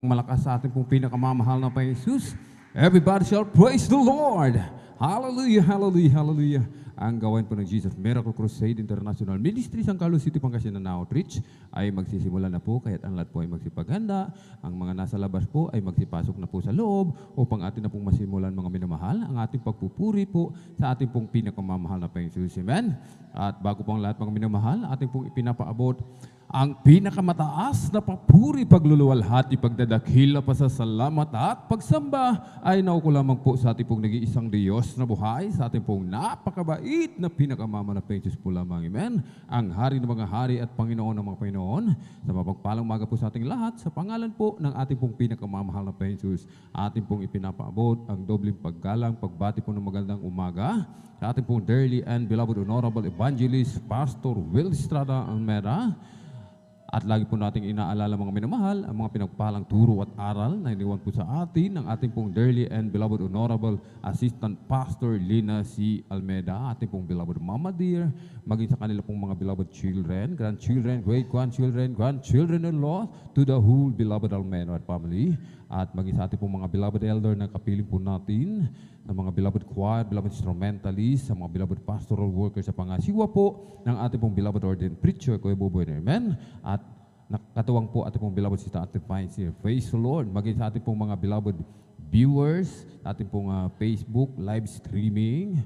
Malakas sa ating pong pinakamamahal na Panginoon Jesus. Everybody shall praise the Lord. Hallelujah, hallelujah, hallelujah. Ang gawain po ng Jesus Miracle Crusade International Ministry San Carlos City, Pangasinan Outreach ay magsisimula na po, kaya't ang lahat po ay magsipaghanda. Ang mga nasa labas po ay magsipasok na po sa loob upang atin na pong masimulan mga minamahal ang ating pagpupuri po sa ating pong pinakamamahal na Panginoon Jesus. Amen. At bago pong lahat mga minamahal, ating pong ipinapaabot ang pinakamataas na papuri, pagluluwalhati, pagdadakila, pasasalamat at pagsamba ay nauko lamang po sa ating pong nag-iisang Diyos na buhay, sa ating pong napakabait na pinakamamanapeng Diyos po lamang. Amen. Ang Hari ng mga hari at Panginoon ng mga Panginoon, sa mapagpalang maga po sa ating lahat, sa pangalan po ng ating pong pinakamamahal na Panginoon Diyos, ating pong ipinapaabot ang dobling paggalang, pagbati po ng magandang umaga sa ating pong dearly and beloved Honorable Evangelist Pastor Will Estrada Almera. At lagi po nating inaalala mga minamahal, ang mga pinagpalang turo at aral na iniwan po sa atin ng ating pong dearly and beloved Honorable Assistant Pastor Lina C. Almeda, ating pong beloved Mama Dear, maging sa kanila pong mga beloved children, grandchildren, great-grandchildren, grandchildren-in-law, to the whole beloved Almeda family, at maging sa ating pong mga beloved elder na kapiling po natin, ng mga beloved choir, beloved instrumentalists, sa mga beloved pastoral workers sa pangasiwa po ng ating pong beloved ordained preacher, Kuya Buboy. Amen. At nakatuwang po ating pong beloved Sister Ate Pines here. Praise the Lord. Maging sa ating pong mga beloved viewers, ating pong Facebook live streaming,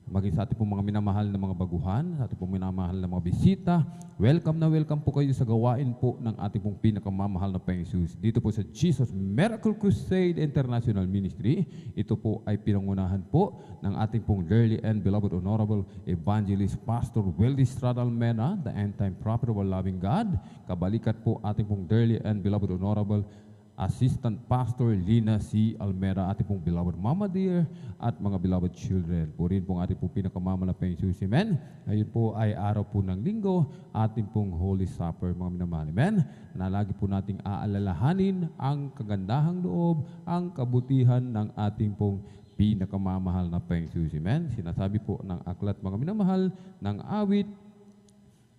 maging sa ating pong mga minamahal na mga baguhan, sa ating pong minamahal na mga bisita, welcome na welcome po kayo sa gawain po ng ating pong pinakamamahal na Panginoon Jesus. Dito po sa Jesus Miracle Crusade International Ministry, ito po ay pinangunahan po ng ating pong dearly and beloved Honorable Evangelist Pastor Will Estrada Almena, the end-time prophet of our loving God. Kabalikat po ating pong dearly and beloved Honorable Assistant Pastor Lina C. Almera, ating pong beloved Mama Dear, at mga beloved children. Purin pong ating pong pinakamamalapeng Jesus. Amen. Ngayon po ay araw po ng linggo, ating pong Holy Supper, mga minamahal. Amen. Na lagi po nating aalalahanin ang kagandahang loob, ang kabutihan ng ating pong pinakamamahal na Panginoon Jesus. Amen. Sinasabi po ng aklat, mga minamahal, ng awit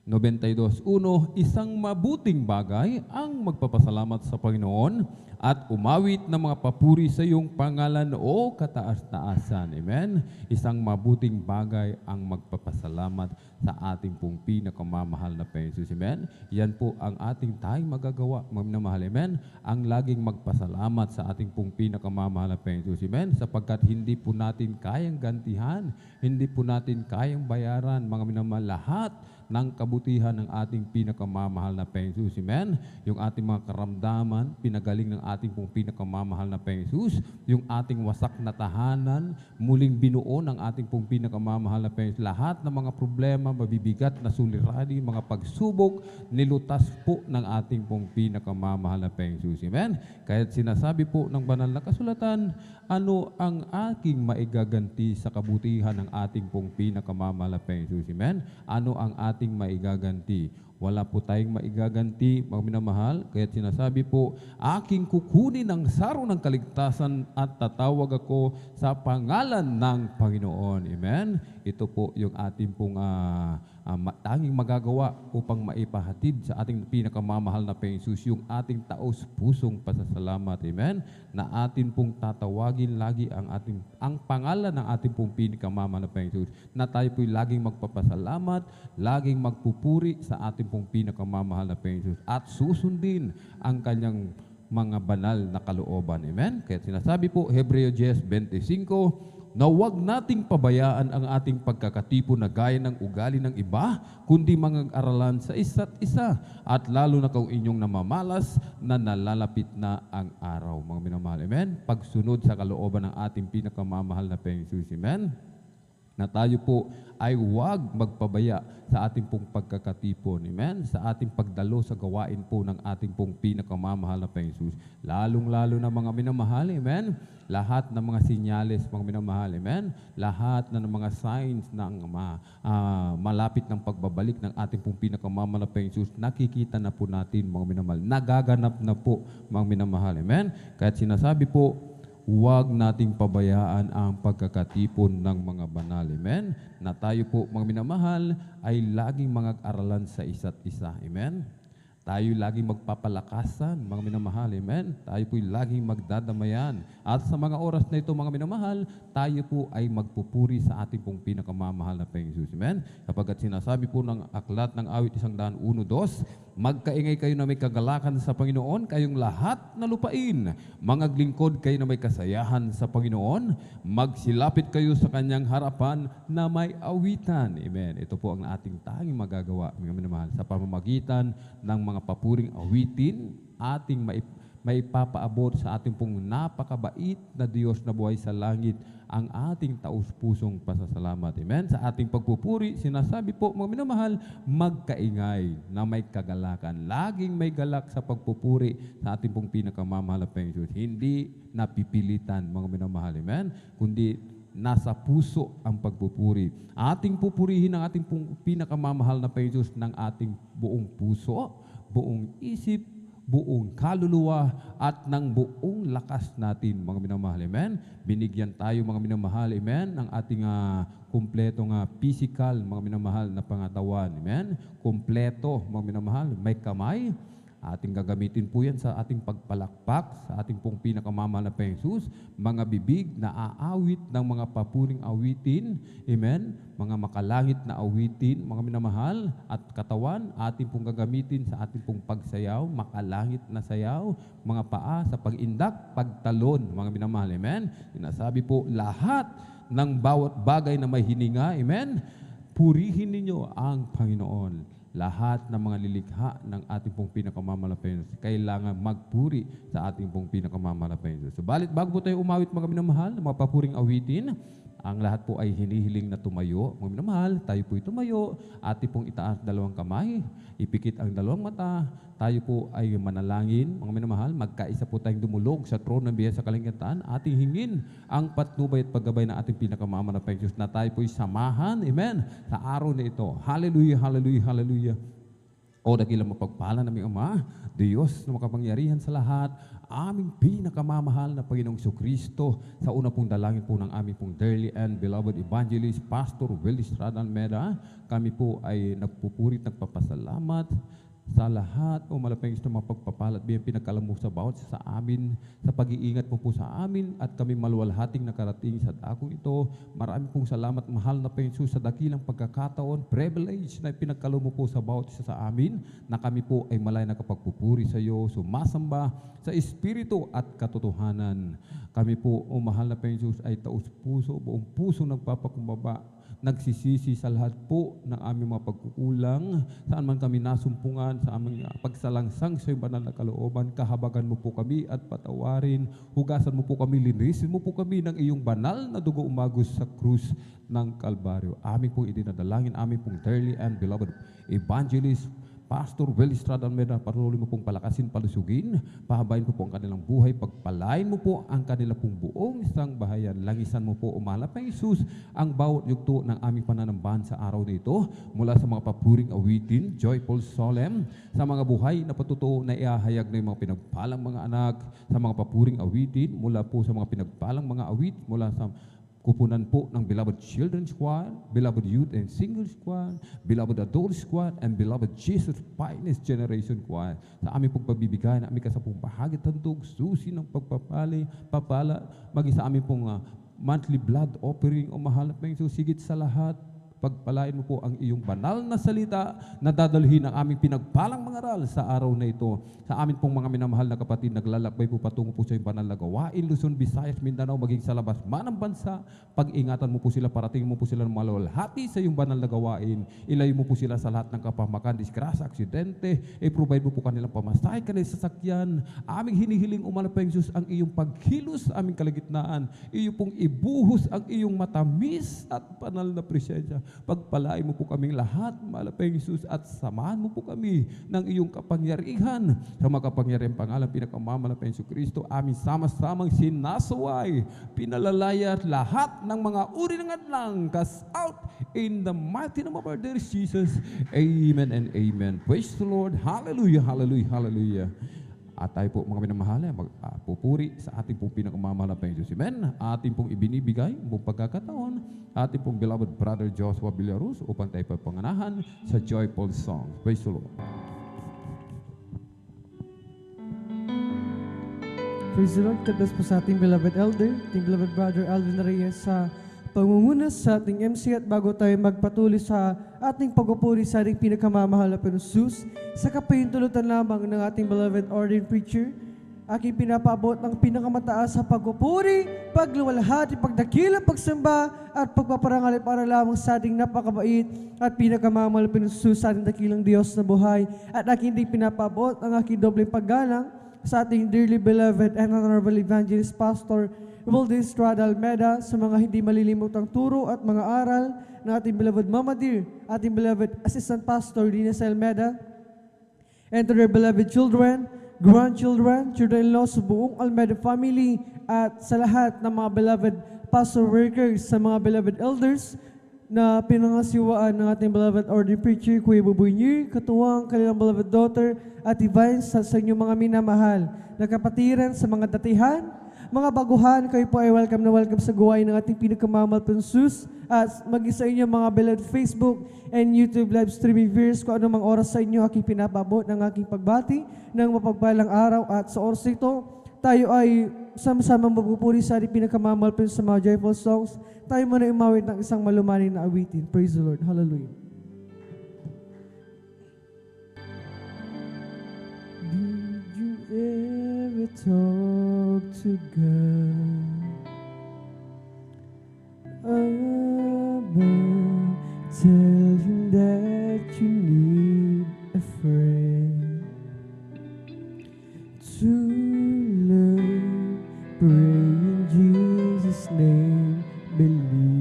92:1, isang mabuting bagay ang magpapasalamat sa Panginoon at umawit ng mga papuri sa iyong pangalan o kataas-taasan. Amen? Isang mabuting bagay ang magpapasalamat sa ating pong pinakamamahal na Panginoon. Amen? Yan po ang ating tayong magagawa, mga minamahal. Amen? Ang laging magpasalamat sa ating pong pinakamamahal na Panginoon. Amen? Sapagkat hindi po natin kayang gantihan, hindi po natin kayang bayaran, mga minamahal, lahat ng kabutihan ng ating pinakamamahal na Panginoon Jesus. Amen? Yung ating mga karamdaman, pinagaling ng ating pong pinakamamahal na Panginoon Jesus. Yung ating wasak na tahanan, muling binuo ng ating pong pinakamamahal na Panginoon Jesus. Lahat ng mga problema, mabibigat na suliranin, mga pagsubok, nilutas po ng ating pong pinakamamahal na Panginoon Jesus. Amen? Kaya sinasabi po ng banal na kasulatan, ano ang aking maigaganti sa kabutihan ng ating pong pinakamamahal na Panginoon Jesus. Amen? Ano ang ating maigaganti? Wala po tayong maigaganti, mga minamahal. Kaya sinasabi po, aking kukunin ang saro ng kaligtasan at tatawag ako sa pangalan ng Panginoon. Amen? Ito po yung ating pong tanging magagawa upang maipahatid sa ating pinakamamahal na Panginoon Jesus, yung ating taos-pusong pasasalamat. Amen? Na atin pong tatawagin lagi ang pangalan ng ating pong pinakamamahal na Panginoon Jesus, na tayo po'y laging magpapasalamat, laging magpupuri sa ating pong pinakamamahal na Panginoon Jesus, at susundin ang kanyang mga banal na kalooban. Amen? Kaya sinasabi po, Hebreo 10:25, na huwag nating pabayaan ang ating pagkakatipo na gaya ng ugali ng iba, kundi mag-aralan sa isa't isa, at lalo na kung inyong namamalas na nalalapit na ang araw. Mga minamahal, amen? Pagsunod sa kalooban ng ating pinakamamahal na Panginoon Jesus. Amen? Na tayo po ay huwag magpabaya sa ating pong pagkakatipon. Amen? Sa ating pagdalo sa gawain po ng ating pong pinakamamahal na Panginoon Jesus. Lalong-lalo na mga minamahal, amen? Lahat ng mga sinyales, mga minamahal, amen? Lahat na ng mga signs ng malapit ng pagbabalik ng ating pong pinakamamahal na Panginoon Jesus, nakikita na po natin, mga minamahal. Nagaganap na po, mga minamahal, amen? Kaya't sinasabi po, huwag nating pabayaan ang pagkakatipon ng mga banal. Amen? Na tayo po, mga minamahal, ay laging mag-aralan sa isa't isa. Amen? Tayo laging magpapalakasan, mga minamahal. Amen? Tayo po'y laging magdadamayan. At sa mga oras na ito, mga minamahal, tayo po ay magpupuri sa ating pong pinakamamahal na Panginoong Jesus. Amen? Kapag sinasabi po ng aklat ng awit 101:2, magkaingay kayo na may kagalakan sa Panginoon, kayong lahat na lupain. Mga lingkod kayo na may kasayahan sa Panginoon, magsilapit kayo sa kanyang harapan na may awitan. Amen? Ito po ang ating tanging magagawa, mga minamahal, sa pamamagitan ng mga papuring awitin, ating maipapaabot sa ating pong napakabait na Diyos na buhay sa langit ang ating taus-pusong pasasalamat. Amen? Sa ating pagpupuri, sinasabi po, mga minamahal, magkaingay na may kagalakan. Laging may galak sa pagpupuri sa ating pong pinakamamahal na Panginoon Diyos. Hindi napipilitan, mga minamahal. Amen? Kundi nasa puso ang pagpupuri. Ating pupurihin ang ating pinakamamahal na Panginoon Diyos ng ating buong puso, buong isip, buong kaluluwa, at ng buong lakas natin, mga minamahal. Amen? Binigyan tayo, mga minamahal, amen, ng ating kumpletong physical, mga minamahal, na pangatawan. Amen? Kumpleto, mga minamahal, may kamay. Ating gagamitin po yan sa ating pagpalakpak, sa ating pong pinakamamahal na Panginoon Jesus, mga bibig na aawit ng mga papuring awitin, amen, mga makalangit na awitin, mga minamahal, at katawan, ating pong gagamitin sa ating pong pagsayaw, makalangit na sayaw, mga paa sa pag-indak, pagtalon, mga minamahal, amen. Sinasabi po, lahat ng bawat bagay na may hininga, amen, purihin ninyo ang Panginoon. Lahat ng mga lilikha ng ating pong pinakamamahal, kailangan magpuri sa ating pong pinakamamahal. Subalit bago po tayo umawit, mga minamahal, mga papuring awitin, ang lahat po ay hinihiling na tumayo. Mga minamahal, tayo po'y tumayo, ating pong itaas dalawang kamay, ipikit ang dalawang mata, tayo po ay manalangin. Mga minamahal, magkaisa po tayong dumulog sa trono ng biyaya sa kalingatan, ating hingin ang patnubay at paggabay ng ating pinakamamahal na Panginoon na tayo po'y samahan, amen, sa araw na ito. Hallelujah, hallelujah, hallelujah. O dakilang mapagpala naming Ama, Diyos na makapangyarihan sa lahat, aming pinakamamahal na Panginoong Kristo, sa una pong dalangin po ng aming pong dearly and beloved evangelist, Pastor Will Estrada Almeida, kami po ay nagpupurit, nagpapasalamat sa lahat, o malapang gusto mapagpapalat, biyang pinagkalam mo sa bawat sa amin, sa pag-iingat mo po sa amin, at kami maluwalhating nakarating sa dakong ito. Marami pong salamat, mahal na Panginoon, sa dakilang pagkakataon, privilege na pinagkalam mo po sa bawat isa sa amin, na kami po ay malay nakapagpupuri sa iyo, sumasamba sa Espiritu at katotohanan. Kami po, o mahal na Panginoon, ay taus-puso, buong puso nagpapakumbaba, nagsisisi sa lahat po ng aming mga pagkukulang, saan man kami nasumpungan, sa aming pagsalangsang sa iyong banal na kalooban. Kahabagan mo po kami at patawarin, hugasan mo po kami, linisin mo po kami ng iyong banal na dugo umagos sa krus ng Kalbaryo. Aming pong idinadalangin, aming pong dearly and beloved evangelist, Pastor Will Estrada Almeida, patuloy mo pong palakasin, palusugin, pahabain mo po ang kanilang buhay, pagpalain mo po ang kanilang pong buong isang bahayan. Langisan mo po, umalap ng Jesus, ang bawat yugto ng aming pananambahan sa araw na ito, mula sa mga papuring awitin, joyful solemn, sa mga buhay na patutuo na iahayag ng mga pinagpalang mga anak, sa mga papuring awitin, mula po sa mga pinagpalang mga awit, mula sa kupunan po ng Beloved Children's Squad, Beloved Youth and Single Squad, Beloved Adult Squad, and Beloved Jesus Finest Generation Squad. Sa aming pong pagbibigay na aming kasapong bahagi tandog, susi ng papala, maging sa aming pong monthly blood offering, o mahal na Panginoon, sigit sa lahat, pagpalain mo po ang iyong banal na salita na dadalhin ang aming pinagpalang mga aral sa araw na ito. Sa amin pong mga minamahal na kapatid, naglalakbay po patungo po sa iyong banal na gawain, Luzon, Visayas, Mindanao, maging sa labas man ng bansa, pag-ingatan mo po sila, parating mo po sila ng maluwalhati sa iyong banal na gawain. Ilayo mo po sila sa lahat ng kapahamakan, disgrasya, aksidente, i-provide mo po kanilang pamasahe, kanilang sasakyan. Aming hinihiling, umalapang Jesus, ang iyong pagkilos sa aming kalagitnaan, iyo pong ibuhos ang iyong matamis at banal na presensya. Pagpalain mo po kaming lahat, malapang Jesus, at samahan mo po kami ng iyong kapangyarihan. Sa makapangyarihan pangalan, pinakamalapang Yesu Kristo, aming sama-samang sinasaway, pinalalaya lahat ng mga uri ng adlang, cast out in the mighty name of our dear Jesus. Amen and amen. Praise the Lord. Hallelujah, hallelujah, hallelujah. At tayo po mga minamahal, magpupuri sa ating pong pinakamamahal na Panginoon. Amen. Ating pong ibinibigay, buong pagkakataon, ating pong beloved brother Joshua Villaruz upang tayo panganahan sa joyful song. Praise the Lord. Praise the Lord. God bless po sa ating beloved elder, ating beloved brother Alvin Reyes sa pangunguna sa ating MC. At bago tayo magpatuloy sa ating pagpupuri sa ating pinakamamahal na Panginoon, sa kapahintulutan lamang ng ating beloved ordained preacher, aking pinapabot ng pinakamataas sa pagpupuri, pagluwalhati, pagdakila, pagsamba, at pagpaparangal para lamang sa ating napakabait at pinakamamahal na Panginoon sa ating dakilang Diyos na buhay. At aking din pinapabot ang aking dobleng paggalang sa ating dearly beloved and honorable evangelist pastor Valdez Estrada Almeda, sa mga hindi malilimutang turo at mga aral ng ating beloved Mama Dear, ating beloved assistant pastor Dines Almeda, and to their beloved children, grandchildren, children-in-law sa buong Almeda family, at sa lahat ng mga beloved pastor workers, sa mga beloved elders na pinangasiwaan ng ating beloved ordained preacher, Kuya Buboy Nier, katuwang kanilang beloved daughter, at Divine, sa inyong mga minamahal na kapatiran, sa mga datihan, mga baguhan, kayo po ay welcome na welcome sa gawain ng ating pinakamamahal Panginoon, at mag-isa inyong mga beloved Facebook and YouTube live streaming viewers, kung anumang oras sa inyo aking pinapabot ng aking pagbati ng mapagpalang araw. At sa oras ito, tayo ay sama-sama magpupuri sa ating pinakamamahal Panginoon sa mga joyful songs. Tayo muna umawit ng isang malumaning na awitin. Praise the Lord. Hallelujah. Did you ever talk to God about, tell Him that you need a friend to learn, pray in Jesus' name, believing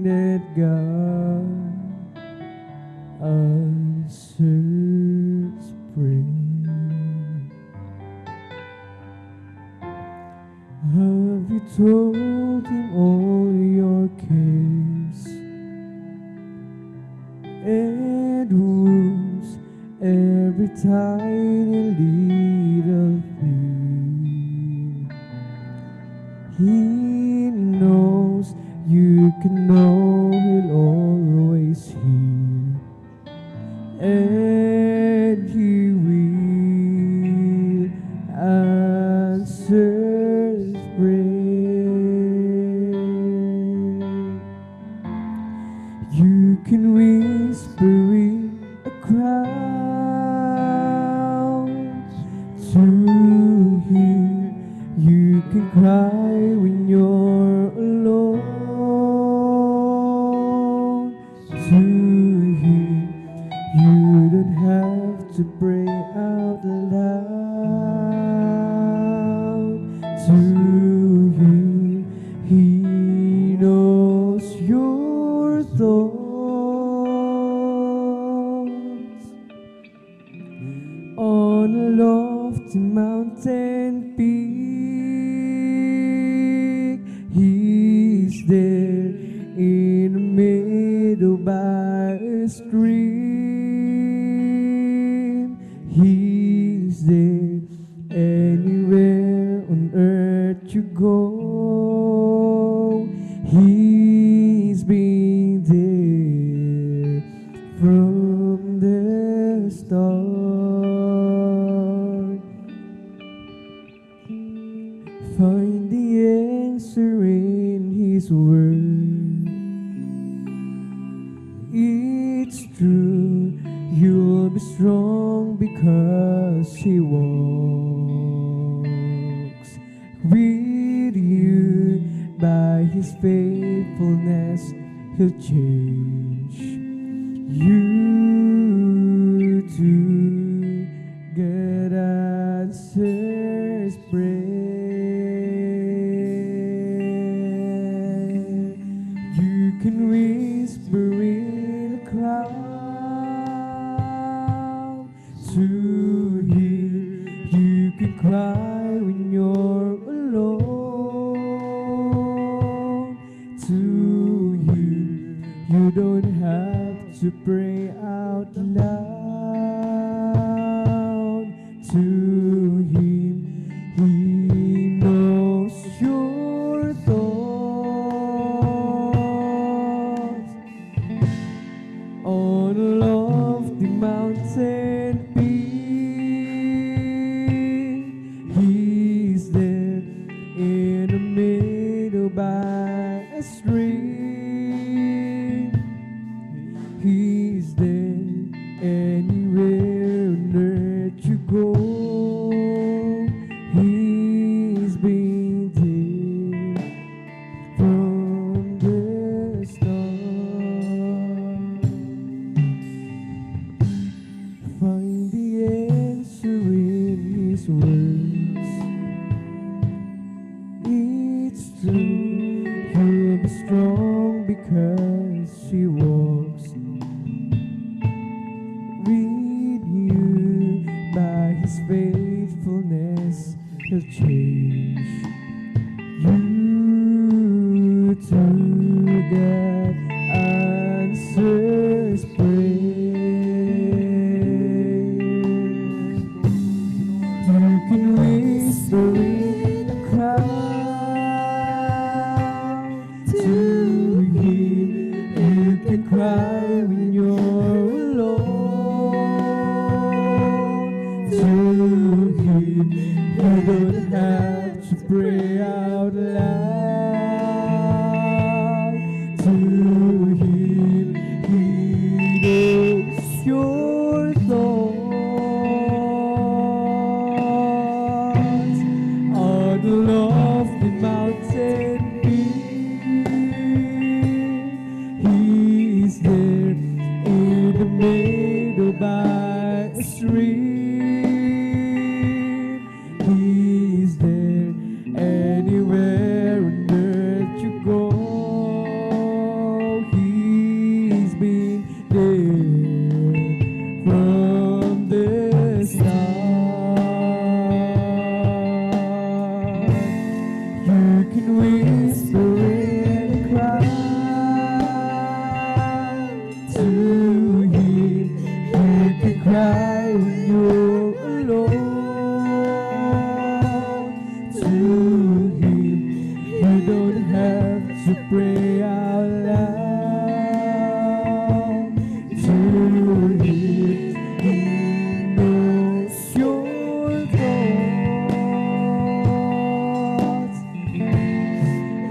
that God answers prayer. Have you told Him all your cares and wounds, every tiny little thing? He knows you can know, He'll always hear, and He will answer prayer. You can whisper in a crowd to hear, you can cry when you're alone to hear, you don't have to pray out loud to hear, He knows your thoughts. On a lofty mountain peak, He's there in a meadow by a stream. He's there anywhere on earth you go. He's been there from the start. Find the answer in His word. It's true, you'll be strong because He walks with you. By His faithfulness, He'll change you to get answers prayer. You can whisper in a crowd to hear, you can cry when you're alone to hear, you don't have to pray out loud to Him. He knows your thoughts. On a lofty mountain peak, go. He's been there from the start. Find the answer in His words. It's true, He'll be strong because He walks with you. By His faithfulness, He'll change you to. God answers prayers. You can whisper in the crowd to Him. You can cry when you're alone to Him. You don't have to pray out loud to Him. He knows your thoughts on the lofty mountain peak. He's there in the meadow by a stream. He's there anywhere on earth you go. He's been there from the start. You can whisper in the crowd to Him. You can cry when you're alone to Him. You don't have to pray out loud to Him. He knows your thoughts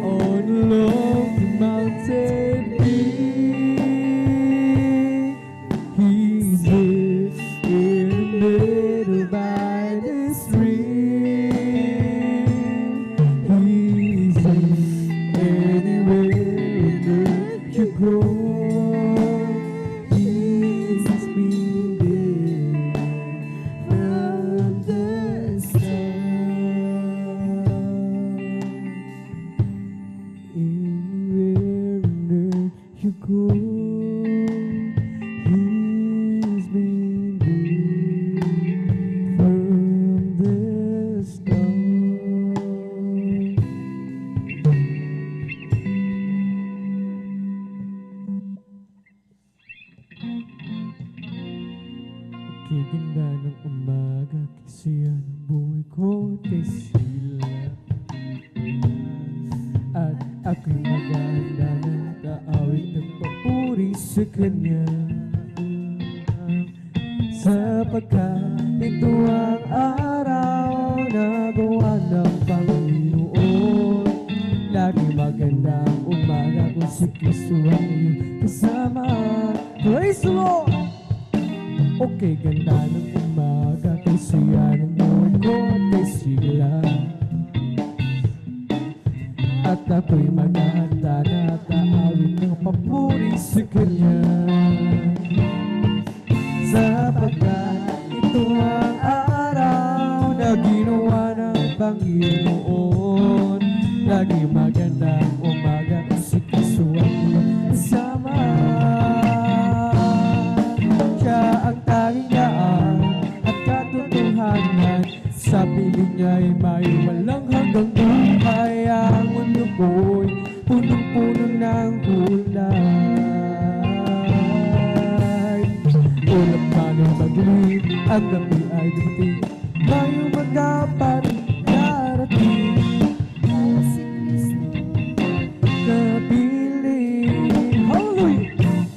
on the lofty mountain peak. He's there in the middle by the stream. He's there anywhere on earth you go. He's been there from the start. Anywhere on earth you go, He's been there from the start. Kiganda ng umaga, kisiya ng buhay ko, sila. At ako'y maghahanda ng kaawit ng papuri sa Kanya. Sapagkat ito ang araw na gawa ng Panginoon. Lagi maganda ang umaga kung si Kristo ang iyong kasama. Praise the Lord! Okay, ganda ng umaga, kay siya ng buhay ko at kay sila. At ako'y maghahanda na taawin ng papuri sa Kanya. Sapagkat ito ang araw na ginawa ng Panginoon. Lagi maganda ang umaga kung si Kristo ang iyong kasama. Siya ang tanging daan at katotohanan. Sa piling niya'y may walang hanggang buhay. Ang mundo ko'y punong-puno ng gulay. Ulap na ng baglit, ang gabi ay dumating. Ngayong magapat darating. Si Kristo kapiling. Hallelujah!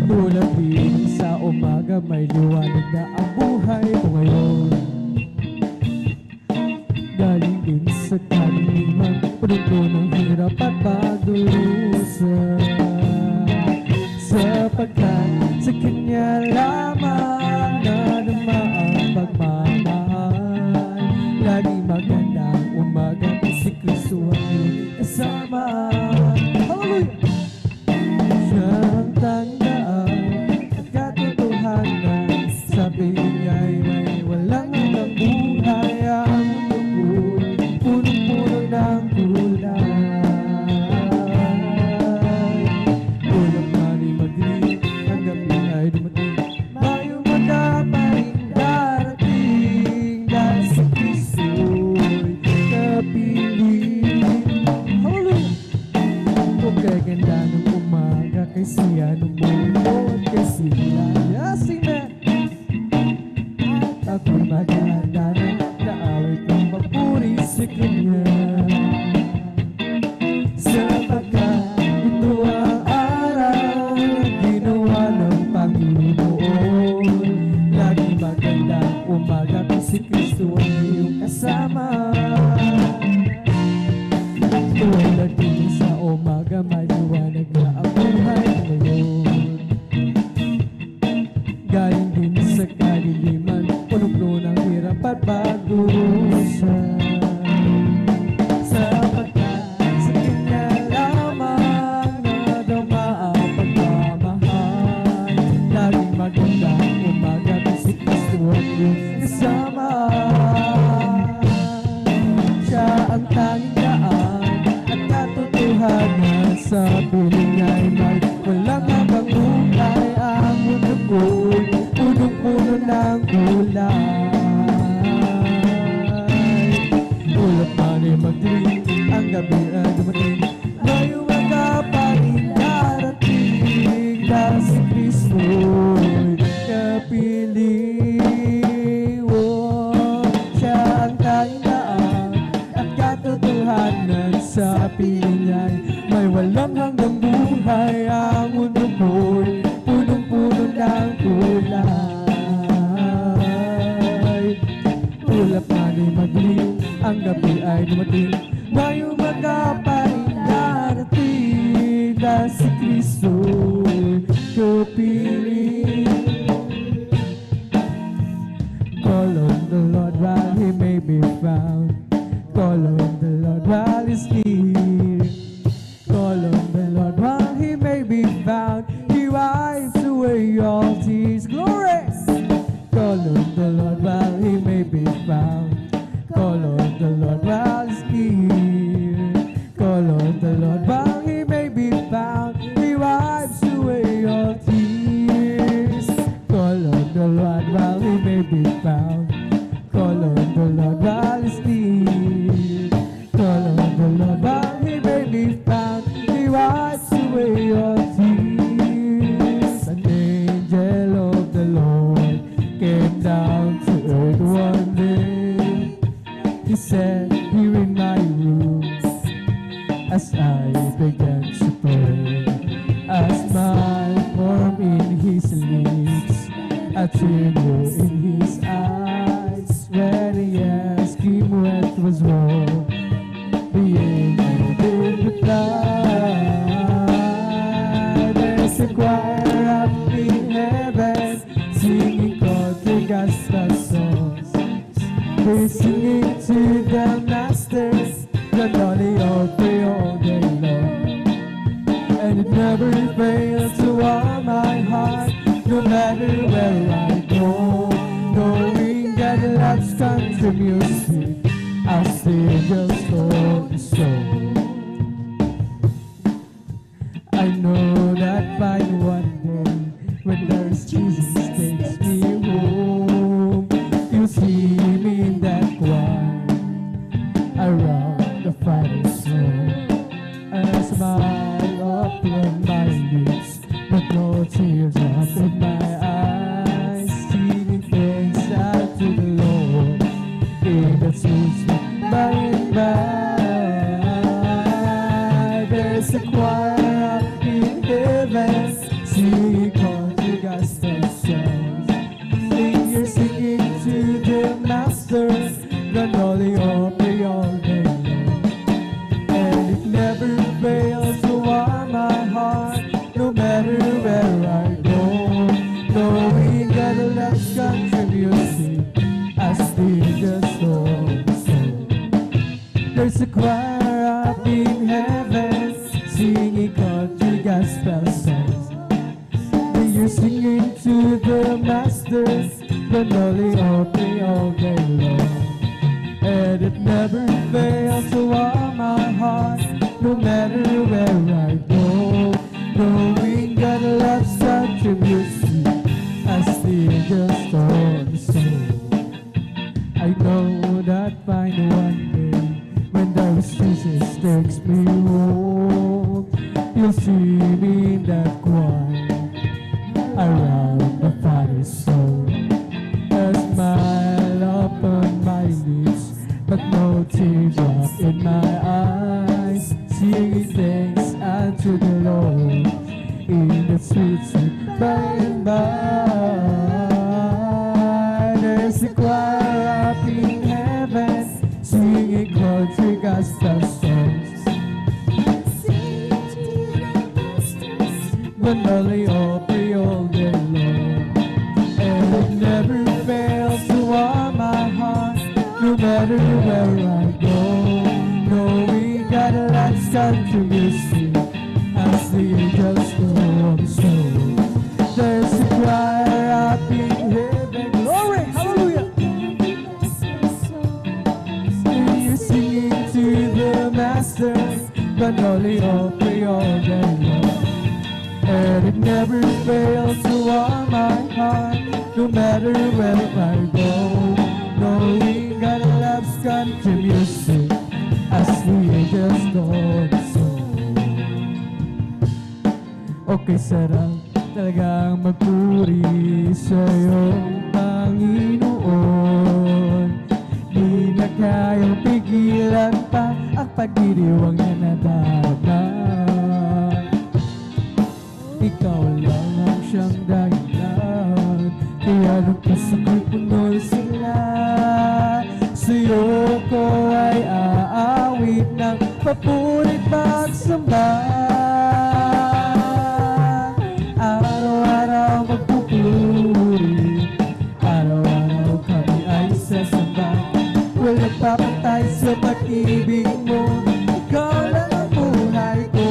Tulad din sa umaga, may liwanag na ang buhay ko ngayon. Galing din sa kaniliman, puno ng hirap at pagdurusa. Sapagkat sa Kanya lamang na naman ang pagmamahal. maganda na awit ng papuri sa Kanya. Sapagkat ito ang araw na ginawa ng Panginoon. Laging magandang umaga kung si Kristo ang iyong kasama. Tulad din sa umaga, maliwanag na ang buhay ngayon. Galing din sa kadiliman, punong-puno ng hirap at pag-uusap. Sapagkat sa Kanya lamang nadama ang pagmamahal. Laging magandang umaga kung si Kristo ang iyong kasama. Siya ang tanging daan at katotohanan. Sa piling ay may walang hanggang buhay. Ang mundo ko'y punong-puno ng gulay. Ulap man ay magdilim, ang gabi ay dumating. Ngayong umaga pa rin darating. Dahil si Kristo'y kapiling. Siya ang tanging daan at katotohanan. Sa piling ay may walang hanggang buhay. Ang mundo ko'y punong-puno ng kulay. Ulap man ay magdilim, ang gabi ay dumating. Ngayong umaga pa rin darating. Dahil si Kristo'y kapiling. Call on the Lord while He may be found. Call on the Lord while He's near. Call on the Lord while He may be found. He wipes away all tears. Glory! Call on the Lord while He may be found. Call on the Lord while He's near. Call on the Lord while He may be found. He wipes away all tears. Call on the Lord while He may be found. Call on the Lord while He's near. Call on the Lord while He may be found. He wipes away all tears. An angel of the Lord came down to earth one day. He sat here in my room as I began to pray. A smile formed in His lips, a tremor in His eyes. When He asked him what was wrong, the angel did reply. There's a choir up in heaven singing country gospel songs. They're singing to the masters, the lonely all day all day long. And it never fails to warm my heart, no matter where I go. Knowing that love's country music, I'll still just hold the soul. I know that by one day, when there's Jesus takes me home, you'll see me in that choir around the Father's throne. A smile upon my lips, but no tears up in my eyes. Singing thanks out to the Lord, He that suits me by and by. There's a choir up in heaven singing country gospel songs. You're singing to the Master, the lonely all day long. And it never fails to warm my heart, no matter where I go. Knowing that love's country music, I still just hold the soul. There's a choir up in heaven singing country gospel songs. You're singing to the Masters, the lonely all day long. And it never fails to warm my heart, no matter where I go. Knowing that love's such a music, I still just hold the soul. I know that fine one day, when those Jesus takes me home, you'll see me in that choir around the Father's throne. A smile up in heaven, singing country gospel songs. But only pray all day long, and it never fails to warm my heart, no matter where I go. No, we got a life's country music, as the angels go on so. There's a choir up in heaven, glory, hallelujah. You're singing to the Master, but only pray all day long. And it never fails to warm my heart, no matter where I go. No, we got a love's country music, as the angels go so. Okay, sarap talagang magpuri sa'yo, Panginoon. Di na kayang pigilan pa ang pagdiriwang na nadarama. Ikaw lang ang siyang dahilan, kaya nagpasakay puno sila. Sa'yo ko ay aawit ng papurit pagsamba. Araw-araw magpupuri, araw-araw kami ay sasamba. Walang papatay sa pag-ibig mo, ikaw lang ang buhay ko.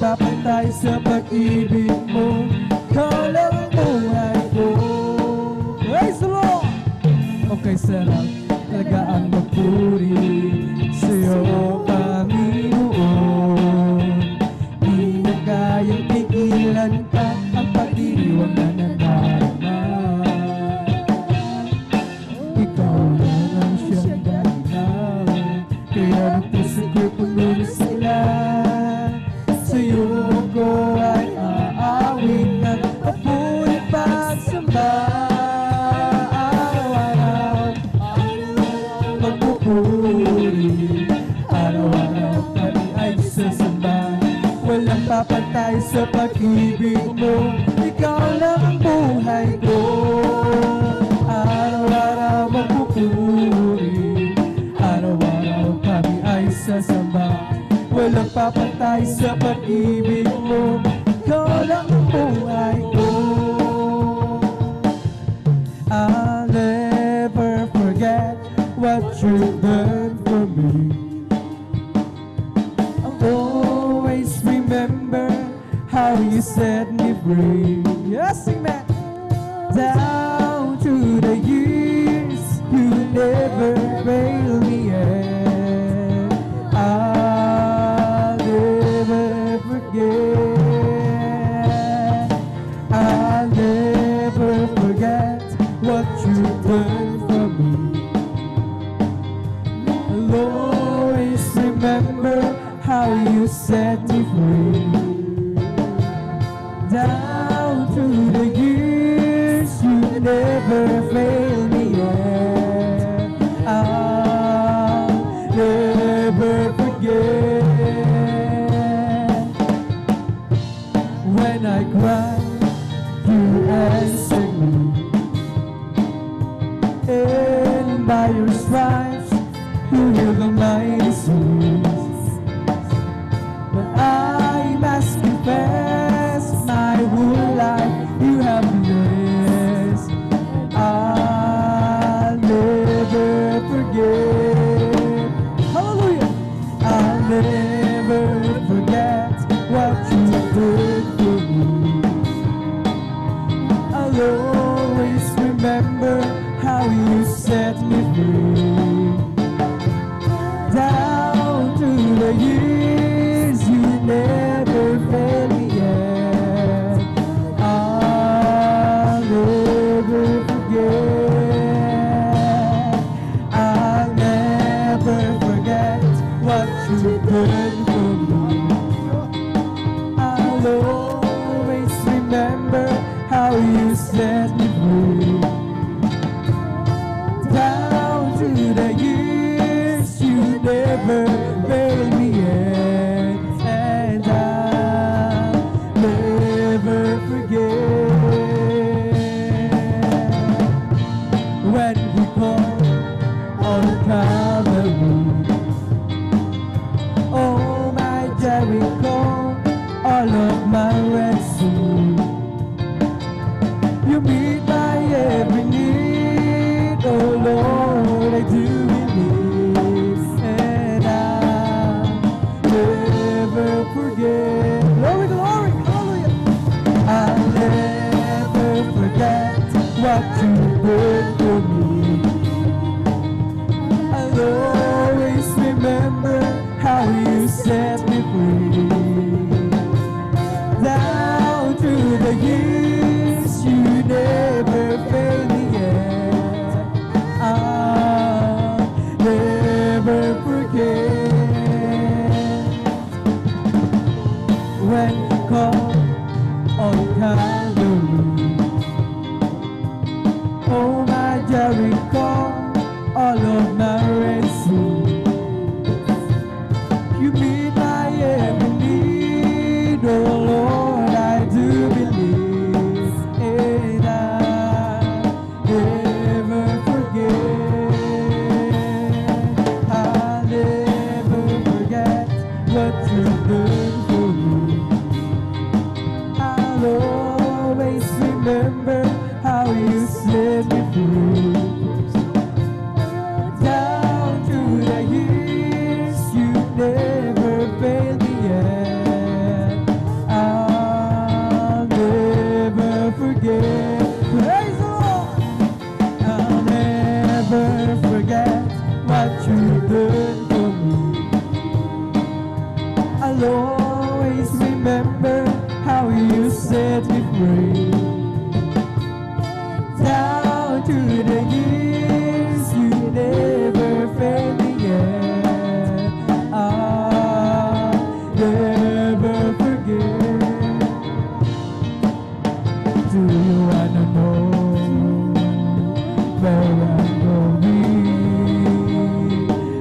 Papatay sa pag-ibig mo, ikaw lang ang buhay ko. Praise the Lord! Okay, sarap talaga ang magpuri sa'yo, Panginoon. Di na kayang pigilan ka ang pag-iwang na nadarama. Ikaw lang ang siyang dahilan, kaya ng puso ko'y puno na sila. Sa'yo ko ay aawit ng papurit pagsamba. Araw-araw magpupuri, araw-araw kami ay sasamba. Walang papatay sa pag-ibig mo, ikaw lang ang buhay ko. Araw-araw magpupuri, araw-araw kami ay sasamba. Walang papatay sa pag-ibig mo, ikaw lang ang buhay ko. I'll never forget what you've done for me. I'll always remember how you set me free. Yes, sing that. Down through the years, you never fail me yet. I'll never forget what you've done for me. I'll always remember how you set me free. Down through the years, you never failed me yet. I'll never forget. When I cry, you answer me, and by your stripes you heal my disease. But I must confess, my whole life you have blessed. I'll never forget. Hallelujah! I'll never forget what you did for me. I'll always remember how you set me free. Down through the years, you never failed me yet. I'll never forget. I'll never forget what you did for me. I'll of my ransom. You meet my every need, oh Lord, I do believe, and I never forget. Glory, glory, hallelujah. I'll never forget what you did for me. I'll always remember how you set me free. Down through the years, you never failed me yet. I'll never forget when you called on Calvary. Oh, my Jericho, all of my rescue. You meet my every need, oh Lord, I do believe, and I never forget. I'll never forget what you've done for me. I'll always remember how you set me free. Down through the years, you never failed me yet. I'll never forget. Praise the Lord. I'll never forget what you've done for me. I'll always remember how you set me free. Down through the years, you never failed me yet. I'll never forget. Do you wanna know where I'm going?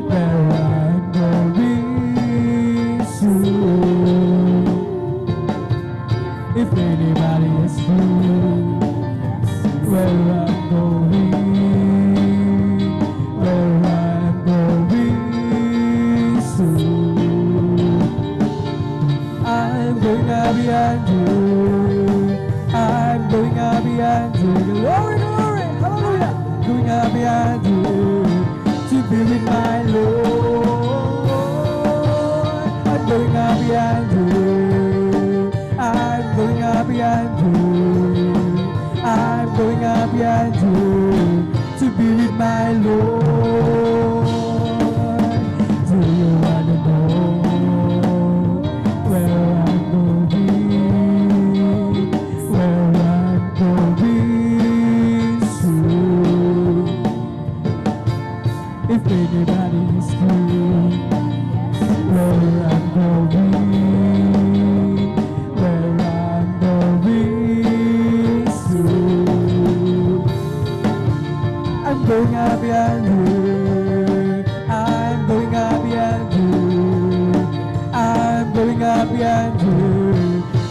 Where I'm going soon. If anybody is free, where I'm going, where I'm going soon. I'm going beyond you. I'm going beyond you. Glory, glory, hallelujah. Going beyond you to be with my Lord. I'm going beyond you. I'm going beyond you. I'm going beyond you to be with my Lord. Do you wanna know where I'm going? Where I'm going soon. If anybody is free, where I'm going, where I'm going soon. I'm going beyond you. I'm going beyond you. I'm going beyond you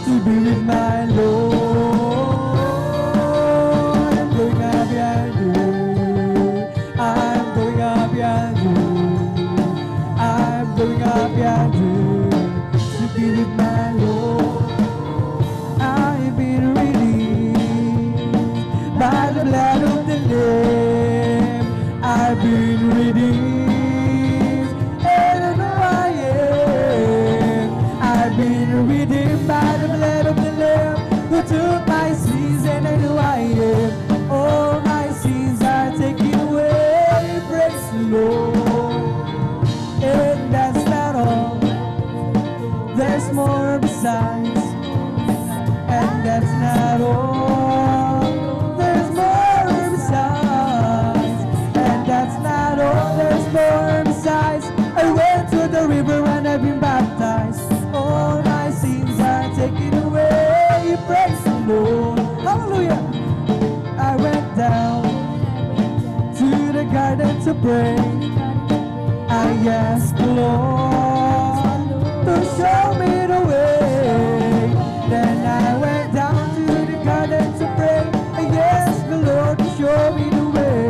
to be with my Lord. I'm going beyond you. I'm going beyond you. I'm going beyond you to be with my Lord. I've been redeemed by the blood of the Lamb. I've been redeemed, and I know I am. I've been redeemed by the blood of the Lamb who took my sins, and I know I am. All my sins are taken away. Praise the Lord. And that's not all. There's more besides. And that's not all. There's more besides. And that's not all. There's more besides. I went to the river and I've been baptized. All my sins are taken away. Praise the Lord. Hallelujah. I went down to the garden to pray. I asked the Lord to show me the way. Then I went down to the garden to pray. I asked the Lord to show me the way.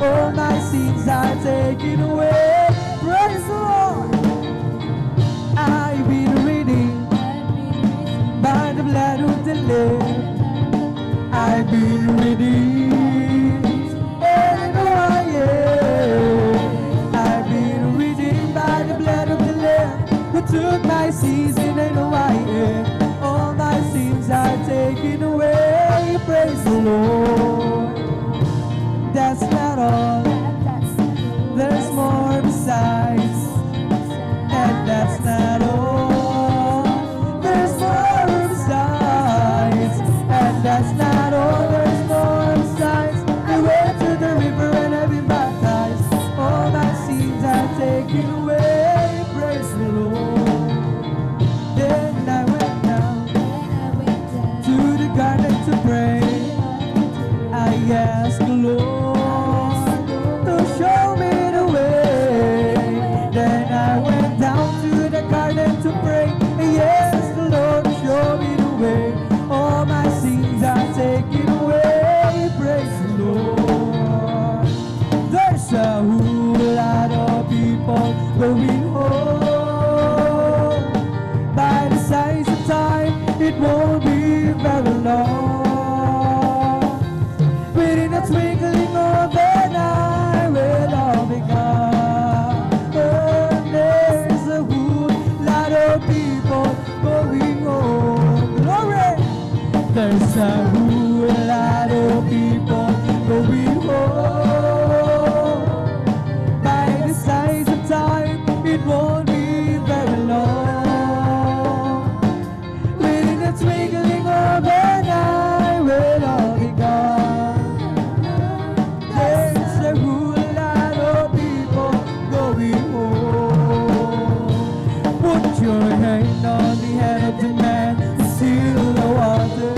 All my sins are taken away. Praise the Lord. I've been reading by the blood of the Lamb. I've been redeemed, and I know I am. I've been redeemed by the blood of the Lamb, who took my sins, and I know I am. All my sins are taken away. Praise the Lord. That's not all. There's more besides, and that's not all. There's more besides, and that's not all. There's more besides. I went to the river and I've been baptized. All my sins are taken away. Praise the Lord. Then I went down to the garden to pray. I asked the Lord to show me the way. Then I went down to the garden to pray. Yes, the Lord show me the way. All my sins are taken away. Praise the Lord. There's a whole lot of people going home. By the signs of time, it won't be very long. Within a twinkling of an eye, we'll all be gone. Oh, there's a whole lot of people going home. Glory! There's a whole lot of people going home. By the signs of time, it won't be very long. Within a twinkling of an eye, we'll all be gone. There's a whole lot of people going home. Put your hand on the hand of the man who sealed the water.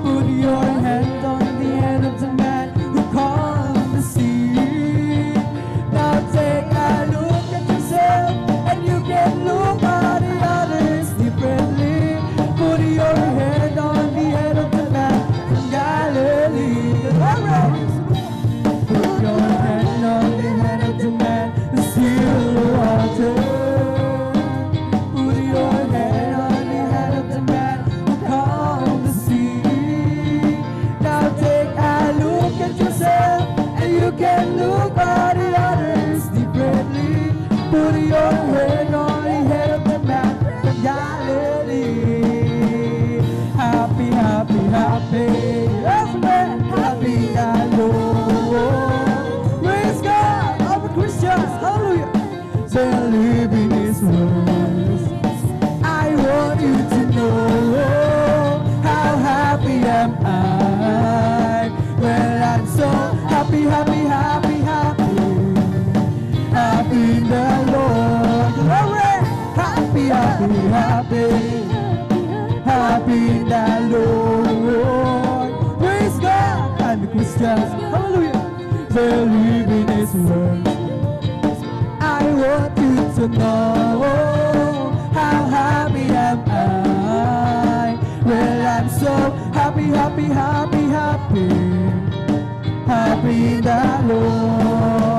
Put your hand on the hand of the man who calmed the sea. Now take a look at yourself, and you can look at the others differently. Put your hand on the hand of the man from Galilee. Alright. Put your hand on the hand of the man who sealed the water. Put your hand on the hand of the man who calmed the sea. Now take a look at yourself, and you can look at the others differently. Put your hand on the head of the man from Galilee. Happy, happy, happy, yes, man, happy the Lord. Praise God, all the Christians, hallelujah. Believe in His words. I want you to know how happy am I. Well, I'm so happy, happy, happy, happy. Happy in the Lord. Glory. Happy, happy, happy. Happy in the Lord. Praise God. I'm a Christian. Hallelujah. Believe in His word. I want you to know how happy am I. Well, I'm so happy, happy, happy, happy. Happy in the Lord.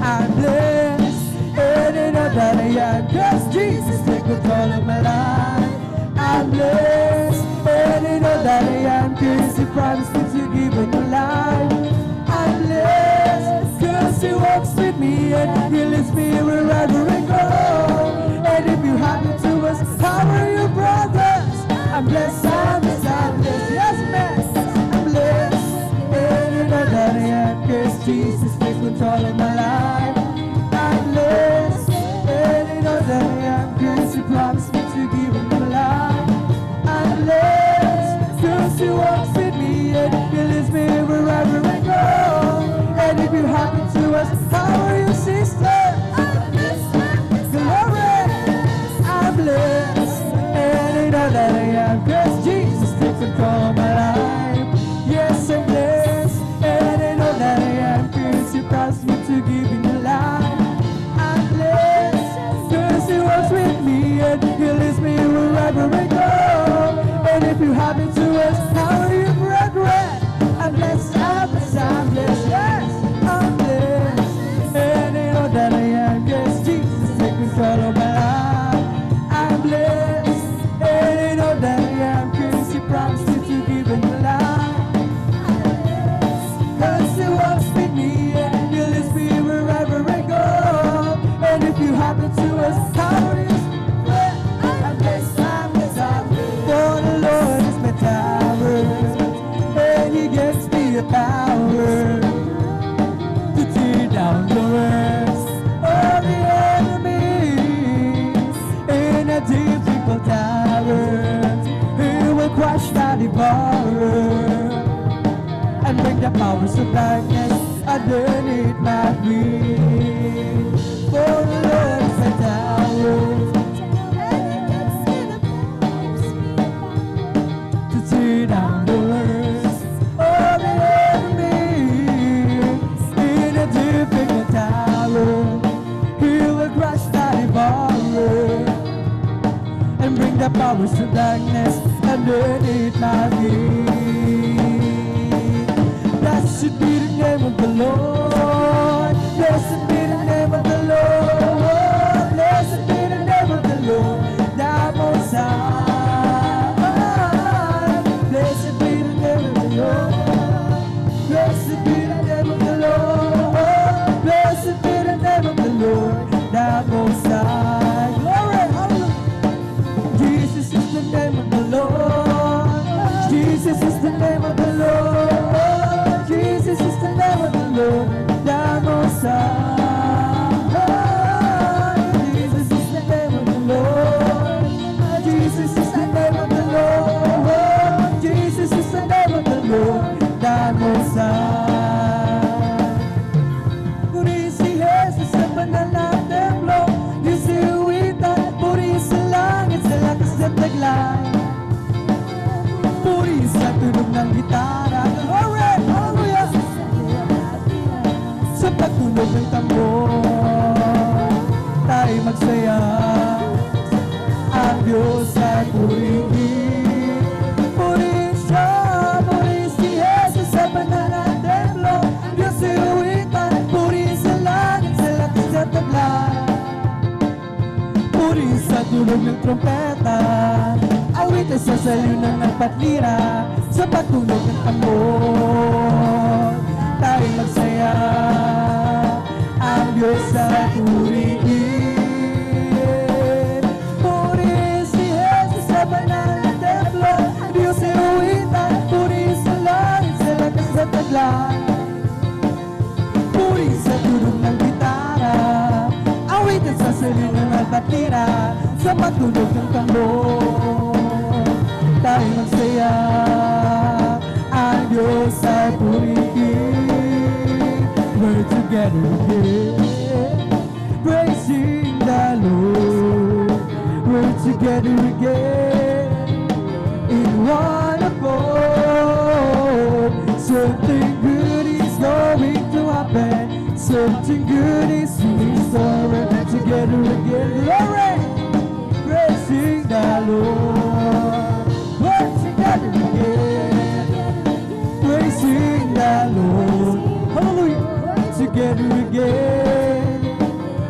I'm blessed, and I know that I am, 'cause Jesus take control of my life. I'm blessed, and I know that I am, 'cause He promised me to give a new life. I'm blessed, 'cause He walks with me, and He leads me wherever I go. And if you happen to us, how are you, brothers? I'm blessed, I'm blessed, I'm blessed. Yes, man, I'm blessed, and I know that I am, 'cause Jesus takes control of my life. I'm blessed, and I know that I am, 'cause He promised me to give Him my life. I'm blessed, 'cause He walks with me, and He leads me wherever I go. And if you happen to us, how are you, sister? Glory, I'm blessed, and I know that I am, 'cause Jesus takes control of my life. Yes, I'm blessed, and I know that I am, 'cause He promised me to give Him the life. I'm blessed, 'cause He walks with me, and He leads me wherever powers of darkness underneath my feet. For the Lord is my tower to tear down the worst of the enemy. In a difficult tower, He will crush the devourer and bring the powers of darkness underneath my feet. Blessed be the name of the Lord. Blessed be the name of the Lord. Blessed be the name of the Lord, the Most High. Blessed be the name of the Lord. Blessed be the name of the Lord. Blessed be the name of the Lord, the Most High. Glory, hallelujah. Jesus is the name of the Lord. Jesus is the name of the Lord. Jesus is the name of the Lord, the Most High. Jesus is the name of the Lord. Jesus is the name of the Lord. Jesus is the name of the Lord, the Most High. Puri si Jesus sa banal na templo, disiwitan, puri sa langit, sa lakas at taglay. Puri sa tunog ng gitara, glory, hallelujah. Sa pagtunog ng tambor, tayo magsaya. Ang Diyos ay purihin. Puri siya, puri si Jesus sa banal na templo, disiwitan, puri sa langit, sa lakas at taglay. Puri sa tunog ng trompeta, awitin sa sayo ng nagpatlira. Sa pagtunog ng tambor, tayo magsaya. Ang Diyos ay purihin. Puri si Jesus sa banal na templo, Diyos ay uwitan, puri sa langit, sa lakas at taglay. Puri sa tunog ng gitara, awitin sa sayo ng nagpatlira. Sa pagtunog ng tambor, tayo magsaya. Ang Diyos ay purihin. We're together again, praising the Lord. We're together again, in one accord. Something good is going to happen. Something good is in store. We're together again, glory, praising the Lord. We're together again, praising the Lord. Hallelujah. Together again,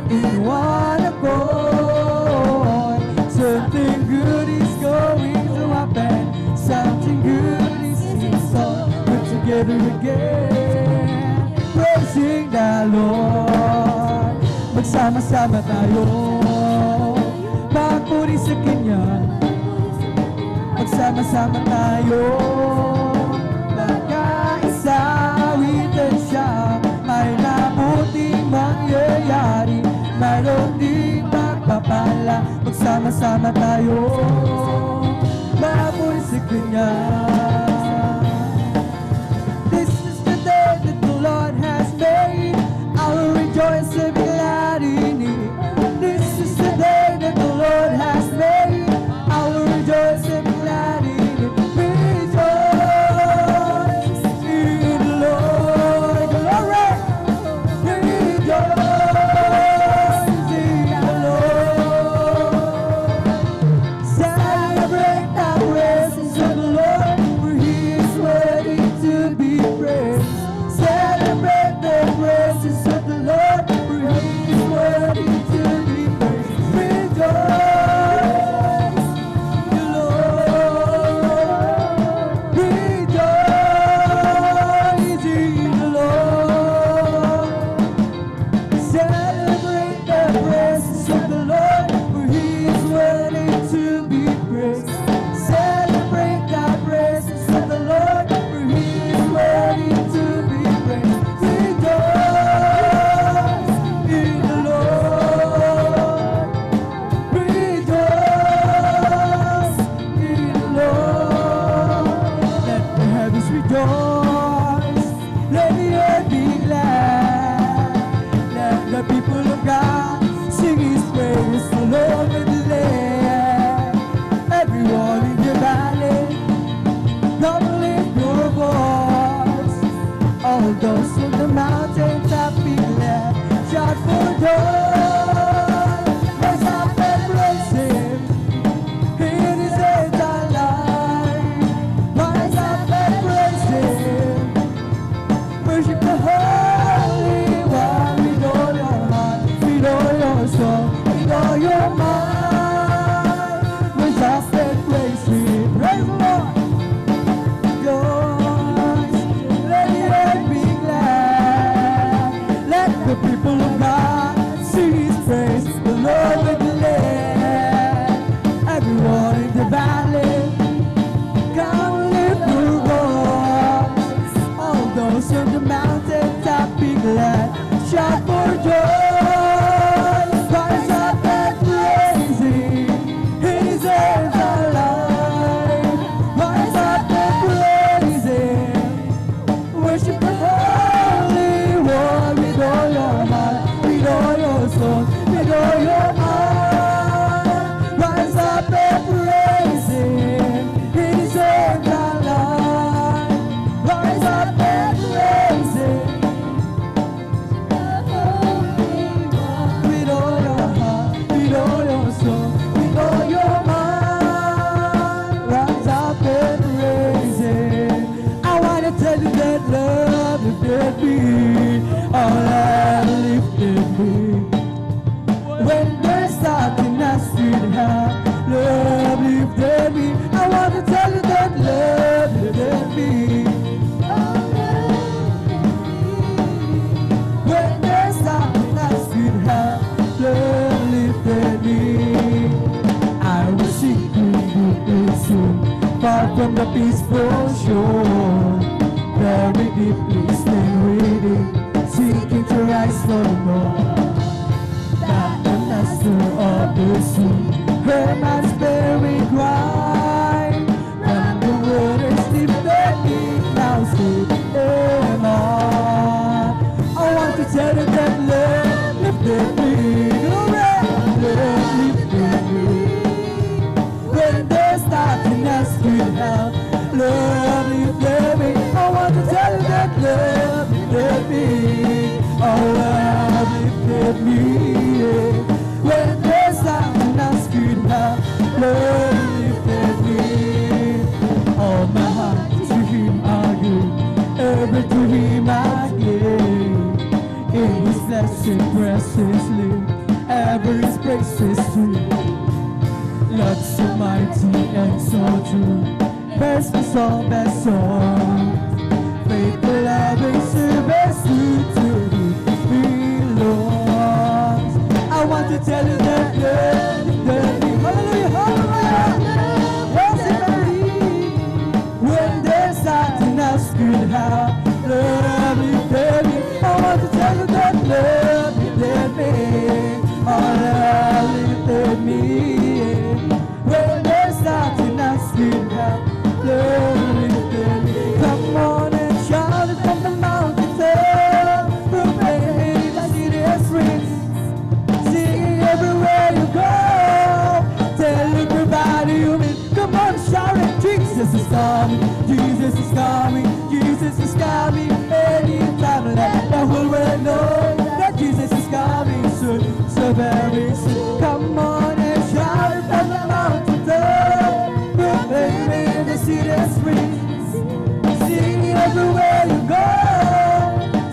in one accord. Something good is going to happen. Something good is in store. We're together again, praising the Lord. Magsama-sama tayo, magpuri sa Kanya. Magsama-sama tayo, magkaisa, awitin siya. May mabuting mangyayari, mayroon ding magpapala. Magsama-sama tayo, magpuri sa Kanya. This is the day that the Lord has made. I will rejoice and be glad in it. This is the day that the Lord has made. I will rejoice and be glad in it. Rejoice in the Lord. Glory. Rejoice in the Lord. Celebrate the praises of the Lord, for He is worthy to be praised. Celebrate the praises of the Lord, for He is worthy All those on the mountaintop be glad. Shout for joy. Rise up and praise Him. In His age alive. Rise up and praise Him. Worship the Holy One with all your heart, with all your soul, with all your mind. Rise up and praise Him. Praise the Lord. Rejoice, let the earth be glad. Let the people of God sing His praise. The Lord with the land. Everyone in the valley, come lift your voice. All those on the mountain top be glad. Shout for joy. Rise up and praise Him. His hands are alive. Rise up and praise Him. Worship the Holy One with all your heart, with all your soul, with all your mind. Rise up and praise Him. His hands are alive. Rise up and praise Him. With all your heart, with all your soul, with all your mind. Rise up and praise Him. I wanna tell you that love lifted me. Oh, love lifted me. When there's something I should have, love lifted me. I wanna tell you that love lifted me. When there's something I should have, love lifted me. I was seeking deeply soon, far from the peaceful shore. Very deeply staying waiting, seeking to rise for more. That the master of the sea heard my spirit cry. From the waters deep that deep now sleep am I. I want to tell you that love lifted me. Love lifted me. When there's nothing else could help, love lifted me. I want to tell you that love lifted me. Oh, love lifted me. When there's nothing else could help, love lifted me. All my heart to Him I give, ever to Him I give. In His blessed presence live, ever His praises true. Love so mighty and so true, best for soul, best soul. Faithful, loving service to Thee belongs. I want to tell you that love lifted me. Hallelujah, hallelujah. Worship and believe. When there's nothing else could have, love lifted me. I want to tell you that love lifted me. Oh, love lifted me. When there's nothing else could have, love lifted me. Come on and shout it from the mountaintop, proclaim the city has rings. Sing everywhere you go. Tell everybody you meet. Come on, shout it. Jesus is coming. Jesus is coming. Jesus is coming. Anytime, let the whole world know that Jesus is coming soon. So very soon. Come on and shout it from the mountaintop, proclaim the city has rings. Sing everywhere you go.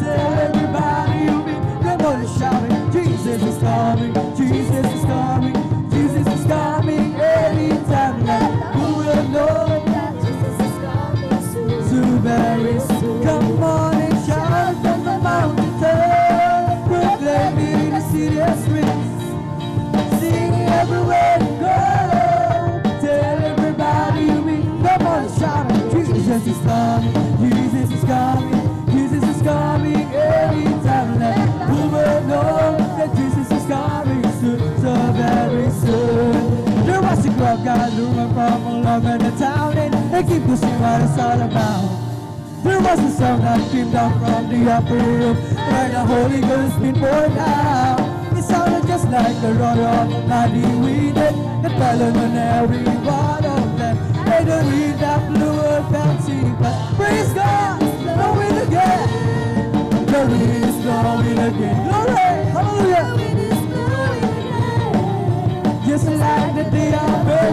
Tell everybody you meet. Come on and shout it. Jesus is coming. Jesus is coming. Jesus is coming. Anytime now, who will know that Jesus is coming soon? So very soon. Come on and shout from the mountaintop, proclaiming the city has rings. Sing everywhere you go. Tell everybody you meet. Come on and shout it. Jesus is coming. Jesus is coming. Jesus is coming. Anytime now, who will know that Jesus is coming soon? So very soon. There was a crowd gathering from all over the town, and they came to see what it's all about. There was a sound that came down from the upper room, where the Holy Ghost been poured out. It sounded just like the roar of a mighty wind that fell on every one of them. They don't read that blue or fancy, but praise God, know it again.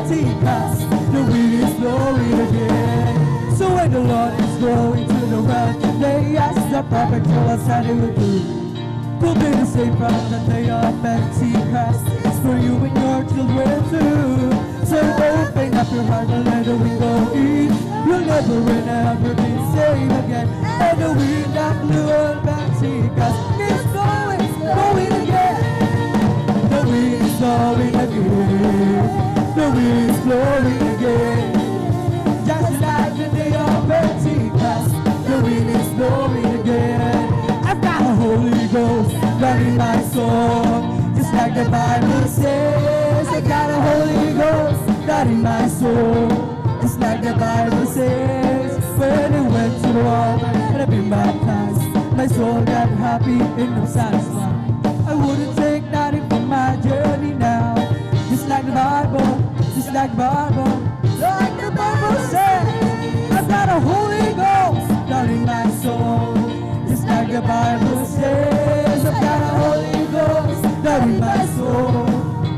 Pentecost, the wind is blowing again. So when the Lord is going to the world, they ask the prophet to us that he will do. Will be the same from the day of Pentecost. It's for you and your children too. So open up your heart and let the wind go in. You'll never and ever be saved again. And the wind that blew on Pentecost is blowing again. The wind is blowing again. The wind is blowing again. Just like the day of Pentecost, the wind is blowing again. I've got a Holy Ghost running my soul. Just like the Bible says, I got a Holy Ghost running my soul. Just like the Bible says, when I went to the water and I've been baptized, my soul got happy and I'm satisfied. I wouldn't take nothing from my journey now. Just like the Bible, just like the Bible, like the Bible says, I've got a Holy Ghost running my soul. Just like the Bible says, I've got a Holy Ghost running my soul.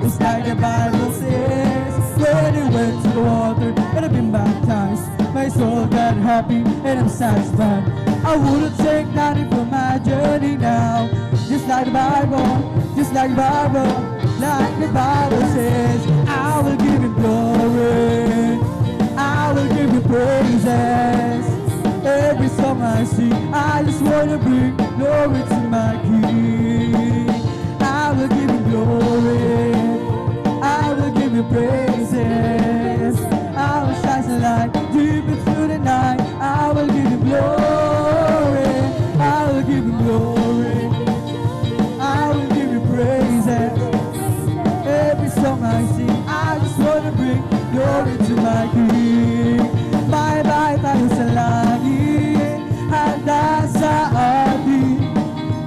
Just like the Bible says, when I went to the water and I've been baptized, my soul got happy and I'm satisfied. I wouldn't take nothing from my journey now. Just like the Bible, just like the Bible, like the Bible says, I will give you glory, I will give you praises. Every song I sing, I just want to bring glory to my King. I will give you glory, I will give you praises. I will shine the light deep into the night. I will give you glory, I will give you glory, I will give you praises. Every song I sing, I just want to bring glory to my King. Bye-bye tayo sa langit, handa sa atin.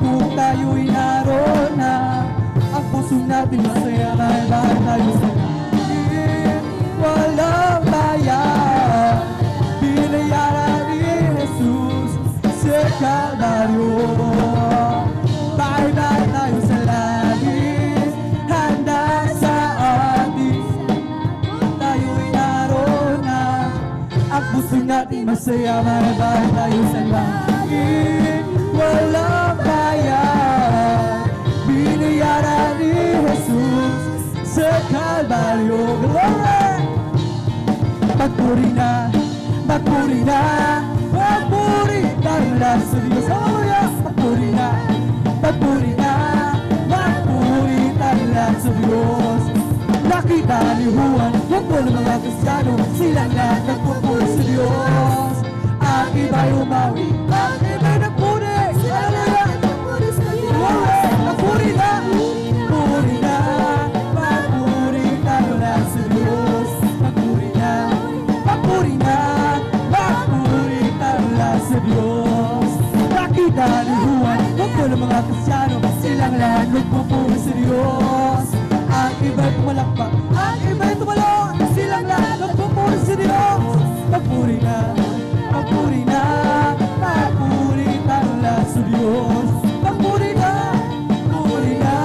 Kung tayo'y naroon na, ang puso natin masaya. Bye-bye tayo sa langit, walang bayan. Binayaran ni Jesus sa Kalbaryo. Bye-bye tayo sa langit, handa sa atin. Kung tayo'y naroon na, ang puso natin masaya. Bye-bye tayo sa langit, walang bayan. Binayaran ni Jesus sa Kalbaryo. Glory! Magpuri na, magpuri na, magpuri tayo lang sa Diyos. Hallelujah! Magpuri na, magpuri na, magpuri tayo lang sa Diyos. Nakita ni Juan, yung po ng mga Kristiyano, silang lahat nagpupuri sa Diyos. Ang iba'y umawi, ang iba'y nagpuri. Hallelujah! Glory! Magpuri na, magpuri na, magpuri tayo lang sa Diyos. Magpuri na, magpuri na, magpuri tayo lang sa Diyos. Nakita ni Juan, yung po ng mga Kristiyano, silang lahat nagpupuri sa Diyos. Ang iba'y pumalakpak, ang iba'y tumalon, silang lahat nagpupuri sa Diyos. Magpuri na, magpuri na, magpuri tayo lang sa Diyos. Magpuri na, magpuri na,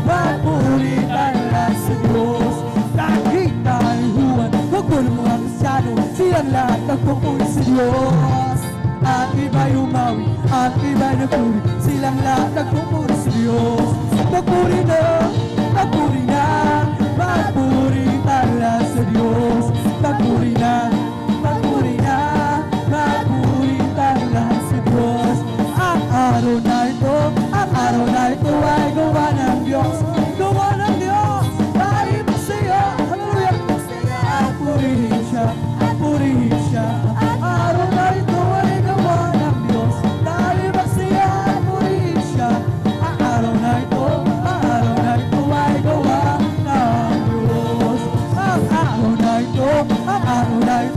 magpuri tayo lang sa Diyos. Nakita ni Juan, huwag mo ng mga Kristiyano, silang lahat nagpupuri sa Diyos. Ang iba'y umawi, ang iba'y nagpuri, silang lahat nagpupuri sa Diyos. Magpuri na, magpuri na, magpuri tayo lang sa Diyos. Magpuri na, magpuri na, magpuri tayo lang sa Diyos. Ang araw na ito ay gawa ng Diyos. Gawa ng Diyos, tayo masaya. Hallelujah! Ang purihin siya, ang purihin siya. Ang araw na ito ay gawa ng Diyos. Tayo masaya, ang purihin siya. Ang araw na ito ay gawa ng Diyos. Ang araw na ito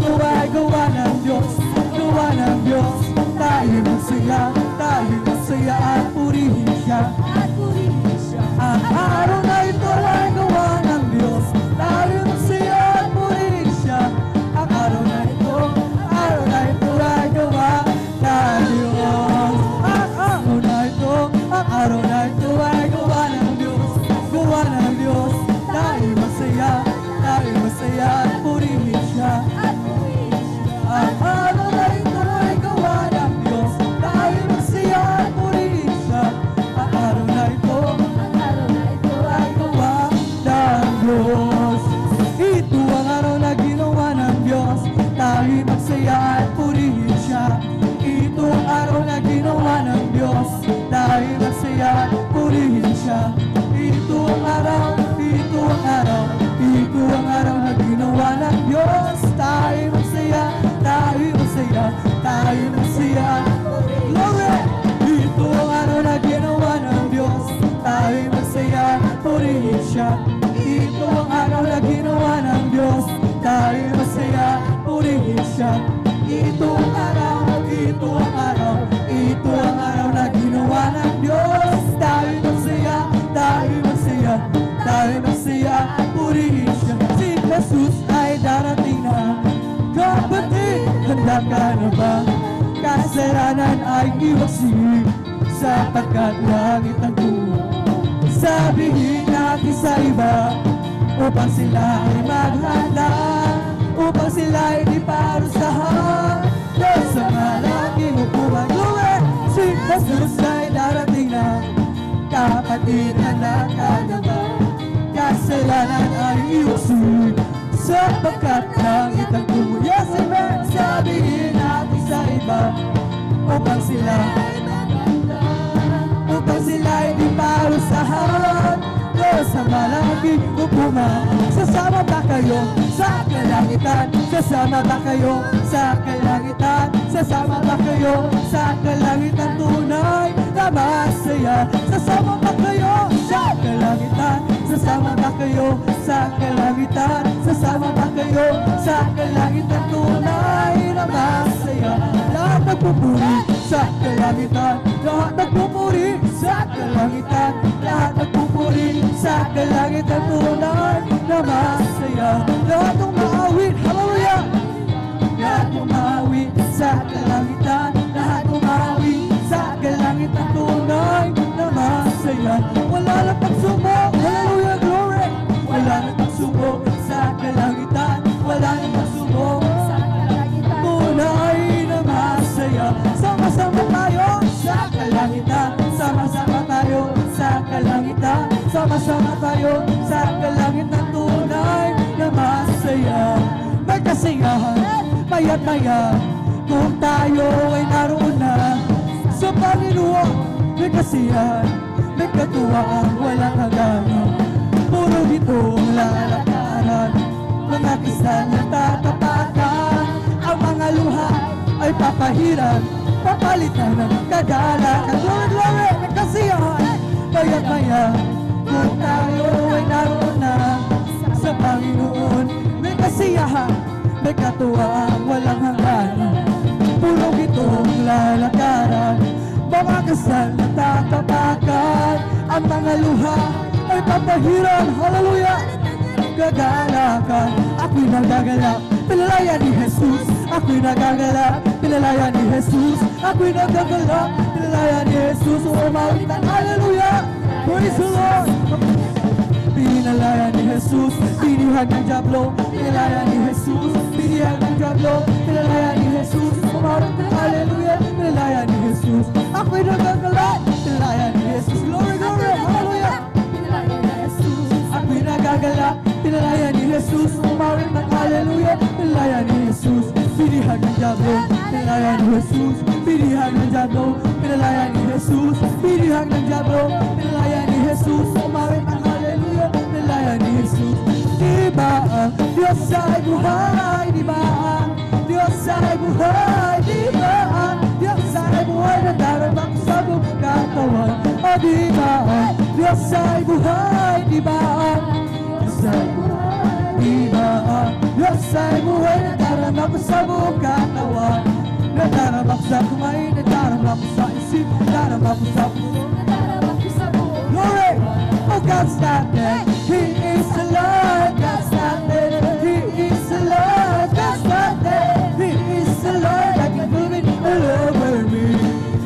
ng Diyos. Tayo masaya, tayo masaya, tayo masaya. Glory! Ito ang araw na ginawa ng Diyos. Tayo masaya, purihin siya. Ito ang araw na ginawa ng Diyos. Tayo masaya, purihin siya. Ito ang araw, ito ang araw, ito ang araw na ginawa ng Diyos. Tayo masaya, tayo masaya, tayo masaya, purihin siya. Si Jesus ay darating na. Kapatid, handa ka na ba? Kasalanan ay iwasin, sapagkat langit ang tuwa. Sabihin natin sa iba, upang sila ay maghanda, upang sila ay di parusahan. Dahil sa malaking hukuman, Lord, si Jesus ay darating na. Kapatid, handa ka na ba? Kasalanan ay iwasin, sapagkat langit ang tuwa. Yes, amen! Sabihin natin sa iba, upang sila ay maghanda, upang sila ay di parusahan. Dahil sa malaking hukuman, sasama ba kayo sa kalangitan? Sasama ba kayo sa kalangitan? Sasama ba kayo sa kalangitan tunay na masaya? Sasama ba kayo sa kalangitan? Sasama ba kayo sa kalangitan? Sasama ba kayo sa kalangitan tunay na masaya? Lahat nagpupuri sa kalangitan, lahat nagpupuri sa kalangitan, lahat nagpupuri sa kalangitan tunay na masaya. Lahat ng maawit, hallelujah! Lahat ng maawit sa kalangitan, lahat ng maawit sa kalangitan tunay na masaya. Wala lang pagsubok, hallelujah, glory! Wala lang pagsubok sa kalangitan, wala lang pagsubok sa kalangitan tunay na masaya. Sama-sama tayo sa kalangitan, sama-sama tayo sa kalangitan, sama-sama tayo sa kalangitan tunay na masaya. May kasiyahan, maya't maya, kung tayo ay naroon na sa Panginoon. May kasiyahan, may katuwaan, walang hanggan. Puro itong lalakaran, mga kisal na tatapakan. Ang mga luha ay papahiran, papalitan ng kagalakan. Glory, glory, may kasiyahan, maya't maya, kung tayo ay naroon na sa Panginoon. May kasiyahan, may katuwaan, walang hanggan. Puro itong lalakaran, mga kasal na tatapakan. Ang mga luha ay papahiran, hallelujah, gagalakan. Ako'y nagagalak, pinalayan ni Jesus. Ako'y nagagalak, pinalayan ni Jesus. Ako'y nagagalak, pinalayan ni Jesus. Umawitan, hallelujah, praise the Lord. Pinalayan ni Jesus, pinihan ng Diablo. Pinalayan ni Jesus, pinihan ng Diablo. Pinalayan ni Jesus, umawitan, hallelujah, pinalayan ni Jesus. Ako'y nagagalak, pinalayan ni Jesus. Glory, glory, hallelujah. Ako'y nagagalak, pinalayan ni Jesus. Umawit ng hallelujah, pinalayan ni Jesus. Pinihan ng Diablo, pinalayan ni Jesus. Pinihan ng Diablo, pinalayan ni Jesus. Pinihan ng Diablo, pinalayan ni Jesus. Umawit ng hallelujah, pinalayan ni Jesus. Diba ang Diyos ay buhay? Diba ang Diyos ay buhay? Diba ang Diyos ay buhay na darabang sa buong katawan? O diba ang Diyos ay buhay? Diba ang Diyos ay buhay? Diba ang Diyos ay buhay na darabang sa buong katawan? Na darabang sa kumain, na darabang sa isip, darabang sa puso, na darabang sa buong. Glory! Oh, God's not dead, He is alive. God's not dead, He is alive. God's not dead, He is alive. I can feel it all over me.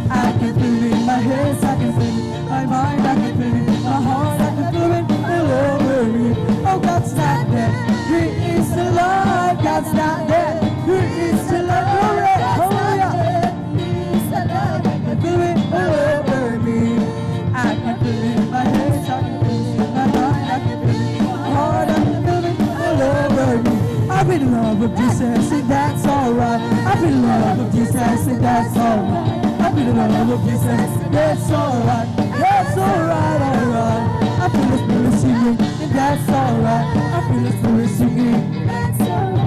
I can feel it in my hands, I can feel it in my mind, I can feel it in my heart, I can feel it all over me. Oh, God's not dead, He is alive. God's not dead, He is alive. Glory, hallelujah. He is alive. I can feel it all over me. I can feel it in my hands, I can feel it in my mind, I can feel it in my heart, I can feel it all over me. I'm in love with Jesus and that's alright. I'm in love with Jesus and that's alright. I'm in love with Jesus, that's alright. That's alright, alright. I feel the Spirit singing and that's alright. I feel the Spirit singing, that's alright.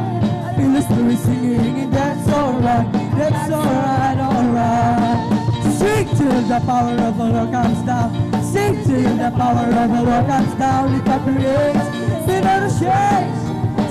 the power of the Lord comes down. Sing till the power of the Lord comes down. Lift up your hands, be not ashamed.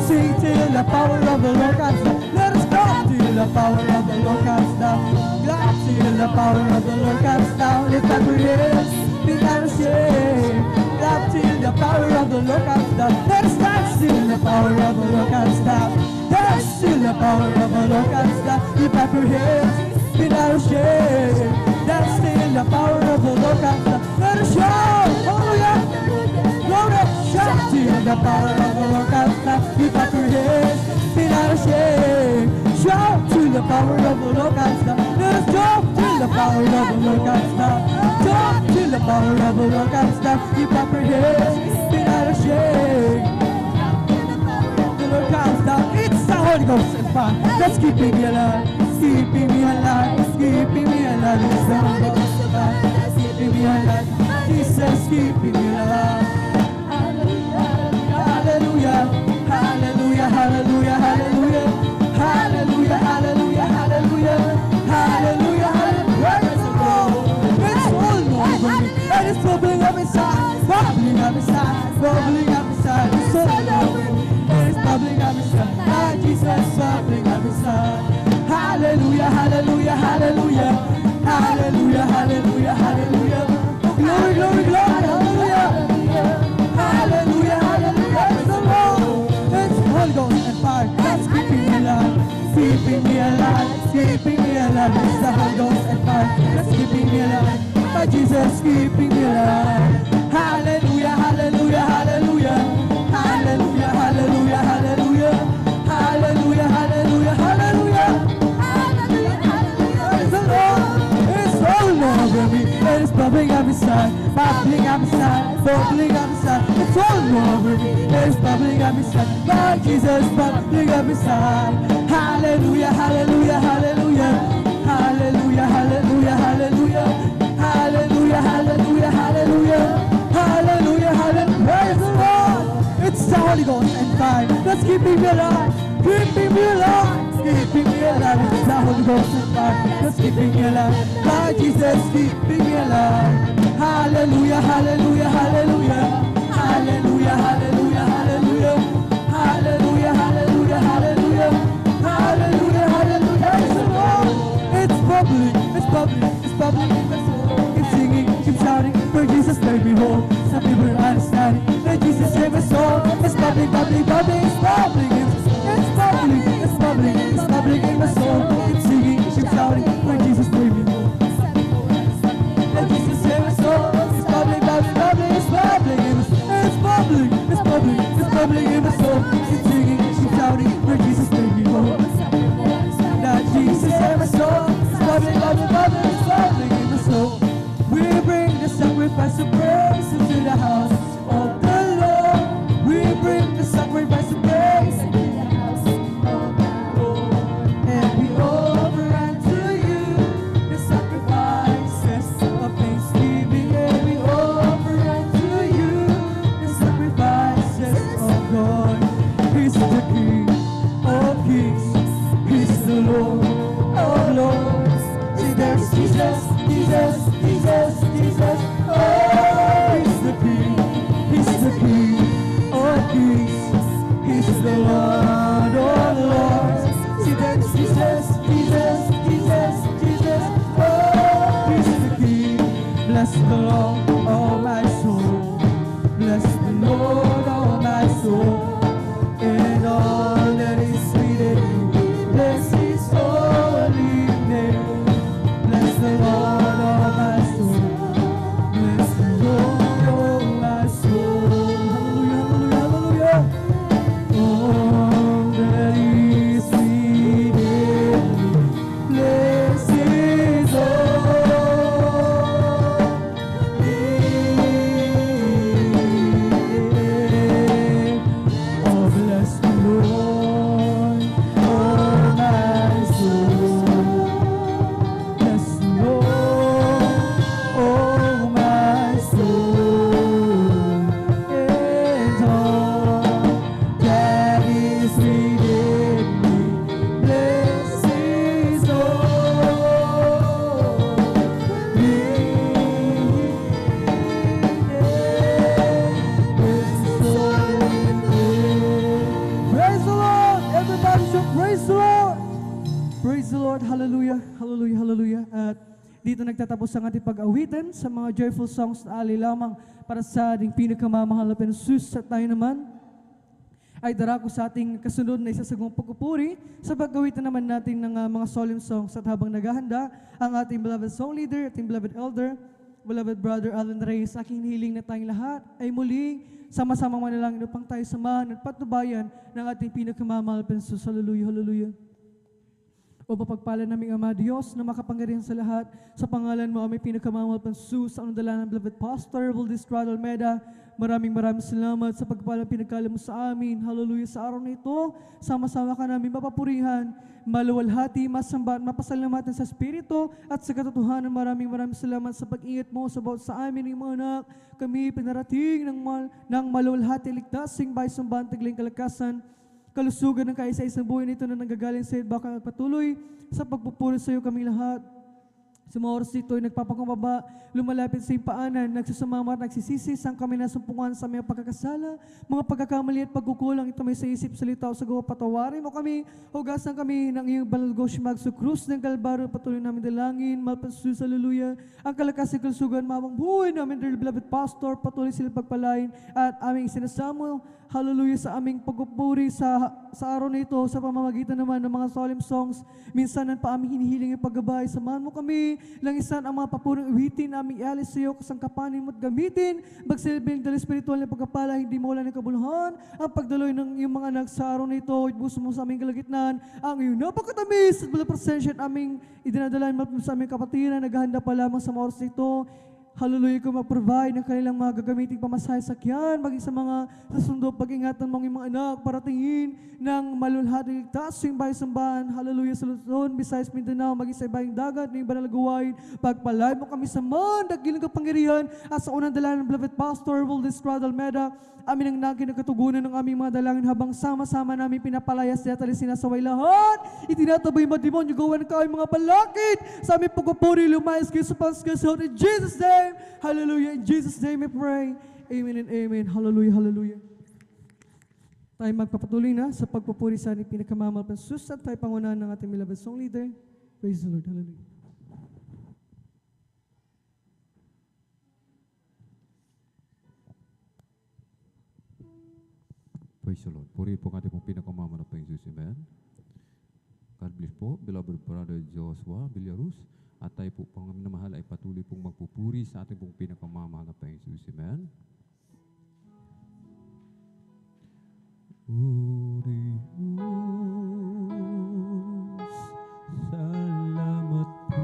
Sing till the power of the Lord comes down. Let us go till the power of the Lord comes down. Clap till the power of the Lord comes down. Lift up your hands, be not ashamed. Clap till the power of the Lord comes down. Let us dance till the power of the Lord comes down. Dance till the power of the Lord comes down. Lift up your hands, be not ashamed. Dance till the power of the Lord comes down. Let us shout, hallelujah. Glory, shout till the power of the Lord comes down. Lift up your hands, be not ashamed. Shout till the power of the Lord comes down. Let us jump till the power of the Lord comes down. Jump till the power of the Lord comes down. Lift up your hands, be not ashamed. The Lord comes down. It's the Holy Ghost and fire. That's keeping me alive. Keeping me alive. Keeping me alive. It's the Holy Ghost and fire. Keeping me alive. Jesus keeping me alive. Hallelujah. Hallelujah. Hallelujah. Hallelujah. Hallelujah. Hallelujah. Hallelujah. Hallelujah. Hallelujah. Praise the Lord. It's all over me. And it's bubbling up inside. Bubbling up inside. Bubbling up inside. It's all over me. It's bubbling up inside. Ah, Jesus bubbling up inside. Hallelujah. Hallelujah. Hallelujah. Hallelujah. Hallelujah. Hallelujah. Glory, glory, glory. Hallelujah. Hallelujah. Hallelujah. Praise the Lord. It's Holy Ghost and fire. That's keeping me alive. Keeping me alive. Keeping me alive. It's the Holy Ghost and fire. That's keeping me alive. My Jesus keeping me alive. Hallelujah. Hallelujah. Hallelujah. Hallelujah. Hallelujah. Hallelujah. Hallelujah. Hallelujah. Hallelujah. Praise the Lord. It's all over me. It's bubbling up inside. Bubbling up inside. Bubbling up inside. It's all over me. It's bubbling up inside. My Jesus bubbling up inside. Hallelujah. Hallelujah. Hallelujah. Hallelujah. Hallelujah. Hallelujah. Hallelujah. Hallelujah. Hallelujah. Hallelujah. Hallelujah. Praise the Lord. It's the Holy Ghost and fire. That's keeping me alive. Keeping me alive. Keeping me alive. It's the Holy Ghost and fire. That's keeping me alive. My Jesus keeping me alive. Hallelujah. Hallelujah. Hallelujah. Hallelujah. Hallelujah. Hallelujah. Hallelujah. Hallelujah. Hallelujah. Hallelujah. Hallelujah. Praise the Lord. It's bubbling. It's bubbling. It's bubbling in my soul. Keep singing. Keep shouting. For Jesus made me whole. Some people are understanding. Let Jesus save my soul. It's bubbling, bubbling, bubbling. It's bubbling. It's bubbling. It's bubbling. It's bubbling in my soul. Keep singing. Keep shouting. For Jesus made me whole. Let Jesus save my soul. It's bubbling, bubbling, bubbling. It's bubbling. It's bubbling. It's bubbling. Praise the Lord! Praise the Lord! Hallelujah! Hallelujah! Hallelujah! At dito nagtatapos ang ating pag-awitan sa mga joyful songs na ali lamang para sa ating pinakamamahal na Jesus. At tayo naman ay darako sa ating kasunod na isasagong pagpupuri sa pag-awitan naman natin ng mga solemn songs. At habang naghahanda ang ating beloved song leader, ating beloved elder, beloved brother Alvin Reyes, aking hiling na tayong lahat ay muling sama-samang manalangin upang tayo samahan at patubayan ng ating pinakamamahal na Jesus. Hallelujah! Hallelujah! O mapagpala naming Ama Diyos na makapangyarihan sa lahat, sa pangalan mo aming pinakamamahal na Jesus, ang dala ng beloved Pastor Valdez Rado Almeida. Maraming salamat sa pagpalang pinagkala mo sa amin. Hallelujah! Sa araw na ito, sama-sama ka namin mapapurihan, maluwalhati, masamba, mapasalamatan sa Espiritu at sa katotohanan. Maraming salamat sa pag-ingat mo sa bawat sa amin ng mga anak. Kami pinarating ng maluwalhati, ligtasing bayang-sambahan, tagling kalakasan, kalusugan ng kaisa-isang buhay nito na nanggagaling sa iyo, baka patuloy sa pagpupuri sa iyo kami lahat. Sa mga oras dito ay nagpapakumbaba, lumalapit sa iyong paanan, nagsusumama at nagsisisi sang kami nasumpungan sa mga pagkakasala, mga pagkakamali at pagkukulang. Ito may sa isip, salita o sa gawa, patawarin mo kami, hugasan kami ng iyong banal gosyo magsukrus ng Kalbaryo, patuloy namin dalangin, malpasus, hallelujah. Ang kalakasan kalusugan, mawang buhay namin, dear beloved pastor, patuloy sila pagpalain at aming sinasamo, hallelujah, sa aming pagpupuri sa araw na ito, sa pamamagitan naman ng mga solemn songs. Minsan pa aming hinihiling yung paggabay. Samahan mo kami, langisan ang mga papurong uwitin aming ialis sa iyo, kasangkapanin mo at gamitin, magsilbing dala espiritual na pagkapala, hindi mo wala ng kabuluhan, ang pagdaloy ng iyong mga anak sa araw na ito, ibuso mo sa aming kalagitnaan, ang iyong napakatamis at bala presensya at aming idinadalan sa aming kapatiran, naghahanda pa lamang sa mga oras na ito. Hallelujah, kung mag-provide ng kanilang mga gagamiting pamasahe sakyan, maging sa mga sasundo, pag-ingatan mong mga anak, paratingin ng malulhati ligtas yung bahay sambahan. Hallelujah, sa Luzon, Visayas, Mindanao, maging sa ibayang dagat, ng banal gawain. Pagpalay mo kami sa dakilang kapangyarihan at sa unang dala ng beloved Pastor Valdez Rado Almeida, amin ang naging nagkatugunan ng aming mga dalangin habang sama-sama namin pinapalayas at sinasaway lahat. Itinatabay mga demonyo, gawan ka mga balakid sa aming pagpupuri, lumayas kayo sa pangskasot. In Jesus' name, hallelujah. In Jesus' name we pray. Amen and amen. Hallelujah, hallelujah. Tayo magpapatuloy na sa pagpupuri sa ating pinakamamahal na Jesus at tayo pangunahan ng ating beloved song leader. Praise the Lord. Hallelujah. Praise the Lord. Puri po ang ating pong pinakamamahal na Jesus. Amen. God bless po, beloved brother Joshua Villarus. At tayo po pang minamahal ay patuloy pong magpupuri sa ating pong pinakamamahal na Jesus. Amen. Diyos, salamat po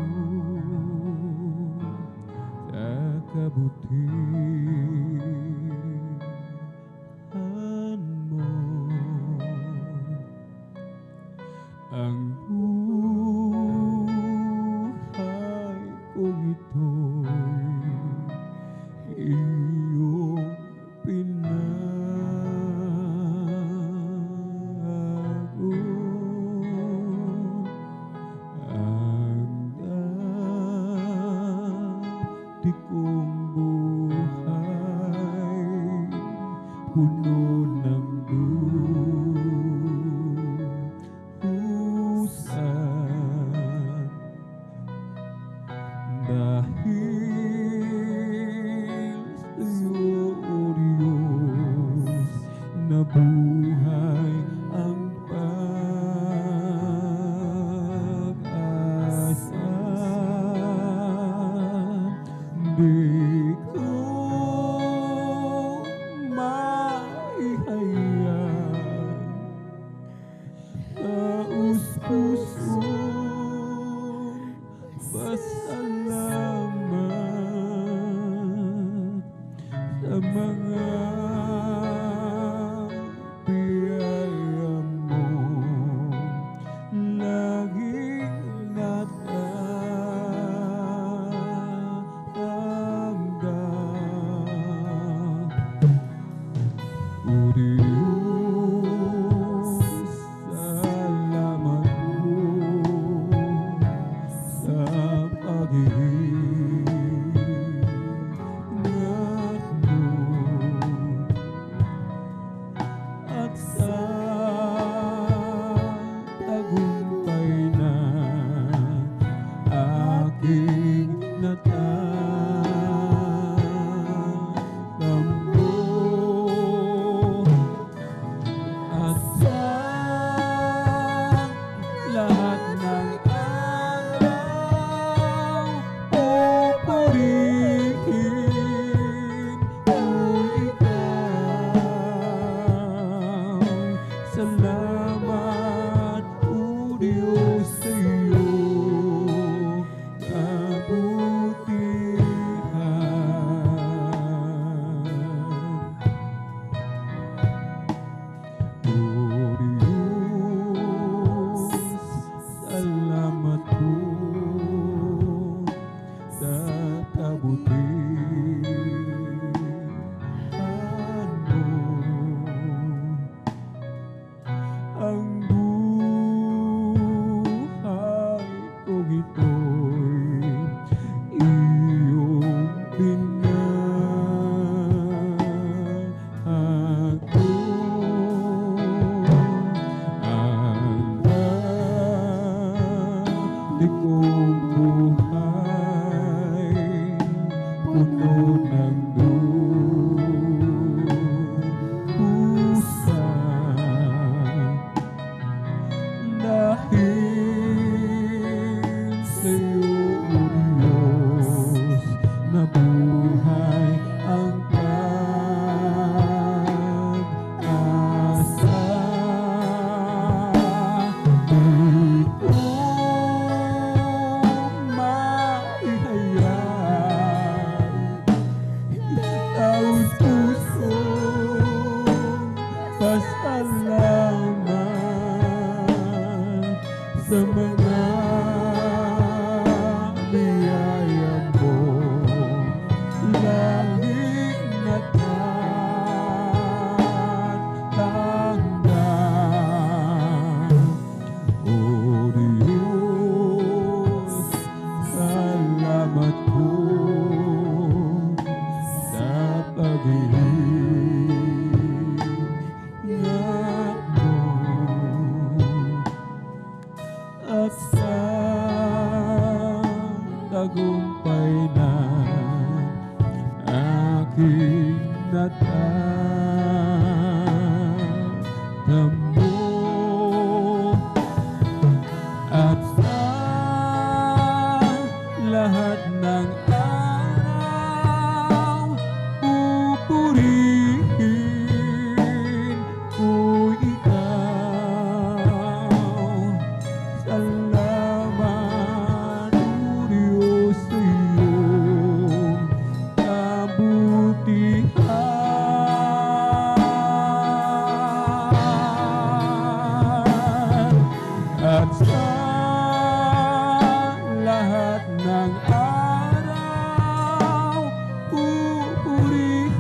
sa kabutihan mo. Ang buhay kong ito'y iyong pinago. Ang dati kong buhay puno ng dusan, dahil sa'yo, O Diyos, nabuhay ang pag-asa. Di ko maihayag taus-pusong pasalamat sa mga biyaya mo, laging natatanggap. O Diyos, salamat po likong buhay, puno ng dusa. Dahil sa'yo, O Diyos, nabuhay ang pag-asa. Dito maihayag taos puso pasalamat sa mga biyaya mo, langit na tatanggan. O Diyos, salamat po sa pag-iingat mo at sa tagumpay na aking natatamo. At sa lahat ng araw, pupurihin ko ikaw. Salamat, O Diyos, sa iyong kabutihan. At sa lahat ng araw, pupurihin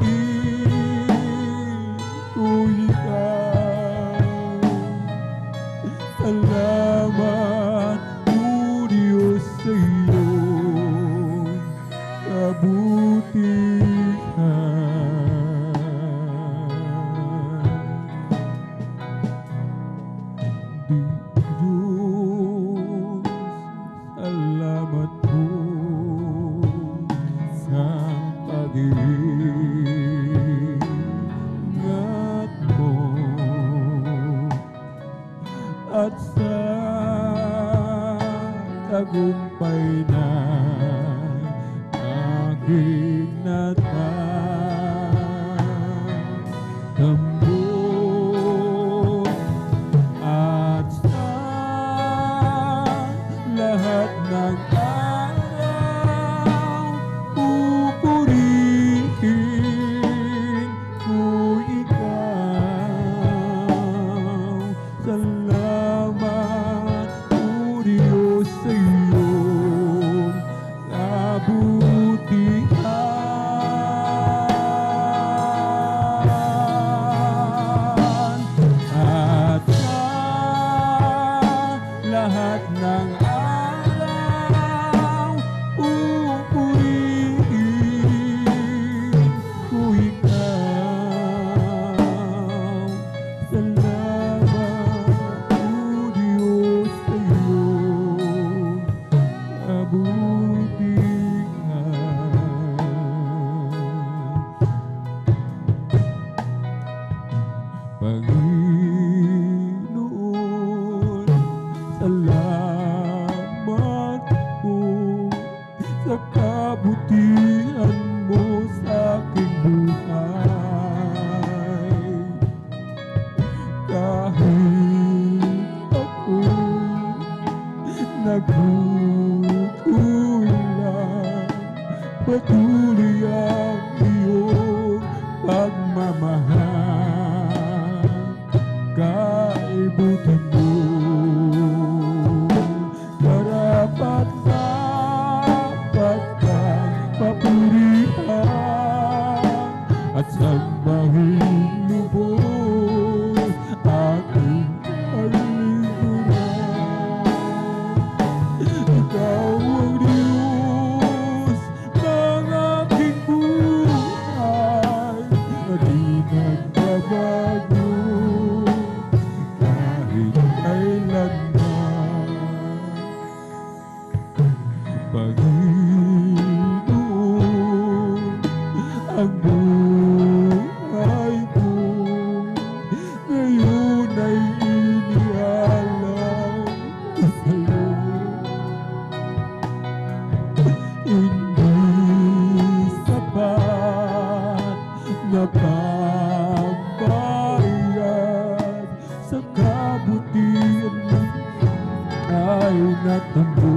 ko ikaw. Salamat, O Diyos, sa iyong kabutihan. Salamat po sa pag-iingat mo at sa tagumpay na aking natatamo. At sa lahat ng araw, pupurihin ko ikaw. Salamat, O Diyos, sa iyong kabutihan. At sa lahat ng araw, pupurihin ko ikaw. Salamat, O Diyos, sa iyong kabutihan. Panginoon, salamat po sa kabutihan mo sa aking buhay. Kahit ako'y nagkukulang, patuloy ang iyong pagmamahal. Kaibutin mo, karapat dapat kang papurihan at sambahin lubos aking kalikuran. ay natumbo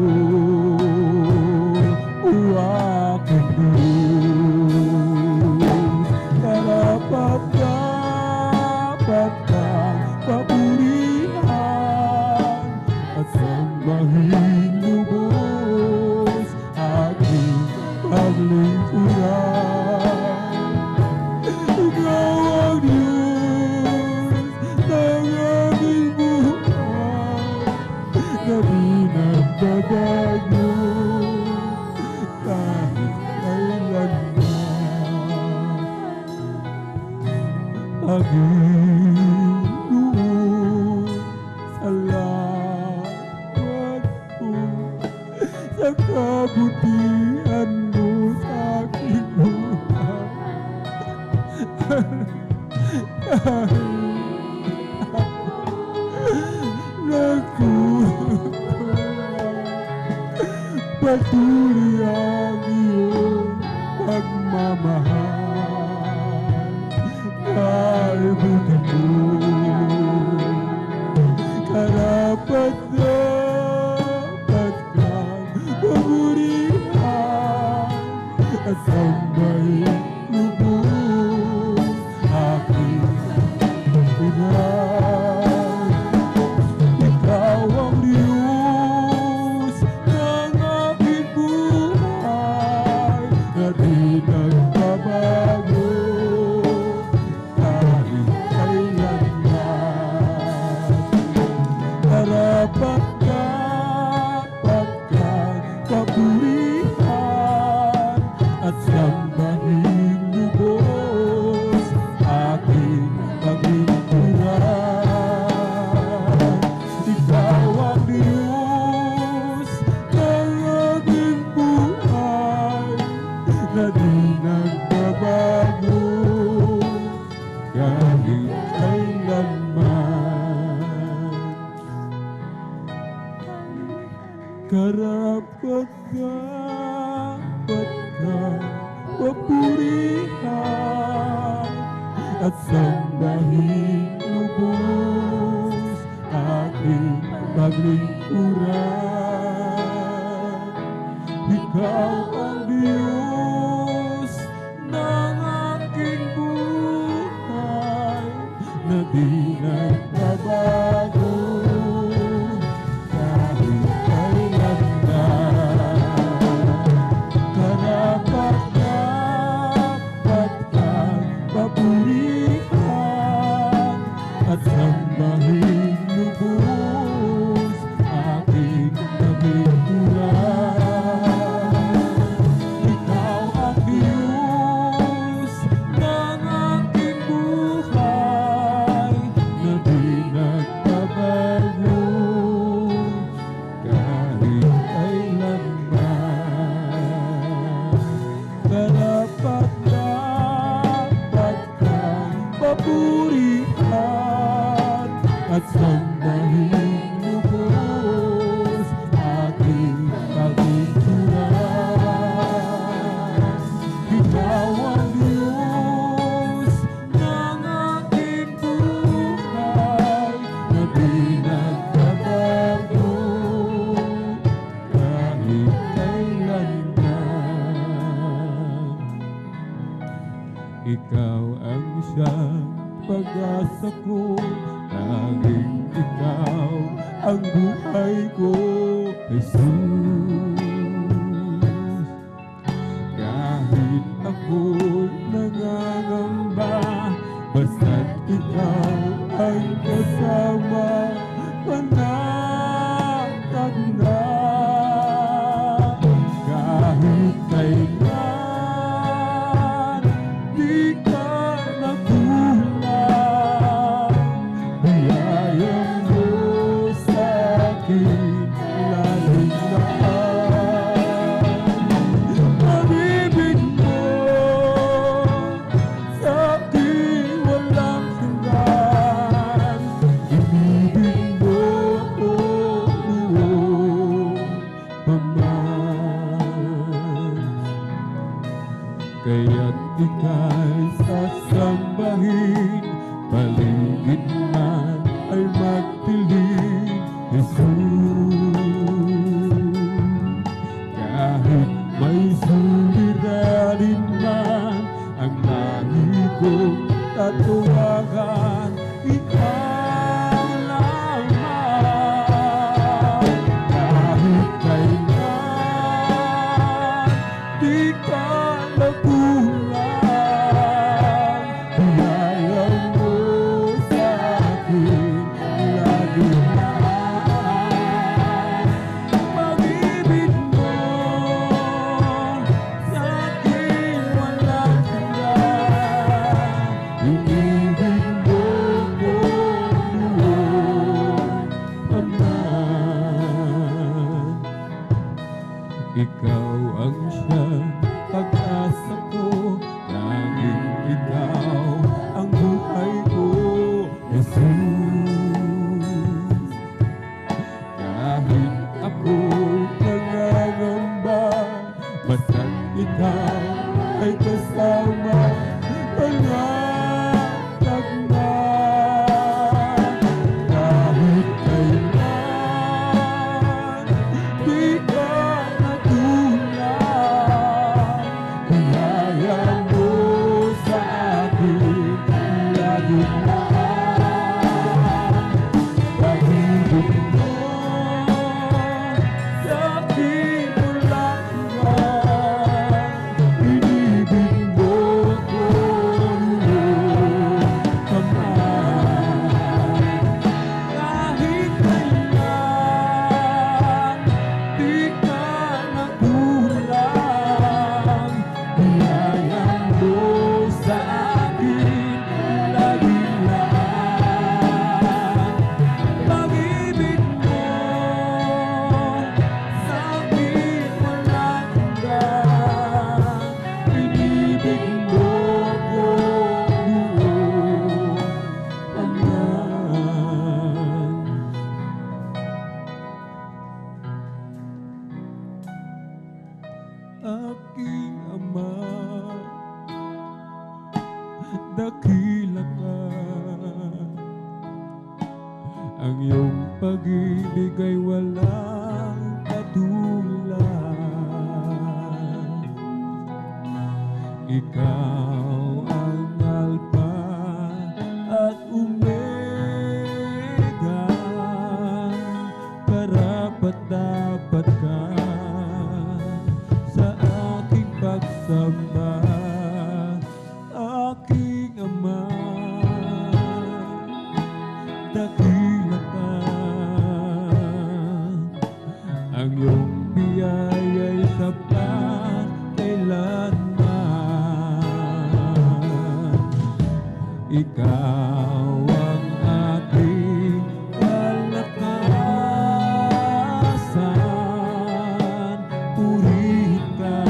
o aking Diyos. Karapat-dapat kang papurihan at sambahin lubos aking paglingkuran. Ikaw ang Diyos ng aking buhay, na di nagbabago kahit kailanman. Panginoon, salamat po sa kabutihan mo sa aking buhay. Nagkukulang, patuloy ang iyong pagmamahal. Dahil buti mo, karapat-dapat kang papurihan at sambahin lubos aking tunay. Ikaw ang Diyos ng aking buhay, na di nagbabago kahit kailanman. Karapat-dapat kang papurihan at sambahin lubos aking paglingkuran. Ikaw ang Diyos ng aking buhay, na di nagbabago kahit kailanman. Karapat-dapat kang papurihan at sambahin lubos aking paglingkuran. Ikaw ang Diyos ng aking buhay, na di nagbabago kahit kailanman. Karapat-dapat kang papurihan at sambahin lubos aking paglingkuran. Ikaw ang Diyos ng aking buhay, na di nagbabago kahit kailanman. Karapat-dapat kang papurihan at sambahin lubos aking paglingkuran. Ikaw ang Diyos ng aking buhay, na di nagbabago kahit kailanman. Ikaw ang siyang pag-asa ko, tanging ikaw ang buhay ko, Jesus. Kahit ako'y nangangamba, basta't ikaw ay kasama, panatag na. Kahit kailan di ka nagulang, biyayang mo sa akin laging lahat. Pag-ibig mo sa akin walang hanggan, inibig mo ko noon paman. Kaya't ika'y sasambahin, paligid man ay magpiling, Jesus. Ikaw ang siyang pag-asa ko, tanging ikaw ang buhay ko, Jesus. Kahit ako nangangamba, basta't ikaw ay kasama, panatag na. Kahit kailan di ka natulad, biyaya mo sa akin laging lahat. Pag-ibig mo sa akin walang hanggan, inibig mo ko noon pa man. Kahit kailan di ka nagulang, biyaya mo sa akin laging lahat. Pag-ibig mo sa akin walang hanggan, inibig mo ko noon pa man. Aking Ama, dakila ka. Ang iyong pag-ibig ay walang katulad. Ikaw ang Alpha at Omega, karapat-dapat ka sa aking pagsamba, aking Ama. Dakila ka, ang iyong biyaya'y sapat kailanman. Ikaw ang aking kalakasan, purihin ka.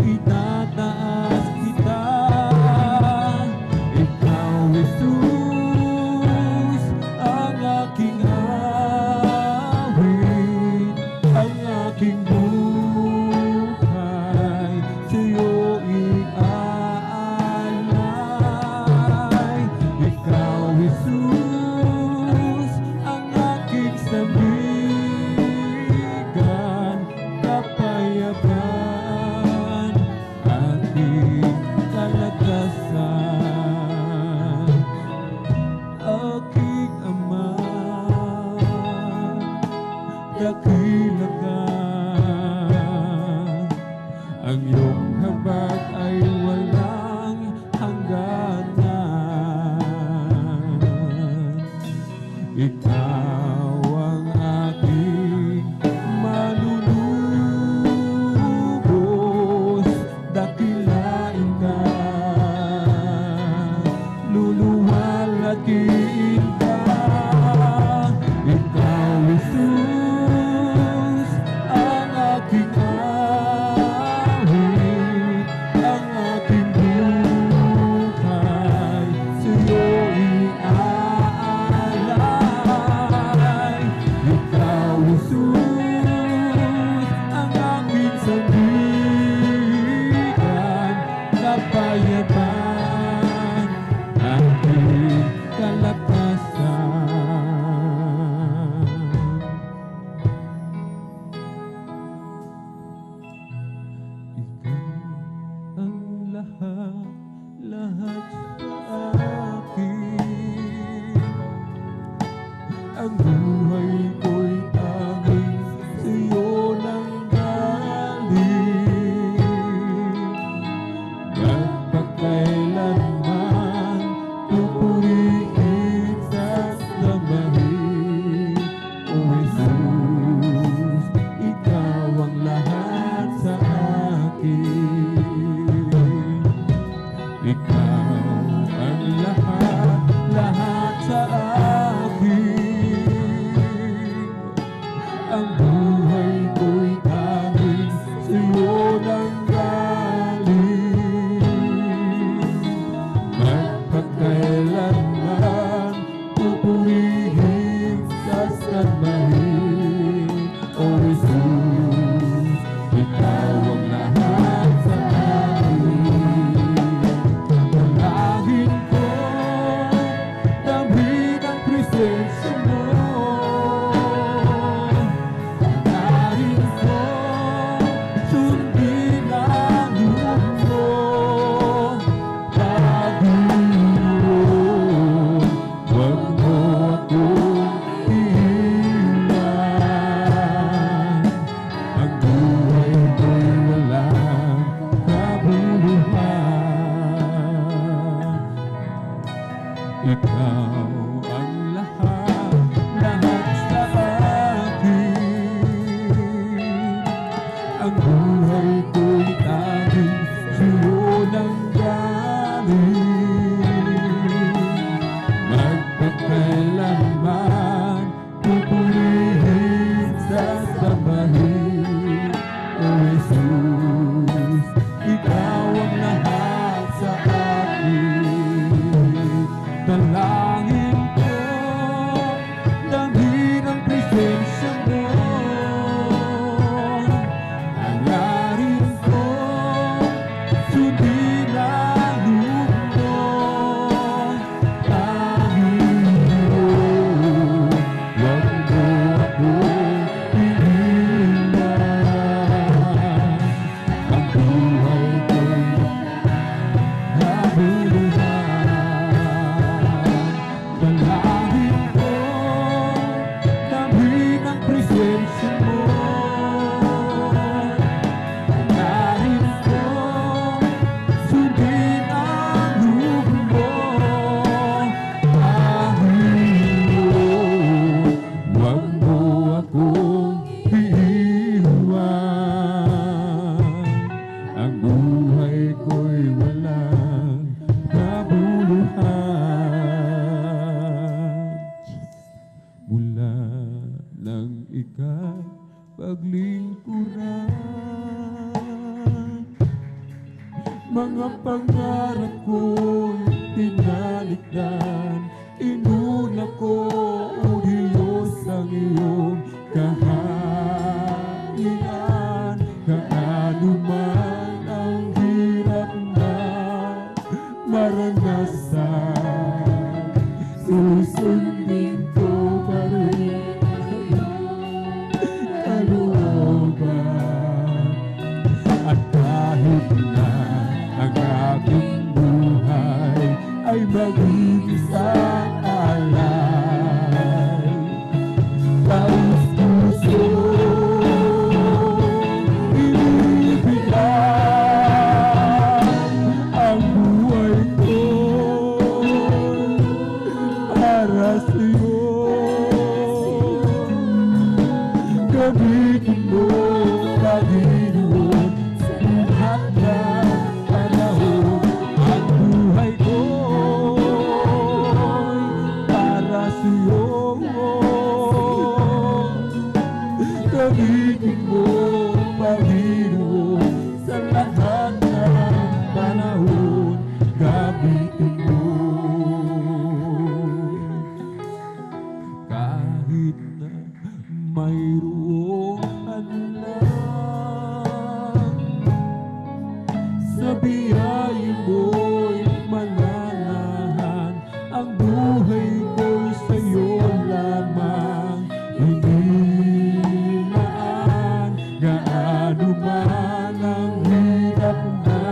Itataas kita, ikaw Jesus, ang aking awit, ang aking buhay, sa'yo iaalay. Ikaw Jesus, ang aking sandigan, kapayapaan, aking kalakasan. Aking Ama, dakila ka. Ang iyong habag ay walang hangganan. Ikaw ang aking manunubos, dakilain ka, luluwalhatiin ka. Ikaw Jesus, ang aking awit, ang aking buhay, sa'yo iaalay. Ikaw Jesus, ang aking sandigan, kapayapaan, aking kalakasan. Ikaw ang lahat sa akin. Ang buhay ko'y tanging sa'yo nang galing. Magpakailanman pupurihin sa sambahin. O Jesus, ikaw ang lahat sa akin. Ikaw ang lahat sa akin. mula nang ika'y paglingkuran. Mga pangarap ko'y tinalikdan, inuna ko, O Diyos, ang iyong kaharian. Gaano man ang hirap na maranasan, susundin ko pa rin kalooban. At kahit na ang aking buhay ay maging isang alay, taos puso ibibigay ang buhay ko para sa'yo. Gamitin mo, Panginoon, sa lahat ng panahon. Ang buhay ko'y para sa'yo. Gamitin mo, Panginoon, sa lahat ng panahon. Gamitin mo. Kahit na mayroong hadlang, sa biyaya mo'y mananahan. Ang buhay ko'y sa'yo lamang hinilaan. Gaano man ang hirap na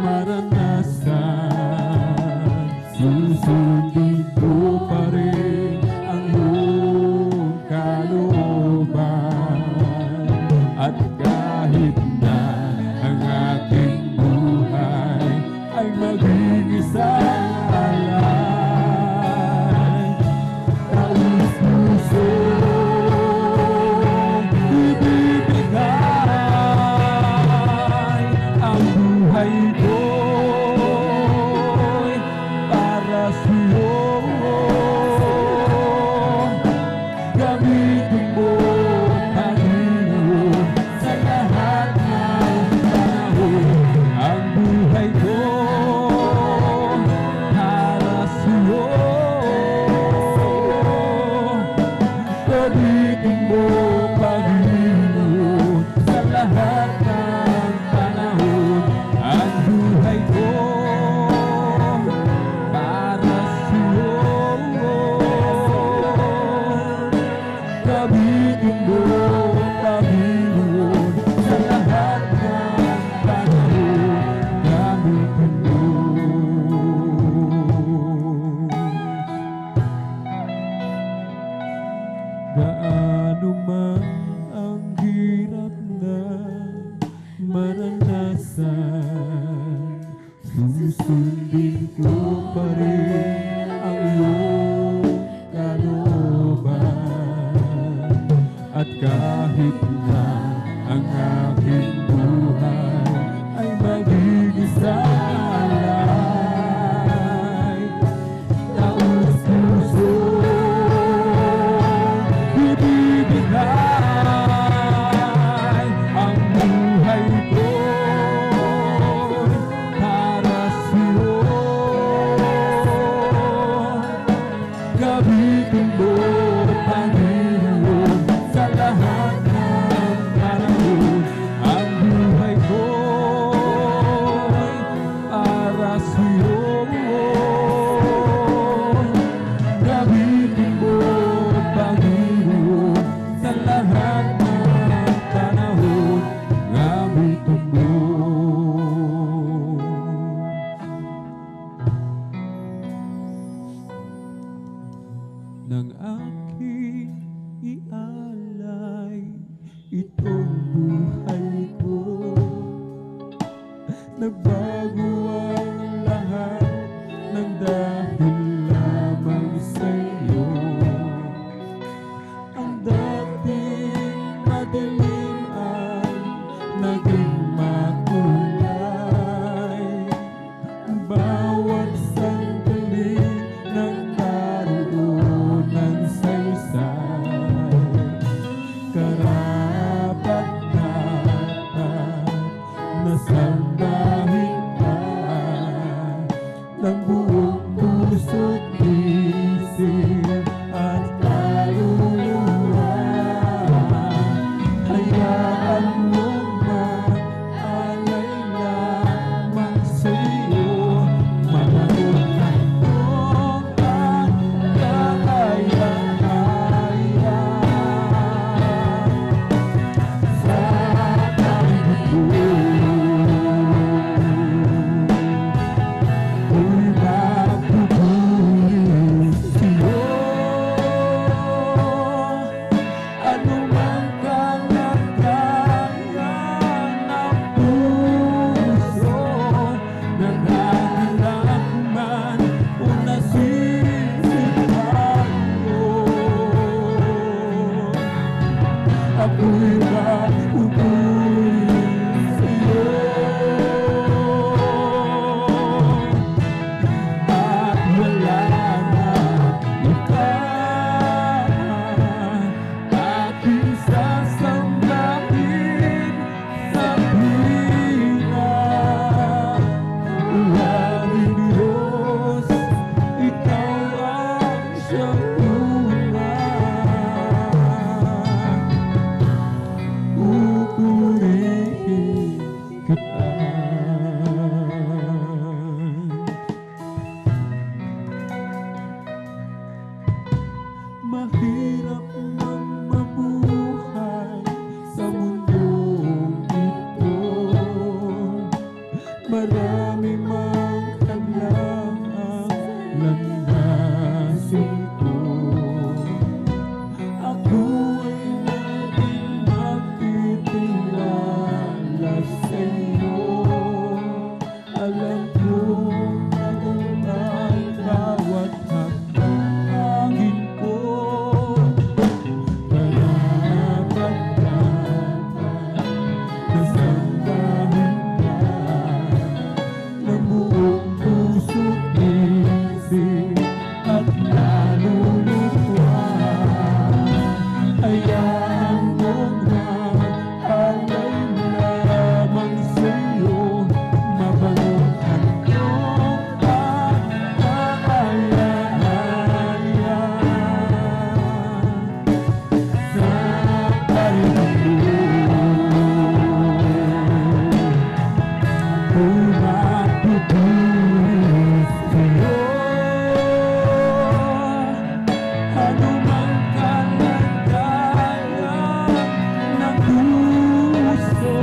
maranasan, susundin ko pa rin ang iyong kalooban. At kahit na ang aking buhay ay maging isang alay, taos puso ibibigay ang buhay ko'y para sa'yo. Gamitin mo, Panginoon, sa lahat ng panahon. Ang buhay ko para sa'yo. Gamitin mo, Panginoon, sa lahat ng panahon. Ang buhay ko para sa'yo. Gamitin mo, Panginoon, sa lahat ng panahon. Gamitin mo. Gaano man ang hirap na maranasan, susundin ko pa rin ang iyong kalooban. At kahit na ang aking buhay ay maging isang alay, taos puso ibibigay ang buhay ko'y para sa'yo. Gamitin mo, Panginoon, sa lahat ng panahon. Ang buhay ko'y para sa'yo. Gamitin mo, Panginoon, sa lahat ng panahon. Gamitin mo. Nang aking ialay itong buhay ko, nagbago ang lahat ng dahil lamang sa'yo. Ang dating madilim ay naging makulay. Bawat sandali ng karoon ng mahirap mang mabuhay sa mundong ito. Marami mang hadlang ang landasin ko. Ako ay naging magtiwala sa iyo. Alam ko na kung ay bawat hakbangin ko, karapat-dapat na sambahin ka ng buong puso't isip at kaluluwa. Hayaan mo na alay lamang sa'yo, mabangong handog at kaalaya sa paligid. Kung matutulis sa'yo, anumang kalagayan ng gusto,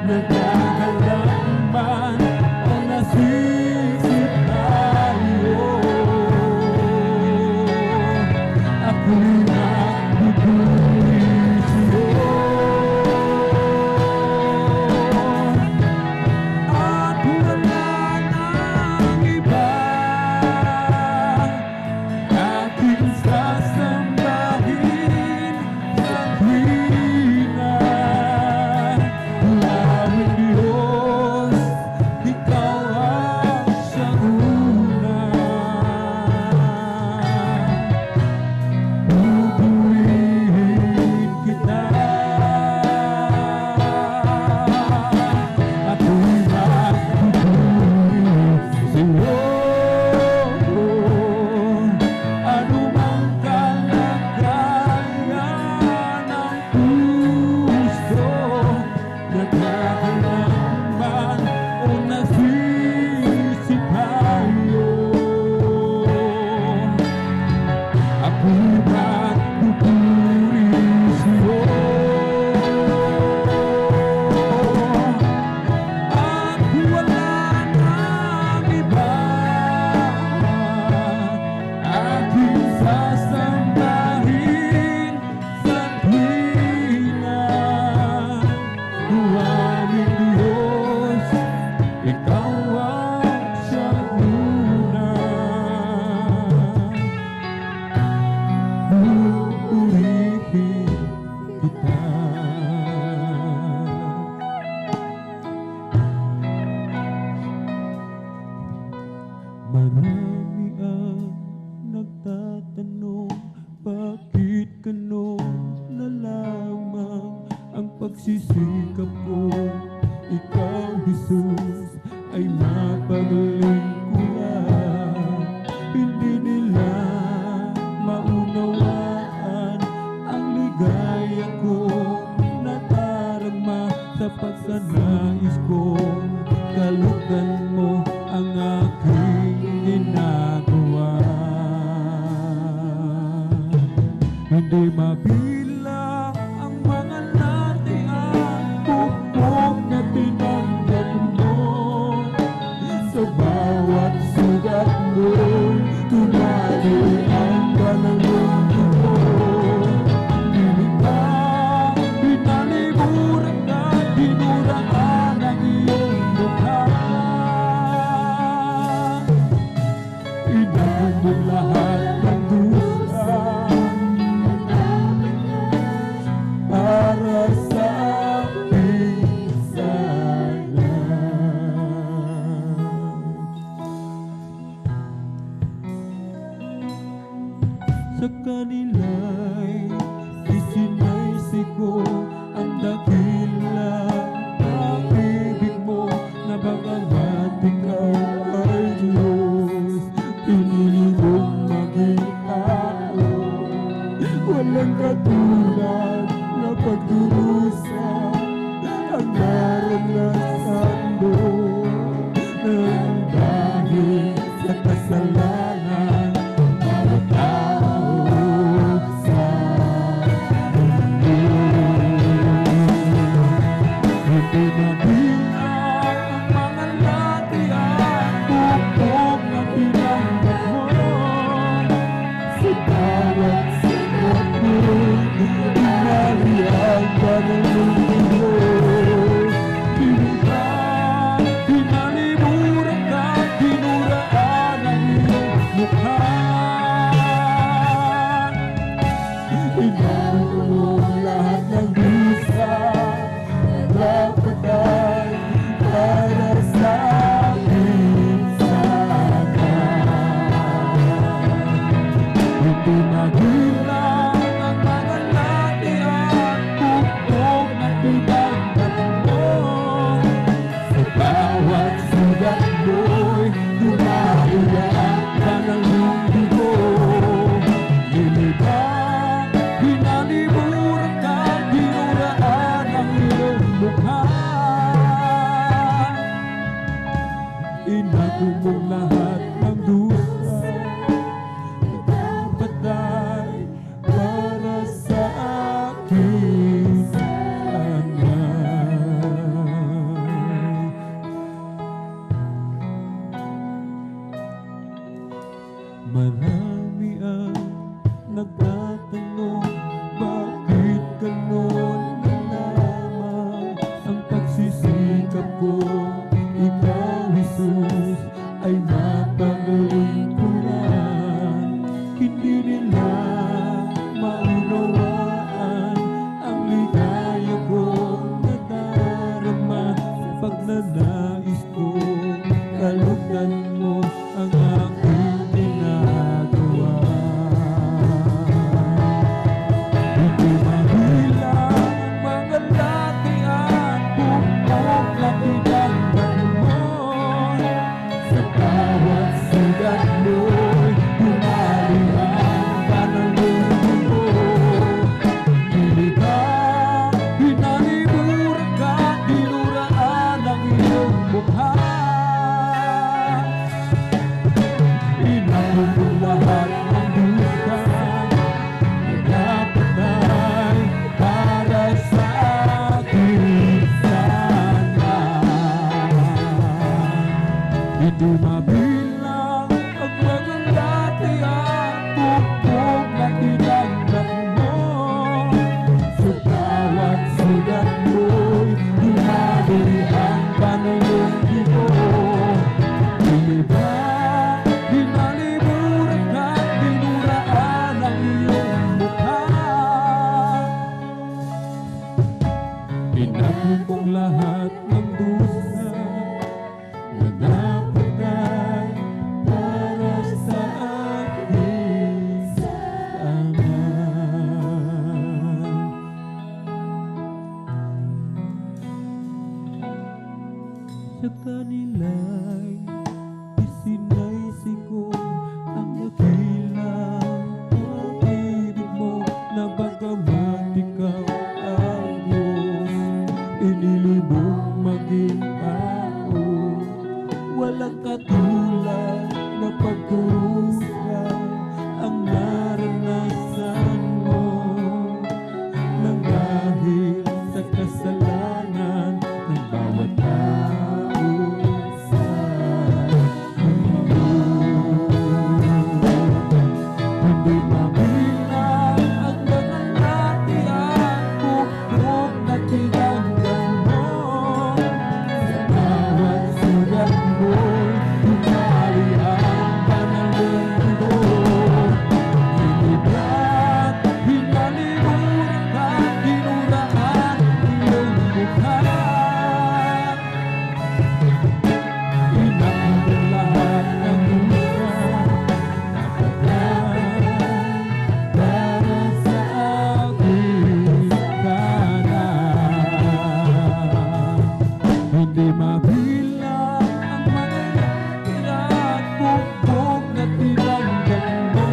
nagkakalang man o nasisip tayo. Ako'y magtutulis sa'yo at wala nang iba. Aking sasambahin sa tuwina. Aming Diyos, Ikaw ang siyang una. Pupurihin kita. Ako'y magtutulis sa'yo. Anumang kalagayan ng puso, nagkakalang man o nasisip tayo. Ako'y magtutulis sa'yo at wala nang iba. Aking sasambahin sa tuwina. Aming Diyos, Ikaw ang siyang una. Pupurihin kita. Marami ang nagtatanong, bakit ganon na lamang ang pagsisikap ko? Ikaw, Jesus, ay mapaglingkuran. Hindi nila maunawaan ang ligaya ko, nadarama sa pagsanais ko. Kalugan mo ang aking ginagawa. Hindi mabilang ang mga natiang pupok na tinanggap mo. Sa bawat sugat mo'y tumali ang banal mong dugo. Binigay, binaliburan ka, binuraan ang iyong mukha. Inagod mo lahat ng dusa para sa aking sala. Sa kanila'y isinaysi ko ang dakila pag-ibig mo, na bagamat ikaw ay Diyos, pinili mong maging tao. Walang katulad na pagdurusa ang naranasan mo, nang dahil sa kasalanan bawat tao. mabilang ang mga laki at bukog na pinagdaan mo. Sa bawat sugat mo'y dumaiyak ka ng hindi mo. Lilibang, hinalimuran ka, dinuraan ang iyong mukha. Inago mong lahat ng dusa na dapat ay para sa akin sana'y. Marami ang nagtatanong, bakit ganon na lamang ang pagsisikap ko. Ikaw, Jesus, ay mapaglingkuran. Hindi nila maunawaan ang ligaya kong nadarama. Pag nanais ko, kalugdan mo ang aking ginagawa. Hindi mabilang ang mga laki at bukog na pinagdaan mo. Sa bawat sugat mo'y dumalihan ka ng mundo mo. Lilibang, hinalimuran ka, dinuraan ang iyong mukha. Inago mo lahat ng dusa na dapat ay para sa akin sana. Hindi mabilang ang mga lati at bukog na tinagdak mo. Sa bawat sugat mo'y dumalihan ka ng mundo mo. Lilibang, hinalimuran ka, dinuraan ang iyong mukha. Inago mong lahat ng dusa na dapat ay para sa akin sana. Sa kanila'y isinaysi ko ang dakilang pag-ibig mo, na bagamat ikaw ang Diyos, inilibong maging tao. Walang katulad na pagkusa ang naranasan mo, nang dahil sa kasalanan ng bawat tao sa mundo. Hindi mabilang ang mga laki at bukog na tinagdan mo. Sa bawat sugat mo'y dumalihan ka ng mundo. Lilibang, hinalimuran ka, dinuraan ang iyong mukha. Inago mo lahat ng dusa na patay para sa akin sana. Hindi mabilang ang mga laki at bukog na tinagdan mo.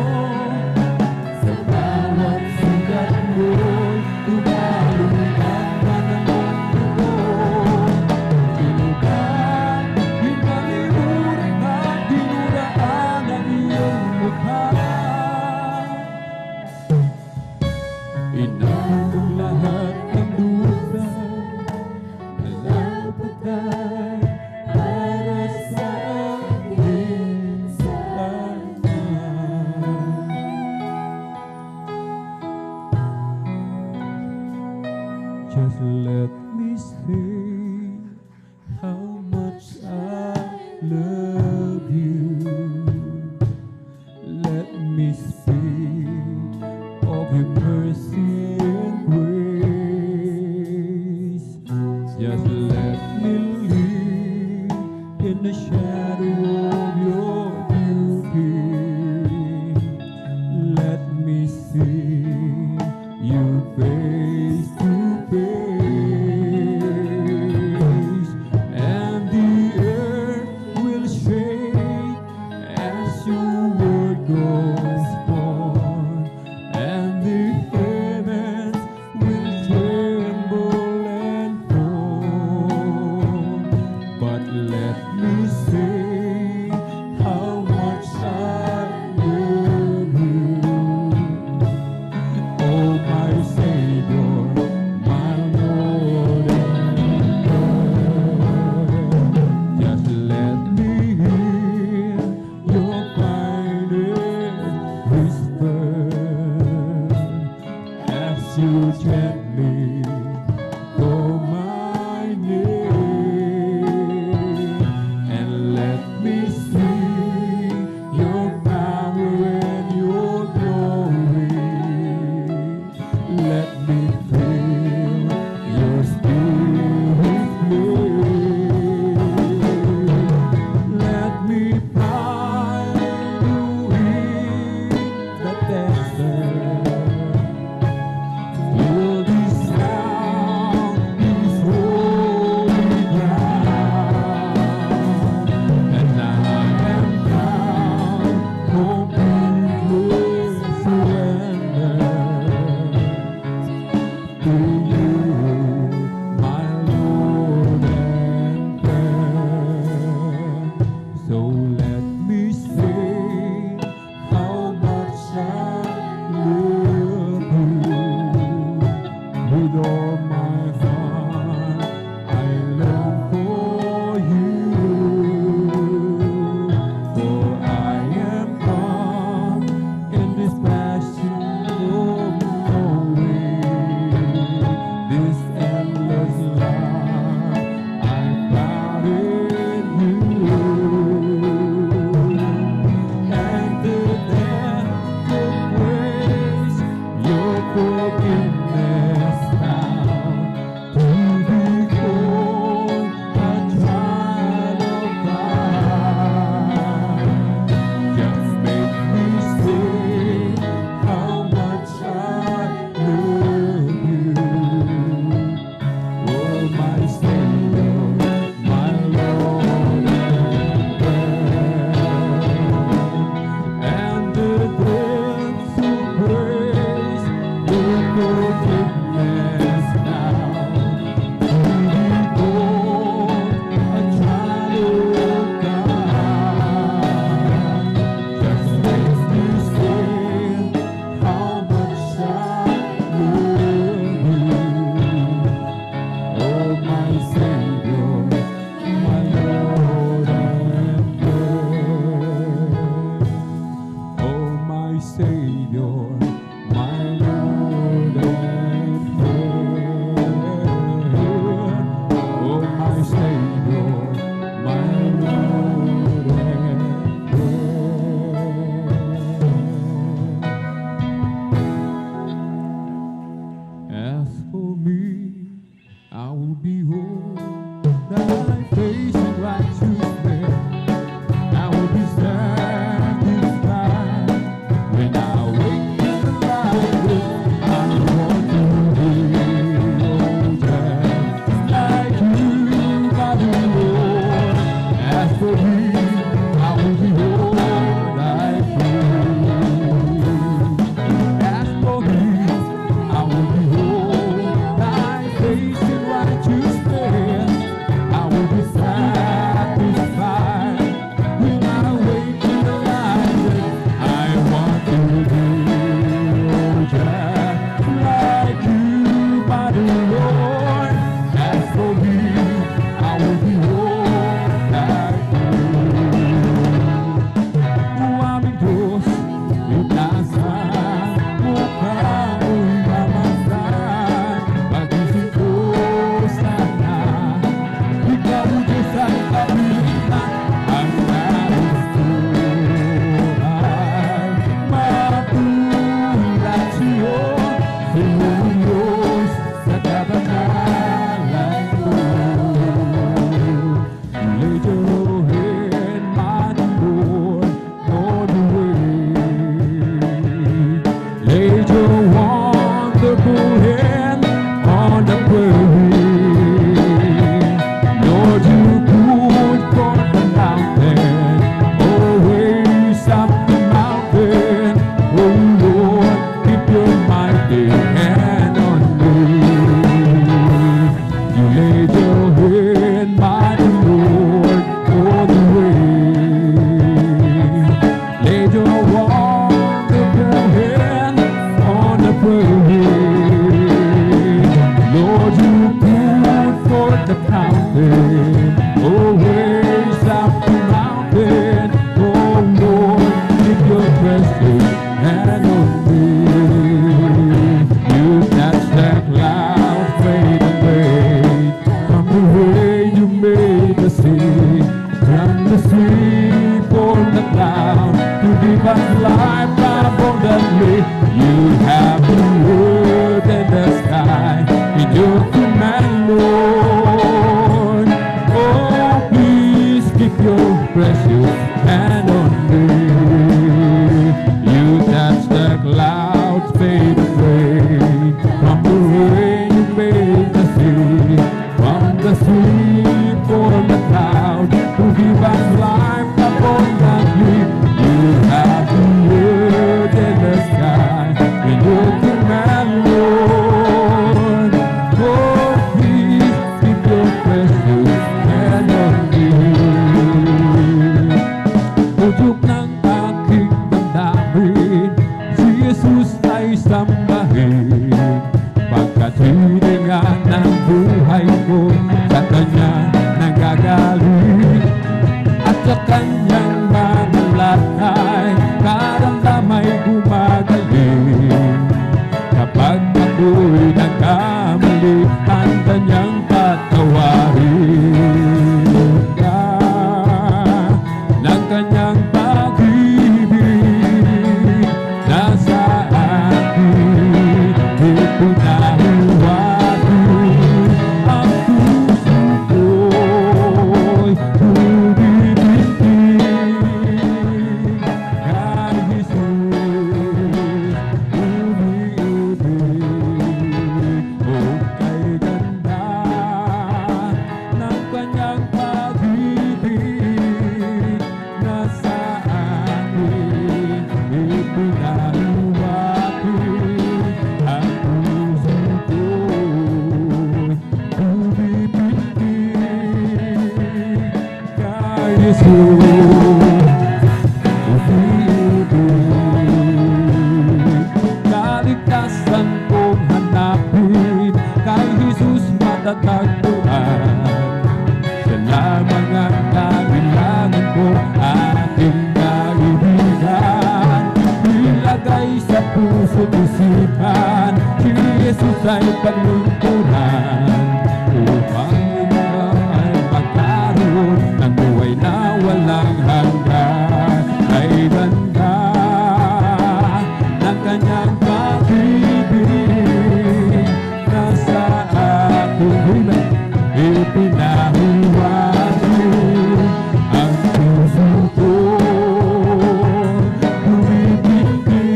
Sa bawat sugat mo'y dumalihan ka ng mundo mo. Lilibang, hinalimuran ka, dinuraan ang iyong mukha. Inago mo lahat ng dusa na dapat ay para sa akin sana. Just let me say how much I love you. Let me speak of your mercy and grace. Just let me live in the shadow of your beauty. Let me see you face to face, and the earth will shake as your word goes forth, and the heavens will tremble and fall. But let me say how much I love you, oh my Savior, my Lord and God. Just let me hear your kindest whisper as you gently call my name, and let me see your power and your glory. Let me feel your spirit flow. Let me find you in the desert. Feel the sound, this holy ground, and I am found completely surrendered to you, my Lord and friend. So let me say how much I love you. With all my heart, I long for you. For I am caught in this passion of knowing this endless love I found in you. And the depth of grace, your forgiveness found to behold a child of God. Just make me say how much I love you, oh my Savior, my Lord and friend. And the depths of grace, your forgiveness now to behold a child of God. Just makes me say how much I love you, oh my Savior, my Lord and friend. Oh my Savior, my Lord and friend. Oh my Savior, my Lord and friend. As for me, I will behold thy face in righteousness. I will be satisfied when I wake in the light. I want to be, oh, just like you, my Lord. As for me, I will behold thy face. As for me, I will behold thy face in righteousness. I will be satisfied when I wake in the light. I want to be, oh, just like you, my Lord. As for me, I will behold thy face. Aming Diyos, itasan mo kami mamasan. Pagising ko sana, ikaw Diyos ang kapitan. Ang nais ko ay mapulat siyo, Señor Diyos, sa kabanalan ko. Let your hand, mighty Lord, know the way. Let away. Lord, you cared for the counting, always up the mountain. Oh Lord, keep your precious hand on me. You touch that cloud, fade away from the way you made the sea, from the sea for the cloud to give us life abundantly. You have the earth and the sky in your command, Lord. Oh, please keep your precious hand on me. You touch the clouds, fade away from the rain you made the sea, from the sea for the cloud to give us life abundantly. You have the earth and the sky in your command, Lord. Oh, please keep your precious hand on me. Pujuk ng aking damdamin, si Jesus ay sambahin, pagkat hiningan ng buhay ko sa Kanya nagagaling, at sa Kanyang mga lakay karamdamay gumagaling. Kapag ako'y nagkamali, ang Kanyang patawarin ka ng Kanyang pag-ibig nasa akin, ipinahiwatin ang puso ko'y tumitingin kay Jesus, umiibig o kay ganda ng Kanyang pag-ibig nasa akin, ipinahiwatin ang puso ko'y tumitingin kay Jesus, umiibig. Kaligtasan kong hanapin, kay Jesus matatagpuan. Siya lamang ang kailangan ko, aking kaibigan. Ilagay sa puso't isipan, si Jesus ay panlungkuran, upang ikaw ay magkaroon ng buhay na walang hanggan. Ay ganda ng Kanyang pag-ibig nasa aking ipinahiwatin ang puso ko, tumitingin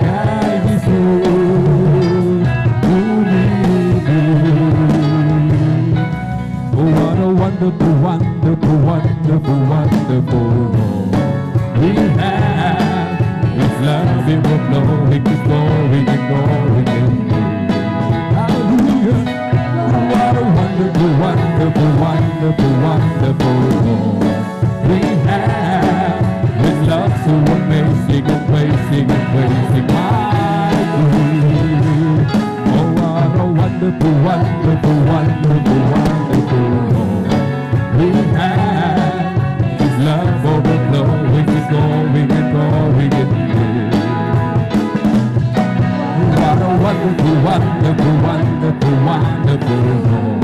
kay Jesus, umiibig. Oh, what a wonderful, wonderful, wonderful, wonderful Lord we have. His love overflowing, His glory and glory in me. Hallelujah. What a wonderful, wonderful, wonderful, wonderful Lord we have. His love so amazing and praising my King. Oh, what a wonderful, wonderful, wonderful, wonderful Lord we have. His love overflowing, His glory and glory in me. What a wonderful, wonderful, wonderful, wonderful Lord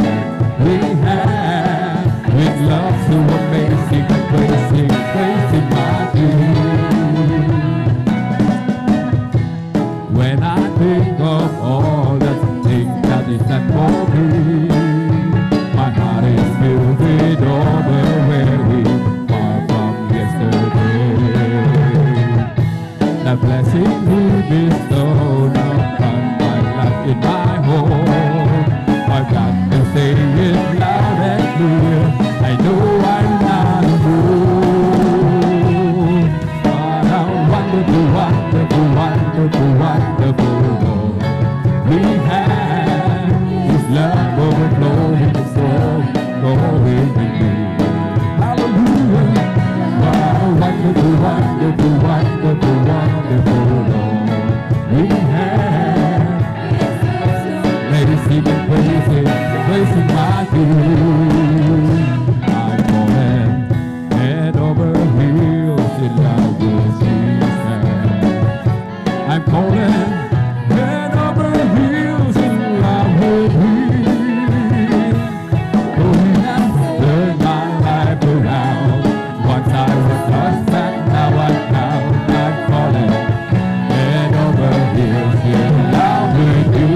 we have. With love so amazing and praising my King. When I think of all the things that is done for me, my heart is filled with all the weary, far from yesterday. The blessing He bestowed upon my life in my home, I've got to say it loud and clear, I know I'm not alone. What a wonderful, wonderful, wonderful, wonderful Lord we have. His love overflows. head over heels in love with him. Oh, he has turned my life around. Once I was lost and now I'm found. I'm falling head over heels in love with you.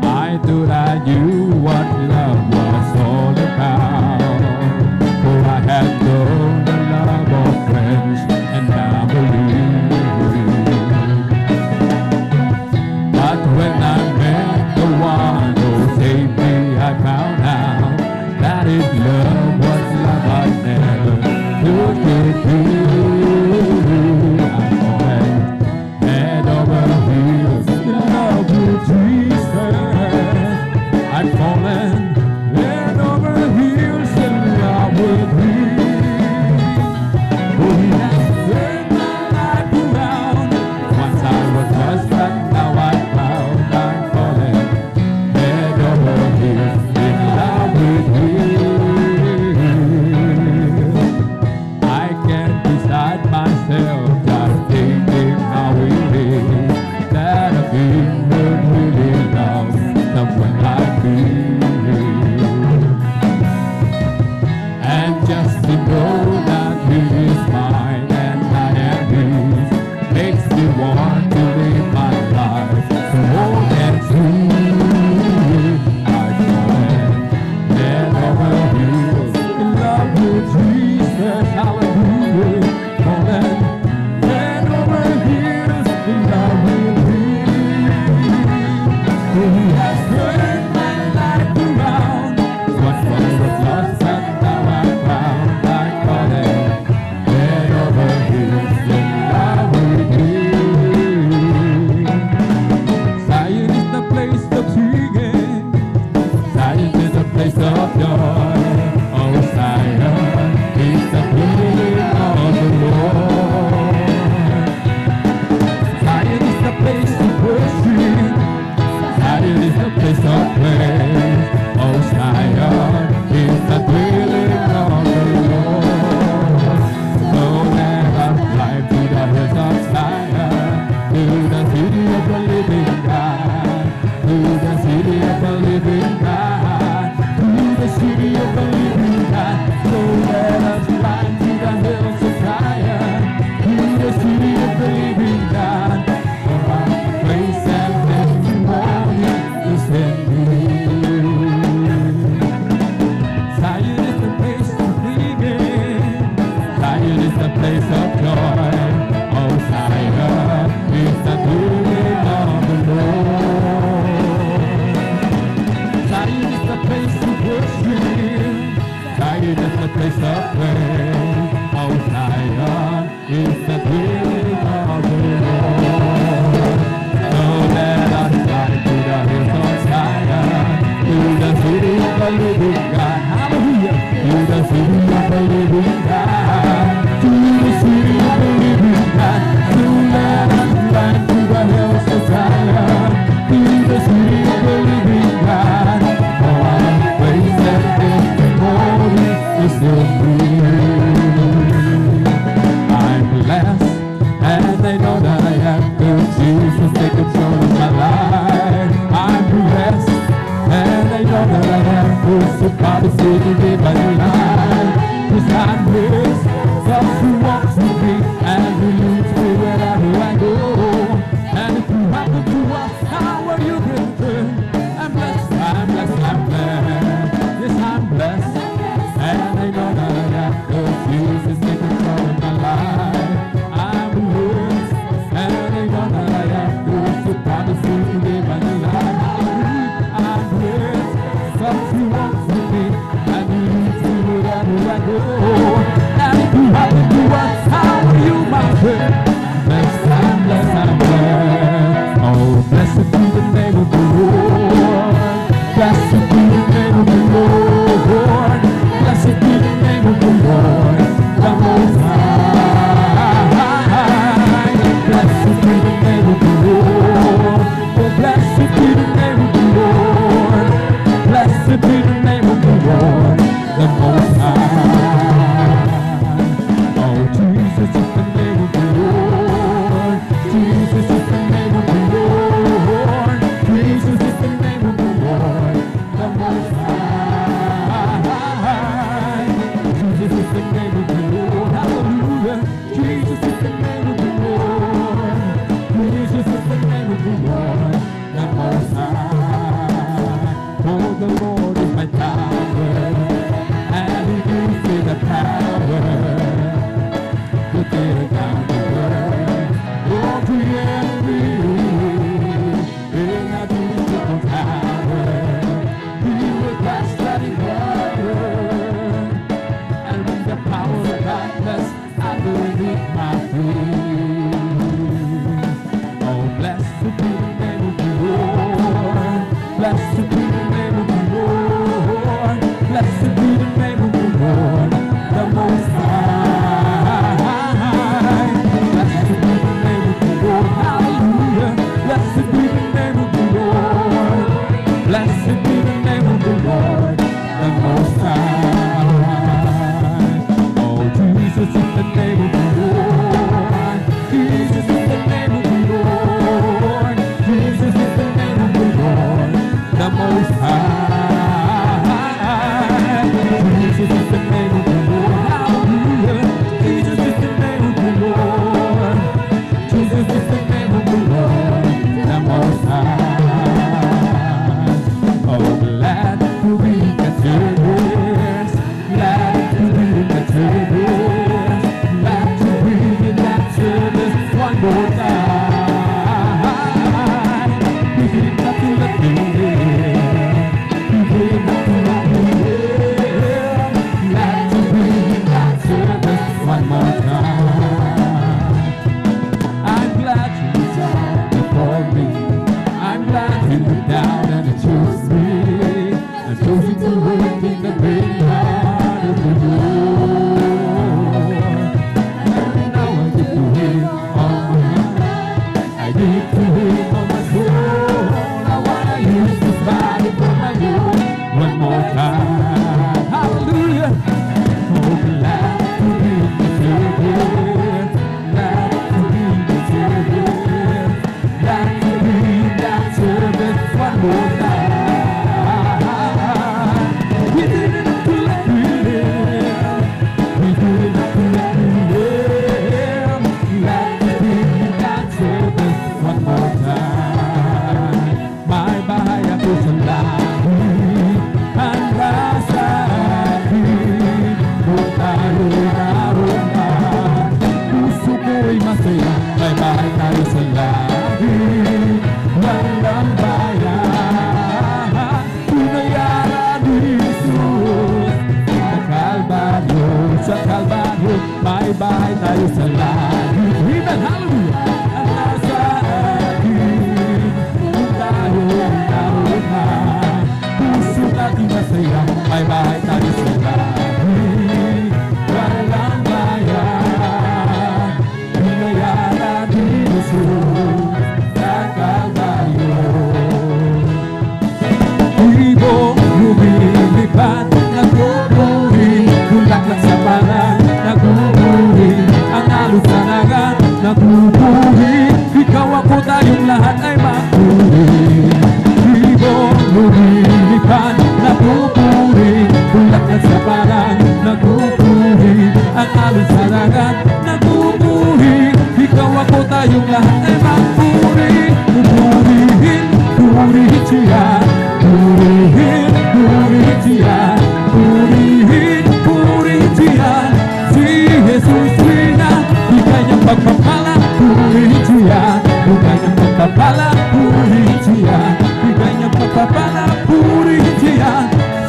I thought I knew what love was all about, for I had known the love of friends, and now believe one more time. We didn't have to let you live. We didn't have to let you live. Let you bring that service one more time. I'm glad you died for me. I'm glad you looked down and you chose me. And chose you to work in the great heart of the Lord. And now I get to hear all my heart. I need to hear all my soul. I wanna use this body for my good one more time. Hallelujah. Oh, glad to be the Savior. Glad to be the Savior. Glad to be that service one more time. We didn't have to let me live. We didn't have to let me live. Glad to be that service one more time. Bye-bye ako sa langit. Ang rasahin kung tayo naroon na. Puso ko'y masaya. Bye-bye tayo sa langit. Walang bayan. Pinayaran ni Jesus sa Kalbaryo, sa Kalbaryo. Bye-bye tayo sa langit. Amen, hallelujah. Ang nasa akin kung tayo naroon na. Puso natin masaya. Bye-bye tayo sa langit. Walang bayan. Pinayaran ni Jesus sa Kalbaryo. Ibong lumilipad, nagpupuri, bulaklak sa parang nagpupuri, ang alusanagan, nagpupuri, ikaw ako tayong lahat ay magpuri. Ibong lumilipad, nagpupuri, bulaklak sa parang nagpupuri, ang alusanagan, nagpupuri, ikaw ako tayong lahat ay magpuri. Purihin, purihin siya. Purihin, purihin siya. Purihin, purihin siya. Si Jesus Rina, di kanyang pagpapala. Purihin siya. Di kanyang pagpapala. Purihin siya. Di kanyang pagpapala. Purihin siya.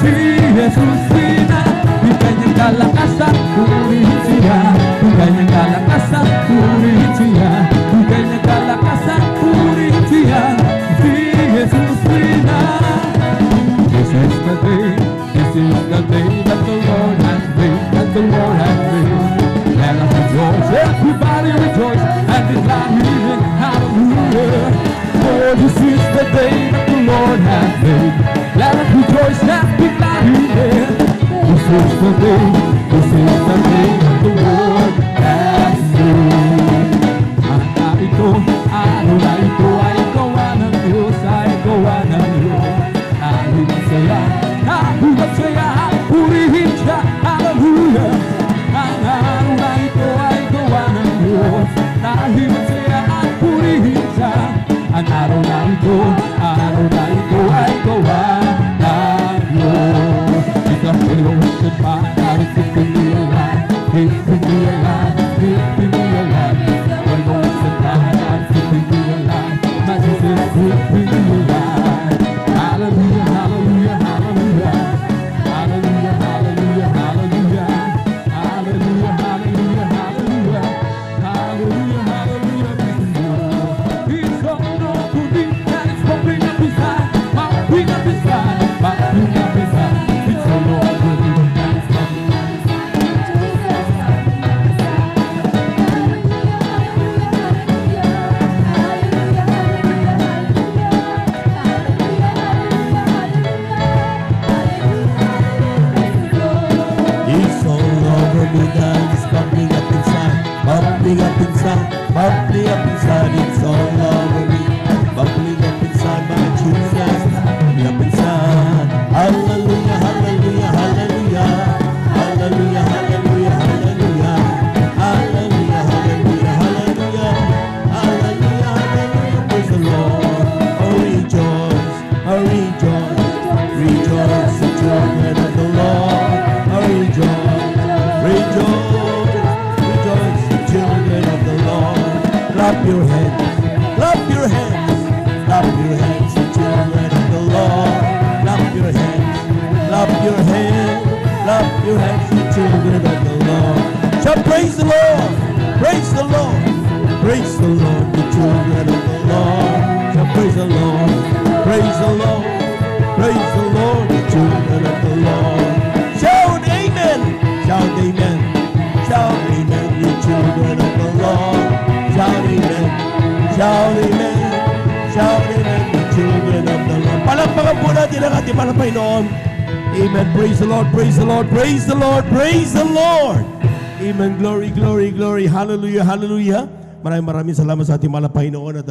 Si Jesus Rina, di kanyang kalakasan. Purihin siya. Di kanyang kalakasan. Purihin siya. Di kanyang kalakasan. Purihin siya. Si Jesus Rina. This is the day that the Lord has made, that the Lord has made. Let us rejoice, everybody rejoice, and be glad in it, hallelujah. For this is the day that the Lord has made. Let us rejoice, and be glad in it. This is the day that the Lord has made. Ano na ito ay gawa ng Diyos, ay gawa ng Diyos. Nahibat saya, purihin siya, hallelujah. Ang araw na ito ay gawa ng Diyos. Nahibat saya, purihin siya. Ang araw na ito ay gawa ng Diyos. Because we don't want to find out it's keeping me alive, keeping me alive, keeping me alive. We don't want to find out it's keeping me alive, my Jesus is keeping me alive. Hallelujah, hallelujah, hallelujah. Hallelujah, hallelujah, hallelujah. Hallelujah, hallelujah, hallelujah. Hallelujah, hallelujah, hallelujah. He's coming on to me and it's pumping up inside, pumping up inside, pumping up inside. It's so long to me and it's pumping up It's all over me now, it's bubbling up inside, bubbling up inside, bubbling up inside. It's all over me, bubbling up inside, my Jesus, bubbling up inside. Hallelujah, hallelujah, hallelujah, hallelujah, hallelujah, hallelujah, hallelujah, hallelujah, hallelujah, hallelujah, hallelujah. Praise the Lord. Oh, rejoice, oh, rejoice, rejoice, the children of the Lord. Rejoice, rejoice, rejoice, the children of the Lord. Clap your hands. Clap your hands. Clap your hands, the children of the Lord. Clap your hands. Clap your hands. Clap your hands, the children of the Lord. Shall praise the Lord. Praise the Lord. Praise the Lord, the children of the Lord. Shall praise the Lord. Praise the Lord. Praise the Lord, the children of the Lord. Shout amen. Shout amen. Shout amen, the children of the Lord. Shout amen. Shout amen. Shout amen, the children of the Lord. Palakpakan po natin ang ating Panginoon. Amen. Praise the Lord. Praise the Lord. Praise the Lord. Praise the Lord. Amen. Glory, glory, glory. Hallelujah, hallelujah. Maraming salamat sa ating mahal na Panginoon at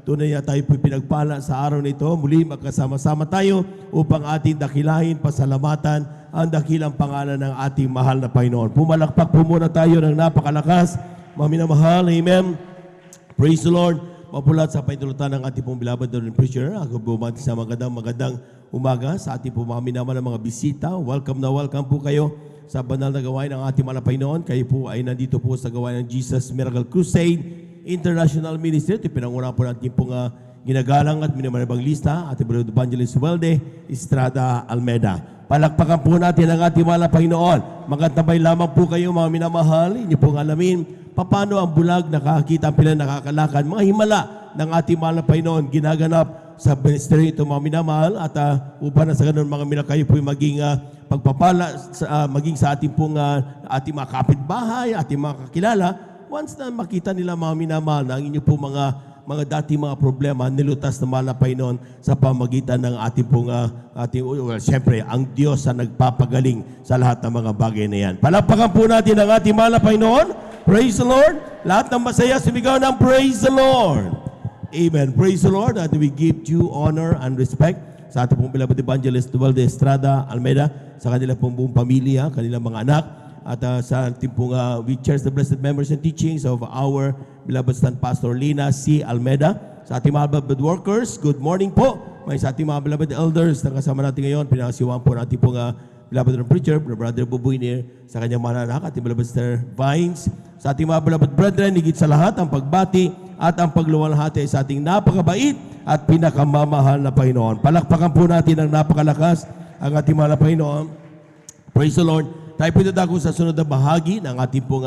tunay na tayo po pinagpala sa araw nito. Muli magkasama-sama tayo upang ating dakilahin, pasalamatan ang dakilang pangalan ng ating mahal na Panginoon. Pumalakpak po muna tayo ng napakalakas. Mga minamahal, amen. Praise the Lord. Mapulat sa paitulutan ng ating pong beloved and preacher. Ako bumati sa magandang umaga sa ating pong mga minamahal na mga bisita. Welcome na welcome po kayo sa banal na gawain ng ating mahal na Panginoon. Kayo po ay nandito po sa gawain ng Jesus Miracle Crusade International Ministry. Ito pinangunahan po natin pong ginagalang at minamalabang lista, ating Brother Evangelist Welde Estrada Almeida. Palakpakan po natin ang ating mahal na Panginoon. Magandabay lamang po kayo mga minamahal. Hindi po alamin paano ang bulag nakakita ang pila nakakalakad. Mga himala ng ating mahal na Panginoon ginaganap sa ministry ito mga minamahal at upang na sa ganun mga minamahal kayo po maging pagpapala maging sa ating pong ating mga kapitbahay, ating mga kakilala. Once na makita nila mga minamahal na ang inyo po mga dati mga problema nilutas na mahal na Panginoon sa pamagitan ng ating pong siyempre ang Diyos ang nagpapagaling sa lahat ng mga bagay na yan. Palakpakan po natin ang ating mahal na Panginoon. Praise the Lord. Lahat ng masaya sumigaw ng praise the Lord. Amen. Praise the Lord. That we give due honor and respect sa ating pong beloved Evangelist Welde Estrada Almeida, sa kanila pong buong pamilya, kanilang mga anak, at sa ating pong we cherish the blessed memories and teachings of our beloved stand Pastor Lina C. Almeida. Sa ating mga beloved workers, good morning po. May sa ating mga beloved elders na kasama natin ngayon, pinakasiwaan po natin pong beloved preacher, Brother Buboy Nir, sa kanyang mga anak, ating beloved Sister Vines. Sa ating mga beloved brethren, higit sa lahat, ang pagbati at ang pagluwalhati sa ating napakabait at pinakamamahal na Panginoon. Palakpakan po natin ang napakalakas ang ating mahal na Panginoon. Praise the Lord. Tayo pinadako sa sunod na bahagi ng ating pong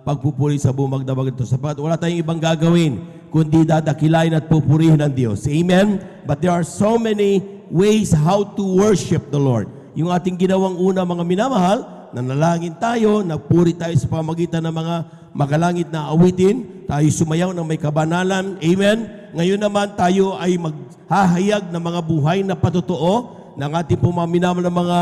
pagpupuri sa buong magdamag ito. Sapat, wala tayong ibang gagawin kundi dadakilain at pupurihin ng Diyos. Amen? But there are so many ways how to worship the Lord. Yung ating ginawang una mga minamahal, nanalangin tayo, nagpuri tayo sa pamagitan ng mga makalangit na awitin, tayo sumayaw ng may kabanalan. Amen? Ngayon naman tayo ay maghahayag ng mga buhay na patotoo ng ating pong mga minamahal na mga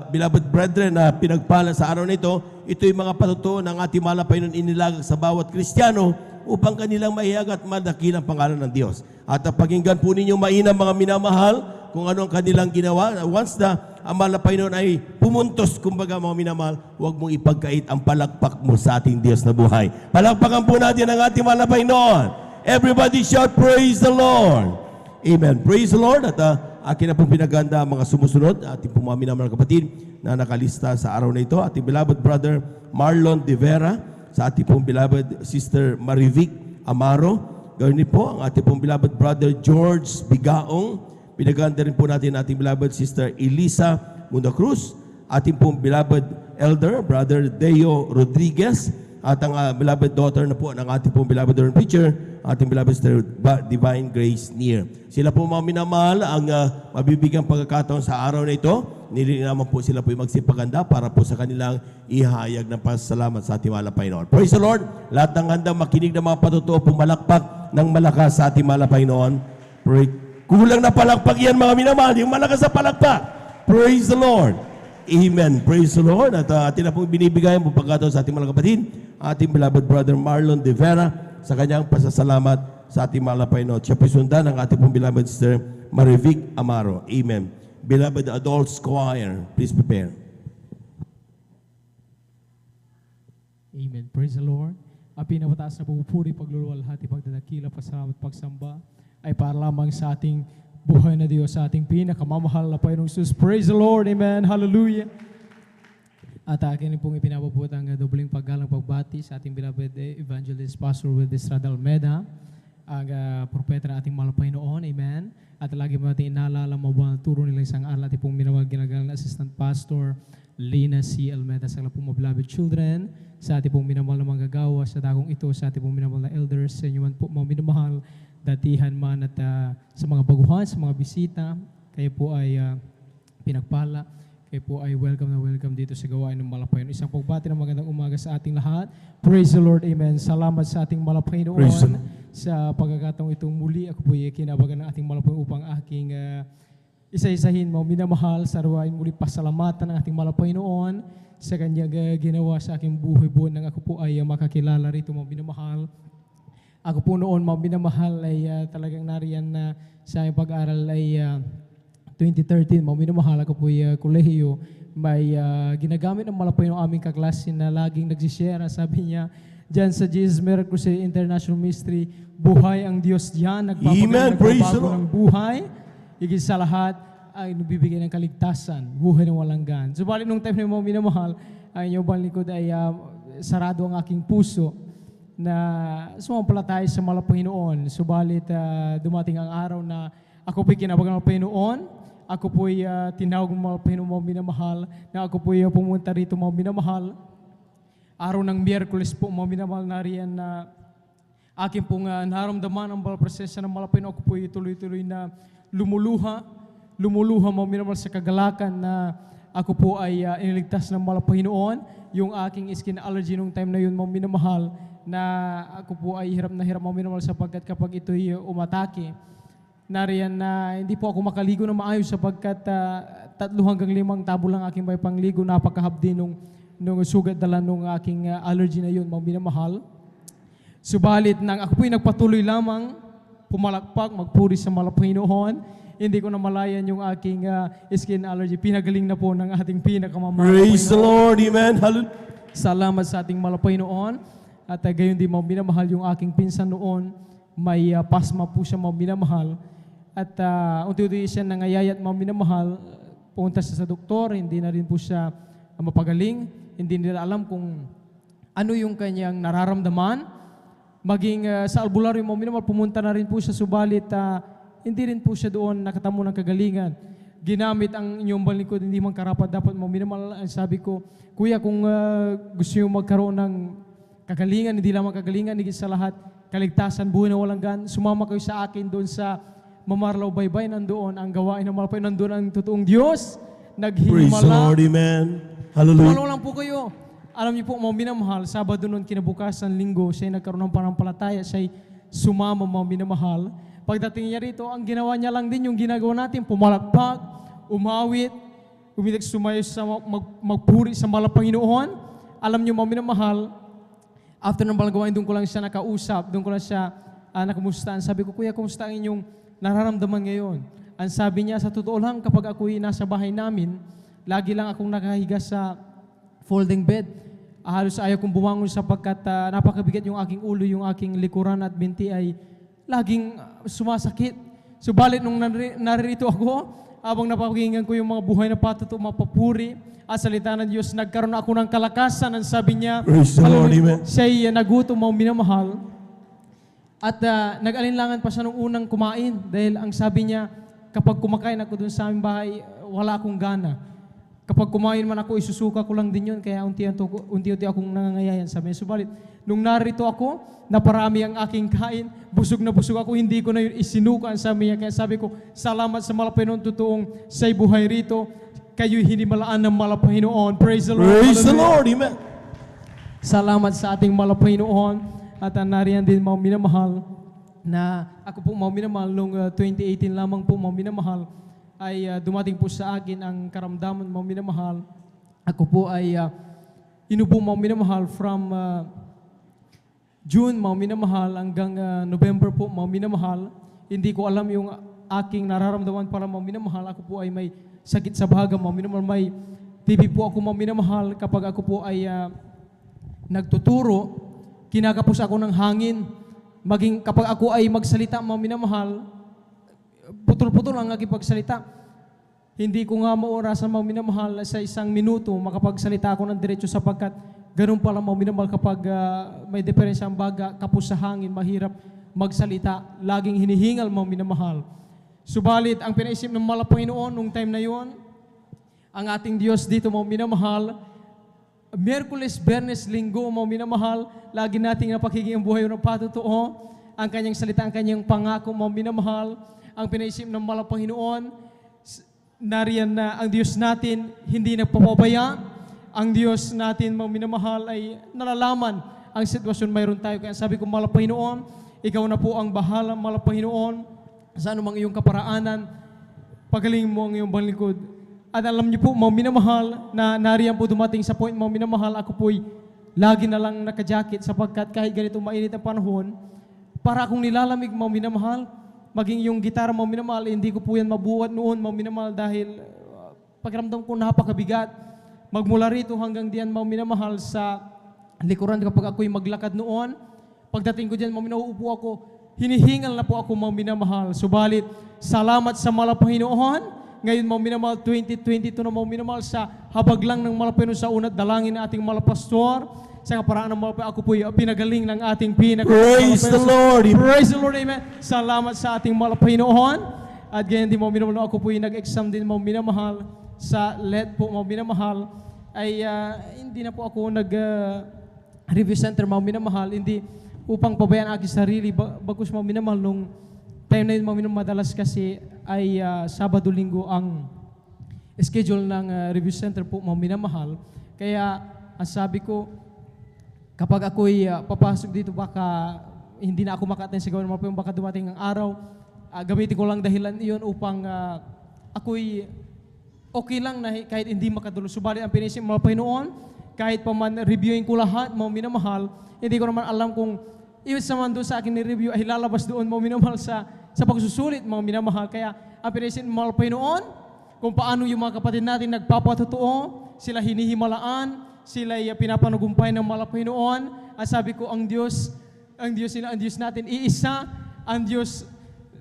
beloved brethren na pinagpala sa araw nito. Ito yung mga patotoo ng ating mahal na Panginoon inilagak sa bawat Kristiyano upang kanilang maihayag at madakil ang pangalan ng Diyos. At pakinggan po ninyo mainam mga minamahal kung ano ang kanilang ginawa. Once na ang mahal na Panginoon ay pumuntos, kumbaga mga minamahal, huwag mong ipagkait ang palakpak mo sa ating Diyos na buhay. Palakpakan po natin ang ating mahal na Panginoon. Everybody shout, praise the Lord. Amen. Praise the Lord. At akin na pong pinaganda mga sumusunod, ating pong mga minamahal kapatid na nakalista sa araw na ito. Ating beloved brother Marlon De Vera, sa ating pong beloved sister Marivic Amaro. Gawin po ang ating pong beloved brother George Bigaong. Pinaganda rin po natin ating beloved sister Elisa Mundacruz. Ating pong beloved elder brother Deo Rodriguez. At ang beloved daughter na po ng ating pong beloved preacher, ating beloved sister Divine Grace Near. Sila po mga minamahal ang mabibigyan pagkakataon sa araw na ito. Nilinaman po sila po yung magsipaganda para po sa kanilang ihayag ng pasalamat sa ating mahal na Panginoon. Praise the Lord! Lahat ng handang makinig ng mga patotoo pumalakpak ng malakas sa ating mahal na Panginoon. Kulang na palakpak yan mga minamahal, yung malakas na palakpak. Praise the Lord! Amen. Praise the Lord. At atin na pong binibigay ang pagkakataon sa ating mga kapatid, ating beloved brother Marlon De Vera, sa kanyang pasasalamat sa ating mahal na Panginoon. Siya pisundan ng ating pong beloved sister Marivic Amaro. Amen. Beloved adults choir, please prepare. Amen. Praise the Lord. Ang pinapataas na pupuri, pagluluwalhati, pagdadakila, pasalamat, pagsamba ay para lamang sa ating buhay na Diyos, sa ating pinakamamahal na Panginoong Jesus. Praise the Lord. Amen. Hallelujah. At akin pong ipinapabot ang dobling paggalang pagbati sa ating beloved evangelist Pastor Wildes Radal Meda, ang propeta ng ating mahal na Panginoon. Amen. At lagi mo natin inaalala mabawang turo nila isang araw ating pong minawag ginagalang na Assistant Pastor Lina C. Almeda sa pong mga beloved children, sa ating pong minamahal na mga gagawa sa dagong ito, sa ating pong minamahal na elders, sa inyo man po mga minamahal, datihan man at sa mga baguhan, sa mga bisita, kayo po ay pinagpala. Kayo po ay welcome na welcome dito sa gawain ng Malapayon. Isang pagbati ng magandang umaga sa ating lahat. Praise the Lord, amen. Salamat sa ating Malapayon sa pagkakataong itong muli. Ako po ay kinabagan ng ating Malapayon upang aking isa-isahin mo, minamahal, sarwain muli pasalamatan ng ating Malapayon sa kanyang ginawa sa aking buhay buwan nang ako po ay makakilala rito, mga minamahal. Ako po noon, mga minamahal, ay talagang nariyan na sa aking pag-aral ay 2013, mga minamahal, ako po ay kolehiyo, may ginagamit ng Malapayon ang aming kaklase na laging nagsishare. Sabi niya, dyan sa Jesus Miracle Crusade International Ministry, buhay ang Diyos diyan, nagbabago ng buhay, higit sa lahat ay nabibigay ng kaligtasan, buhay ng walang gan. Subalit nung time na mga minamahal, ang inyong banglikod ay sarado ang aking puso na sumampalataya sa Malapayon. Subalit dumating ang araw na ako po'y kinabagan ng Panginoon. Ako po'y tinawag ng Malapayon, mga minamahal, na ako po'y pumunta rito, mga minamahal. Araw ng Miyerkules po, mga minamahal, na riyan na akin pong naramdaman ang proseso ng Malapayon. Ako po'y tuloy-tuloy na lumuluha, mga minamahal, sa kagalakan na ako po ay iniligtas ng Malapayon. Yung aking skin allergy nung time na yun, mga minamahal, na ako po ay hirap na hirap, mga minamahal, sapagkat kapag ito'y umatake, nariyan na hindi po ako makaligo na maayos sapagkat 3 hanggang 5 tabo lang aking may pangligo. Napakahabdi nung sugat dala nung aking allergy na yun, mga minamahal. Subalit nang ako po'y nagpatuloy lamang, pumalakpak, magpuri sa Malapayon, hindi ko na malayan yung aking skin allergy. Pinagaling na po ng ating pinakamamahal. Praise the Lord, amen. Hallelujah. Salamat sa ating Malapayon. At gayon din, mga minamahal, yung aking pinsan noon, may pasma po siya, mga minamahal. At unti-unti siya nangayayat, mga minamahal, pumunta siya sa doktor, hindi na rin po siya mapagaling, hindi nila alam kung ano yung kanyang nararamdaman. Maging sa albularyo, mga minamahal, pumunta na rin po siya, subalit hindi rin po siya doon nakatamo ng kagalingan. Ginamit ang inyong banglikod, hindi man karapat dapat, mga minamahal. Sabi ko, kuya, kung gusto nyo magkaroon ng kagalingan, hindi lamang kagalingan, higit sa lahat, kaligtasan, buhay na walang gan, sumama kayo sa akin doon sa Mamarlaw Baybay, nandoon ang gawain ng Malapayon, nandoon ang totoong Diyos, Praise the Lord, naghimala. amen. Hallelujah. Tumalo lang po kayo. Alam niyo po, mga minamahal, Sabado noon, kinabukasan, linggo, siya nagkaroon ng panampalataya, siya sumama, mga minamahal. Pagdating niya rito, ang ginawa niya lang din yung ginagawa natin, pumalakpak, umawit, umilig sumayo sa magpuri sa Malapayon. Alam niyo, mga minamahal, after ng balagawain, doon ko lang siya nakausap, doon ko lang siya nakamustahan. Sabi ko, kuya, kumusta ang inyong nararamdaman ngayon? Ang sabi niya, sa totoo lang, kapag ako'y nasa bahay namin, lagi lang akong nakahiga sa folding bed. Halos ayaw kong bumangon sapagkat napakabigat yung aking ulo, yung aking likuran at binti ay laging sumasakit. Subalit nung naririto ako, habang napakinggan ko yung mga buhay na patuto, mapapuri at salita ng Diyos, nagkaroon ako ng kalakasan. Ang sabi niya, Praise the Lord, amen. siya'y nagutom, mga minamahal. At nag-alinlangan pa siya nung unang kumain dahil ang sabi niya, kapag kumakain ako dun sa aming bahay, wala akong gana. Kapag kumain man ako, isusuka ko lang din yun, kaya unti-unti akong nangangayayan. Sabi niya, subalit, nung narito ako, naparami ang aking kain, busog na busog ako, hindi ko na yun isinuka. Ang sabi niya, kaya sabi ko, salamat sa Malapayon, totoong sa'y buhay rito, kayo'y hinimalaan ng Malapayon. Praise the Lord. Praise the Hallelujah. Lord, amen. Salamat sa ating Malapayon. At nariyan din, mga minamahal, na ako po, mga minamahal, noong 2018 lamang po, mga minamahal, ay dumating po sa akin ang karamdaman, mga minamahal. Ako po ay inubo, mga minamahal, from June, mga minamahal, hanggang November po, mga minamahal. Hindi ko alam yung aking nararamdaman para, mga minamahal. Ako po ay may sakit sa baga, mga minamahal. May TB po ako, mga minamahal, kapag ako po ay nagtuturo, kinakapos ako ng hangin. Maging kapag ako ay magsalita, mga minamahal, putol-putol ang aking pagsalita. hindi ko nga maorasan mga minamahal sa isang minuto makapagsalita ako ng diretso sapagkat ganun pala mga minamahal kapag may diferensya ang baga, kapos sa hangin, mahirap magsalita, laging hinihingal mga minamahal. Subalit, ang pinaisip ng mahal na Panginoon nung time na yon, ang ating Diyos dito mga minamahal, Miyerkules, Bernes, Linggo mga minamahal, lagi nating napakiging ang buhay ng patotoo, ang kanyang salita, ang kanyang pangako mga minamahal, ang pinaisip ng mahal na Panginoon, nariyan na ang Diyos natin hindi nagpapabaya, ang Diyos natin mga minamahal ay nalalaman ang sitwasyon mayroon tayo. Kaya sabi ko, mahal na Panginoon, ikaw na po ang bahala, mahal na Panginoon, sa anumang iyong kaparaanan, pagaling mo ang iyong banglikod. At alam niyo po, mga minamahal, na nariyan po dumating sa point, mga minamahal, ako po'y lagi na lang nakajakit sapagkat kahit ganito mainit ang panahon, para akong nilalamig, mga minamahal, maging yung gitara, mga minamahal, hindi ko po yan mabuhat noon, mga minamahal, dahil pakiramdam ko napakabigat. Magmula rito hanggang diyan, mga minamahal, sa likuran kapag ako'y maglakad noon, pagdating ko diyan, mga minamahal, uupo ako, hinihingal na po ako, mga minamahal. Subalit, salamat sa mahal na Panginoon. Ngayon, mga minamahal, 2022 na mga minamahal, sa habag lang ng mahal na Panginoon sa unat dalangin ng ating mahal na pastor, sa kaparaan ng mahal na ako po pinagaling ng ating Praise the Lord. Praise the Lord, amen. Salamat sa ating mahal na Panginoon. At ganyan din, mga minamahal, ako po nag-exam din, mga minamahal, sa LED po, mga minamahal, ay hindi na po ako nag-review center, mga minamahal, hindi upang pabayaan ang aking sarili, bagkus mga minamahal, nung time na yun, mga minamahal, madalas kasi ay Sabado, Linggo ang schedule ng review center po, mga minamahal. Kaya, ang sabi ko, kapag ako'y papasok dito, baka hindi na ako maka-attend sa gawin ng mga baka dumating ang araw, gamitin ko lang dahilan iyon upang ako'y okay lang na kahit hindi makadulo. Subalit ang pinisip mga Panginoon, kahit pa man reviewin ko lahat, mga minamahal, hindi ko naman alam kung ibig naman doon sa akin ni-review ay lalabas doon, mga minamahal, sa pagsusulit, mga minamahal. Kaya ang pinisip mga Panginoon, kung paano yung mga kapatid natin nagpapatotoo, sila hinihimalaan, sila pinapanugumpay ng mga Panginoon. At sabi ko, ang Diyos natin iisa, ang Diyos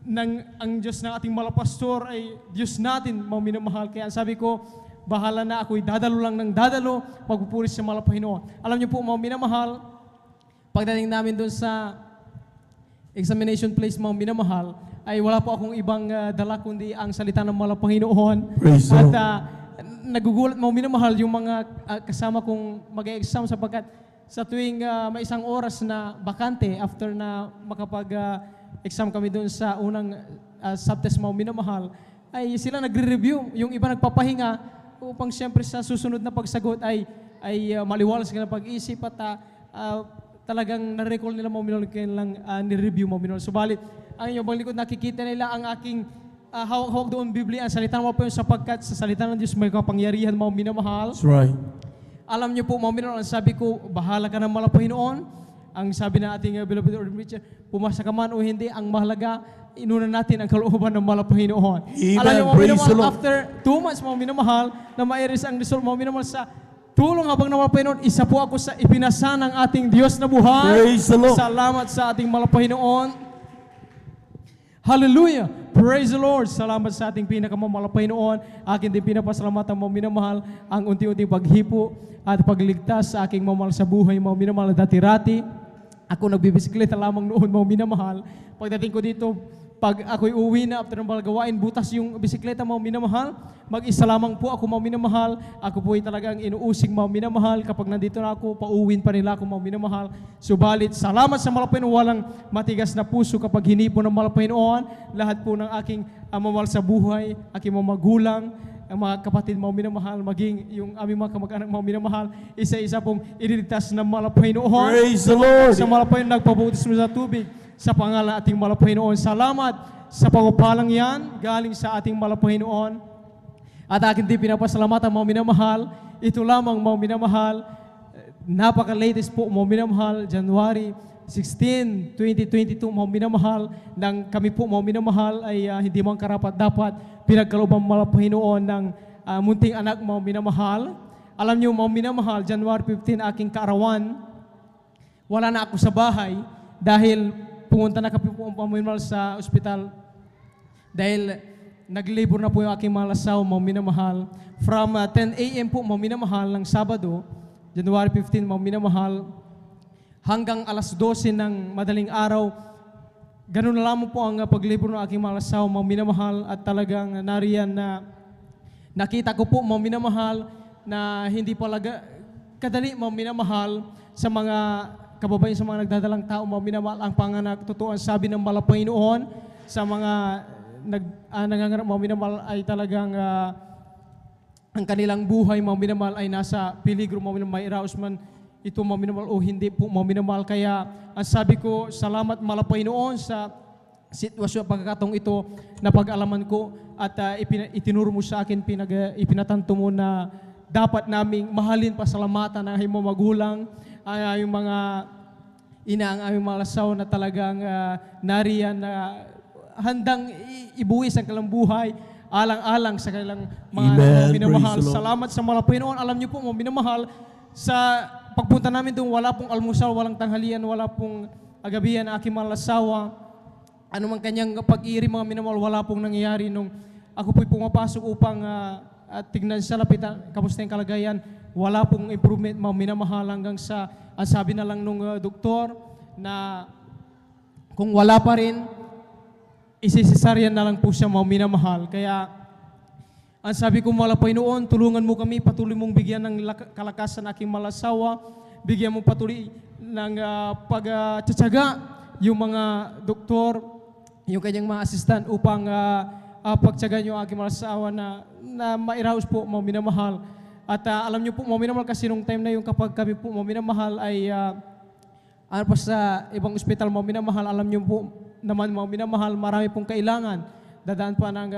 ng ating mga pastor ay Diyos natin, mga minamahal. Kaya sabi ko, bahala na ako'y dadalo lang ng dadalo, pagpupulis sa mga Panginoon. Alam niyo po, mga minamahal, pagdating namin doon sa examination place, mga minamahal, ay wala po akong ibang dala kundi ang salita ng mga Panginoon. Praise the Lord. At nagugulat, mga minamahal, yung mga kasama kong mag-exam sapagkat sa tuwing may isang oras na bakante after na makapag-exam kami doon sa unang subtest, mga minamahal, ay sila nagre-review. Yung iba nagpapahinga upang siyempre sa susunod na pagsagot ay maliwalas ka na pag-isip at talagang na-recall nila, mga minamahal, kailang ni-review, mga minamahal. Subalit, ang inyong banglikod, nakikita nila ang aking hawak doon Biblia, ang salita mo po yun sapagkat sa salita ng Diyos may kapangyarihan, mga minamahal. That's right. Alam niyo po, mga minamahal, ang sabi ko, bahala ka ng mahal na Panginoon. Ang sabi na ating beloved Lord Preacher, pumasa ka man o hindi, ang mahalaga, inuna natin ang kalooban ng mahal na Panginoon. Amen. Alam niyo, mga Praise minamahal, the Lord. after 2 months, mga minamahal, na ma-iris ang result, mga minamahal, sa tulong habang ng mahal na Panginoon, isa po ako sa ipinasa ng ating Diyos na buhay. Praise the Lord. Salamat sa ating mahal na Panginoon. Hallelujah! Praise the Lord! Salamat sa ating pinakamamahal na Panginoon. Akin din pinapasalamatan, mga minamahal, ang unti-unting paghipo at pagligtas sa aking mamahal sa buhay, mga minamahal, dati-rati. Ako nagbibisikleta lamang noon, mga minamahal. Pagdating ko dito, pag ako'y uwi na after ng gawain, butas yung bisikleta, mga minamahal. Mag-isa lamang po ako, mga minamahal. Ako po ay talagang inuusig, mga minamahal. Kapag nandito na ako, pauwin pa nila ako, mga minamahal. Subalit, salamat sa mahal na Panginoon, walang matigas na puso kapag hinipo ng mahal na Panginoon. Lahat po ng aking mamahal sa buhay, aking mga magulang, ang mga kapatid, mga minamahal, maging yung aming mga kamag-anak, mga minamahal, isa-isa pong iniligtas ng mahal na Panginoon. Praise the Lord. Sa mahal na Panginoon, nagpabutis mo sa tubig. Sa pangalan ating mahal na Panginoon. Salamat sa pangupalang yan, galing sa ating mahal na Panginoon. At akin din pinapasalamatan, mga minamahal. Ito lamang, mga minamahal. Napaka-latest po, mga minamahal, January 16, 2022, mga minamahal, nang kami po, mga minamahal, ay hindi man karapat dapat pinagkalooban, mga Panginoon, ng munting anak, mga minamahal. Alam niyo, mga minamahal, January 15, aking kaarawan, wala na ako sa bahay dahil pumunta na kami po, mga minamahal, sa ospital dahil nag-labor na po yung aking mga lasaw, mga minamahal. From 10 a.m. po, mga minamahal, ng Sabado, January 15, mga minamahal, hanggang alas 12 ng madaling araw, ganun na lamang po ang pag-labor ng aking mga lasaw, mga minamahal, at talagang nariyan na nakita ko po, mga minamahal, na hindi palaga kadali, mga minamahal, sa mga kababayan, sa mga nagdadalang tao, mga minamahal, ang panganak, totoo ang sabi ng Panginoon, sa mga nangangarap, mga minamahal, ay talagang ang kanilang buhay, mga minamahal, ay nasa peligro, mga minamahal, mairaos man ito, mga minamahal, o hindi po, mga minamahal. Kaya ang sabi ko, salamat Panginoon sa sitwasyon, pagkakataong ito na pag-alaman ko at itinuro mo sa akin, ipinatanto mo na dapat naming mahalin, pasalamatan ang aming mga magulang, yung mga ina, ang aming mga lasaw na talagang nariyan na handang ibuwis ang kanilang buhay, alang-alang sa kanilang mga Amen. minamahal. Praise the Lord. Salamat sa mga Panginoon. Alam niyo po, mga minamahal, sa pagpunta namin doon, wala pong almusal, walang tanghalian, wala pong agabihan na aking mga lasawa. Ano man kanyang pag-iiri, mga minamahal, wala pong nangyayari nung ako po'y pumapasok upang tignan sa lapitan, kamusta yung kalagayan. Wala pong improvement, mga minamahal, hanggang sa ang sabi na lang nung doktor na kung wala pa rin, isisesaryan na lang po siya, mga minamahal. Kaya ang sabi ko, mga Panginoon, tulungan mo kami, patuloy mong bigyan ng kalakasan aking malasawa, bigyan mo patuloy ng pagtsatsaga yung mga doktor, yung kanyang mga assistant upang pagtsagan yung aking malasawa na mairaos po, mga minamahal. At alam niyo po, mga minamahal, kasi nung time na yung kapag kami po, mga minamahal, ay ano pa sa ibang ospital, mga minamahal, alam niyo po naman, mga minamahal, marami pong kailangan. Dadaan pa ng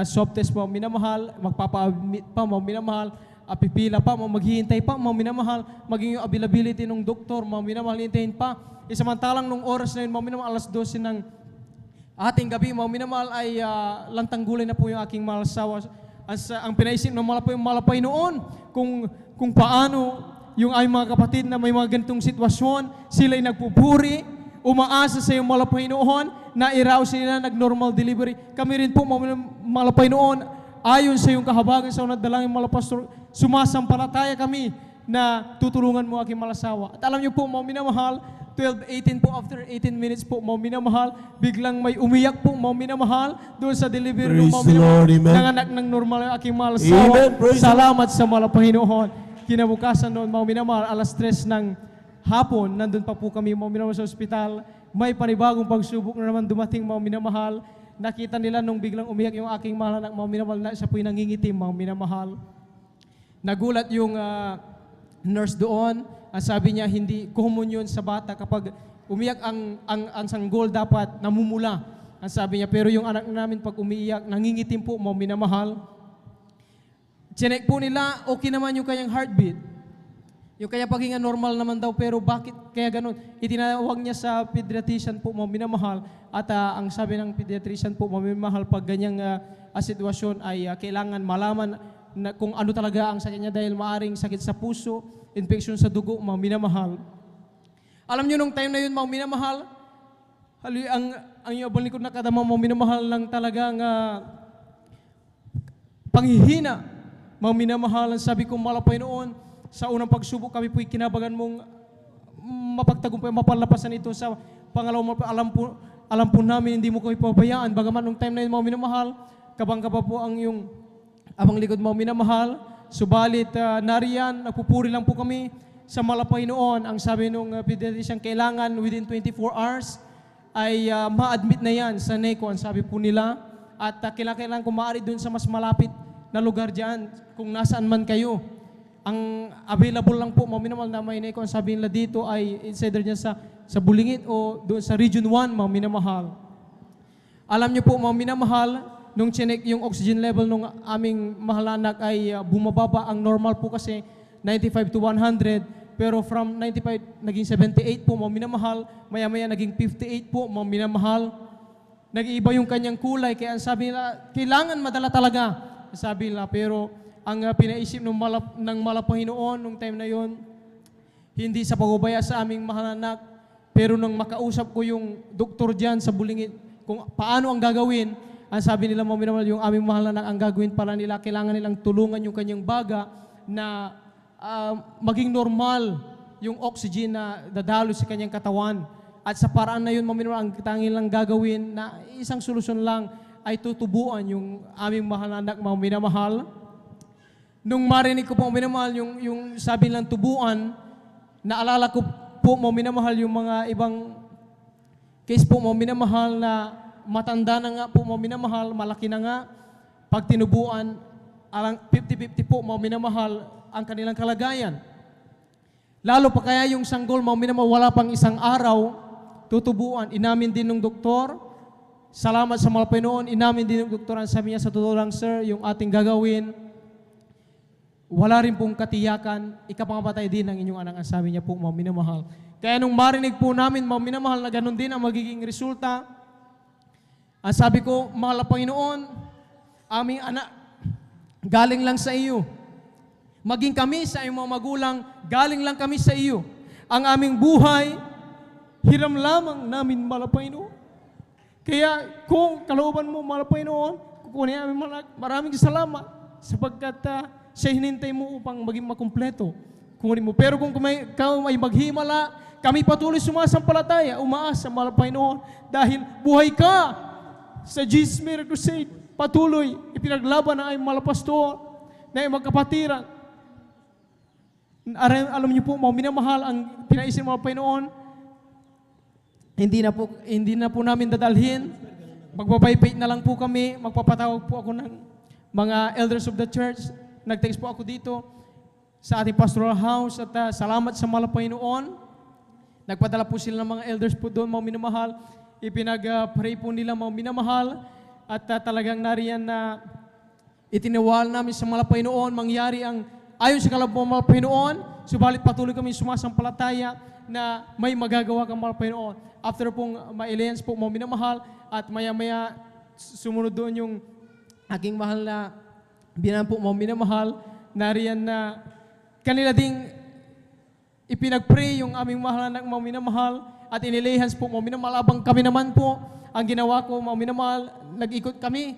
swab test, mga minamahal, magpapa-admit pa, mga minamahal, pipila pa, maghihintay pa, mga minamahal, maging yung availability ng doktor, mga minamahal, hintayin pa. Samantalang nung oras na yun, mga minamahal, alas 12 ng ating gabi, mga minamahal, ay lantang gulay na po yung aking malasawa. Ang pinaisip ng mga Panginoon, kung paano yung ay mga kapatid na may mga ganitong sitwasyon, sila'y nagpupuri, umaasa sa iyong mga Panginoon, na iraos nila nag-normal delivery. Kami rin po, mga Panginoon, ayon sa iyong kahabagan sa unang dalangin, mga pastor, sumasampalataya kami na tutulungan mo aking malasawa. At alam niyo po, mga minamahal, 12:18 po, after 18 minutes po, mga minamahal, biglang may umiyak po, mga minamahal, doon sa delivery ng Praise mga the minamahal, Lord, amen. nanganak ng normal ang aking malasawa. Amen, praise the Salamat sa mga Panginoon. Kinabukasan noon, mga minamahal, alas 3 ng hapon, nandun pa po kami, mga minamahal, sa ospital. May panibagong pagsubok na naman dumating, mga minamahal. Nakita nila nung biglang umiyak yung aking mahal anak, mga minamahal, na siya po'y nangingitim, mga minamahal. Nagulat yung nurse doon. Ang sabi niya, hindi common yun sa bata kapag umiyak ang sanggol, dapat namumula. Ang sabi niya, pero yung anak namin pag umiiyak, nangingitim po, mga minamahal. Chinek po nila, okay naman yung kanyang heartbeat. Yung kaya paghinga normal naman daw, pero bakit kaya ganun? Itinawag niya sa pediatrician po, mga minamahal. At ang sabi ng pediatrician po, mga minamahal, pag ganyang sitwasyon ay kailangan malaman na kung ano talaga ang sakit niya, dahil maaring sakit sa puso, infection sa dugo, mga minamahal. Alam niyo nung time na yun, mga minamahal, ang yung abang likod na kadama, mga minamahal, lang talagang panghihina. Mga minamahal, sabi ko, mga Panginoon, sa unang pagsubok kami po'y kinabagan mong mapagtagumpay, mapalapasan ito. Sa pangalawa, alam po namin, hindi mo kami pabayaan. Bagaman nung time na yun, mga minamahal, kabang-kaba po ang yung abang likod, mga minamahal. Subalit, nariyan, nagpupuri lang po kami sa mga Panginoon. Ang sabi nung pediatrician, kailangan within 24 hours ay ma-admit na yan sa NECO, ang sabi po nila. At kailangan kung maaari dun sa mas malapit na lugar dyan, kung nasaan man kayo. Ang available lang po, mga minamahal, na may NECO, ang sabi nila dito ay insider dyan sa Bulingit o doon sa Region 1, mga minamahal. Alam niyo po, mga minamahal, nung chinek yung oxygen level ng aming mahal anak ay bumababa. Ang normal po kasi 95 to 100, pero from 95 naging 78 po, mga minamahal. Maya-maya naging 58 po, mga minamahal. Nag-iiba yung kanyang kulay, kaya ang sabi nila, kailangan madala talaga. Sabi nila, pero ang pinaisip ng Panginoon nung time na yon, hindi sa pagubaya sa aming mahal anak, pero nang makausap ko yung doktor dyan sa Bulingit, kung paano ang gagawin, ang sabi nila mga minamahal, yung aming mahal na ang gagawin pala nila, kailangan nilang tulungan yung kanyang baga na maging normal yung oxygen na dadalo sa kanyang katawan. At sa paraan na yun, mga minamahal, ang tanging lang gagawin na isang solusyon lang ay tutubuan yung aming mahal na anak, mga minamahal. Nung marinig ko po, mga minamahal, yung sabi nilang tubuan, naalala ko po, mga minamahal, yung mga ibang case po, mga minamahal, na matanda na nga po, mga minamahal, malaki na nga. Pag tinubuan, alang 50-50 po, mga minamahal, ang kanilang kalagayan. Lalo pa kaya yung sanggol, mga minamahal, wala pang isang araw, tutubuan. Inamin din ng doktor. Salamat sa mga Panginoon, inamin din ng doktor. Ang sabi niya, sa totoo lang, sir, yung ating gagawin, wala rin pong katiyakan, ikapangabatay din ng inyong anak. Ang sabi niya po, mga minamahal. Kaya nung marinig po namin, mga minamahal, na ganun din ang magiging resulta, ang sabi ko, mahal na Panginoon, aming anak, galing lang sa iyo. Maging kami sa iyong mga magulang, galing lang kami sa iyo. Ang aming buhay, hiram lamang namin, mahal na Panginoon. Kaya kung kalooban mo, mahal na Panginoon, kukunin namin, maraming salamat sapagkat siya hinintay mo upang maging makumpleto. Kunin mo. Pero kung ikaw ay maghimala, kami patuloy sumasampalataya, umaasa, mahal na Panginoon, dahil buhay ka sa Jesus Miracle Crusade. Patuloy, ipinaglaban ng aming mga pastor, na aming magkapatiran. Alam niyo po, mga minamahal, ang pinaisin mga Panginoon, hindi na po namin dadalhin. Magpapaypay na lang po kami. Magpapatawag po ako ng mga elders of the church. Nag-text po ako dito sa ating pastoral house at salamat sa mga Panginoon. Nagpadala po sila ng mga elders po doon, mga minamahal. Ipinag-pray po nila, mga minamahal. At talagang nariyan na itinawal namin sa mga Panginoon, mangyari ang ayon sa kaloob ng mga Panginoon. Subalit patuloy kami sumasampalataya na may magagawa kang mga Panginoon. After pong ma-alliance po, mga minamahal, at maya-maya sumunod doon yung aking mahal na binan po, mga minamahal, nariyan na kanila ding ipinag-pray yung aming mahal na mga minamahal at inilihans po, mga minamahal. Abang kami naman po, ang ginawa ko, mga minamahal, nag-ikot kami.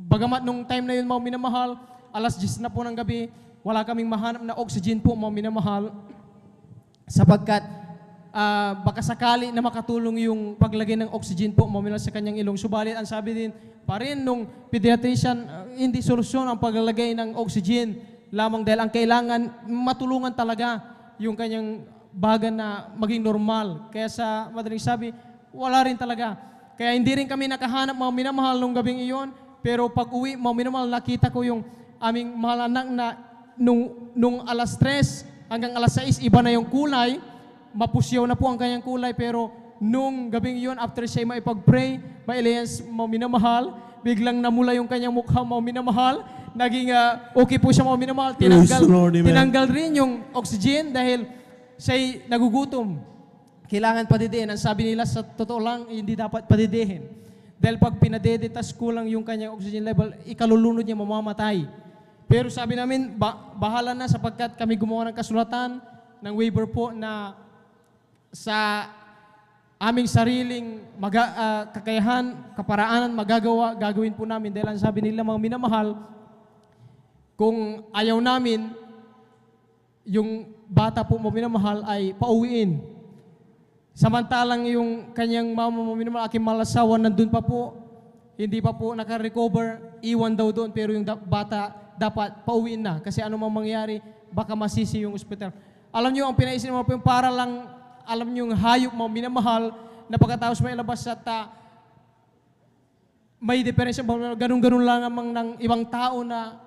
Bagamat nung time na yun, mga minamahal, alas 10 na po ng gabi, wala kaming mahanap na oxygen po, mga minamahal, sapagkat baka sakali na makatulong yung paglagay ng oxygen po, mga minamahal, sa kanyang ilong. Subalit, ang sabi din pa rin nung pediatrician, hindi solusyon ang paglalagay ng oxygen lamang dahil ang kailangan matulungan talaga yung kanyang baga na maging normal. Kaya sa madaling sabi, wala rin talaga. Kaya hindi rin kami nakahanap, mga minamahal, nung gabing iyon. Pero pag uwi, mga minamahal, nakita ko yung aming mahal anak na nung alas 3 hanggang alas 6, iba na yung kulay. Mapusyaw na po ang kanyang kulay. Pero nung gabing iyon, after siya maipag-pray, ma-alliance, mga minamahal, biglang namula yung kanyang mukha, mga minamahal. Naging okay po siya, mga minamahal. Tinanggal rin yung oxygen dahil siya'y nagugutom. Kailangan padidihin. Ang sabi nila, sa totoo lang, hindi dapat padidihin. Dahil pag pinadiditas kulang yung kanyang oxygen level, ikalulunod niya, mamamatay. Pero sabi namin, bahala na sapagkat kami gumawa ng kasulatan ng waiver po na sa aming sariling kakayahan, kaparaanan, gagawin po namin. Dahil ang sabi nila, mga minamahal, kung ayaw namin, yung bata po, mga minamahal, ay pauwiin. Samantalang yung kanyang mama, mga minamahal, aking malasawan, nandun pa po, hindi pa po naka-recover, iwan daw doon, pero yung bata dapat pauwiin na. Kasi ano mang mangyari, baka masisi yung ospital. Alam nyo, ang pinaisin mo po yung para lang, alam nyo yung hayop, mga minamahal, na pagkatapos may labas at may diferensya, ganun-ganun lang amang ng ibang tao na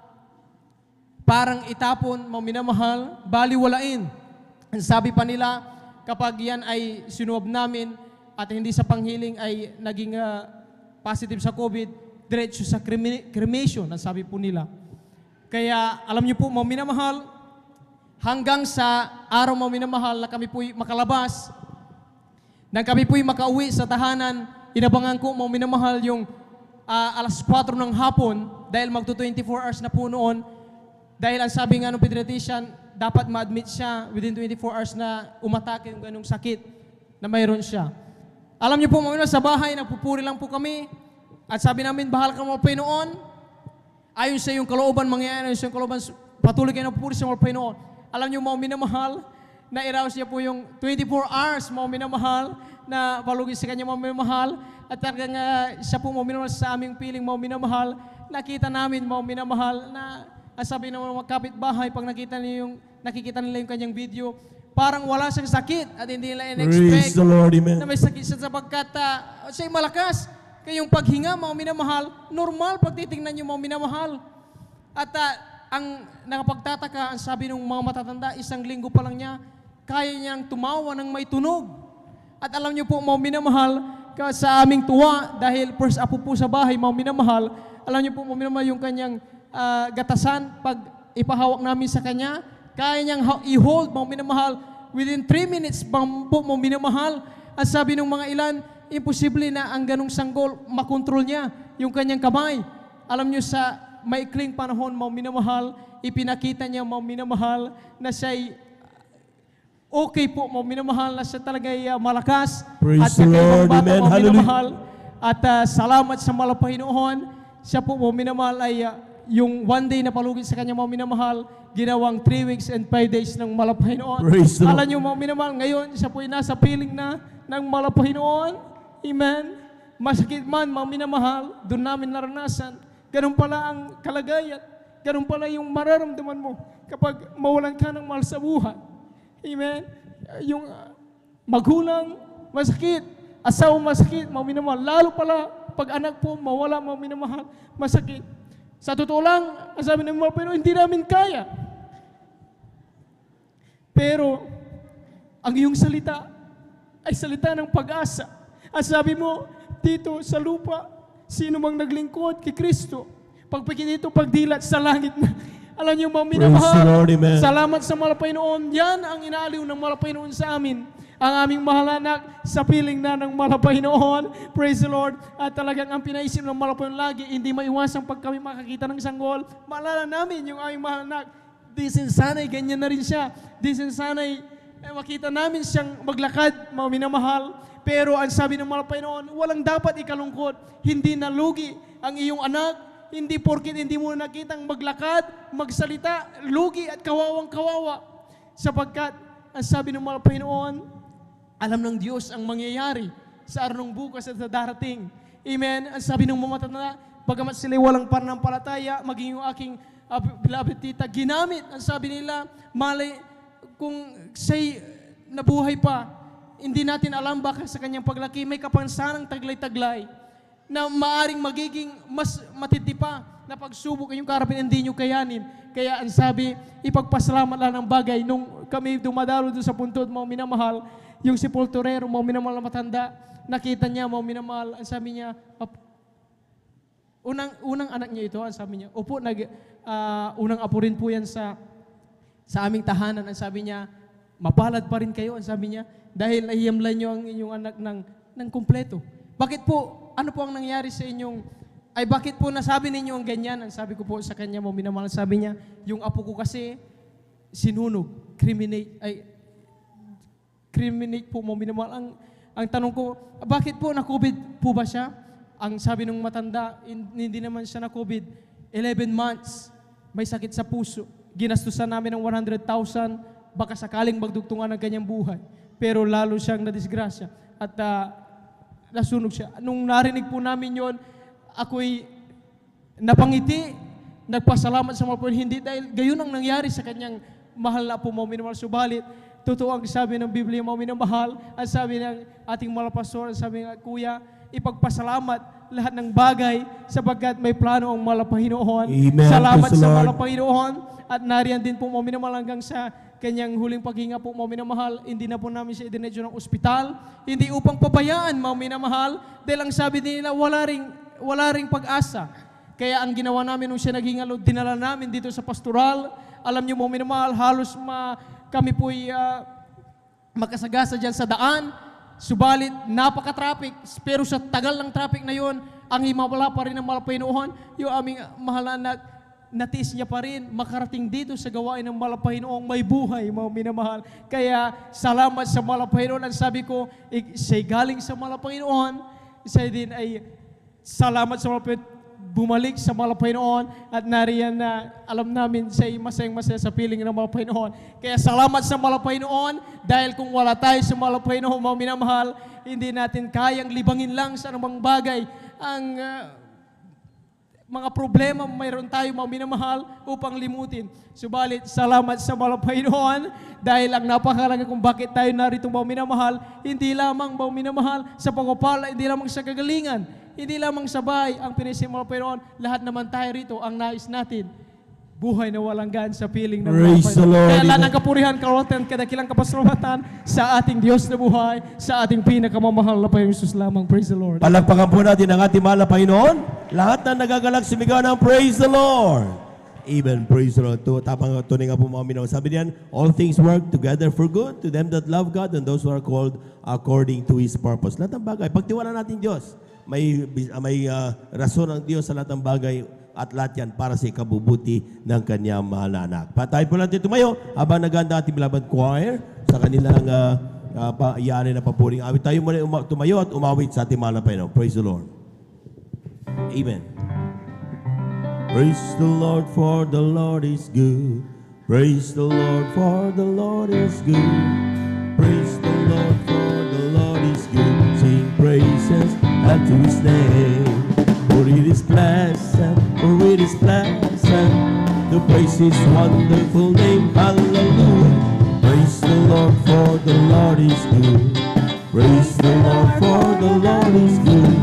parang itapon, mga minamahal, baliwalain. Ang sabi pa nila, kapag yan ay sinuwab namin at hindi sa panghiling ay naging positive sa COVID, diretso sa cremation, ang sabi po nila. Kaya alam niyo po, mga minamahal, hanggang sa araw, mga minamahal, na kami po'y makalabas, nang kami po'y makauwi sa tahanan, inabangan ko, mga minamahal, yung alas 4 ng hapon, dahil magto 24 hours na po noon, dahil ang sabi nga ng pediatrician, dapat ma-admit siya within 24 hours na umatake yung ganung sakit na mayroon siya. Alam niyo po, mga minamahal, sa bahay, nagpupuri lang po kami. At sabi namin, bahal ka mga Panginoon. Ayon sa iyong kalooban, mangyayari sa iyong kalooban, patuloy kayo na pupuri sa mga Panginoon. Alam niyo mga minamahal, na iraos niya po yung 24 hours mga minamahal, na palugi sa kanya mga minamahal. At talagang siya po mga minamahal sa aming piling mga minamahal. Nakita namin mga minamahal na sabi ng mga kapitbahay, pag nakikita nila yung kanyang video, parang wala siyang sakit at hindi nila in-expect Praise the Lord, amen. na may sakit siya sapagkat siya'y malakas. Kayong paghinga, mga minamahal, normal pag titingnan niyo mga minamahal. At ang nakapagtataka, ang sabi ng mga matatanda, 1 linggo pa lang niya, kaya niyang tumawa ng may tunog. At alam niyo po, mga minamahal, sa aming tuwa, dahil first apo po sa bahay, mga minamahal, alam niyo po, mga minamahal, yung kanyang gatasan, pag ipahawak namin sa kanya, kaya niyang i-hold, mga minamahal, within 3 minutes, po, mga minamahal. At sabi ng mga ilan, imposible na ang ganong sanggol makontrol niya yung kanyang kamay. Alam niyo sa maikling panahon, mga minamahal, ipinakita niya, mga minamahal, na siya'y okay po, mga minamahal, na siya talaga'y malakas. Praise at siya the kay Lord, bata, amen, mga hallelujah. minamahal. At salamat sa Panginoon. Siya po, mga minamahal, ay yung 1 day na palugit sa kanya, mga minamahal, ginawang 3 weeks and 5 days ng Panginoon. Praise the Lord. Alam niyo, mga minamahal, ngayon, siya po ay nasa piling na ng Panginoon. Amen. Masakit man, mga minamahal, doon namin naranasan. Ganun pala ang kalagayan. Ganun pala yung mararamdaman mo kapag mawalan ka ng mahal sa buhay. Amen. Yung magulang, masakit. Asawa, masakit, mga minamahal. Lalo pala, pag anak po, mawala, mga minamahal, masakit. Sa totoo lang, sabi ng mga Panginoon, hindi namin kaya. Pero, ang iyong salita ay salita ng pag-asa. At sabi mo, dito sa lupa, sino mang naglingkod kay Kristo, pagpikit dito, pagdilat sa langit na. Alam niyo, mga minamahal, Praise the Lord, amen. salamat sa Panginoon. Yan ang inaaliw ng Panginoon sa amin. Ang aming mahal anak sa piling na ng Panginoon. Praise the Lord. At talagang ang pinaisip ng Panginoon lagi, hindi maiwasang pag kami makakita ng sanggol, maalala namin yung aming mahal anak. Disin sana'y ganyan na rin siya. Disin sana'y makita namin siyang maglakad, mga minamahal. Pero ang sabi ng Panginoon, walang dapat ikalungkot. Hindi nalugi ang iyong anak. Hindi porkit hindi mo nakitang maglakad, magsalita, lugi at kawawang-kawawa. Sapagkat, ang sabi ng Panginoon, alam ng Diyos ang mangyayari sa araw ng bukas at sa darating. Amen. Ang sabi ng mga matatanda, bagamat sila'y walang pananampalataya, maging yung aking beloved tita, ginamit, ang sabi nila, malay, kung siya'y nabuhay pa, hindi natin alam baka sa kanyang paglaki may kapansanang taglay-taglay na maaring magiging mas matindi pa na pagsubok inyong karapin hindi nyo kayanin. Kaya ang sabi, ipagpasalamat lang ng bagay. Nung kami dumadalo doon sa puntod, mga minamahal, yung sepulturero, mga minamahal na matanda, nakita niya, mga minamahal, ang sabi niya, unang anak niya ito, ang sabi niya, opo, unang apo rin po yan sa aming tahanan. Ang sabi niya, mapalad pa rin kayo, ang sabi niya, dahil nahiyamlan niyo ang inyong anak ng kumpleto. Bakit po, ano po ang nangyari sa inyong, bakit po nasabi ninyo ang ganyan? Ang sabi ko po sa kanya, mga minamahal, sabi niya, yung apo ko kasi, sinunog, criminate po, mga minamahal. Ang tanong ko, bakit po na-COVID po ba siya? Ang sabi ng matanda, hindi naman siya na-COVID. 11 months, may sakit sa puso. Ginastusan namin ng 100,000, baka sakaling magdugtungan ng kanyang buhay. Pero lalo siyang nadisgrasya at nasunog siya. Nung narinig po namin yon, ako'y napangiti, nagpasalamat sa mga Panginoon, hindi dahil gayon ang nangyari sa kanyang mahal na po, mga minamahal. Subalit, totoo ang sabi ng Biblia, mga minamahal, ang sabi ng ating mga pastor, ang sabi ng kuya, ipagpasalamat lahat ng bagay sapagkat may plano ang mga Panginoon. Amen. Salamat Praise the sa Lord. mga Panginoon at nariyan din po, mga minamahal, hanggang sa kanyang huling paghinga po, mga minamahal, hindi na po namin siya idinedyo ng ospital, hindi upang pabayaan, mga minamahal, dahil ang sabi nila, wala ring pag-asa. Kaya ang ginawa namin nung siya naghingalo, dinala namin dito sa pastoral. Alam niyo, mga minamahal, halos kami po'y makasagasa dyan sa daan, subalit napaka-traffic, pero sa tagal ng traffic na yon, ang himawala pa rin ng mga Panginoon, yung aming mahal na anak, natiis niya pa rin makarating dito sa gawain ng Panginoong may buhay, mga minamahal. Kaya salamat sa Panginoon. Ang sabi ko, siya'y galing sa Panginoon, siya din ay salamat sa malapit bumalik sa Malapaynoon at nariyan na alam namin siya ay masayang-masaya sa piling ng Malapaynoon. Kaya salamat sa Malapaynoon dahil kung wala tayo sa Malapaynoon, mga minamahal, hindi natin kayang libangin lang sa anumang bagay ang mga problema mayroon tayo, mga minamahal, upang limutin. Subalit, salamat sa Malapaynoon dahil ang napakalaga kung bakit tayo narito, mga minamahal, hindi lamang, mga minamahal, sa pagpapala, hindi lamang sa kagalingan, hindi lamang sabay ang pinisim Malapaynoon, lahat naman tayo rito, ang nais natin, buhay na walang gaan sa piling ng Praise the Lord. Kaya lahat ng kapurihan, karawatan, kadakilang kapasalamatan sa ating Diyos na buhay, sa ating pinakamamahal na Panginoon Jesus lamang. Praise the Lord. Palakpakan po natin ang ating mahal na Panginoon. Lahat na nagagalak sumigaw ng praise the Lord. Amen. Praise the Lord. Tapang tunay nga po mga minamahal. Sabi niyan, all things work together for good to them that love God and those who are called according to His purpose. Lahat ng bagay. Pagtiwala natin Diyos. May rason ang Diyos sa lahat ng bagay at lahat yan para sa ikabubuti ng kanyang mahal na anak. Patayin po natin tumayo habang naganda ating beloved choir sa kanilang iyanin na papuring awit. Tayo muna tumayo at umawit sa ating mahal na Panginoon. Praise the Lord. Amen. Praise the Lord, for the Lord is good. Praise the Lord, for the Lord is good. Praise the Lord, for the Lord is good. Sing praises unto His name. For it is pleasant, to praise His wonderful name. Hallelujah. Praise the Lord, for the Lord is good. Praise the Lord, for the Lord is good.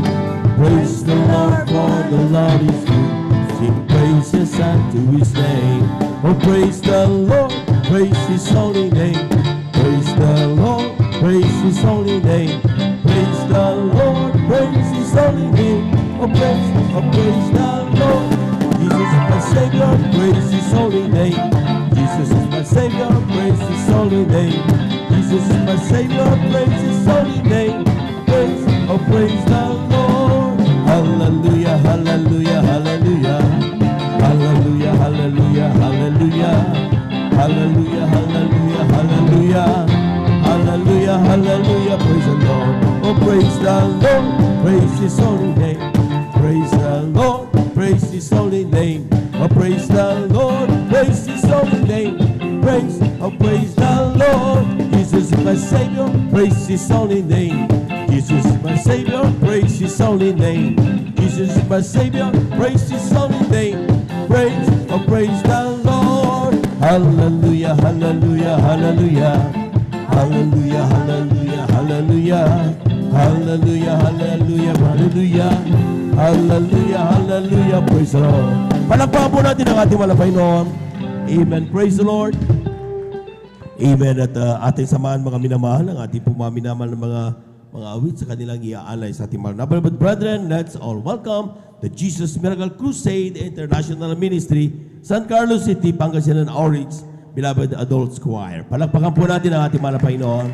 Praise the Lord, for the Lord is good. Sing praises unto His name. Oh, praise the Lord, praise His holy name. Praise the Lord, praise His holy name. Praise the Lord, praise His holy name. Oh, praise the Lord. Jesus is my Savior, praise His holy name. Jesus is my Savior, praise His holy name. Jesus is my Savior, praise His holy name. Praise the Lord. Hallelujah, hallelujah, hallelujah. Hallelujah, hallelujah, hallelujah. Hallelujah, hallelujah, hallelujah. Hallelujah, hallelujah, praise the Lord. Oh, praise the Lord, praise His holy name. Praise the Lord, praise His holy name. Oh, praise the Lord, praise His holy name. Praise the Lord. Jesus is my Savior, praise His holy name. Jesus is my Savior, praise His holy name. Jesus is my Savior, praise His holy name. Praise the Lord. Hallelujah, hallelujah, hallelujah. Hallelujah, hallelujah, hallelujah. Hallelujah, hallelujah, hallelujah. Hallelujah, hallelujah, praise the Lord. Palakpakan po natin ang ating malapay noon. Amen, praise the Lord. Amen, at ating samahan mga minamahal, ang ating pumaminamahal ng mga awit sa kanilang iaalay sa ating mahal na beloved brethren. Let's all welcome the Jesus Miracle Crusade International Ministry, San Carlos City, Pangasinan Orange, Beloved Adults Choir. Palakpakan po natin ang ating mahal na Panginoon.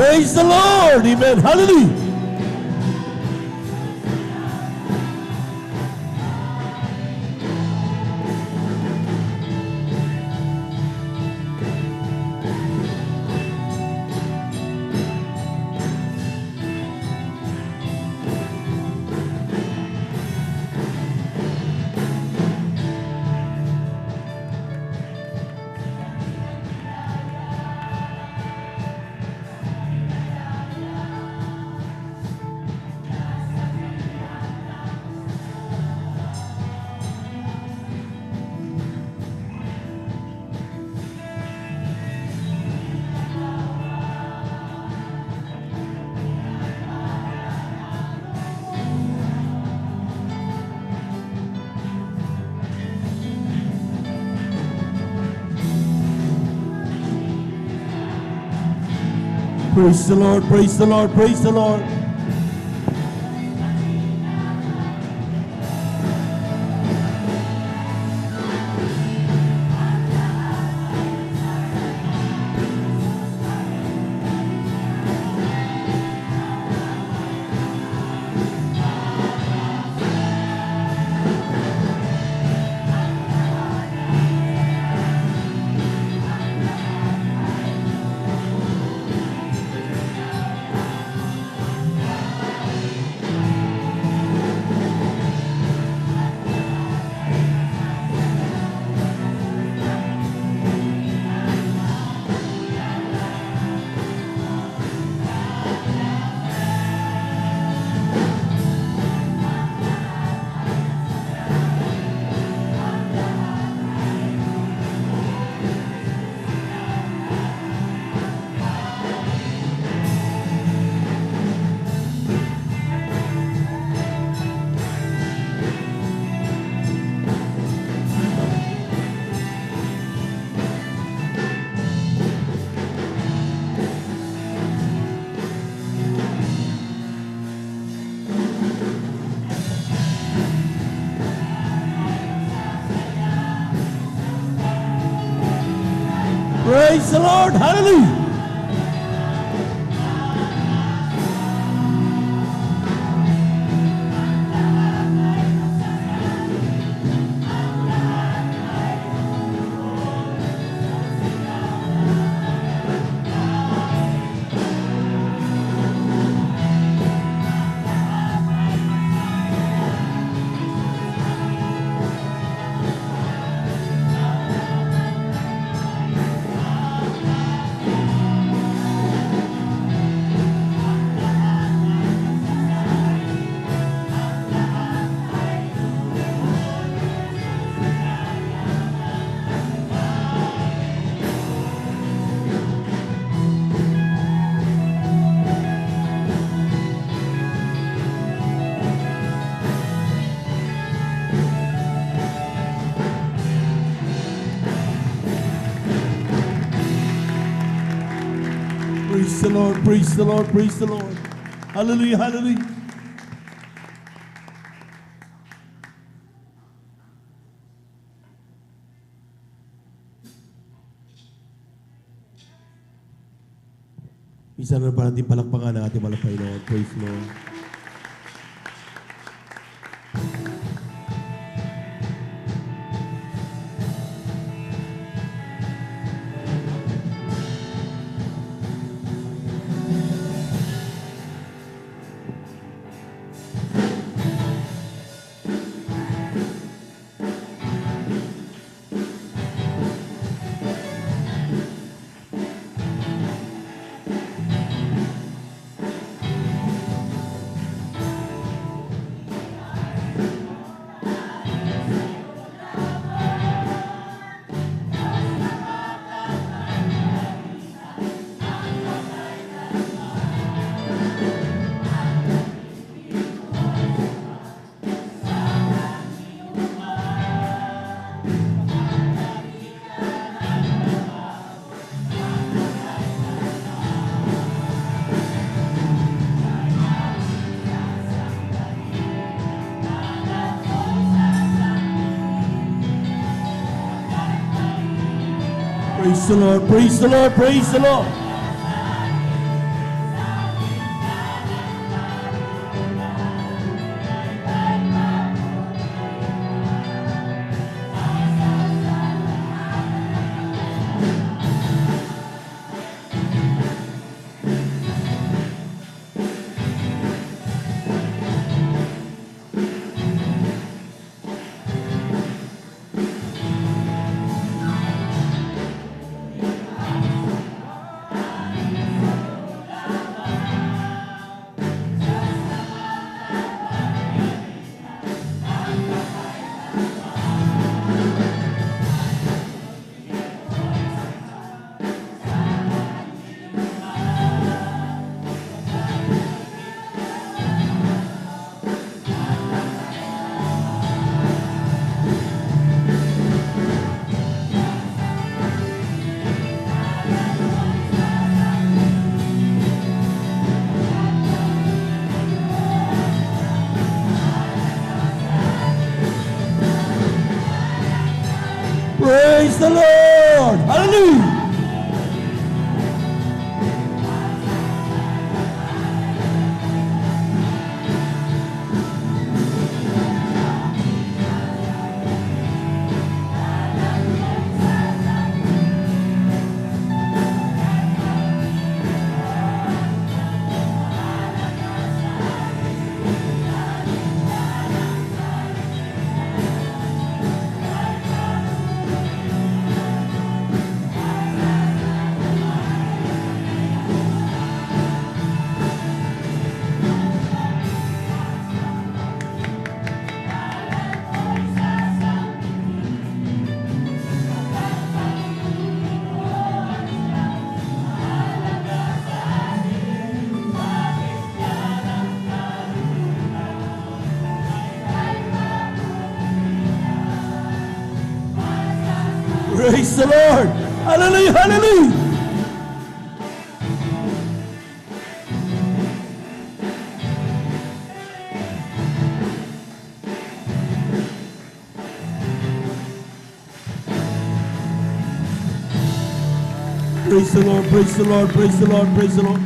Praise the Lord. Amen. Hallelujah. Praise the Lord, praise the Lord, praise the Lord. Praise the Lord, hallelujah. Praise the Lord, praise the Lord, praise the Lord. Hallelujah, hallelujah. Isa na ba natin palakpakan ang ating malapay Lord. Praise the Lord. Praise the Lord, praise the Lord, praise the Lord. Praise the Lord. Hallelujah. Praise the Lord. Hallelujah, hallelujah. Praise the Lord, praise the Lord, praise the Lord, praise the Lord.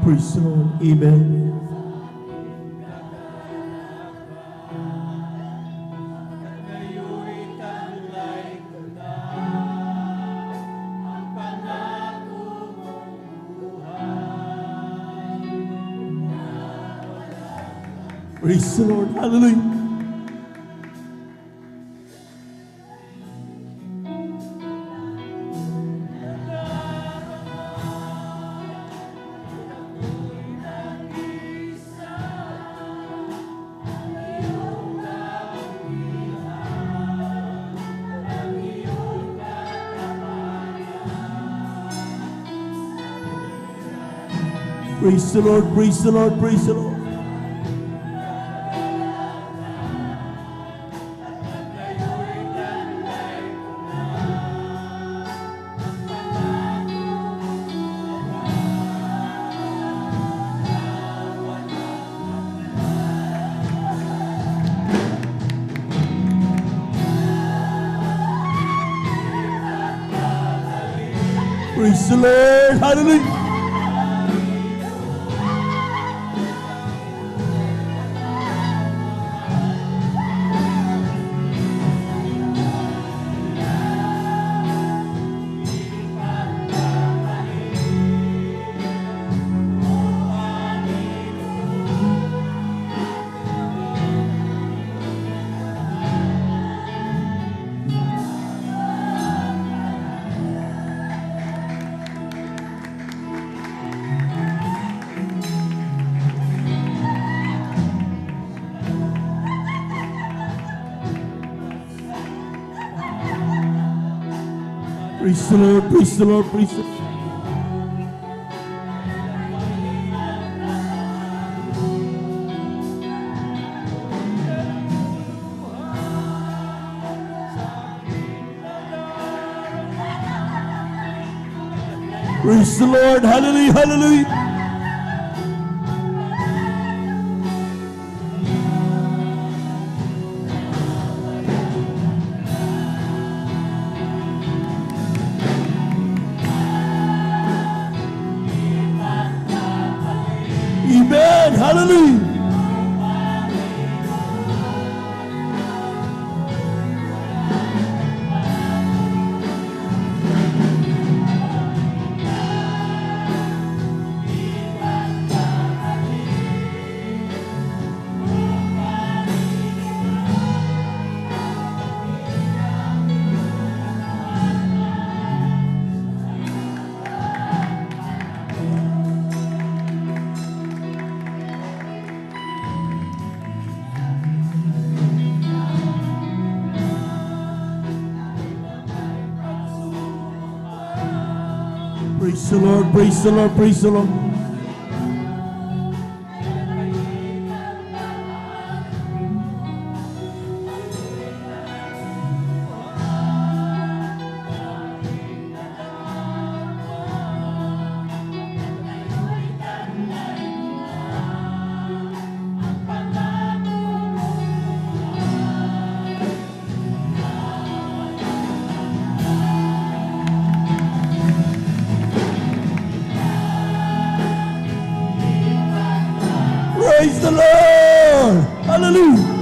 Praise the Lord. Amen. Praise the Lord. Hallelujah. Praise the Lord, praise the Lord, praise the Lord. Praise the Lord, hallelujah. Praise the Lord, praise the Lord, praise the Lord. Praise the Lord, hallelujah, hallelujah. Amen, hallelujah. Praise the Lord, praise the Lord, praise the Lord. Praise the Lord! Hallelujah!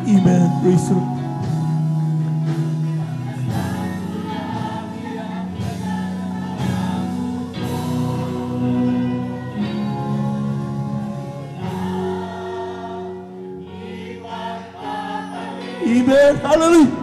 Amen. Praise the Lord. Amen. Hallelujah.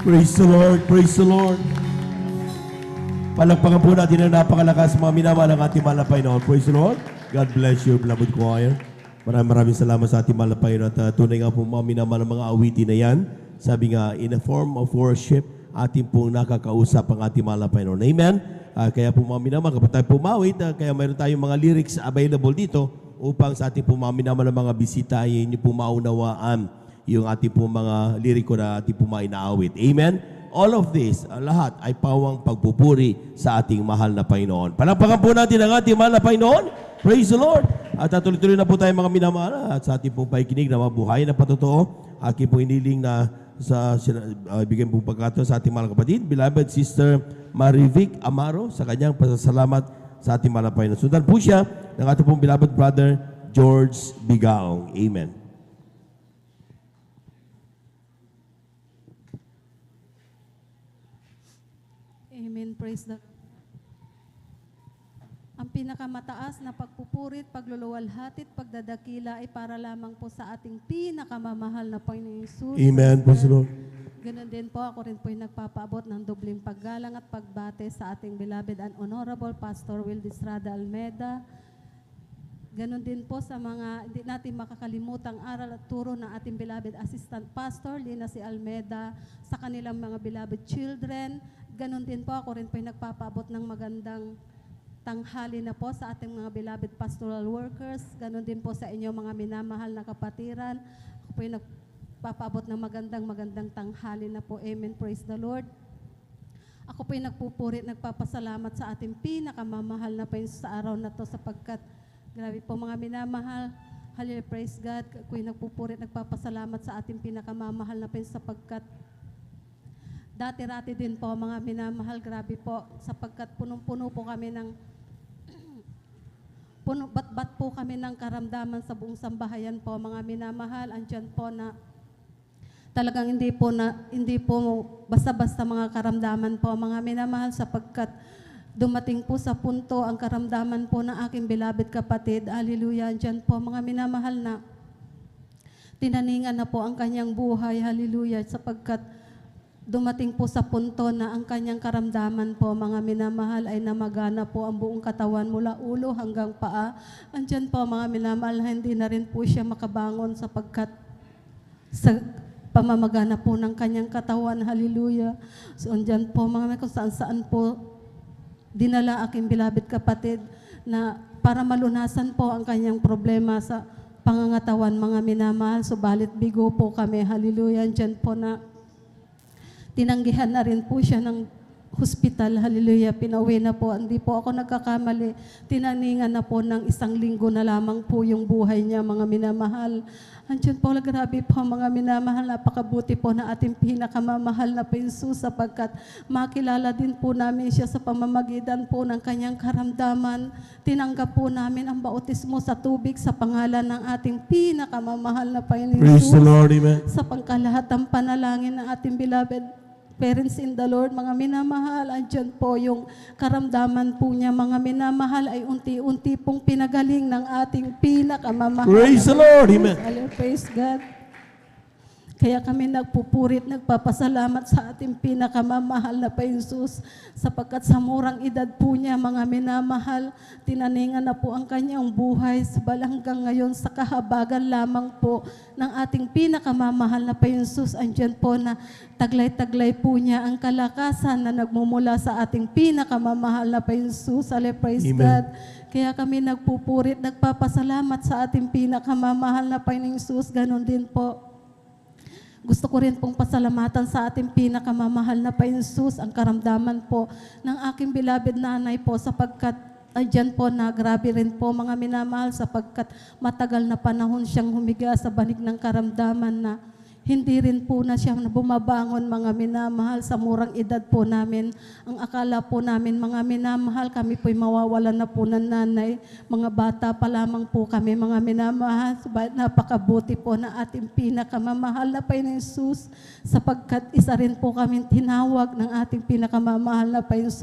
Praise the Lord, praise the Lord. Palakpakan po natin ang napakalakas mga minamahal ng ating mahal na Panginoon. Praise the Lord. God bless you, beloved choir. Maraming salamat sa ating mahal na Panginoon. At tunay nga po mga minamahal ng mga awitin na yan. Sabi nga, in a form of worship, ating pong nakakausap ang ating mahal na Panginoon. Amen? Kaya po mga minamahal, kapag tayo pumawit, kaya mayroon tayong mga lyrics available dito upang sa ating po mga minamahal ng mga bisita ay inyo po maunawaan yung ating po mga liriko na ating po mga inaawit. Amen? All of this, lahat ay pawang pagpupuri sa ating mahal na Panginoon. Palakpakan po natin ang ating mahal na Panginoon. Praise the Lord. At tuloy-tuloy na po tayo mga minamahal at sa ating pong pakikinig na mabuhay na patotoo. Aking po iniling na sa bigyan po pagkataon sa ating mahal kapatid, beloved Sister Marivic Amaro, sa kanyang pasasalamat sa ating mahal na Panginoon. Sundan po siya ng ating pong beloved brother George Bigaong. Amen. Amen. Praise the Lord. Ang pinakamataas na pagpupurit, pagluluwalhatit, pagdadakila ay para lamang po sa ating pinakamamahal na Panginoong Hesus. Amen. Praise the Lord. Ganun din po, ako rin po yung nagpapaabot ng dobling paggalang at pagbate sa ating beloved and honorable Pastor Wildy Estrada Almeda. Ganun din po sa mga hindi natin makakalimutang aral at turo ng ating beloved Assistant Pastor Lina C. Almeda sa kanilang mga beloved children. Ganun din po, ako rin po yung nagpapaabot ng magandang tanghali na po sa ating mga beloved pastoral workers. Ganun din po sa inyo mga minamahal na kapatiran. Ako po yung nagpapaabot ng magandang tanghali na po. Amen. Praise the Lord. Ako po'y nagpupuri, nagpapasalamat sa ating pinakamamahal na Panginoon sa araw na to sapagkat grabe po mga minamahal. Hallelujah, praise God. Ako'y nagpupuri, nagpapasalamat sa ating pinakamamahal na Panginoon sapagkat dati-rati din po mga minamahal. Grabe po sapagkat punong-puno po kami ng bat-bat po kami ng karamdaman sa buong sambahayan po mga minamahal. Andyan po na talagang hindi po basta-basta mga karamdaman po mga minamahal sapagkat dumating po sa punto ang karamdaman po ng aking beloved kapatid. Hallelujah. Diyan po mga minamahal na tinaningan na po ang kanyang buhay. Hallelujah. Sapagkat dumating po sa punto na ang kanyang karamdaman po mga minamahal ay namagana po ang buong katawan mula ulo hanggang paa. Andyan po mga minamahal, hindi na rin po siya makabangon sapagkat sa pamamagana po ng kanyang katawan. Hallelujah. So, andyan po mga kung saan-saan po dinala aking beloved kapatid na para malunasan po ang kanyang problema sa pangangatawan mga minamahal. Subalit bigo po kami. Hallelujah. Andyan po na tinanggihan na rin po siya ng hospital. Hallelujah. Pinauwi na po. Hindi po ako nagkakamali. Tinaningan na po ng 1 linggo na lamang po yung buhay niya mga minamahal. Andiyan po, grabe po mga minamahal, napakabuti po na ating pinakamamahal na Jesus sapagkat makilala din po namin siya sa pamamagitan po ng kanyang karamdaman. Tinanggap po namin ang bautismo sa tubig sa pangalan ng ating pinakamamahal na Panginoon Praise the Jesus. Lord, amen. Sa pangkalahatang panalangin ng ating beloved parents in the Lord, mga minamahal, andyan po yung karamdaman po niya, mga minamahal, ay unti-unti pong pinagaling ng ating pinakamamahal. Praise the Lord, amen. Praise God. Kaya kami nagpupurit, nagpapasalamat sa ating pinakamamahal na Jesus sapagkat sa murang edad po niya, mga minamahal, tinaningan na po ang kanyang buhay hanggang ngayon sa kahabagan lamang po ng ating pinakamamahal na Jesus. Andyan po na taglay-taglay po niya ang kalakasan na nagmumula sa ating pinakamamahal na Jesus. Praise Amen. God. Kaya kami nagpupurit, nagpapasalamat sa ating pinakamamahal na Panginoong Jesus. Ganon din po. Gusto ko rin pong pasalamatan sa ating pinakamamahal na Panginoong Jesus ang karamdaman po ng aking beloved nanay po sapagkat andyan po na grabe rin po mga minamahal sapagkat matagal na panahon siyang humiga sa banig ng karamdaman na hindi rin po na siya bumabangon mga minamahal sa murang edad po namin. Ang akala po namin mga minamahal, kami po'y mawawalan na po ng nanay. Mga bata pa lamang po kami mga minamahal. Subalit napakabuti po na ating pinakamamahal na Panginoon Jesus sapagkat isa rin po kami tinawag ng ating pinakamamahal na Panginoon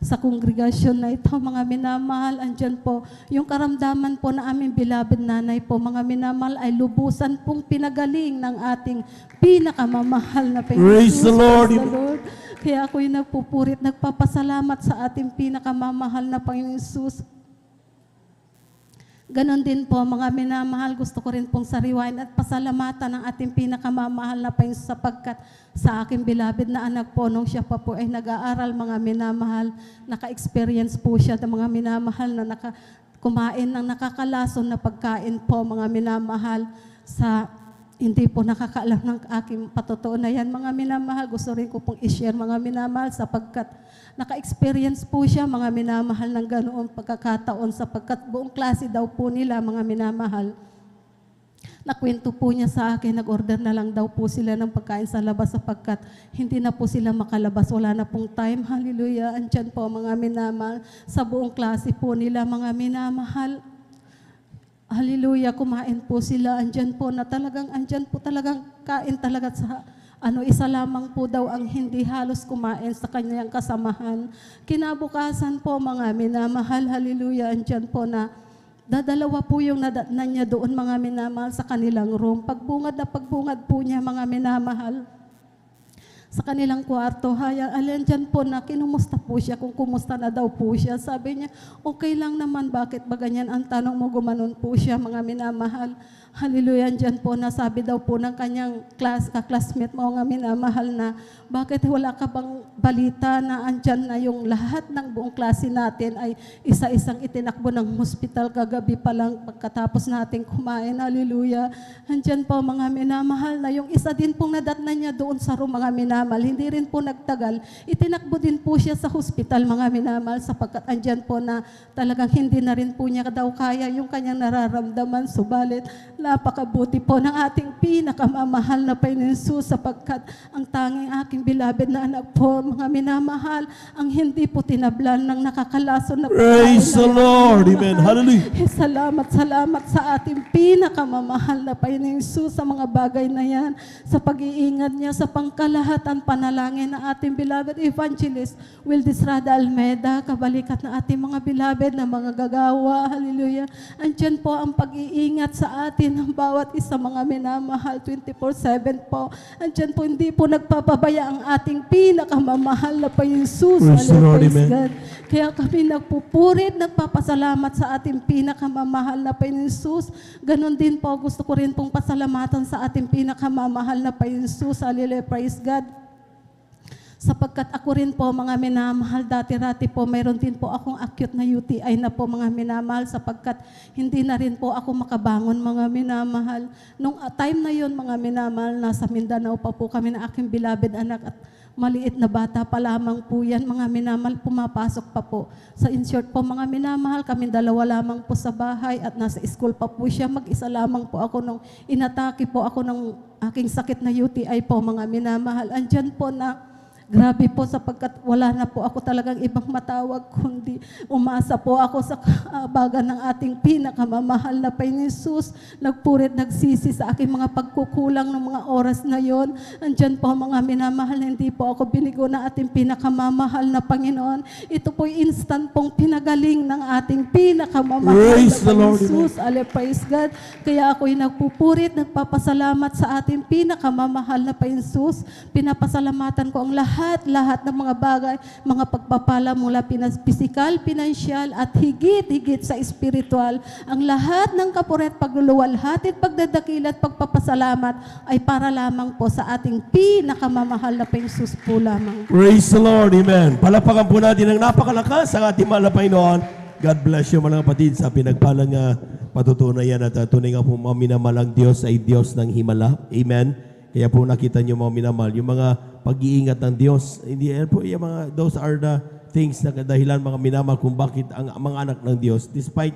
sa kongregasyon na ito mga minamahal. Andyan po yung karamdaman po na aming beloved nanay po mga minamahal ay lubusan pong pinagaling ng ating pinakamamahal na Panginoon. Praise the Lord. Praise the Lord. Kaya ako'y nagpupurit, nagpapasalamat sa ating pinakamamahal na Panginoon Jesus. Ganon din po mga minamahal, gusto ko rin pong sariwain at pasalamatan ng ating pinakamamahal na Panginoon sapagkat sa aking beloved na anak po nung siya pa po ay nag-aaral mga minamahal, naka-experience po siya ng mga minamahal na kumain ng nakakalason na pagkain po mga minamahal sa hindi po nakakaalam ng aking patotoo na yan. Mga minamahal, gusto rin ko pong i-share mga minamahal sapagkat naka-experience po siya mga minamahal ng ganoong pagkakataon sapagkat buong klase daw po nila mga minamahal. Nakwento po niya sa akin, nag-order na lang daw po sila ng pagkain sa labas sapagkat hindi na po sila makalabas, wala na pong time. Hallelujah. Andyan po mga minamahal, sa buong klase po nila mga minamahal. Hallelujah, kumain po sila, andyan po talagang kain talaga sa isa lamang po daw ang hindi halos kumain sa kanyang kasamahan. Kinabukasan po mga minamahal, hallelujah, andyan po na dadalawa po yung nadatnan niya doon mga minamahal sa kanilang room. Pagbungad po niya mga minamahal sa kanilang kwarto. Alam dyan po na kinumusta po siya kung kumusta na daw po siya. Sabi niya, okay lang naman, bakit ba ganyan ang tanong mo? Gumanon po siya mga minamahal. Hallelujah, dyan po na sabi daw po ng kanyang ka-classmate mo mga minamahal na bakit wala ka bang balita na andyan na yung lahat ng buong klase natin ay isa-isang itinakbo ng hospital kagabi pa lang pagkatapos natin kumain. Hallelujah. Andyan po mga minamahal na yung isa din pong nadatnan niya doon sa room mga minamahal minamahal. Hindi rin po nagtagal. Itinakbo din po siya sa hospital, mga minamahal, sapagkat andyan po na talagang hindi na rin po niya daw kaya yung kanyang nararamdaman. Subalit, napakabuti po ng ating pinakamamahal na Panginoon Jesus, sapagkat ang tanging aking beloved na anak po, mga minamahal, ang hindi po tinablan ng nakakalason na Praise the Lord. Amen. Hallelujah. Salamat sa ating pinakamamahal na Panginoon Jesus sa mga bagay na yan, sa pag-iingat niya, sa pangkalahatan panalangin na ating beloved evangelist Wildis Rada Almeda, kabalikat na ating mga beloved na mga gagawa. Hallelujah. Andyan po ang pag-iingat sa atin ng bawat isa, mga minamahal, 24/7 po. Andyan po, hindi po nagpapabaya ang ating pinakamamahal na Panginoon Jesus. Praise the Lord. Praise Amen. God. Kaya kami nagpupurit, nagpapasalamat sa ating pinakamamahal na Panginoon Jesus. Ganon din po, gusto ko rin pong pasalamatan sa ating pinakamamahal na Panginoon Jesus. Hallelujah, praise God. Sapagkat ako rin po, mga minamahal, dati-rati po, mayroon din po akong acute na UTI na po, mga minamahal, sapagkat hindi na rin po ako makabangon, mga minamahal. Nung time na yon, mga minamahal, nasa Mindanao pa po kami na aking beloved anak at maliit na bata pa lamang po yan, mga minamahal, pumapasok pa po. Sa in short po, mga minamahal, kami dalawa lamang po sa bahay at nasa school pa po siya. Mag-isa lamang po ako nung inatake po ako ng aking sakit na UTI po, mga minamahal. Andyan po na grabe po, sapagkat wala na po ako talagang ibang matawag, kundi umasa po ako sa kaabagan ng ating pinakamamahal na Panginoon Jesus. Nagpurit, nagsisi sa aking mga pagkukulang ng mga oras na yon. Andyan po, mga minamahal, hindi po ako binigo na ating pinakamamahal na Panginoon. Ito po instant pong pinagaling ng ating pinakamamahal Praise na the Lord. Panginoon Jesus. Praise God. Kaya ako'y nagpupurit, nagpapasalamat sa ating pinakamamahal na Panginoon Jesus. Pinapasalamatan ko ang lahat ng mga bagay, mga pagpapala mula pisikal, pinansyal, at higit sa espiritual. Ang lahat ng kapuret, pagluluwalhati, pagdadakil at pagpapasalamat ay para lamang po sa ating pinakamamahal na Panginoon Jesus po lamang. Praise the Lord. Amen. Palapakan po natin ang napakalakas ang ating mahal na Panginoon. God bless you, mga kapatid, sa pinagpalang patutunayan at tunay nga po, mga minamalang Diyos ay Diyos ng himala. Amen. Kaya po nakita niyo, mga minamahal, yung mga pag-iingat ng Diyos, hindi po yung mga, those are the things na kadahilan, mga minamahal, kung bakit ang mga anak ng Diyos, despite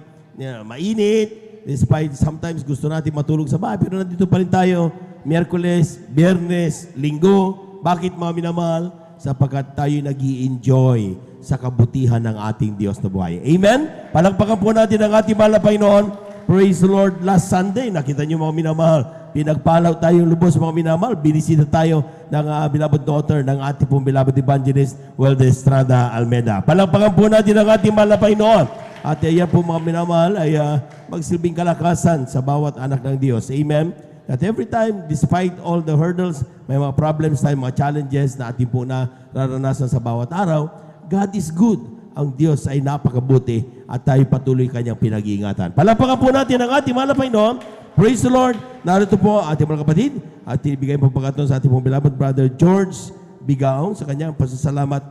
mainit, despite sometimes gusto natin matulog sa bahay, pero nandito pa rin tayo, Miyerkules, Biyernes, Linggo. Bakit, mga minamahal? Sapagkat tayo nag-i-enjoy sa kabutihan ng ating Diyos na buhay. Amen? Palakpakan po natin ang ating mahal na Panginoon. Praise the Lord. Last Sunday, nakita niyo, mga minamahal, pinagpalaw tayong lubos, mga minamahal. Binisita tayo ng beloved daughter ng ating pong beloved evangelist, Wildis Rada Almeda. Palakpakan po natin ang ating mahal na Panginoon. At iyan po, mga minamahal, ay magsilbing kalakasan sa bawat anak ng Diyos. Amen? That every time, despite all the hurdles, may mga problems tayo, mga challenges na ating po nararanasan sa bawat araw, God is good. Ang Diyos ay napakabuti at tayo patuloy kanyang pinag-iingatan. Palakpakan po natin ang ating mahal na Panginoon. Praise the Lord. Narito po ating mga kapatid at ibigay po pagkataon sa ating pong beloved brother George Bigaong sa kanyang pasasalamat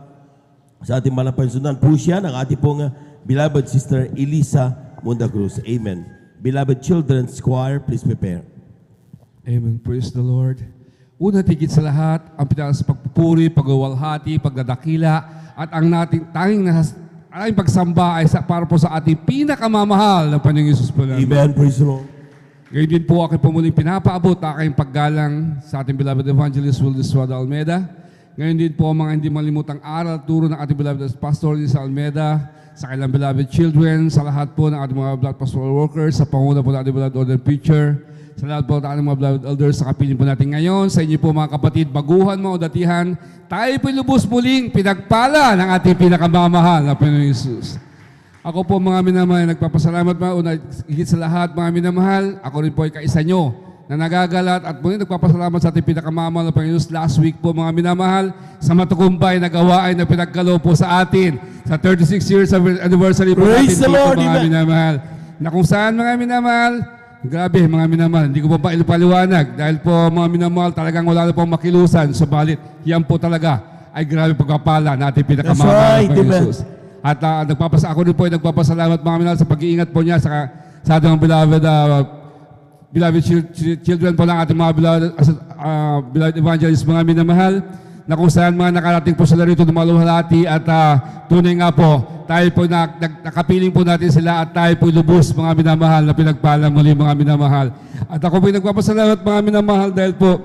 sa ating mahal na Panginoon. Po siya ng ating pong beloved sister Elisa Munda Cruz. Amen. Beloved Children's Choir, please prepare. Amen. Praise the Lord. Una, tigit sa lahat, ang pinakas pagpupuri, pagwawalhati, pagdadakila, at ang nating tanging aking pagsamba ay para po sa ating pinakamamahal na Panginoong Yesus po namin. Amen. Praise the Lord. Ngayon din po aking pumuling pinapaabot ang aking paggalang sa ating beloved evangelist Wildis Rada Almeda. Ngayon din po mga hindi malimutang aral, turo ng ating beloved Pastor Lisa Almeda, sa kailang beloved children, sa lahat po ng ating mga beloved pastoral workers, sa panguna po ng ating beloved order preacher, sa lahat po ng ating mga beloved elders, sa kapiling po natin ngayon, sa inyo po mga kapatid, baguhan mo o datihan, tayo po lubos muling pinagpala ng ating pinakamamahal na Panginoong Yesus. Ako po, mga minamahal, nagpapasalamat una, higit sa lahat, mga minamahal, ako rin po ay kaisa nyo na nagagalat at muli nagpapasalamat sa ating pinakamamahal na Panginoon last week po, mga minamahal, sa matukumbay na gawain na pinagkalo po sa atin sa 36 years anniversary po natin Praise the dito, Lord, mga amen. minamahal. Na kung saan, mga minamahal, grabe, mga minamahal, hindi ko pa ipaliwanag dahil po, mga minamahal, talagang wala na pong makilusan. Subalit, yan po talaga ay grabe pagpapala na ating pinakamamahal That's right, na Panginoon amen. Jesus. At ako rin po ay nagpapasalamat, mga minamahal, sa pag-iingat po niya sa ating beloved children po ng ating mga beloved evangelist, mga minamahal. na kung saan mga nakarating po sila rito dumaluhalati at tunay nga po, tayo po nakapiling po natin sila at tayo po lubos mga minamahal na pinagpala muli mga minamahal. At ako po nagpapasalamat mga minamahal dahil po,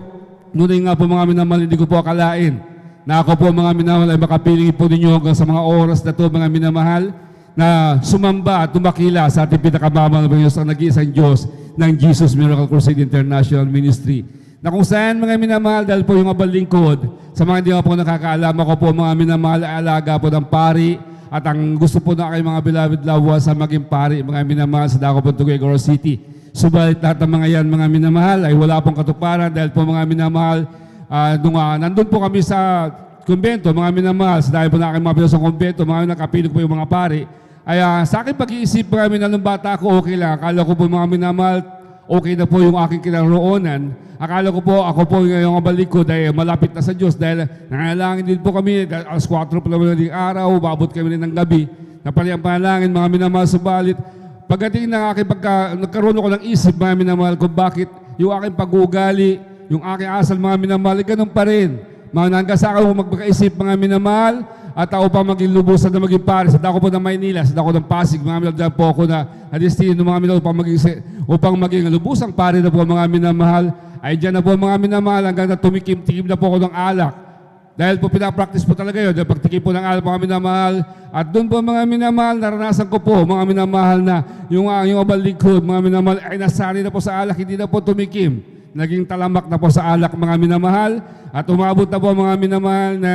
tunay nga po mga minamahal, hindi ko po akalain na ako po mga minamahal ay makapiling po ninyo hanggang sa mga oras na to mga minamahal na sumamba at tumakila sa ating pinakamamahal na Diyos ang nag-iisang Diyos ng Jesus Miracle Crusade International Ministry. Na kung saan mga minamahal, dahil po yung abal lingkod, sa mga hindi po nakakaalam, ako po mga minamahal ay alaga po ng pari at ang gusto po na kayo mga beloved loved ones sa maging pari, mga minamahal sa Daco Putuguay, City. Subalit lahat ng mga yan, mga minamahal, ay wala pong katuparan dahil po mga minamahal, nandun po kami sa kumbento, mga minamahal, sa dahil po na aking mga pinasang kumbento, mga nakapilog po yung mga pari, ay sa aking pag-iisip mga minamahal, bata ko, okay lang. Akala ko po mga minamahal, okay na po yung aking kinaroonan. Akala ko po, ako po ngayong abalik ko dahil malapit na sa Diyos dahil nangangailangan din po kami, alas 4 pa naman ng araw, babot kami rin ng gabi. Napanalangin mga minamahal, subalit pagdating ng aking nagkaroon ako ng isip mga minamahal kung bakit yung aking pag-uugali, yung aking asal mga minamahal, ganun pa rin. Mga nanggasaka ko magpakaisip mga minamahal at ako pa maging lubusan na maging pare. Sa dako po ng Maynila, sa dako ng Pasig, mga minamahal, dyan po ako na adistino mga minamahal upang maging lubusang pare na po mga minamahal. Ay dyan na po mga minamahal hanggang na tumikim-tikim na po ako ng alak. Dahil po pinapractice po talaga yun, dahil pagtikim po ng alak mga minamahal. At doon po mga minamahal, naranasan ko po mga minamahal na yung abal lingkod, mga minamahal ay nasanay na po sa alak, hindi na po tumikim. Naging talamak na po sa alak mga minamahal. At umabot na po mga minamahal na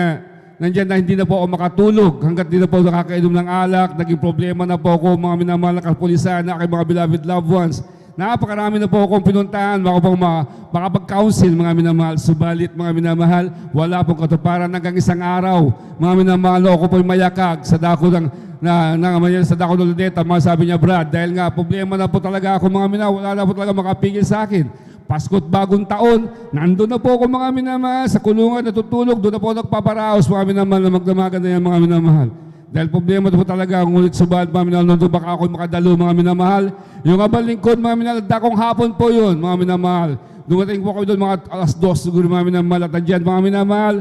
nandyan na hindi na po ako makatulog hanggat hindi na po nakakainom ng alak. Naging problema na po ako mga minamahal na kapulisan na aking mga beloved loved ones. Napakarami na po akong pinuntahan, makapag-counsel mga minamahal. Subalit mga minamahal, wala pong katuparan hanggang isang araw. Mga minamahal, ako po'y mayakag sa dako sa dako ng Luneta. Mga sabi niya, Brad, dahil nga problema na po talaga ako mga minamahal, wala na po talaga makapigil sa akin. Pasko't bagong taon, nandun na po ako mga minamahal, sa kulungan natutulog, doon na po nagpaparaos mga minamahal na magdamagan na yan mga minamahal. Dahil problema ito po talaga, ngulit subalit mga minamahal, nandun baka ako makadalo mga minamahal. Yung abal lingkod mga minamahal, dakong hapon po yun mga minamahal. Dumating po kami doon mga alas 2 siguro mga minamahal at andyan mga minamahal.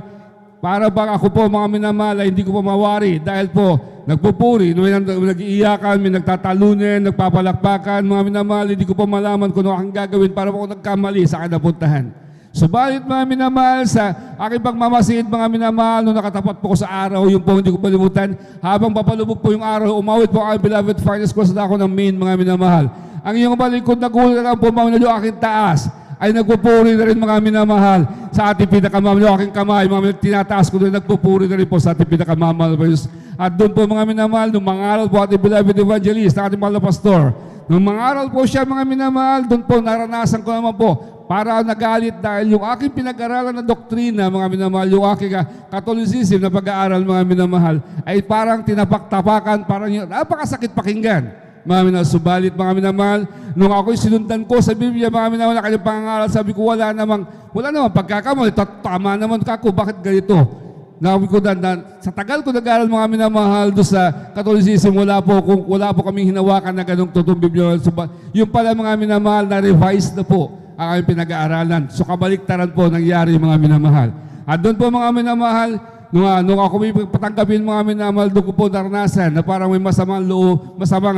Para bang ako po mga minamahal ay hindi ko po mawari dahil po nagpupuri, nag-iiyakan, may nagtatalunin, nagpapalakpakan mga minamahal, hindi ko po malaman kung ano ang gagawin para po ako nagkamali sa kanapuntahan. Subalit mga minamahal, sa aking pagmamasid mga minamahal, nung nakatapat po ko sa araw, yung po hindi ko palimutan, habang papalubog po yung araw, umawit po ang beloved finance ko sa dako ng main mga minamahal. Ang iyong balikod na gulat lang po mga minamahal, yung aking taas, ay nagpupuri na rin mga minamahal sa ating pinakamamahal, yung aking kamay, mga minamahal, tinataas ko na nagpupuri na rin po sa ating pinakamamahal. At doon po mga minamahal, nung mangaral po ating beloved evangelist, ating mahal na pastor, nung mangaral po siya mga minamahal, doon po naranasan ko naman po, para nagalit dahil yung aking pinag-aralan na doktrina, mga minamahal, yung aking Catholicism na pag-aaral, mga minamahal, ay parang tinapak-tapakan, parang yung napakasakit pakinggan. Mga minamahal, subalit mga minamahal, nung ako'y sinundan ko sa Biblia, mga minamahal, na kanyang pangaral, sabi ko, wala namang pagkakamali, tama naman kako, bakit ganito? Nabi ko sa tagal ko nag-aaral mga minamahal doon sa Catholicism, wala po kaming hinawakan na ganong totoong Biblia. Yung pala mga minamahal, na-revise na po ang aming pinag-aaralan. So kabaliktaran po nangyari mga minamahal. At doon po mga minamahal, nung ako may patanggapin mga minamahal, doon ko po naranasan na parang may masamang loob, masamang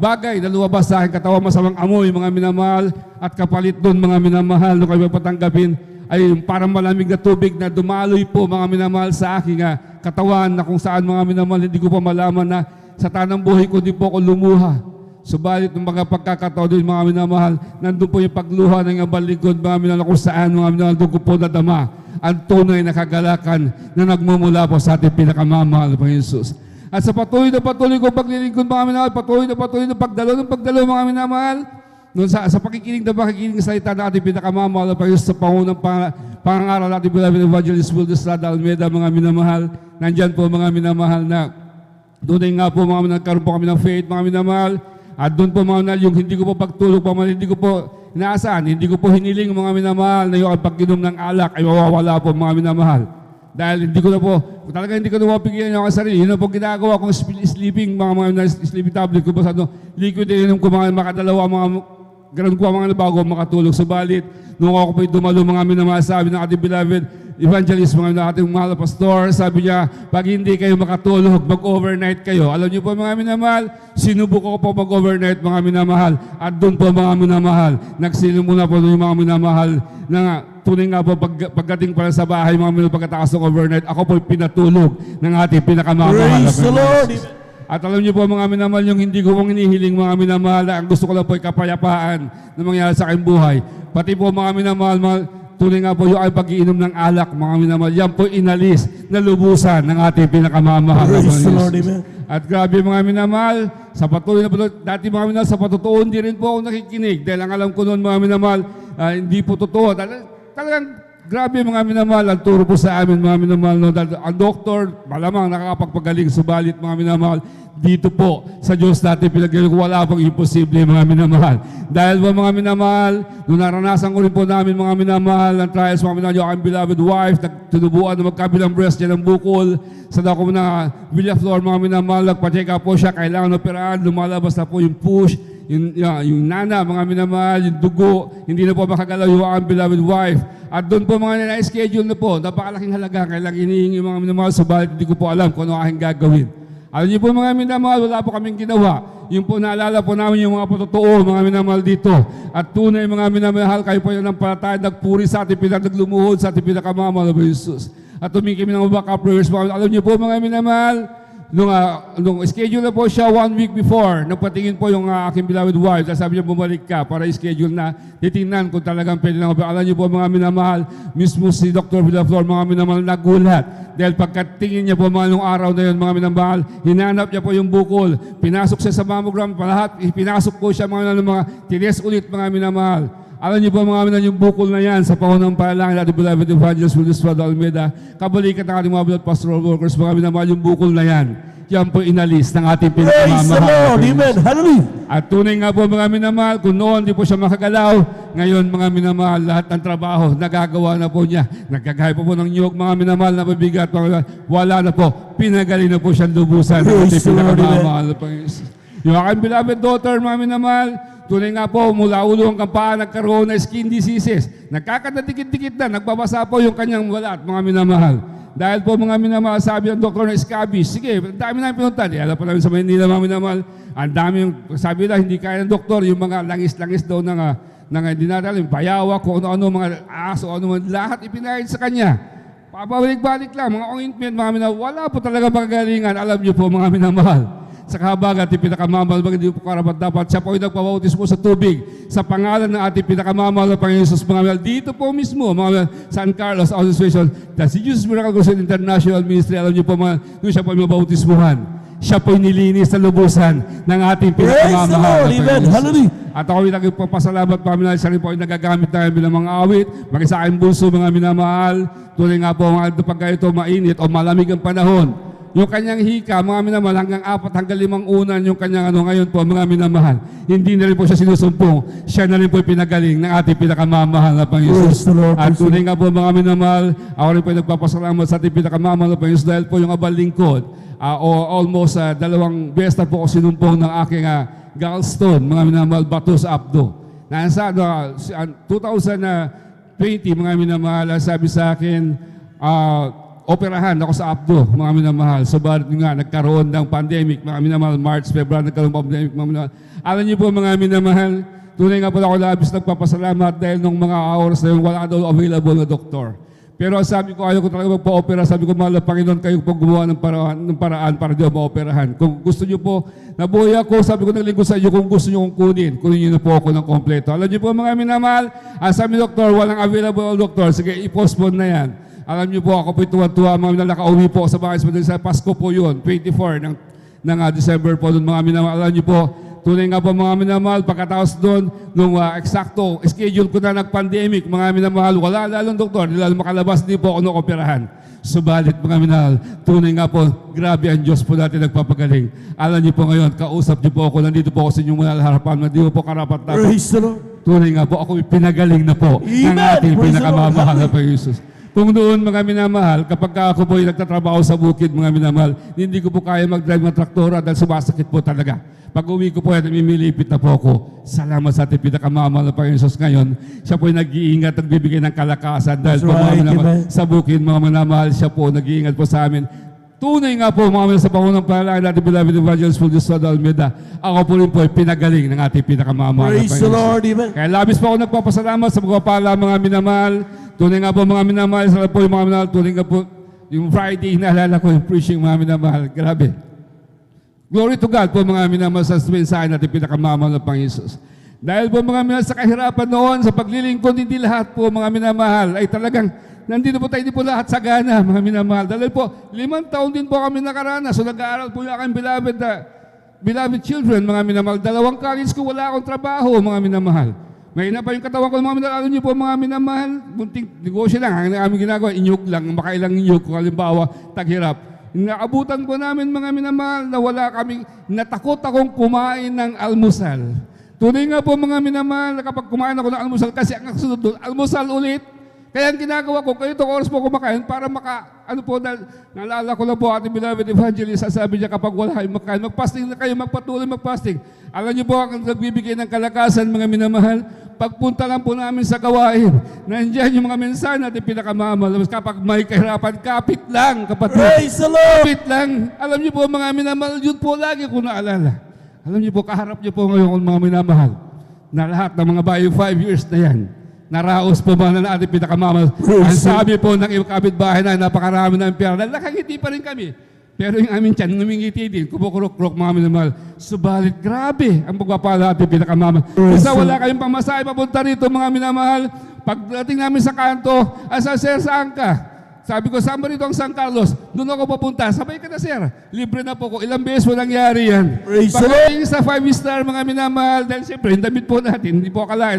bagay na lumabas sa akin, katawan masamang amoy mga minamahal, at kapalit doon mga minamahal, nung kayo patanggapin, ay parang malamig na tubig na dumaloy po mga minamahal sa aking katawan na kung saan mga minamahal, hindi ko pa malaman na sa tanang buhay ko di po ako lumuha. Subalit ng mga pagkakataon din mga minamahal, nandun po yung pagluha ng abal lingkod mga minamahal kung saan mga minamahal, doon ko po nadama ang tunay na kagalakan na nagmumula po sa ating pinakamamahal ng Jesus. At sa patuloy na paglilingkod mga minamahal, patuloy na pagdalo mga minamahal, noon sa pakikinig na salita na ating pinakamamahal ng Jesus sa pangunang pangangaral natin beloved evangelist Will Estrada Almeida mga minamahal, nandyan po mga minamahal na doon nga po mga minamahal, nagkaroon po kami ng faith mga minamahal. At doon po mga minamahal, yung hindi ko po pagtulog, hindi ko po inaasahan, hindi ko po hiniling mga minamahal na yung pag-inom ng alak ay mawawala po mga minamahal. Dahil hindi ko na mapigyan yung sarili. Yun na po ginagawa kong sleeping, mga sleeping tablet ko po sa liquid, inom ko mga makadalawa mga ganun po ang mga bago makatulog. Subalit, nung ako po'y dumalo mga minamahal, sabi ng ating beloved evangelist, mga ating mahal na pastor, sabi niya, pag hindi kayo makatulog, mag-overnight kayo. Alam niyo po mga minamahal, sinubok ko po mag-overnight mga minamahal. At doon po mga minamahal, nagsilimula po yung mga minamahal na tunay nga po pagdating pala sa bahay mga minamahal pagkatapos ng overnight, ako po pinatulog ng ating pinakamamahal. Praise the Lord. At alam niyo po mga minamahal, yung hindi ko pong hinihiling mga minamahal, ang gusto ko lang po ay kapayapaan na mangyari sa aking buhay. Pati po mga minamahal, tunay nga po yung ay pag-iinom ng alak, mga minamahal, yan po inalis na lubusan ng ating pinakamamahal. Praise the Lord, amen. At grabe mga minamahal, sa patuloy na patuloy, dati mga minamahal, sa patutuon di rin po ako nakikinig. Dahil ang alam ko noon mga minamahal, hindi po totoo. Talagang grabe mga minamahal, ang turo po sa amin mga minamahal. No? Ang doktor, malamang nakakapagpagaling, subalit mga minamahal, dito po sa Diyos natin pinagaling ko, wala pong imposible mga minamahal. Dahil po mga minamahal, nung naranasan ko rin po namin mga minamahal ng trials, mga minamahal, yung aking beloved wife, nagtunubuan na magkabilang breast niya ng bukol, sa dako na Villaflor mga minamahal, nagpa-check up po siya, kailangan operahan, lumalabas na po yung push, yung nana, mga minamahal, yung dugo, hindi na po makagalaw yung aking beloved wife. At doon po mga na-schedule na po, napakalaking halaga, kailangan hinihingi mga minamahal, subalit hindi ko po alam kung ano aking gagawin. Alam niyo po mga minamahal, wala po kaming ginawa. Yung po naalala po namin yung mga patotoo, mga minamahal dito. At tunay mga minamahal, kayo po yung nampalataya, nagpuri sa ating naglumuhod sa ating pinakamamahal na Jesus. At tumingin kami ng backup prayers. Alam niyo po mga minamahal, nung schedule na po siya 1 week before, nagpatingin po yung aking beloved wife, sabi niya bumalik ka para schedule na, titingnan kung talagang pwede lang. Alam niyo po mga minamahal, mismo si Dr. Villaflor, mga minamahal, nagulat. Dahil pagkatingin niya po mga nung araw na yun, mga minamahal, hinanap niya po yung bukol, pinasok siya sa mammogram, lahat, pinasok po siya mga tines ulit mga minamahal. Alam niyo po mga minamahal, yung bukol na yan sa panahon ng panalangin at beloved evangelist Will Estrada Almeida, kabalikat ng ating mga beloved pastoral workers, mga minamahal, yung bukol na yan. Yan po inalis ng ating Praise the Lord, amen, hallelujah. At tunay nga po mga minamahal, kung noon di po siya makagalaw, ngayon mga minamahal, lahat ng trabaho, nagagawa na po niya. Nagkagaya po ng niyog, mga minamahal, na mabigat, mga minamahal, wala na po. Pinagaling na po siyang lubusan. Praise the Lord, amen. Yung aking beloved daughter, mga minamahal, tunay nga po, mula ulo hanggang paa, nagkaroon na skin diseases. Nagkakadikit-dikit na, nagbabasa po yung kanyang balat, mga minamahal. Dahil po mga minamahal, sabi ng doktor na scabies, sige, ang dami namin pinuntan. Alam po namin sa Manila, mga minamahal, ang dami yung, sabi na, hindi kaya ng doktor, yung mga langis-langis daw ng hindi natin, payawa, kung ano-ano, mga aso, ano man, lahat ipinahid sa kanya. Pabalik-balik lang, mga ointment, mga minamahal, wala po talaga magagalingan. Alam niyo po, mga minamahal. Sa kahabagat, ating pinakamamahal, hindi po karapat dapat. Siya po ay nagpabautismo sa tubig sa pangalan ng ating pinakamamahal na Panginoon Jesus, mga minamahal. Dito po mismo, mga San Carlos Association, si Jesus Miracle Crusade International Ministry, alam niyo po, nung siya po ay mabautismuhan, siya po ay nilinis sa lubusan ng ating pinakamamahal na Panginoon. At ako ay nagpapasalamat, mga minamahal, siya rin po ay nagagamit namin bilang mga awit, maging sa aking bunso, mga minamahal, tuloy nga po, pagka ito mainit o malamig ang panahon, yung kanyang hika, mga minamahal, hanggang 4 hanggang 5 unan yung kanyang ngayon po, mga minamahal. Hindi na rin po siya sinusumpong. Siya na rin po pinagaling ng ating pinakamamahal na Panginoon. At tunay nga po mga minamahal, ako rin po nagpapasalamat sa ating pinakamamahal na Panginoon dahil po yung abal lingkod, almost 2 beses na po ako sinumpong ng aking gallstone, mga minamahal, bato sa abdo. Nasa 2020, mga minamahal, sabi sa akin, operahan ako sa abdo, mga minamahal. Subalit nga, nagkaroon ng pandemic, mga minamahal, March, February, nagkaroon ng pandemic, mga minamahal. Alam niyo po, mga minamahal, tunay nga po ako labis nagpapasalamat dahil nung mga oras na yun, wala daw available na doktor. Pero sabi ko, ayaw ko talaga magpa-opera. Sabi ko, mahal na Panginoon, kayo po gumawa ng paraan para di ako ma-operahan. Kung gusto niyo po, nabuhay ako, sabi ko, naglingkod sa inyo, kung gusto niyo kong kunin niyo na po ako ng kompleto. Alam niyo po, mga minamahal, sabi ni doktor, walang available doktor. Sige, i-postpone na yan. Alam niyo po, ako po'y tuwa-tuwa, mga nakauwi po sa bahay sa Pasko po yun, 24 ng December po doon, mga minamahal. Alam niyo po, tunay nga po mga minamahal, pagkatapos doon, nung eksakto, schedule ko na nag-pandemic, mga minamahal, wala lalong doktor, lalo makalabas, hindi po ako operahan. Subalit mga minamahal, tunay nga po, grabe ang Diyos po natin nagpapagaling. Alam niyo po ngayon, kausap niyo po ako, nandito po ako sa inyong harapan, hindi po karapat dapat. Tunay nga po, ako pinagaling na po ng ating pinakamamahal na Panginoon Jesus. Kung doon mga minamahal, kapag ako po ay nagtatrabaho sa bukid mga minamahal, hindi ko po kaya mag-drive ng traktora dahil sumasakit po talaga. Pag uwi ko po ay namimilipit na po ako. Salamat sa ating pinakamamahal na Panginoon Jesus ngayon. Siya po ay nag-iingat, nagbibigay ng kalakasan dahil po mga minamahal, sa bukid mga minamahal, siya po nag-iingat po sa amin. Tunay nga po mga minamahal sa pangunang panalangin natin beloved Evangelist Fulgio Estrada Almeida, ako po rin po ay pinagaling ng ating pinakamamahal na Praise the Panginoon. Lord, amen. Kaya labis po ako nagpapasalamat sa mga pala mga minamahal. Tunay nga po mga minamahal, sa po yung mga minamahal, tunay nga po yung Friday, naalala ko yung preaching mga minamahal. Grabe. Glory to God po mga minamahal sa mensahe natin pinakamamahal ng Panginoon Jesus. Dahil po mga minamahal sa kahirapan noon, sa paglilingkod, hindi lahat po mga minamahal ay talagang nandito po tayo, hindi po lahat sagana mga minamahal. Dahil po, 5 taon din po kami nakaranas. So nag-aaral po yung aking beloved children mga minamahal. 2 college ko, wala akong trabaho mga minamahal. May na pa yung katawan ko mga minamahal. Alam niyo po mga minamahal, bunting negosyo lang. Ang aming ginagawa, inyog lang, makailang inyog. Kung halimbawa, taghirap. Naabutan po namin mga minamahal na wala kaming, natakot akong kumain ng almusal. Tunay nga po mga minamahal na kapag kumain ako ng almusal, kasi ang kasunod doon, almusal ulit. Kaya ang ginagawa ko, ganito oras po kumakain para naalala ko lang po ating beloved evangelist, sasabi niya kapag wala kayong makain, magpasting na kayo, magpatuloy magpasting. Alam niyo po, ang nagbibigay ng kalakasan mga minamahal, pagpunta lang po namin sa gawain, nandiyan yung mga mensahe natin pinakamamahal. Kapag may kahirapan, kapit lang, kapatid. Praise the Lord! Kapit lang. Alam niyo po mga minamahal, yun po lagi ko naalala. Alam niyo po, kaharap niyo po ngayon mga minamahal, na lahat ng mga bayo 5 years na yan, naraos po ba na ating pinakamamahal. Ang sabi po ng ibang kapitbahay na napakarami ng pera, nakangiti pa rin kami. Pero yung aming tiyan, numingiti din, kumukurok-kurok mga minamahal. Subalit, grabe ang pagpapala ating pinakamamahal. Kasi wala kayong pamasahe papunta rito mga minamahal. Pagdating namin sa kanto, asa sir, saan ka? Sabi ko, saan ba rito ang San Carlos? Doon ako papunta. Sabay ka na, sir. Libre na po ko. Ilang beses mo nangyari yan. Praise the Pagdating sa 5-star mga minamahal, dahil siyempre, yung damit po natin, hindi po akalain.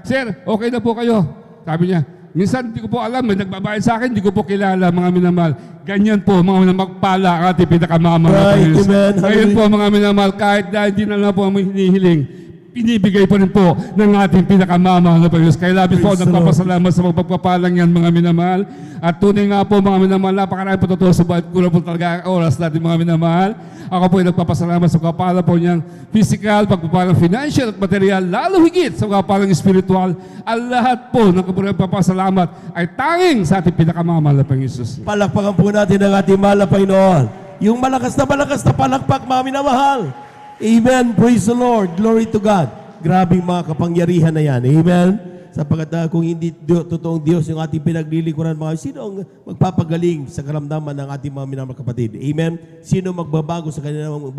Sir, okay na po kayo. Sabi niya, minsan hindi ko po alam, may nagbabayad sa akin, hindi ko po kilala mga minamahal. Ganyan po, mga magpala ang ating pinakamamahal. Right, amen. Ngayon po mga minamahal, kahit dahil di na lang po ang hinihiling, pinibigay pa rin po ng ating pinakamamahal na Panginoon. Kaya labis po, nagpapasalamat sa pagpapalang yan mga minamahal. At tunay nga po mga minamahal, napakarami po totoo sa bahay. Kulang po talaga ang oras natin mga minamahal. Ako po ay nagpapasalamat sa kapala po niyang physical, pagpapalang financial at material, lalo higit sa kapalang spiritual. Ang lahat po ng kapapasalamat ay tanging sa ating pinakamamahal na Panginoon Jesus. Palakpakan po natin ang ating mahal na Panginoon. Yung malakas na palakpak, mga minamahal. Amen. Praise the Lord. Glory to God. Grabing mga kapangyarihan na yan. Amen. Sapagkat kung hindi totoong Diyos yung ating pinaglilikuran, sino ang magpapagaling sa karamdaman ng ating mga minamahal kapatid? Amen. Sino magbabago sa kanilang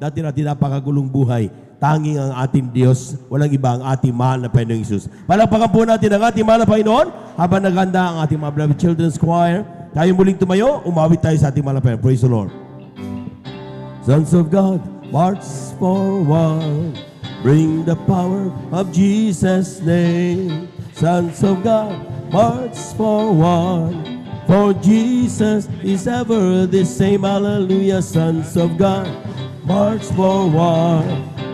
dati natin napakagulong buhay? Tanging ang ating Diyos, walang iba ang ating mahal na Panginoong Isus. Palakpakan po natin ang ating mahal na Panginoon habang naghanda ang ating mga beloved children's choir. Tayo muling tumayo, umawit tayo sa ating mahal na Panginoon. Praise the Lord. Sons of God, march forward, bring the power of Jesus' name. Sons of God, march forward, for Jesus is ever the same. Hallelujah. Sons of God, march forward,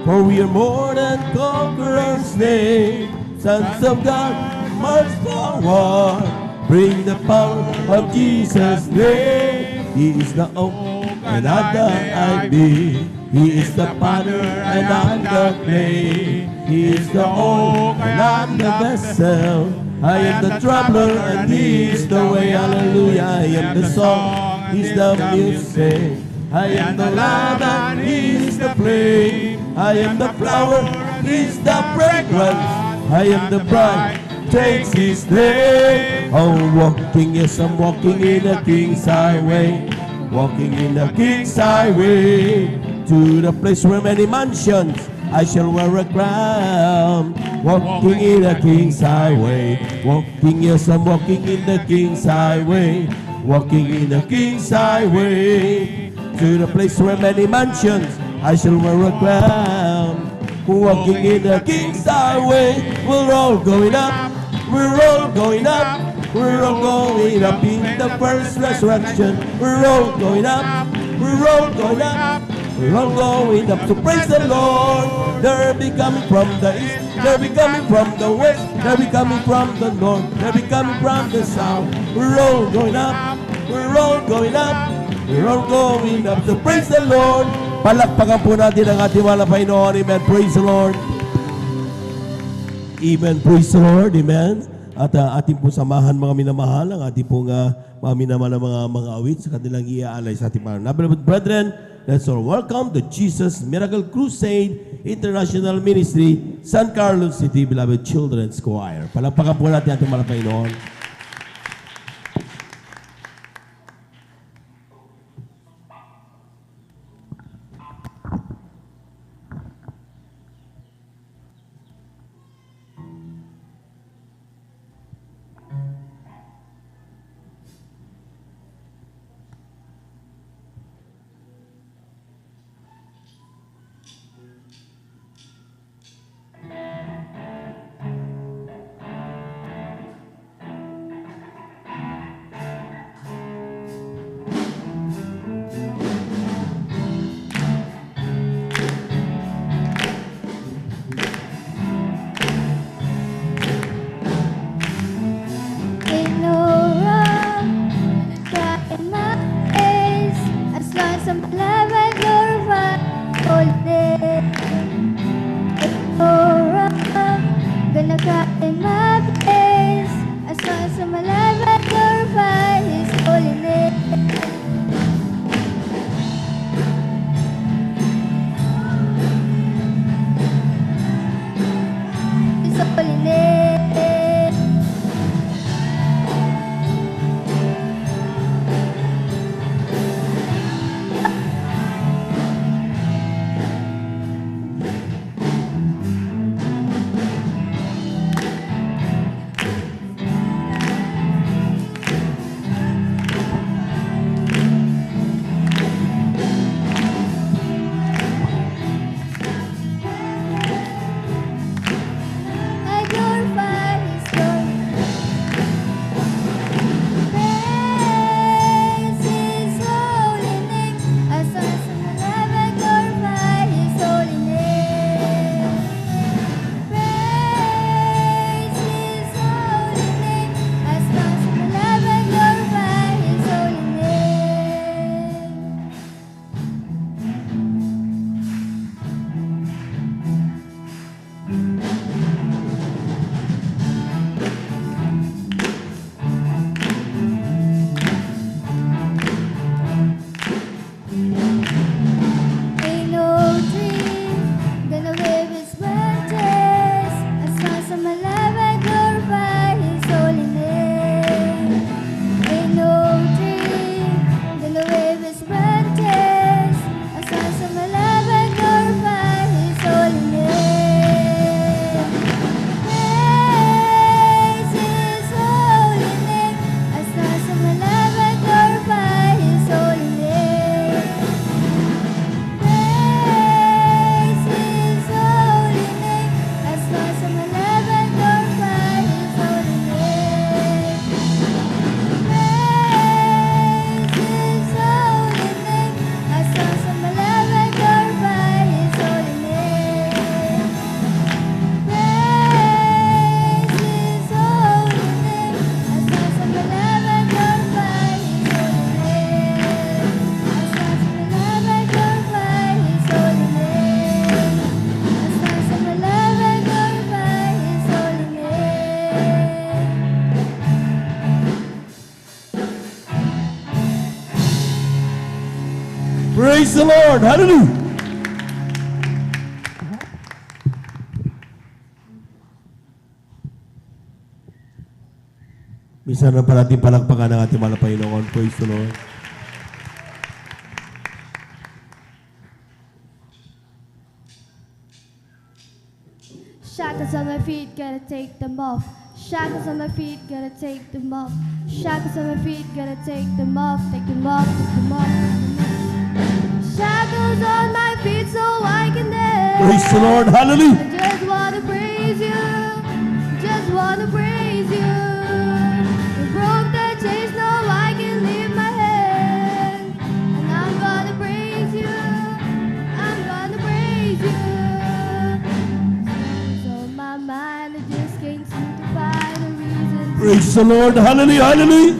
for we are more than conquerors' name. Sons of God, march forward, bring the power of Jesus' name. He is the oak and not the ivy. He is the potter and I'm the clay. He is the oak and I'm the vessel. I am the traveler and He is the way. Hallelujah. I am the song, He's the music. I am the lamp and He is the flame. I am the flower, He's the fragrance. I am the bride, takes His name. Oh, walking, yes, I'm walking in the King's highway. Walking in the King's highway, to the place where many mansions I shall wear a crown. Walking in the King's highway. Walking, yes, I'm walking in the King's highway. Walking in the King's highway, to the place where many mansions I shall wear a crown. Walking in the King's highway, we're all going up. We're all going up. We're all going up in the first resurrection. We're all going up. We're all going up. We're all going up to praise the Lord. They'll be coming from the east, they'll be coming from the west, they'll be coming from the north, they'll be coming from the south. We're all going up, we're all going up, we're all going up to praise the Lord. Palakpakan po natin ang ating mahal na Panginoon. Amen. Praise the Lord. Amen. Praise the Lord. Amen. At ating po samahan mga minamahal, ang ating pong mga minamahal na mga awit sa kanilang iaalay sa ating mga beloved brethren. Let's all welcome the Jesus Miracle Crusade International Ministry, San Carlos City Beloved Children's Choir. Palakpakan po natin ating mahal na Panginoon. Praise the Lord. Hallelujah. Minsan na pala natin palakpakan ang ating mahal na Panginoon. Praise the Lord. Shackles on my feet, gotta take them off. Shackles on my feet, gotta take them off. Shackles on my feet, gotta take them off. Take them off, take them off, take them off. Shackles on my feet so I can dance. Praise the Lord. Hallelujah. I just wanna praise you. Just wanna praise you. You broke the chains, now I can lift my hand. And I'm gonna praise you. Praise the Lord. Hallelujah. Hallelujah.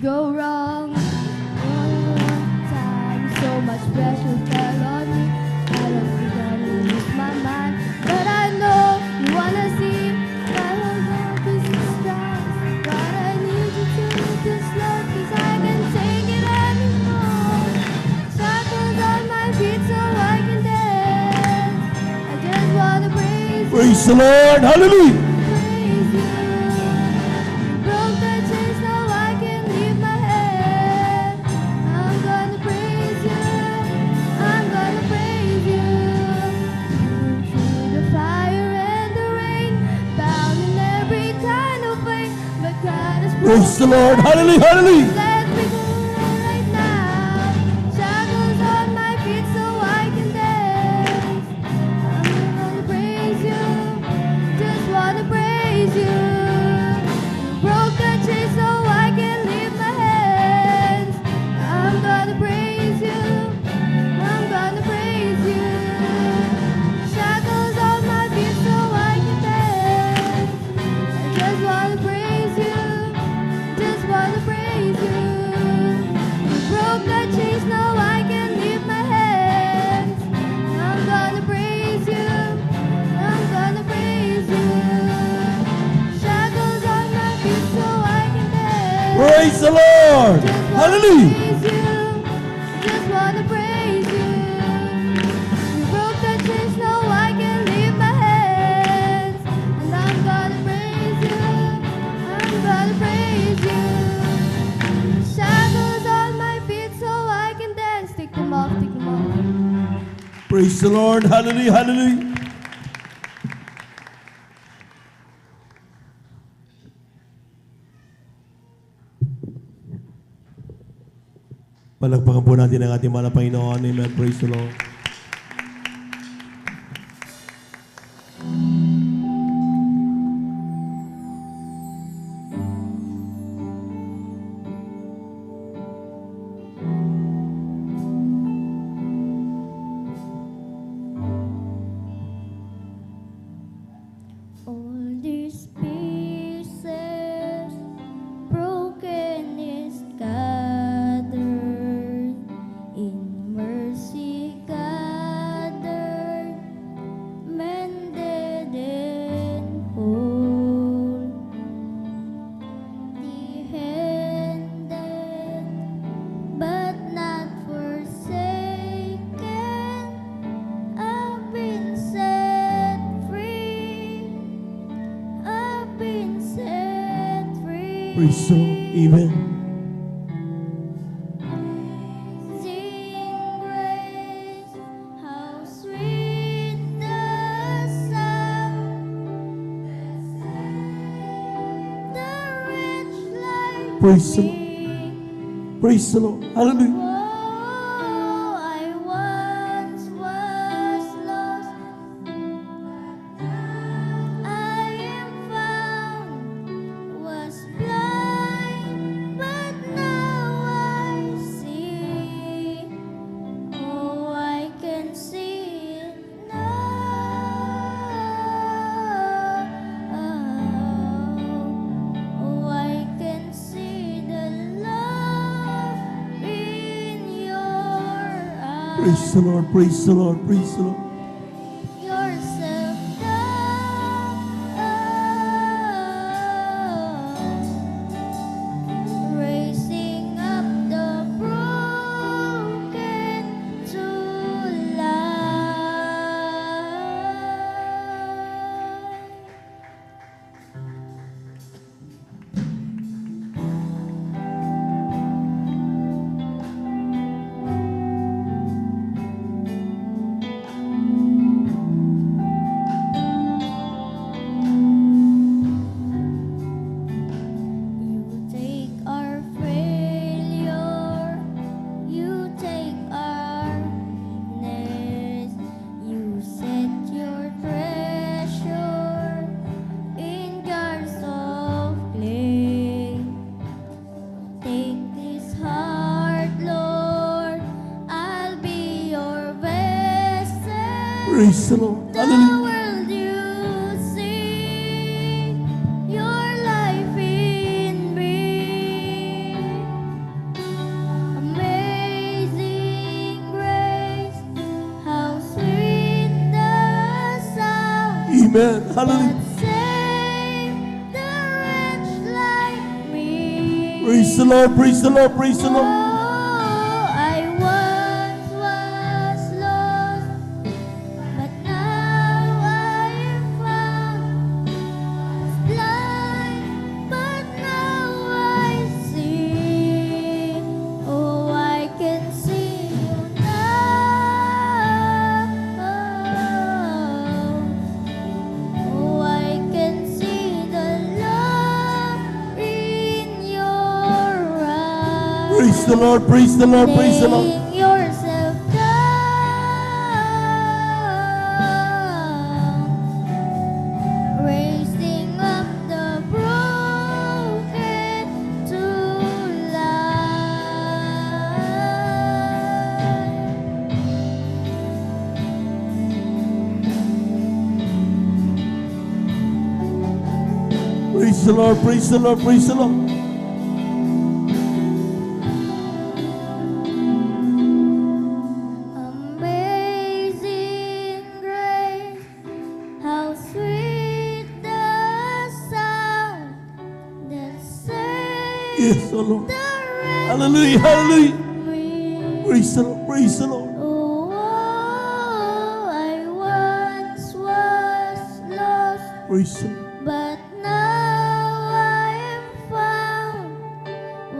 Go wrong one time, so much pressure fell on me. I don't think I'm gonna lose my mind, but I know you wanna see my whole world is strong. But I need you to move this slow, 'cause I can't take it anymore. Shackles on my feet so I can dance. I just wanna praise you. Praise the Lord. Hallelujah. Praise you. Broke the chains, now I can leave my head. I'm gonna praise you. I'm gonna praise you. Through the fire and the rain, bound in every kind of way. But God has Praise the Lord. Hallelujah. Hallelujah. Let me go right now. Shackles on my feet so I can dance. I'm gonna praise you. Just wanna praise you. Broke the chains so I can lift my hands. I'm gonna praise you. I'm gonna praise you. Shackles on my feet so I can dance. I just wanna praise you. Just wanna praise you. Broke the chains, now I can lift my hands. I'm gonna praise you. I'm gonna praise you. Shackles on my feet so I can dance. Praise the Lord. Just wanna Hallelujah. praise you. Just wanna praise you. You broke the chains, now I can lift my hands. And I'm gonna praise you. I'm gonna praise you. Shackles on my feet so I can dance. Take them off, take them off. Praise the Lord. Hallelujah. Hallelujah. Palagpakan po natin ang ating mahal na Panginoon. Amen. Praise the Lord. All these pieces, broken is gathered, in mercy gathered, mended and whole. Defended, but not forsaken. I've been set free. I've been set free. Praise the Lord. Amen. Sing grace, how sweet the sound. The rich like Praise the Lord. me. Praise the Lord. Hallelujah. Oh, I once was lost. I am found, was blind, but now I see. Oh, I can see it now. Oh, I can see the love in your eyes. Praise the Lord. Praise the Lord. Praise the Lord. Yourself down, raising up the broken to life. Praise the Lord. The Hallelujah. world you see, your life in me. Amazing grace, how sweet the sound Amen. Hallelujah. that saved the wretch like me. Praise the Lord. Praise the Lord. Praise the Lord. I once was lost, but now I am found. Blind, but now I see. Oh, I can see you now. Oh, I can see the love in your eyes. Praise the Lord. Praise the Lord. Praise the Lord. Laying yourself down, raising up the broken to life. Praise the Lord. Praise the Lord. Praise the Lord. Amazing grace, how sweet the sound that saved Yes, oh Lord. the wretch Hallelujah. Hallelujah. me. Praise the Lord. Praise the Lord. Oh, I once was lost, Praise the Lord. but now I am found.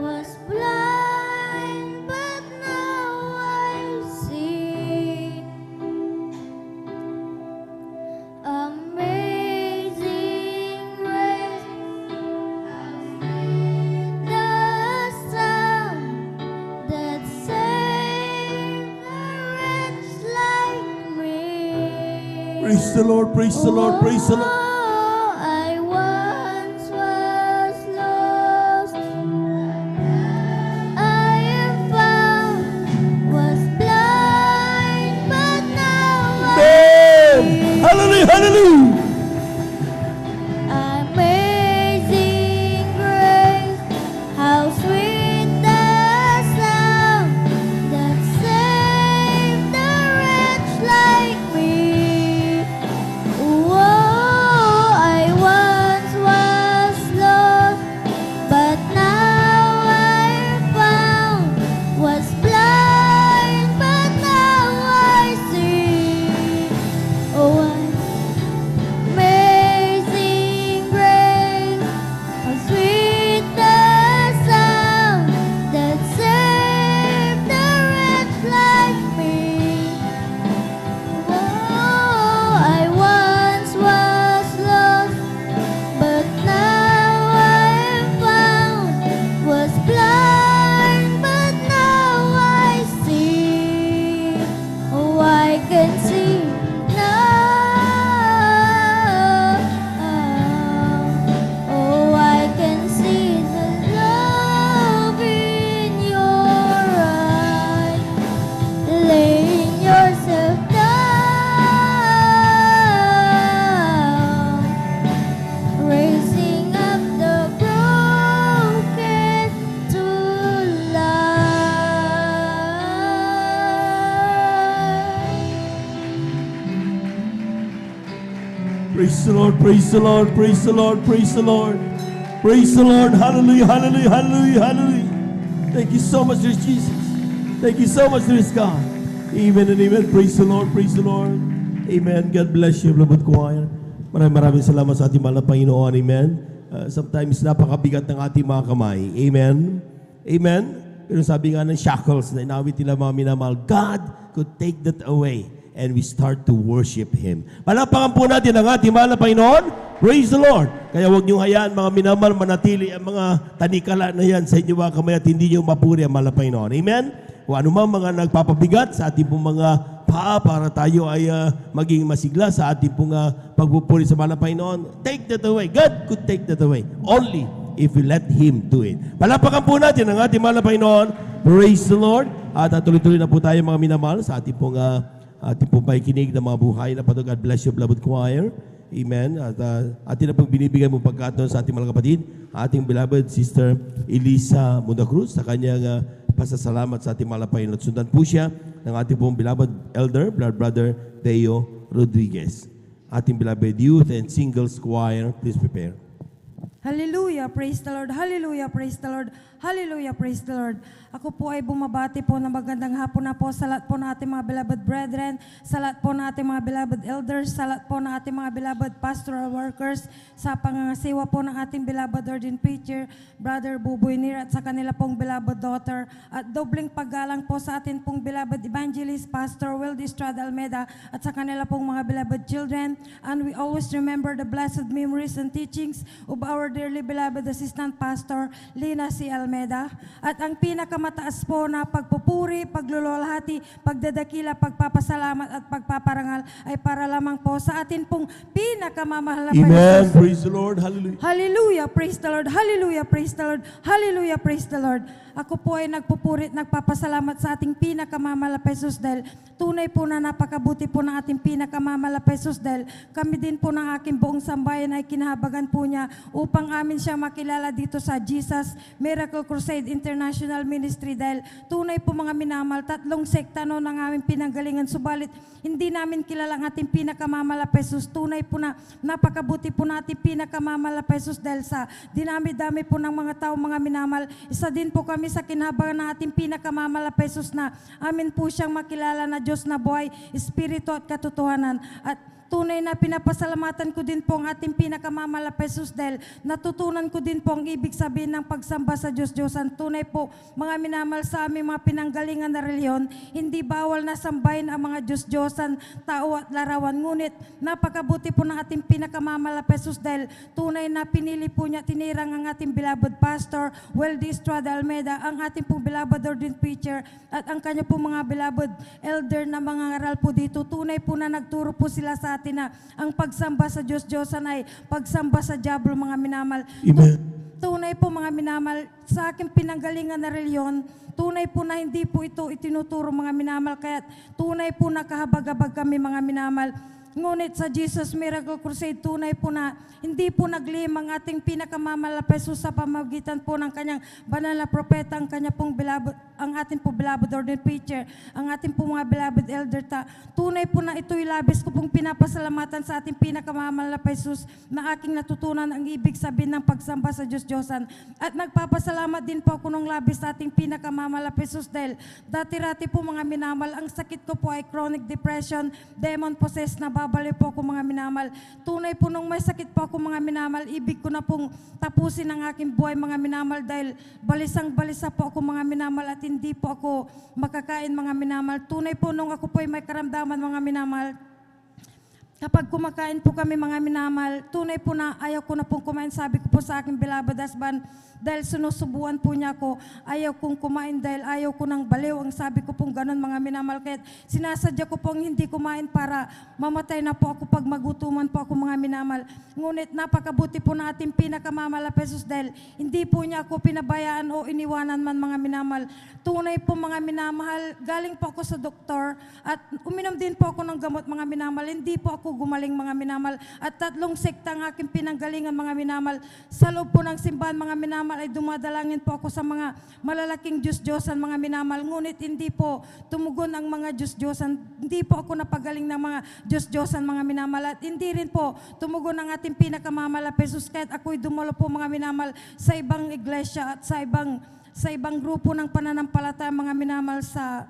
Was blind, but now I see. Amazing grace, the sound that saved a wretch like me. Praise the Lord. Praise the Lord. Praise the Lord. I once was lost, I am found, was blind, but now Amen. Hallelujah. Hallelujah. Amazing grace, how sweet the sound that saved a wretch like me. Whoa, I once was lost, but now I'm found. Was blind, but now I see. Oh, amazing grace, how sweet the sound that saved a wretch like me. Oh, I once was lost, but now I am found. Was blind, but now I see. Oh, I can see now. Oh, I can see the love in your eyes. Laying yourself down, raising up the broken to life. Praise the Lord. Praise the Lord. Praise the Lord. Praise the Lord. Praise the Lord. Hallelujah. Hallelujah. Hallelujah. Hallelujah. Thank you so much, dear Jesus. Thank you so much, dear God. Amen and amen. Praise the Lord. Praise the Lord. Amen. God bless you, beloved choir. Maraming salamat sa ating mahal na Panginoon. Amen. Sometimes napakabigat ng ating mga kamay. Amen. Amen. Pero sabi nga ng shackles na inawit nila mga minamahal, God could take that away and we start to worship Him. Palapakan po natin ang ating mahal na Panginoon. Praise the Lord. Kaya huwag niyong hayaan mga minamahal manatili ang mga tanikala na yan sa inyo mga kamay at hindi niyo mapuri ang mahal na Panginoon. Amen. Kung ano man mga nagpapabigat sa ating pong mga paa para tayo ay maging masigla sa ating pong pagpupuri sa mahal na Panginoon, take that away. God could take that away. Only if we let Him do it. Palapakan po natin ang ating mahal na Panginoon. Praise the Lord. At tuloy-tuloy na po tayo mga minamahal sa ating pong ating po pakikinig ng mga buhay na patog. God bless you, beloved choir. Amen. At atin na pong binibigay mo pagkataon sa ating mga kapatid, ating beloved Sister Elisa Munda Cruz sa kanyang pasasalamat sa ating malapayin. At sundan po siya ng ating pong beloved elder, blood brother Teo Rodriguez. Ating beloved youth and singles choir, please prepare. Hallelujah, praise the Lord. Hallelujah, praise the Lord. Hallelujah, praise the Lord. Ako po ay bumabati po ng magandang hapon na po sa lahat po ng ating mga beloved brethren, sa lahat po ng ating mga beloved elders, sa lahat po ng ating mga beloved pastoral workers, sa pangangasiwa po ng ating beloved ordained preacher, Brother Buboy Nir, at sa kanila pong beloved daughter, at dobling paggalang po sa atin pong beloved evangelist, Pastor Wildy Estrada Almeda, at sa kanila pong mga beloved children. And we always remember the blessed memories and teachings of our dearly beloved assistant pastor, Lina C. Almeda. At ang pinakamataas po na pagpupuri, paglululhati, pagdadakila, pagpapasalamat at pagpaparangal ay para lamang po sa atin pong pinakamamahal na Amen. Praise the Lord. Hallelujah. Hallelujah, praise the Lord. Hallelujah, praise the Lord. Hallelujah, praise the Lord. Ako po ay nagpupuri at nagpapasalamat sa ating pinakamamahal na Jesus dahil tunay po na napakabuti po ng ating pinakamamahal na Jesus dahil kami din po ng aking buong sambayan ay kinahabagan po niya upang amin siya makilala dito sa Jesus Miracle Crusade International Ministry dahil tunay po mga minamahal, 3 sekta no ng aming pinanggalingan, subalit hindi namin kilala ang ating pinakamamahal na Jesus. Tunay po na napakabuti po na ating pinakamamahal na Jesus dahil sa dinami-dami po ng mga tao, mga minamahal, isa din po kami sa kinahabagan ng ating pinakamamahal na Jesus na amin po siyang makilala na Diyos na buhay, Espiritu at katotohanan. At tunay na pinapasalamatan ko din po ang ating pinakamamahal na Jesus dahil natutunan ko din po ang ibig sabihin ng pagsamba sa Diyos-Diyosan. Tunay po, mga minamahal sa aming mga pinanggalingan na reliyon, hindi bawal na sambahin ang mga Diyos-Diyosan, tao at larawan. Ngunit napakabuti po ng ating pinakamamahal na Jesus dahil tunay na pinili po niya, tinirang ang ating beloved pastor, Wildy Estrada Almeda, ang ating pong beloved ordained preacher at ang kanya po mga beloved elder na mga ngaral po dito. Tunay po na nagturo po sila sa atin na ang pagsamba sa Diyos-Diyosan ay pagsamba sa diablo, mga minamahal. Amen. Tunay po mga minamahal, sa aking pinanggalingan na reliyon, tunay po na hindi po ito itinuturo mga minamahal, kaya tunay po na kahabag-habag kami mga minamahal. Ngunit sa Jesus Miracle Crusade, tunay po na hindi po naglihim ang ating pinakamamahal na Jesus sa pamamagitan po ng kanyang banal na propeta, ang kanya pong beloved, ang ating po beloved ordained preacher, ang ating po mga beloved elder. Tunay po na ito'y labis ko pong pinapasalamatan sa ating pinakamamahal na Jesus na aking natutunan ang ibig sabihin ng pagsamba sa Diyos-Diyosan. At nagpapasalamat din po ako ng labis sa ating pinakamamahal na Jesus dahil dati-rati po mga minamahal, ang sakit ko po ay chronic depression, demon possessed na babalik po ako mga minamahal. Tunay po nung may sakit po ako mga minamahal, ibig ko na pong tapusin ang aking buhay mga minamahal dahil balisang-balisa po ako mga minamahal at hindi po ako makakain mga minamahal. Tunay po nung ako po ay may karamdaman mga minamahal, kapag kumakain po kami mga minamahal, tunay po na ayaw ko na pong kumain. Sabi ko po sa aking beloved husband, dahil sinusubuan po niya ako, ayaw kong kumain dahil ayaw ko ng baliw. Ang sabi ko pong ganun mga minamahal, kaya sinasadya ko pong hindi kumain para mamatay na po ako pag magutuman po ako mga minamahal. Ngunit napakabuti po na ating pinakamamahal na Jesus dahil hindi po niya ako pinabayaan o iniwanan man mga minamahal. Tunay po mga minamahal, galing po ako sa doktor at uminom din po ako ng gamot mga minamahal. Hindi po ako gumaling mga minamahal at 3 sekta ang aking pinanggalingan mga minamahal. Sa loob po ng simbahan mga minamahal ay dumadalangin po ako sa mga malalaking Diyos-Diyosan mga minamahal. Ngunit hindi po tumugon ang mga Diyos-Diyosan. Hindi po ako napagaling ng mga Diyos-Diyosan mga minamahal at hindi rin po tumugon ang ating pinakamamahal na Jesus kahit ako'y dumalo po mga minamahal sa ibang iglesia at sa ibang grupo ng pananampalataya mga minamahal sa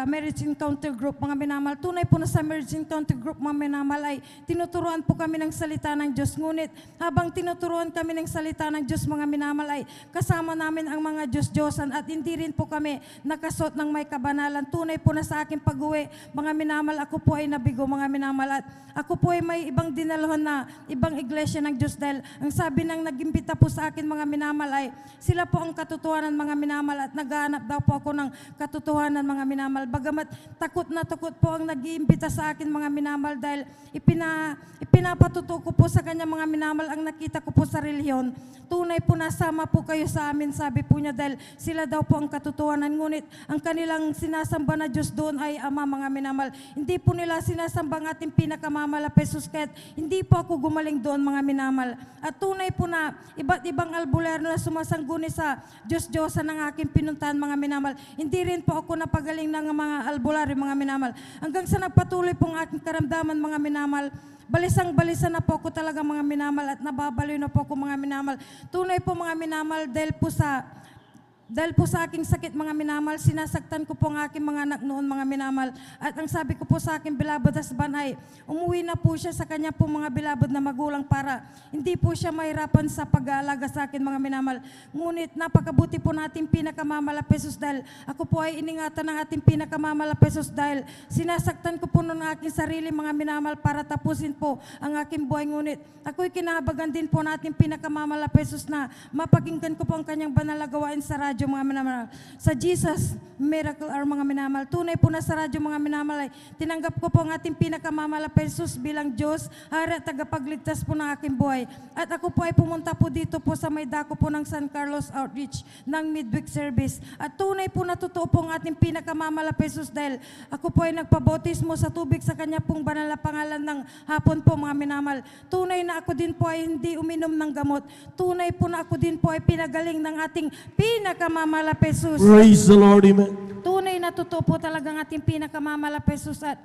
Marriage Encounter Group mga minamahal. Tunay po na sa Marriage Encounter Group mga minamahal ay tinuturuan po kami ng salita ng Diyos. Ngunit habang tinuturuan kami ng salita ng Diyos mga minamahal ay kasama namin ang mga Diyos-Diyosan at hindi rin po kami nakasuot ng may kabanalan. Tunay po na sa aking pag-uwi mga minamahal, ako po ay nabigo mga minamahal at ako po ay may ibang dinalhan na ibang iglesia ng Diyos dahil ang sabi ng nag-imbita po sa akin mga minamahal ay sila po ang katotohanan mga minamahal at naghahanap daw po ako ng katotohanan mga minamahal. minamahal. Bagamat takot na takot po ang nag-iimbita sa akin mga minamahal dahil ipinapatuto ko po sa kanya mga minamahal ang nakita ko po sa reliyon. Tunay po nasama po kayo sa amin, sabi po niya, dahil sila daw po ang katotohanan. Ngunit ang kanilang sinasamba na Diyos doon ay Ama mga minamahal. Hindi po nila sinasamba ang ating pinakamamahal na Jesus, kahit hindi po ako gumaling doon mga minamahal. At tunay po na iba't ibang albularyo na sumasangguni sa Diyos-Diyosa ng aking pinuntahan mga minamahal. Hindi rin po ako napagaling ng mga albularyo mga minamahal. Hanggang sa nagpatuloy po ang aking karamdaman mga minamahal, balisang-balisa na po ako talaga mga minamahal at nababaliw na po ako mga minamahal. Tunay po mga minamahal dahil po sa aking sakit mga minamahal, sinasaktan ko po ang aking mga anak noon mga minamahal. At ang sabi ko po sa aking beloved husband ay umuwi na po siya sa kanya po mga beloved na magulang para hindi po siya mahirapan sa pag-aalaga sa akin mga minamahal. Ngunit napakabuti po natin pinakamamahal na Jesus dahil ako po ay iningatan ng ating pinakamamahal na Jesus dahil sinasaktan ko po noon ang aking sarili mga minamahal para tapusin po ang aking buhay. Ngunit ako'y kinahabagan din po natin pinakamamahal na Jesus na mapakinggan ko po ang kanyang banal na gawain sa radyo mga minamahal. Sa Jesus Miracle Hour mga minamahal. Tunay po na sa radyo mga minamahal ay tinanggap ko po ang ating pinakamamahal na Jesus bilang Diyos, Hari at tagapagligtas po ng aking buhay. At ako po ay pumunta po dito po sa may dako po ng San Carlos Outreach ng midweek service. At tunay po na totoo po ang ating pinakamamahal na Jesus dahil ako po ay nagpabautismo sa tubig sa kanya pong banal na pangalan ng hapon po mga minamahal. Tunay na ako din po ay hindi uminom ng gamot. Tunay po na ako din po ay pinagaling ng ating pinakamamahal na Jesus. Praise the Lord, amen. Tunay na totoo po talagang ating pinakamamahal na Jesus at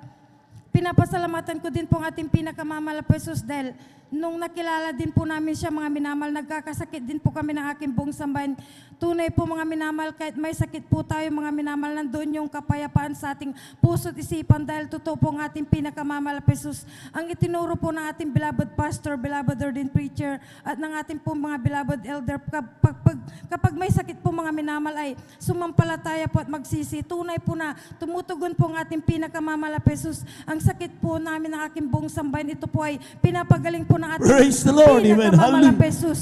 pinapasalamatan ko din po ang ating pinakamamahal na Jesus dahil nung nakilala din po namin siya mga minamahal, nagkakasakit din po kami ng aking buong sambahin. Tunay po mga minamahal, kahit may sakit po tayo mga minamahal, nandoon yung kapayapaan sa ating puso't isipan dahil totoo po ang ating pinakamamahal na Jesus. Ang itinuro po ng ating beloved pastor, beloved ordained preacher at ng ating po mga beloved elder, kapag may sakit po mga minamahal ay sumampalataya po at magsisi. Tunay po na tumutugon po ang ating pinakamamahal na Jesus. Ang sakit po namin ng aking buong sambahin, ito po ay pinapagaling po ng ating Praise the Lord, amen. pinakamamahal na Hallelujah. Jesus.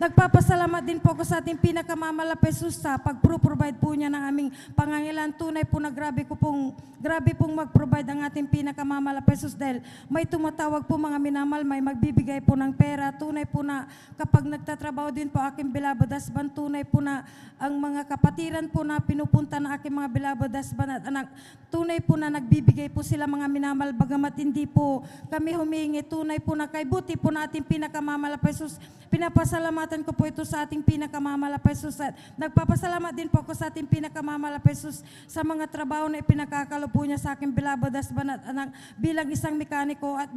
Nagpapasalamat din po ako sa ating pinakamamahal na Jesus sa pag-provide po niya ng aming pangangailangan. Tunay po na grabe pong mag-provide ang ating pinakamamahal na Jesus dahil may tumatawag po mga minamahal, may magbibigay po ng pera. Tunay po na kapag nagtatrabaho din po aking beloved husband, tunay po na ang mga kapatiran po na pinupunta ng aking mga beloved husband at anak, tunay po na nagbibigay po sila mga minamahal, bagamat hindi po kami humingi. Tunay po na kay buti po na ating pinakamamahal na Jesus. Pinapasalamatan ko po ito sa ating pinakamamahal na Jesus at nagpapasalamat din po ako sa ating pinakamamahal na Jesus sa mga trabaho na ipinakakalo po niya sa aking beloved husband at anak bilang isang mekaniko at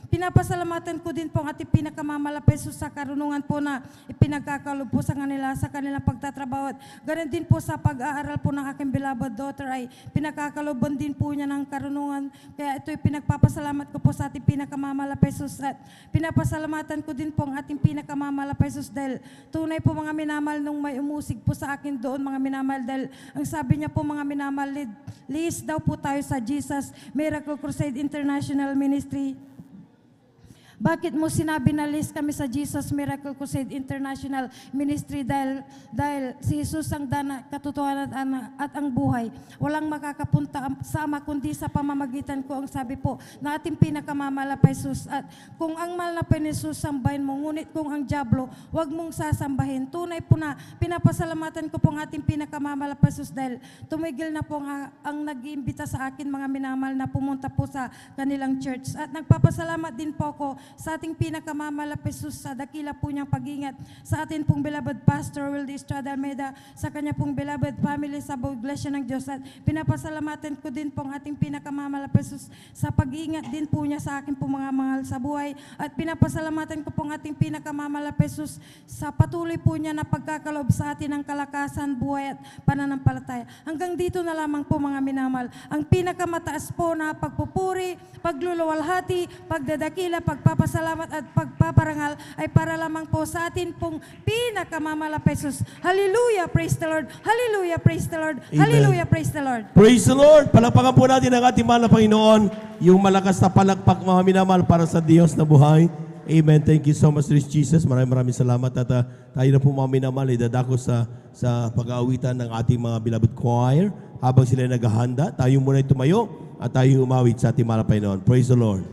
pinapasalamatan ko din po ang ating pinakamamahal na Jesus sa karunungan po na ipinagkakalo po sa kanilang pagtatrabaho at ganun din po sa pag-aaral po ng aking beloved daughter ay pinakakaloban din po niya ng karunungan. Kaya ito'y pinagpapasalamat ko po sa ating pinakamamahal na Jesus at pinapasalamatan ko din po ang ating pinakamamahal na Jesus dahil tunay po mga minamahal nung may umusig po sa akin doon mga minamahal dahil ang sabi niya po mga minamahal, list daw po tayo sa Jesus Miracle Crusade International Ministry. Bakit mo sinabi na list kami sa Jesus Miracle Crusade International Ministry dahil si Jesus ang dana, katotohanan at ang buhay. Walang makakapunta sa Ama kundi sa pamamagitan ko ang sabi po na ating pinakamamahal na Jesus. At kung ang mahal na Jesus sambahin mo, ngunit kung ang diablo, wag mong sasambahin. Tunay po na pinapasalamatan ko po ang ating pinakamamahal na Jesus dahil tumigil na po ang nag-iimbita sa akin mga minamahal na pumunta po sa kanilang church. At nagpapasalamat din po ako sa ating pinakamamahal na Jesus sa dakila po niyang pag-ingat sa atin pong beloved Pastor Wildy Estrada Almeida, sa kanya pong beloved family sa Iglesia ng Diyos. At pinapasalamatan ko din po ang ating pinakamamahal na Jesus sa pag-ingat din po niya sa akin pong mga mahal sa buhay. At pinapasalamatan ko po ang ating pinakamamahal na Jesus sa patuloy po niya na pagkakalob sa atin ng kalakasan, buhay at pananampalataya. Hanggang dito na lamang po mga minamahal. Ang pinakamataas po na pagpupuri, pagluluwalhati, pagdadakila, pagpapasalamat at pagpaparangal ay para lamang po sa atin pong pinakamamahal na Jesus. Hallelujah, praise the Lord. Hallelujah, praise the Lord. Amen. Hallelujah, praise the Lord. Praise the Lord. Palakpakan po natin ang ating mahal na Panginoon, yung malakas na palakpak mga minamahal para sa Diyos na buhay. Amen. Thank you so much, Jesus. Maraming salamat at tayo na po mga minamahal idadako sa pag-aawitan ng ating mga beloved choir. habang sila naghahanda, tayo muna tumayo at tayo umawit sa ating mahal na Panginoon. Praise the Lord.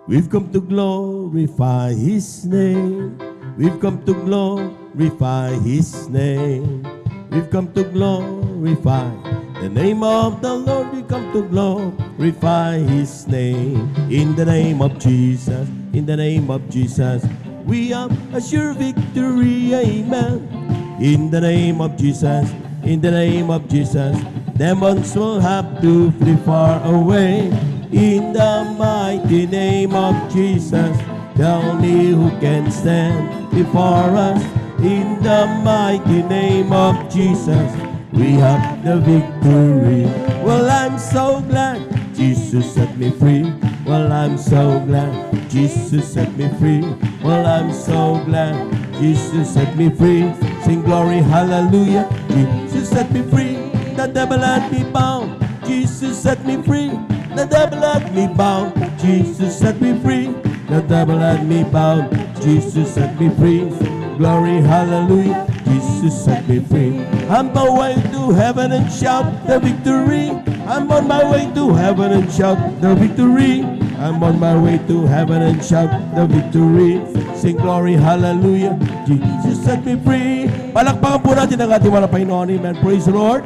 We've come to glorify His name. We've come to glorify His name. We've come to glorify the name of the Lord. We come to glorify His name. In the name of Jesus, in the name of Jesus, we have a sure victory. Amen. In the name of Jesus, in the name of Jesus, demons will have to flee far away. In the mighty name of Jesus, tell me who can stand before us. In the mighty name of Jesus, we have the victory. Well, I'm so glad Jesus set me free. Well, I'm so glad Jesus set me free. Well, I'm so glad Jesus set me free. Sing glory, hallelujah. Jesus set me free. The devil had me bound. Jesus set me free. The devil had me bound. Jesus set me free. The devil had me bound. Jesus set me free. Glory, hallelujah. Jesus set me free. I'm on my way to heaven and shout the victory. I'm on my way to heaven and shout the victory. I'm on my way to heaven and shout the victory. Sing glory, hallelujah. Jesus set me free. Palakpakan po natin ang ating mahal na Panginoon. Amen. Praise the Lord.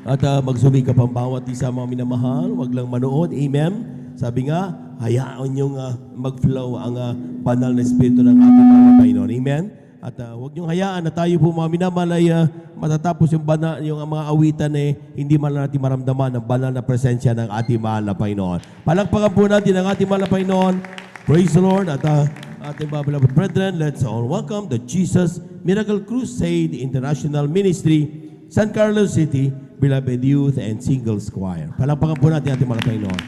At magsumikap ang bawat isa mga minamahal. Huwag lang manood. Amen. Sabi nga, hayaan niyong mag-flow ang banal na Espiritu ng ating mahal na Panginoon. Amen. At huwag niyong hayaan na tayo po mga minamahal ay matatapos yung mga awitan hindi man natin maramdaman ang banal na presensya ng ating mahal na Panginoon. Palakpakan po natin ang ating mahal na Panginoon. Praise the Lord. At ating mga beloved brethren, let's all welcome the Jesus Miracle Crusade International Ministry, San Carlos City, Beloved Youth and Singles Choir. Palakpakan po natin ating mahal na Panginoon.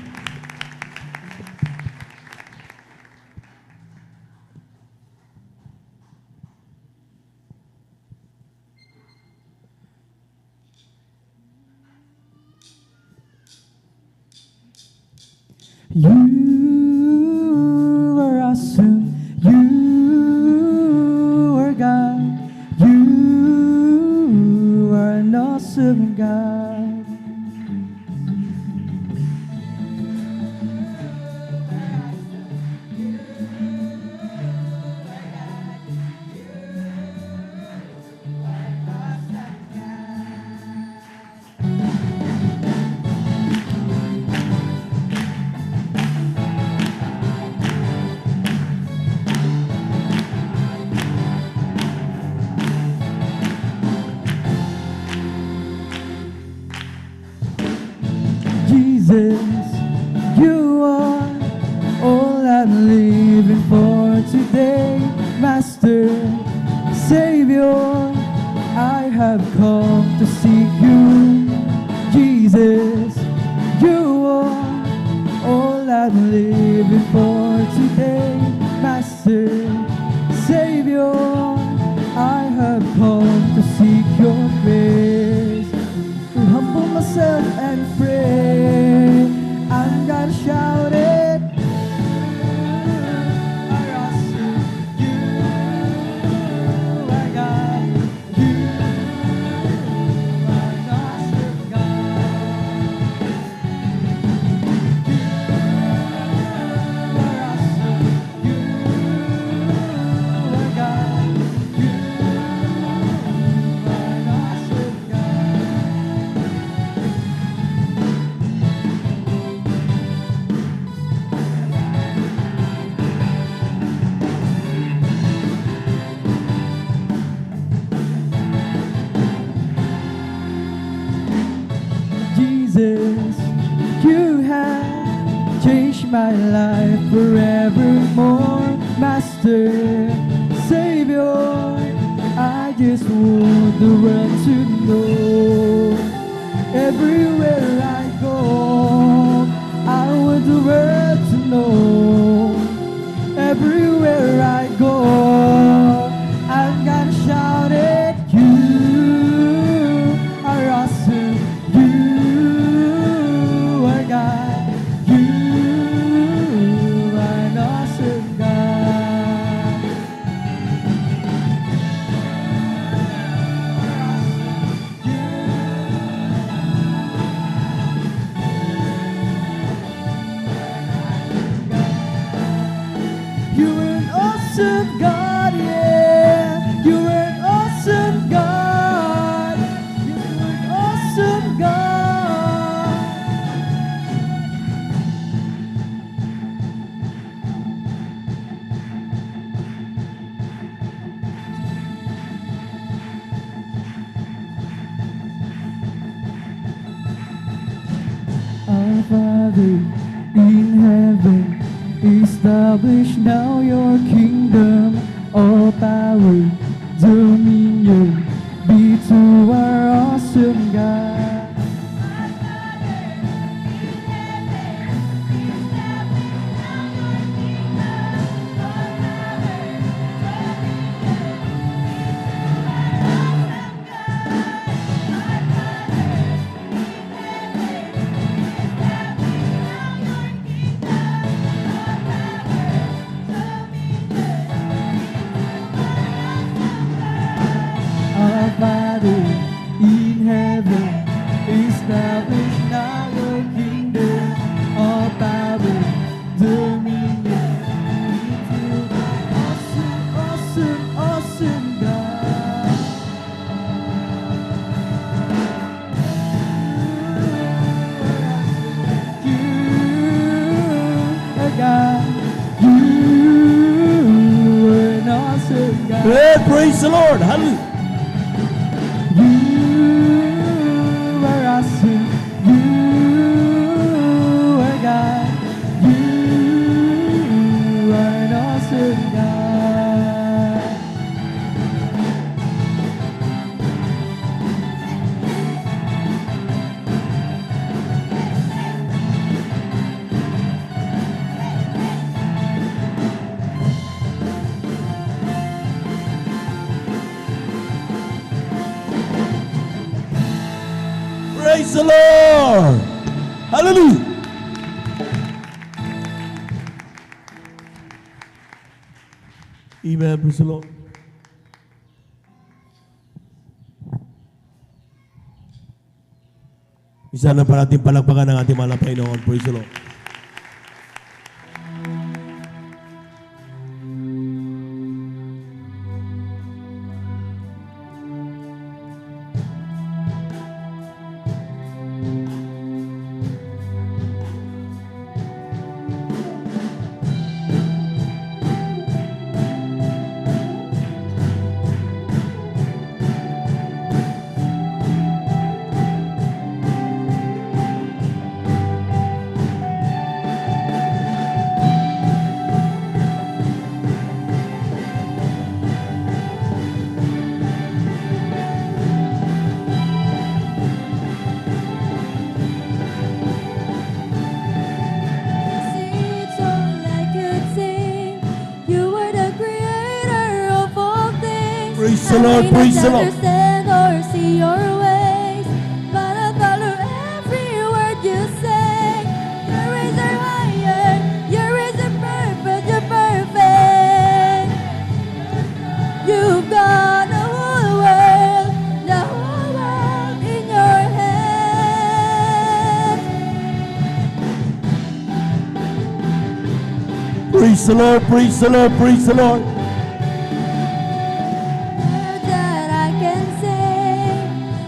You are awesome. You are God. You are an awesome God. Jesus, you are all I'm living for today. Master, Savior, I have come to seek you. Jesus, you are all I'm living for today. Master, Savior, I have come to seek your face. To humble myself and pray, I'm gonna shout it. You are God. You are an awesome God. You are awesome. You are God. You are an awesome God. Jesus, you have changed my life forevermore. Master, Savior, I just want the world to know. Everywhere I go, I want the world to know. Everywhere I go, I'm gonna shout it. You are awesome. You are God. You are an awesome God. You Father in heaven, establish now your kingdom. All power, dominion be to our awesome God. Our Father in heaven, establish now your kingdom. All power, dominion, be to awesome, awesome, awesome God. You are God. You are an awesome God. Hey, praise the Lord. Hallelujah. You are awesome. You are God. You are an awesome God. Praise the Lord. Hallelujah. Amen. Praise the Lord. Isa na pa natin palakpakan ng ating mahal na Panginoon. Praise the Lord. It's all I could sing. You are the creator of all things. Praise the Lord, praise the Lord. I may not understand or see your ways, but I'll follow every word you say. Your ways are higher, your ways are perfect, you're perfect. You've got the whole world in your hands. Praise the Lord. Praise the Lord. Praise the Lord. That I can say,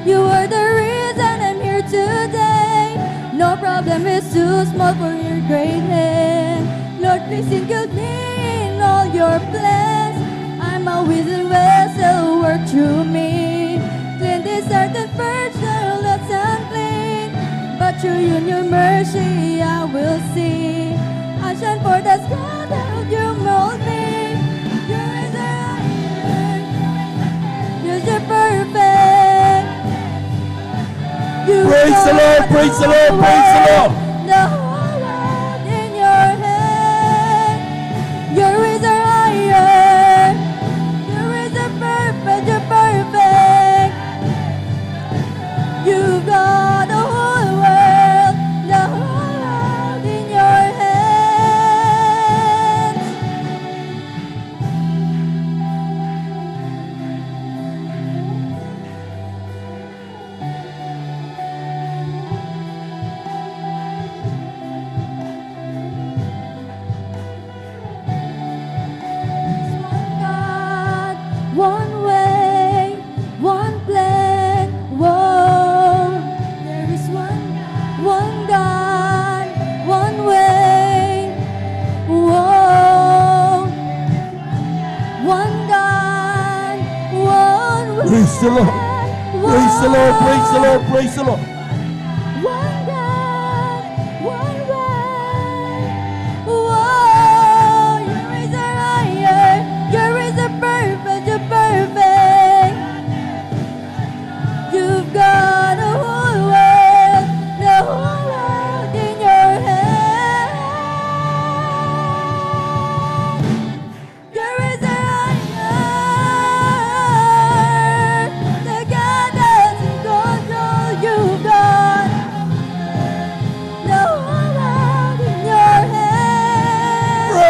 you are the reason I'm here today. No problem is too small for your great hand. Lord, please include me in all your plans. I'm a willing vessel, work through me. Clean this heart and purge the less unclean. But through you and your mercy I will see. I shine for the sky that you mold me. Your eyes are higher. Yes, you're perfect. Praise the Lord. Praise the Lord. Praise the Lord. The whole world in your hand. Your ways are higher. Your ways are perfect. You're perfect. You've got the whole world in your hands. One God, one way, one plan. Whoa, there is one God, one way. Whoa, one God, one way. Praise the Lord. Praise the Lord. Praise the Lord. Praise the Lord. One God,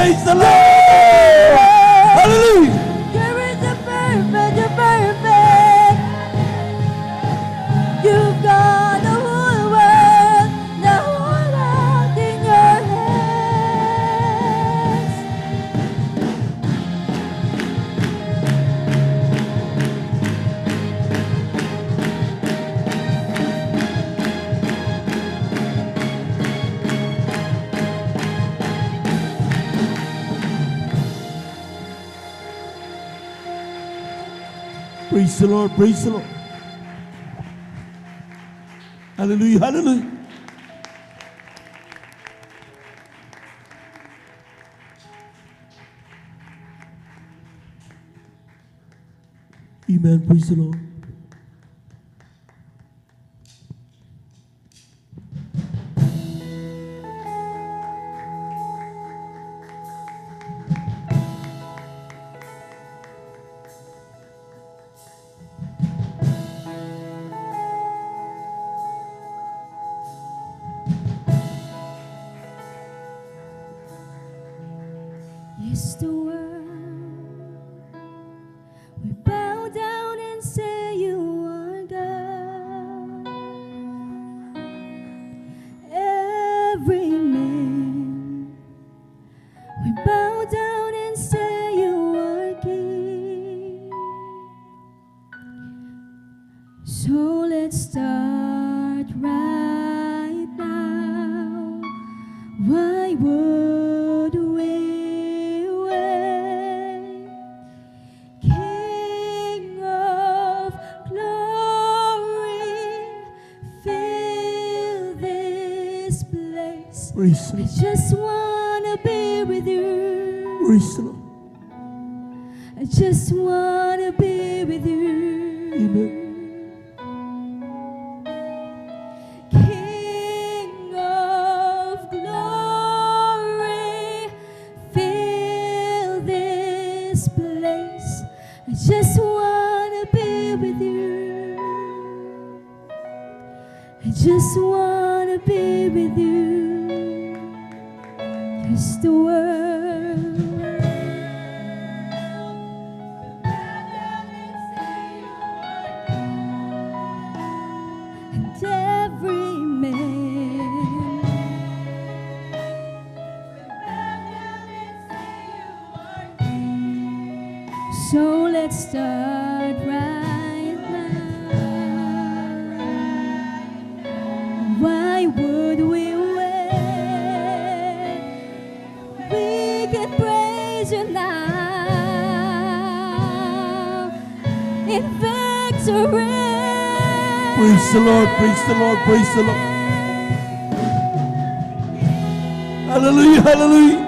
Praise the Lord. Hallelujah. You're perfect, you're perfect. You've got the whole world in your hands. Praise the Lord. Praise the Lord. Hallelujah. Hallelujah. Amen. Praise the Lord. Yes, the world. We bow down and say you are God. Every man. We bow down and say you are King. So let's start right now. Why would we wait? King of glory, fill this place. Praise the I Lord. just wanna be with you. Praise the Lord. I just wanna be with you. Amen. King of glory, fill this place. I just wanna be with you. I just wanna be with you. Yes, the world. And every man. So let's start right now. Why would we wait? We can praise you now in victory. Praise the Lord. Praise the Lord. Praise the Lord. Hallelujah. Hallelujah.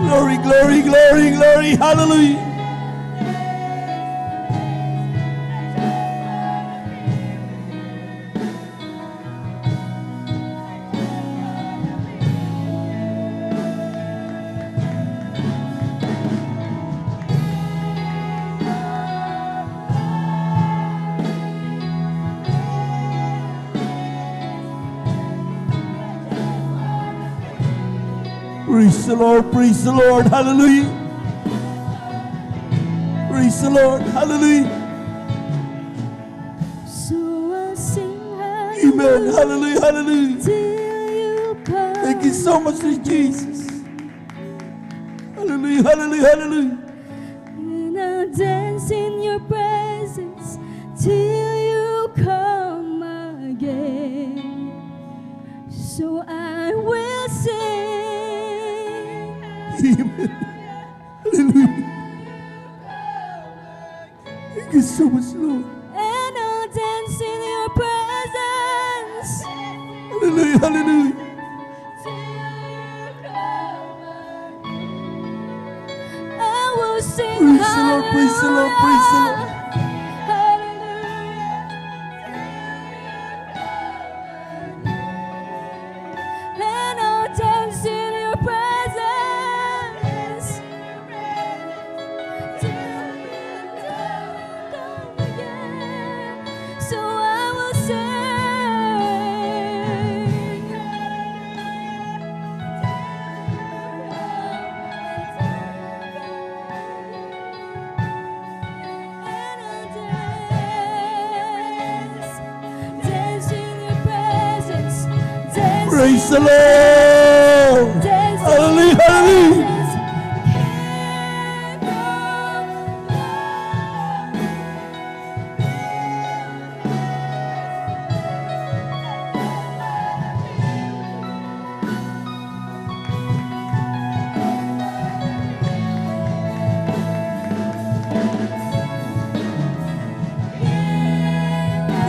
Glory, glory, glory, glory. Hallelujah. Praise the Lord, praise the Lord, hallelujah. Praise the Lord, hallelujah. So I'll sing Amen, hallelujah, hallelujah. till you come. Thank you so much, Lord Jesus. Hallelujah, hallelujah, hallelujah. And I'll dance in your presence till you come again. So I will sing. Amen. Hallelujah. Thank you so much, Lord. And I'll dance in your presence. Hallelujah, hallelujah. I will sing Praise the Lord, praise the Lord, praise the Lord. And I'll dance in your presence. Till you come again. So I will sing. Praise the Lord. Hallelujah, hallelujah.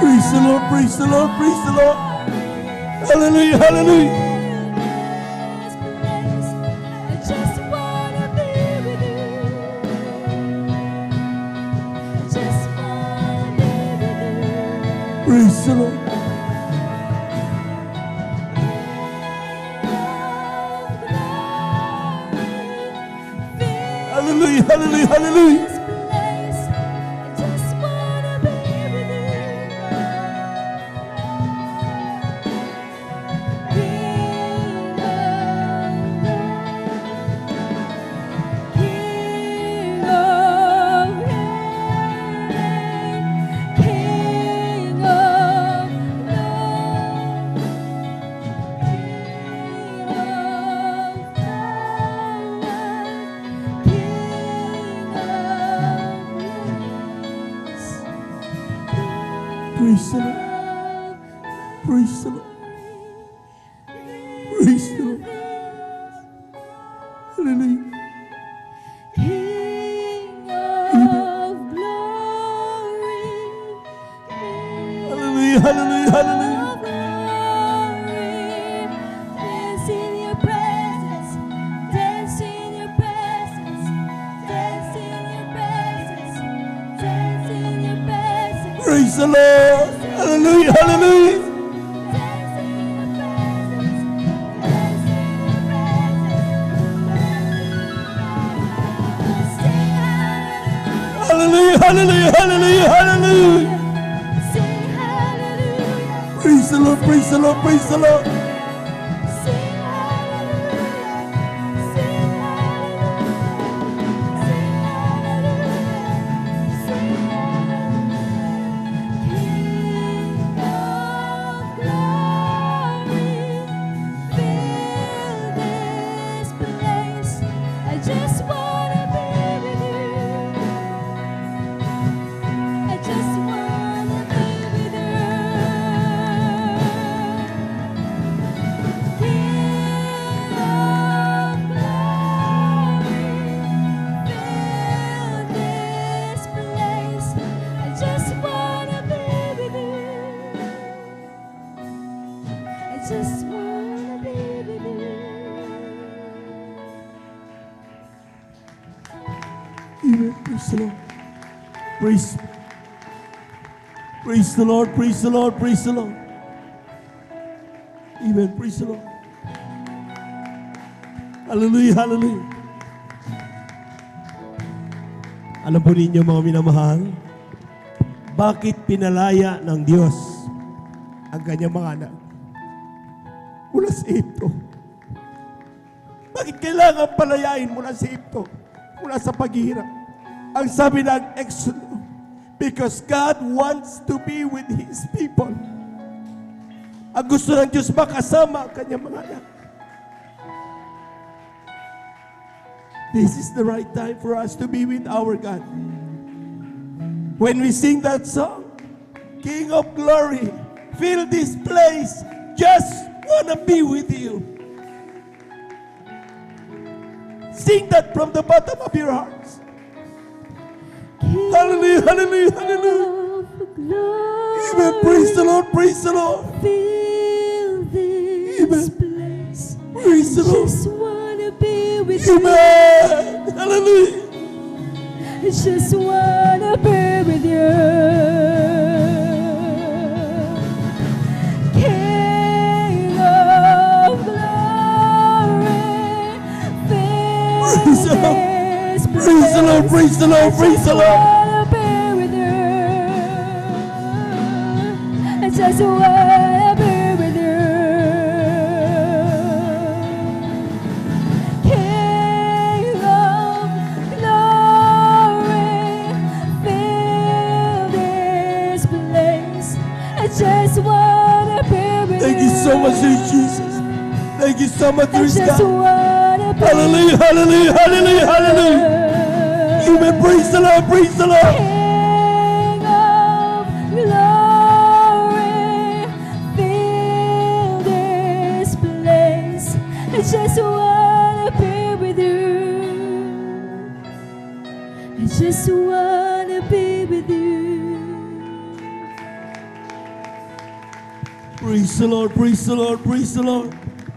Praise the Lord, praise the Lord, praise the Lord. Hallelujah, hallelujah. Praise the Lord. Hallelujah, hallelujah, hallelujah. Praise the Lord. Praise the Lord. Praise the Lord. Hallelujah. Hallelujah, hallelujah, hallelujah. Praise the Lord. Hallelujah, hallelujah. Hallelujah, hallelujah, hallelujah, hallelujah. Praise the Lord, praise the Lord, praise the Lord. Amen. Praise the Lord. Praise the Lord, praise the Lord, praise the Lord. Amen. Praise the Lord. Hallelujah, hallelujah. Alam po ninyo mga minamahal, bakit pinalaya ng Diyos ang kanyang mga anak mula sa Egypto? Bakit kailangan palayain mula sa Egypto, mula sa paghihirap? Ang sabi ng Exodus, because God wants to be with His people. Ang gusto ng Diyos makasama ang kanyang mga anak. This is the right time for us to be with our God. When we sing that song, King of Glory, fill this place, just wanna be with you. Sing that from the bottom of your hearts. Hallelujah, hallelujah, hallelujah. Amen. Praise the Lord, praise the Lord. Fill this place. Praise the Lord. Just wanna be with Amen. Hallelujah. you. Just wanna be with you. King of glory, fill Praise the Lord. this place. Praise the Lord, praise the Lord, praise the Lord. Wanna be with you. I just wanna be with you. King of glory, fill this place. I just wanna be with you. Thank you so much, Lord Jesus. so much, I praise just God. wanna be Hallelujah, hallelujah, hallelujah, hallelujah. Amen. Praise the Lord, praise the Lord. King of glory, fill this place. I just wanna be with you. I just wanna be with you. Praise the Lord, praise the Lord, praise the Lord.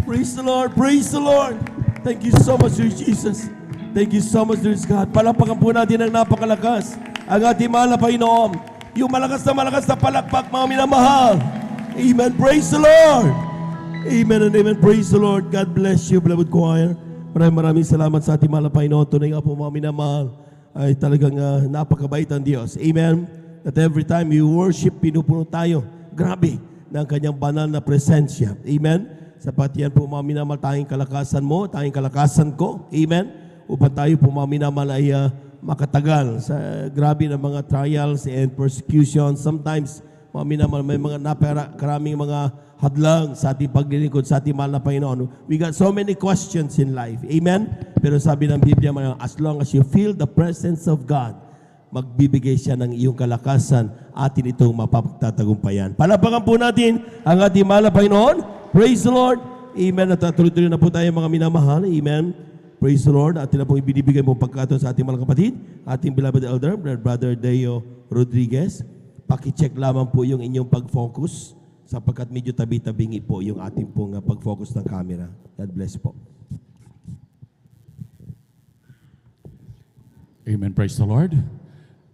Praise the Lord, praise the Lord. Thank you so much, Lord Jesus. Thank you so much, Lord God. Palakpakan po natin ang napakalakas ang ating mahal na Panginoon. Yung malakas na palakpak, mga minamahal. Amen. Praise the Lord. Amen and amen. Praise the Lord. God bless you, beloved choir. Maraming salamat sa ating mahal na Panginoon. Tunay nga po, mga minamahal, ay talagang napakabait ang Diyos. Amen. That every time you worship, pinupuno tayo. Grabe ng kanyang banal na presensya. Amen. Sapat yan po, mga minamahal, tanging kalakasan mo, tanging kalakasan ko. Amen. Upang tayo po, mga minamahal, ay makatagal sa grabe ng mga trials and persecution. Sometimes, mga minamahal, may mga karaming mga hadlang sa ating paglilingkod sa ating mahal na Panginoon. We got so many questions in life. Amen? Pero sabi ng Biblia, as long as you feel the presence of God, magbibigay siya ng iyong kalakasan, atin itong mapapagtatagumpayan. Palapakan po natin ang ating mahal na Panginoon. Praise the Lord. Amen. At tuloy-tuloy na po tayo, mga minamahal. Amen. Praise the Lord. Atin na po ibinibigay mo pagkataon sa ating mga kapatid, ating beloved elder, Brother Deo Rodriguez. Paki-check lamang po yung inyong pag-focus sapagkat medyo tabi-tabingi po yung ating pong pag-focus ng camera. God bless po. Amen. Praise the Lord.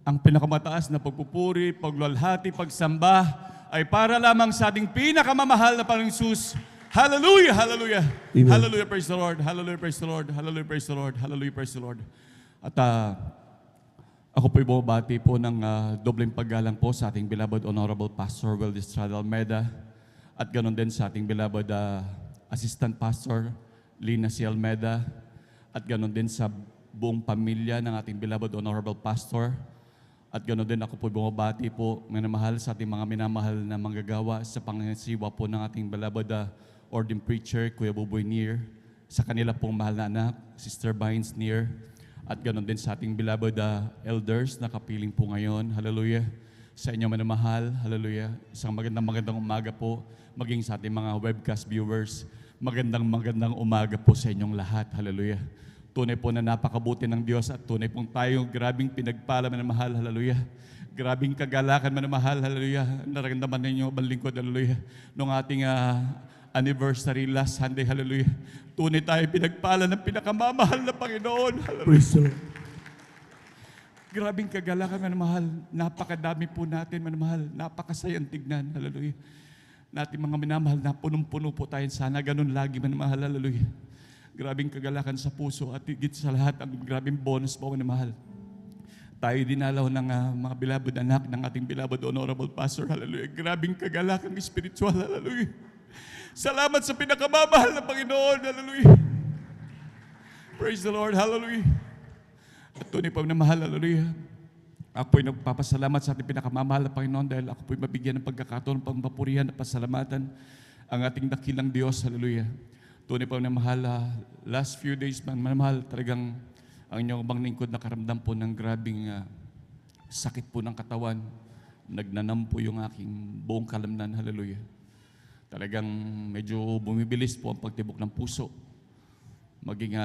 Ang pinakamataas na pagpupuri, pagluwalhati, pagsamba ay para lamang sa ating pinakamamahal na Panginoong Hesus. Hallelujah! Hallelujah! Amen. Hallelujah! Praise the Lord! Hallelujah! Praise the Lord! Hallelujah! Praise the Lord! Hallelujah! Praise the Lord! At ako po'y bumabati po ng dobleng paggalang po sa ating beloved Honorable Pastor Will Estrada Almeda at ganoon din sa ating beloved Assistant Pastor Lina C. Almeda at ganoon din sa buong pamilya ng ating beloved Honorable Pastor. At ganoon din ako po bumabati po, minamahal sa ating mga minamahal na manggagawa sa pangasiwa po ng ating beloved ordained preacher, Kuya Buboy Neer, sa kanila pong mahal na anak, Sister Bynes Neer, at ganoon din sa ating beloved elders na kapiling po ngayon. Hallelujah. Sa inyo minamahal, hallelujah. Isang magandang umaga po, maging sa ating mga webcast viewers, magandang umaga po sa inyong lahat. Hallelujah. Tunay po na napakabuti ng Diyos at tunay pong tayo grabing pinagpala manamahal, hallelujah. Grabing kagalakan manamahal, hallelujah. Nararamdaman ninyo, balingkod, hallelujah. Nung ating anniversary last Sunday, hallelujah. Tunay tayo pinagpala ng pinakamamahal na Panginoon, hallelujah. Praise the Lord. Grabing kagalakan manamahal. Napakadami po natin manamahal. Napakasayang tignan, hallelujah. Natin mga minamahal na punong-puno po tayo sana ganun lagi manamahal, hallelujah. Grabing kagalakan sa puso at higit sa lahat ang grabing bonus po na mahal. Tayo dinalaw ng mga beloved anak ng ating beloved Honorable Pastor, hallelujah. Grabing kagalakan spiritual, hallelujah. Salamat sa pinakamamahal na Panginoon, hallelujah. Praise the Lord, hallelujah. At tunay po na mahal, hallelujah. Ako po'y nagpapasalamat sa ating pinakamamahal na Panginoon dahil ako po'y mabigyan ng pagkakataon, pagpapurihan at pasalamatan ang ating dakilang Diyos, hallelujah. Tunay po na mahal, last few days, mahal, talagang ang inyong bang lingkod nakaramdam po ng grabing sakit po ng katawan. Nagnanam po yung aking buong kalamnan, hallelujah. Talagang medyo bumibilis po ang pagtibok ng puso. Maging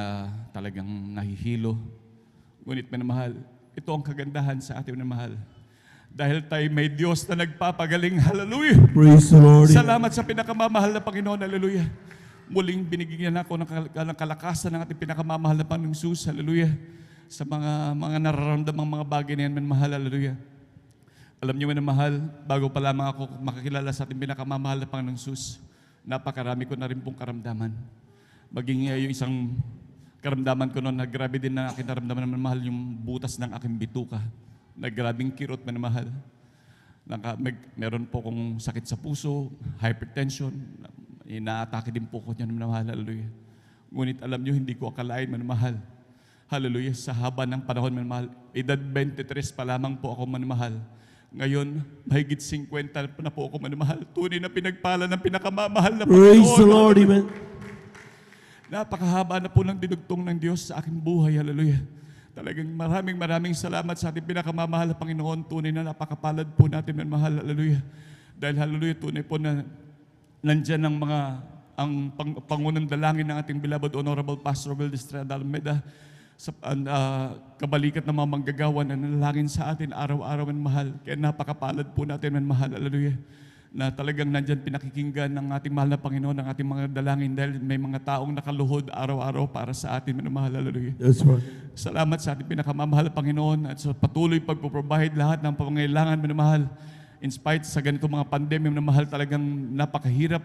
talagang nahihilo. Ngunit manamahal, ito ang kagandahan sa ating manamahal. Dahil tayo may Diyos na nagpapagaling, hallelujah. Praise the Lord. Salamat sa pinakamamahal na Panginoon, hallelujah. Muling binigyan ako ng kalakasan ng ating pinakamamahal na Panginoong Hesus, hallelujah. Sa mga nararamdamang mga bagay na yan, manamahal, hallelujah. Alam niyo manamahal, bago pa lamang ako makakilala sa ating pinakamamahal na Panginoong Hesus, napakarami ko na rin pong karamdaman. Maging yung isang karamdaman ko noon, na grabe din na aking naramdaman na manamahal yung butas ng aking bituka. Na grabing kirot manamahal. Meron po kong sakit sa puso, hypertension, inaatake din po ko niyan, manamahal, hallelujah. Ngunit alam niyo, hindi ko akalain, manamahal. Hallelujah, sa haba ng panahon, manamahal. Edad 23 pa lamang po ako, manamahal. Ngayon, mahigit 50 na po ako, manamahal. Tunay na pinagpala ng pinakamamahal na Panginoon. Praise the Lord, amen. Napakahaba na po ng dinugtong ng Diyos sa aking buhay. Hallelujah. Talagang maraming salamat sa ating pinakamamahal na Panginoon. Tunay na napakapalad po natin ng mahal. Hallelujah. Dahil hallelujah, tunay po na nandyan ang pangunang dalangin ng ating beloved Honorable Pastor Will Estrada Almeda sa kabalikat ng mga manggagawa na nanalangin sa atin araw-araw ng mahal. Kaya napakapalad po natin ng mahal. Hallelujah. Na talagang nandyan pinakikinggan ng ating mahal na Panginoon, ng ating mga dalangin dahil may mga taong nakaluhod araw-araw para sa atin, minamahal. Hallelujah. That's right. Salamat sa ating pinakamamahal na Panginoon at sa patuloy pagpo-provide lahat ng pangangailangan, minamahal. In spite sa ganito mga pandemya, minamahal, talagang napakahirap.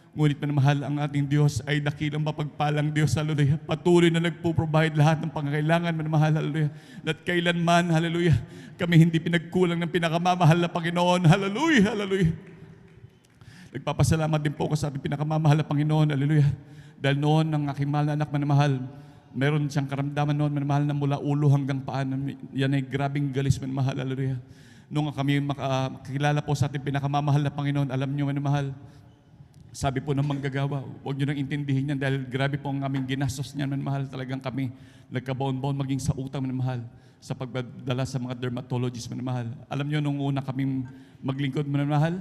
Ngunit minamahal, ang ating Diyos ay dakilang mapagpalang Diyos. Hallelujah. Patuloy na nagpo-provide lahat ng pangangailangan, minamahal. Hallelujah. At kailanman, hallelujah, kami hindi pinagkulang ng pinakamamahal na Panginoon. Hallelujah. Hallelujah. Nagpapasalamat din po ako sa ating pinakamamahal na Panginoon. Hallelujah. Dahil noon, ang aking mahal na anak, manamahal, meron siyang karamdaman noon, manamahal, na mula ulo hanggang paan. Yan ay grabing galis, manamahal. Hallelujah. Nung kami makakilala po sa ating pinakamamahal na Panginoon, alam niyo, manamahal, sabi po ng manggagawa, huwag niyo nang intindihin yan dahil grabe po ang aming ginastos niyan, manamahal. Talagang kami nagkabaon-baon maging sa utang, manamahal, sa pagdala sa mga dermatologist, manamahal. Alam niyo, nung una kaming maglingkod, manamahal,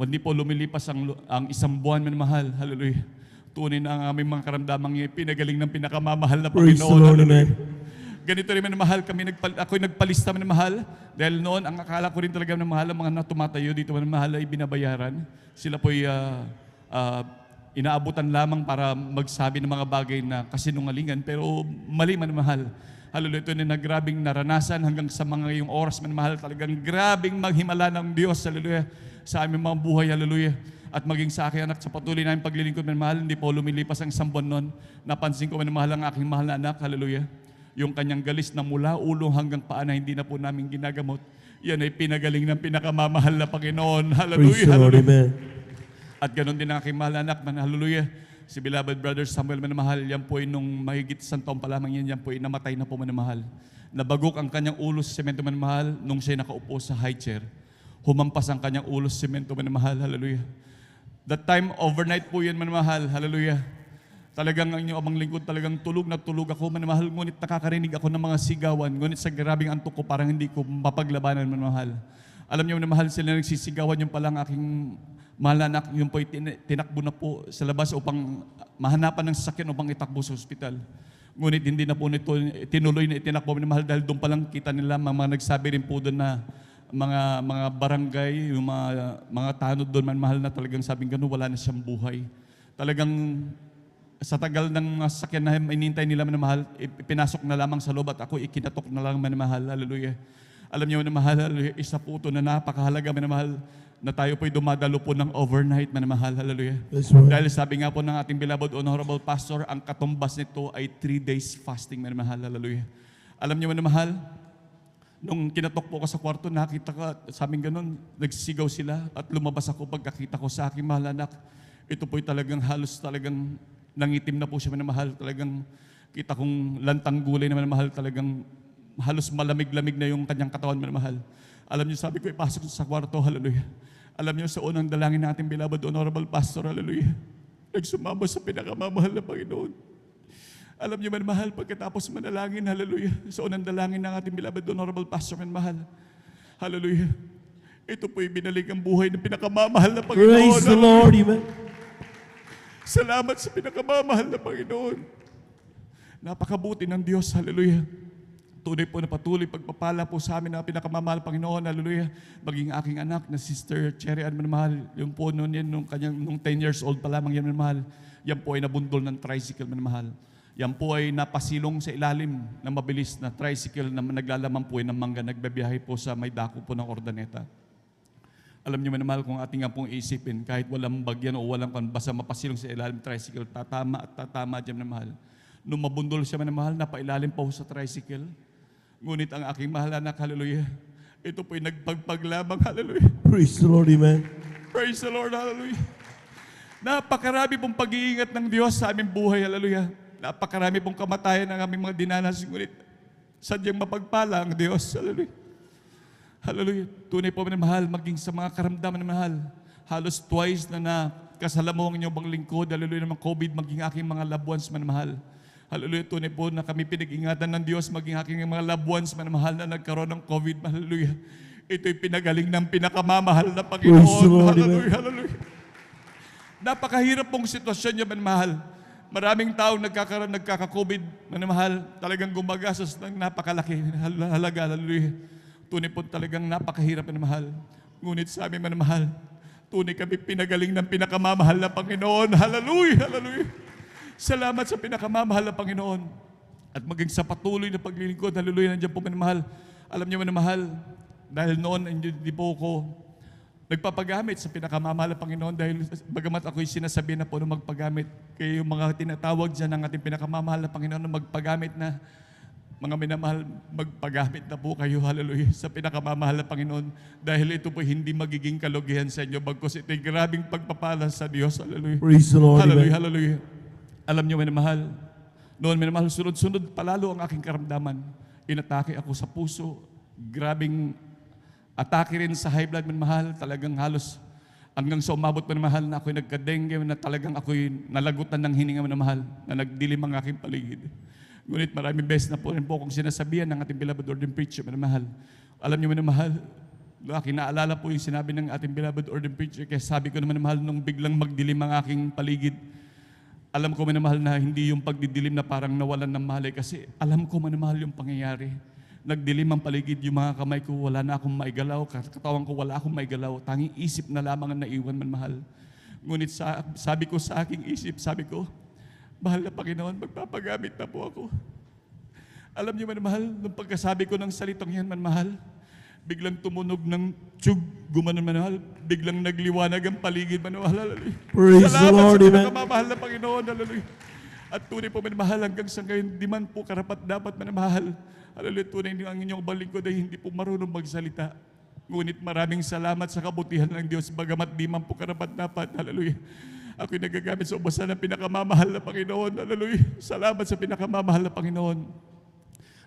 hindi po lumilipas ang isang buwan, manamahal. Hallelujah. Tunay na ang aming mga karamdamang pinagaling ng pinakamamahal na Panginoon. Hallelujah. Ganito rin, manamahal, ako'y nagpalista, manamahal, dahil noon, ang akala ko rin talaga, manamahal, ang mga natumatayo dito, manamahal, ay binabayaran. Sila po'y inaabutan lamang para magsabi ng mga bagay na kasinungalingan, pero mali, manamahal. Hallelujah. Ito na grabing naranasan hanggang sa mga ngayong oras, manamahal, talagang grabing maghimala ng Diyos. Hallelujah. Sa aming mga buhay, hallelujah. At maging sa aking anak, sa patuloy namin paglilingkod, manamahal, hindi po lumilipas ang isang buwan noon. Napansin ko, manamahal, ang aking mahal na anak, hallelujah. Yung kanyang galis na mula ulo hanggang paa na hindi na po namin ginagamot, yan ay pinagaling ng pinakamamahal na Panginoon. Hallelujah. Hallelujah. At ganoon din ang aking mahal na anak, hallelujah. Si beloved brother Samuel, manamahal, yan po ay nung mahigit isang taon pa lamang yan po ay namatay na po, manamahal. Nabagok ang kanyang ulo sa semento, manamahal, nung siya nakaupo sa high chair. Humampas ang kanyang ulo sa semento, manamahal. Hallelujah. That time, overnight po yan, manamahal. Hallelujah. Talagang ang inyong amang lingkod, talagang tulog na tulog ako, manamahal. Ngunit nakakarinig ako ng mga sigawan. Ngunit sa grabing antok ko, parang hindi ko mapaglabanan, manamahal. Alam niyo, manamahal, sila nagsisigawan. Yung palang aking mahal na anak, yung po tinakbo na po sa labas upang mahanapan ng sasakyan upang itakbo sa ospital. Ngunit hindi na po nito tinuloy na itinakbo, manamahal, dahil doon palang kita nila mga nagsabi rin po doon na mga barangay, yung mga tanod doon, mahal, na talagang sabing gano'n, wala na siyang buhay. Talagang sa tagal ng sakyan na inintay nila, mahal, ipinasok na lamang sa loob at ako ikinatok na lang, mahal. Hallelujah. Alam niyo, mahal, hallelujah, isa po ito na napakahalaga, mahal, na tayo po'y dumadalo po ng overnight, mahal. Hallelujah. That's right. Dahil sabi nga po ng ating beloved Honorable Pastor, ang katumbas nito ay 3 days fasting, mahal. Hallelujah. Alam niyo, mahal, nung kinatok po ako sa kwarto, nakita ko, sabing ganun, nagsisigaw sila at lumabas ako pagkakita ko sa aking mahal anak. Ito po'y talagang halos talagang nangitim na po siya, manamahal. Talagang kita kong lantang gulay na, manamahal, talagang halos malamig-lamig na yung kanyang katawan, manamahal. Alam niyo, sabi ko, ipasok sa kwarto, hallelujah. Alam niyo, sa unang dalangin ng ating beloved Honorable Pastor, hallelujah, nagsumama sa pinakamamahal na Panginoon. Alam niyo, manamahal, pagkatapos manalangin, hallelujah, sa unang dalangin ng ating beloved Honorable Pastor, manamahal, hallelujah, ito po'y binalik ang buhay ng pinakamamahal na Panginoon. Praise the Lord, amen. Salamat sa pinakamamahal na Panginoon. Napakabuti ng Diyos, hallelujah. Tunay po na patuloy pagpapala po sa amin na pinakamamahal Panginoon, hallelujah. Maging aking anak na Sister Cherry Ann, manamahal, yung po noon yan, nung 10 years old pa lamang yan, manamahal, yan po ay nabundol ng tricycle, manamahal. Yan po ay napasilong sa ilalim ng mabilis na tricycle na naglalaman po ng mangga, nagbabiyahe po sa may dako po ng Ordaneta. Alam niyo, manamahal, kung ating nga pong isipin, kahit walang bagyan o walang basta mapasilong sa ilalim ng tricycle, tatama at tatama dyan, manamahal. Nung mabundol siya, manamahal, napailalim po sa tricycle. Ngunit ang aking mahal anak, hallelujah, ito po'y nagpagpaglamang, hallelujah. Praise the Lord, amen. Praise the Lord, hallelujah. Napakarami pong pag-iingat ng Diyos sa aming buhay, hallelujah. Napakarami pong kamatayan ng aming mga dinanas, ngunit sadyang mapagpala ang Diyos, hallelujah. Hallelujah. Tunay po, mahal, maging sa mga karamdaman, mahal, halos twice na kasalamuhan niyo bang lingkod, hallelujah, ng COVID, maging aking mga loved ones manamahal. Hallelujah, tunay po na kami pinag-ingatan ng Diyos, maging aking mga loved ones manamahal na nagkaroon ng COVID, hallelujah. Ito'y pinagaling ng pinakamamahal na Panginoon. Praise the Lord, Hallelujah, hallelujah. Napakahirap pong sitwasyon niya, manamahal. Maraming taong nagkaka-COVID, manamahal. Talagang gumagastos ng napakalaki halaga, hallelujah. Tunay po talagang napakahirap, manamahal. Ngunit sa amin, manamahal, tunay kami pinagaling ng pinakamamahal na Panginoon. Hallelujah, hallelujah. Salamat sa pinakamamahal na Panginoon. At maging sa patuloy na paglilingkod, hallelujah, nandiyan po, manamahal. Alam niyo, manamahal, dahil noon, hindi po ako nagpapagamit sa pinakamamahal na Panginoon dahil bagamat ako'y sinasabi na po na magpagamit, kaya yung mga tinatawag dyan ng ating pinakamamahal na Panginoon na magpagamit na, mga minamahal, magpagamit na po kayo, hallelujah, sa pinakamamahal na Panginoon dahil ito po hindi magiging kalugihan sa inyo, bagkus ito'y grabing pagpapala sa Diyos, hallelujah. Praise the Lord. Hallelujah, Amen. hallelujah. Alam niyo, minamahal, noon, minamahal, sunod-sunod palalo ang aking karamdaman. Inatake ako sa puso, grabing atake rin sa high blood, minamahal, talagang halos hanggang sa umabot, minamahal, na ako'y nagka-dengue, na talagang ako'y nalagutan ng hininga, minamahal, na nagdilim ang aking paligid. Ngunit maraming beses na po rin po kung sinasabihan ng ating beloved ordained preacher, minamahal. Alam niyo, minamahal, kinaalala po yung sinabi ng ating beloved ordained preacher, kaya sabi ko naman, minamahal, nung biglang magdilim ang aking paligid, alam ko, minamahal, na hindi yung pagdidilim na parang nawalan ng malay kasi alam ko, minamahal, yung pangyayari. Nagdilim ang paligid, yung mga kamay ko, wala na akong maigalaw, katawan ko, wala akong maigalaw, tanging isip na lamang ang naiwan, manmahal. Ngunit sabi ko sa aking isip, sabi ko, mahal na Panginoon, magpapagamit na po ako. Alam niyo, manmahal, nung pagkasabi ko ng salitang yan, manmahal, biglang tumunog ng tiyug, gumanon, manmahal, biglang nagliwanag ang paligid, manmahal, hallelujah. Praise the Lord, amen. Salamat sa pinakamamahal na Panginoon, hallelujah. At tunay po, manmahal, hanggang sa ngayon, di man po karapat dapat, manmahal. Hallelujah, tunay ang inyong balingkod ay hindi po marunong magsalita. Ngunit maraming salamat sa kabutihan ng Diyos, bagamat di man po karapat dapat, hallelujah. Ako'y nagagamit sa ubasan ng pinakamamahal na Panginoon, hallelujah. Salamat sa pinakamamahal na Panginoon.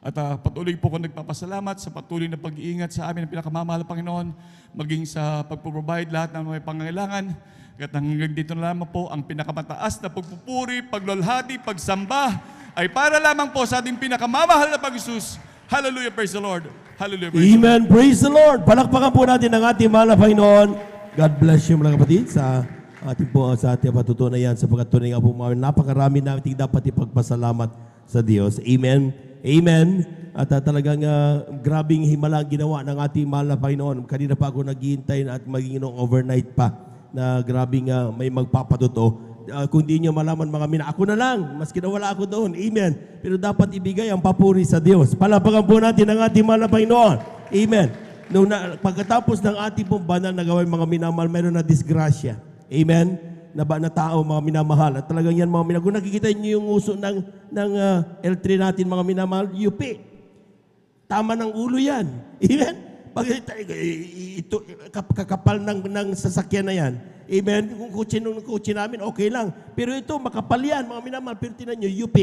At patuloy po ko nagpapasalamat sa patuloy na pag-iingat sa amin ng pinakamamahal na Panginoon, maging sa pagprovide lahat ng may pangangailangan. At hanggang dito na lamang po, ang pinakamataas na pagpupuri, paglalhati, pagsamba, ay para lamang po sa ating pinakamamahal na Pag-Jesus. Hallelujah, praise the Lord. Hallelujah, praise the Lord. Amen, praise the Lord. Palakpakan po natin ang ating mahal na Panginoon. God bless you, mga kapatid, sa ating patutunayan sapagkat tunay nga po napakarami natin dapat ipagpasalamat sa Diyos. Amen. Amen. At talagang grabing himala ang ginawa ng ating mahal na Panginoon. Kanina pa ako naghihintay at maging overnight pa na grabing may magpapatuto. Kung di nyo malaman mga ako na lang, maski na wala ako doon. Amen. Pero dapat ibigay ang papuri sa Diyos. Palapakan po natin ang ating mahal na Panginoon. Amen. Pagkatapos ng ating pong banal na gawin mga minamahal, mayroon na disgrasya. Amen. Na tao mga minamahal. At talagang yan mga minamahal. Kung nakikita nyo yung uso ng L3 natin mga minamahal, UP. Tama ng ulo yan. Amen. Ito, kakapal ng sasakyan na yan. Amen. Kung kutsi namin, okay lang. Pero ito, makapal yan, mga minamahal. Pero tinan nyo, UP.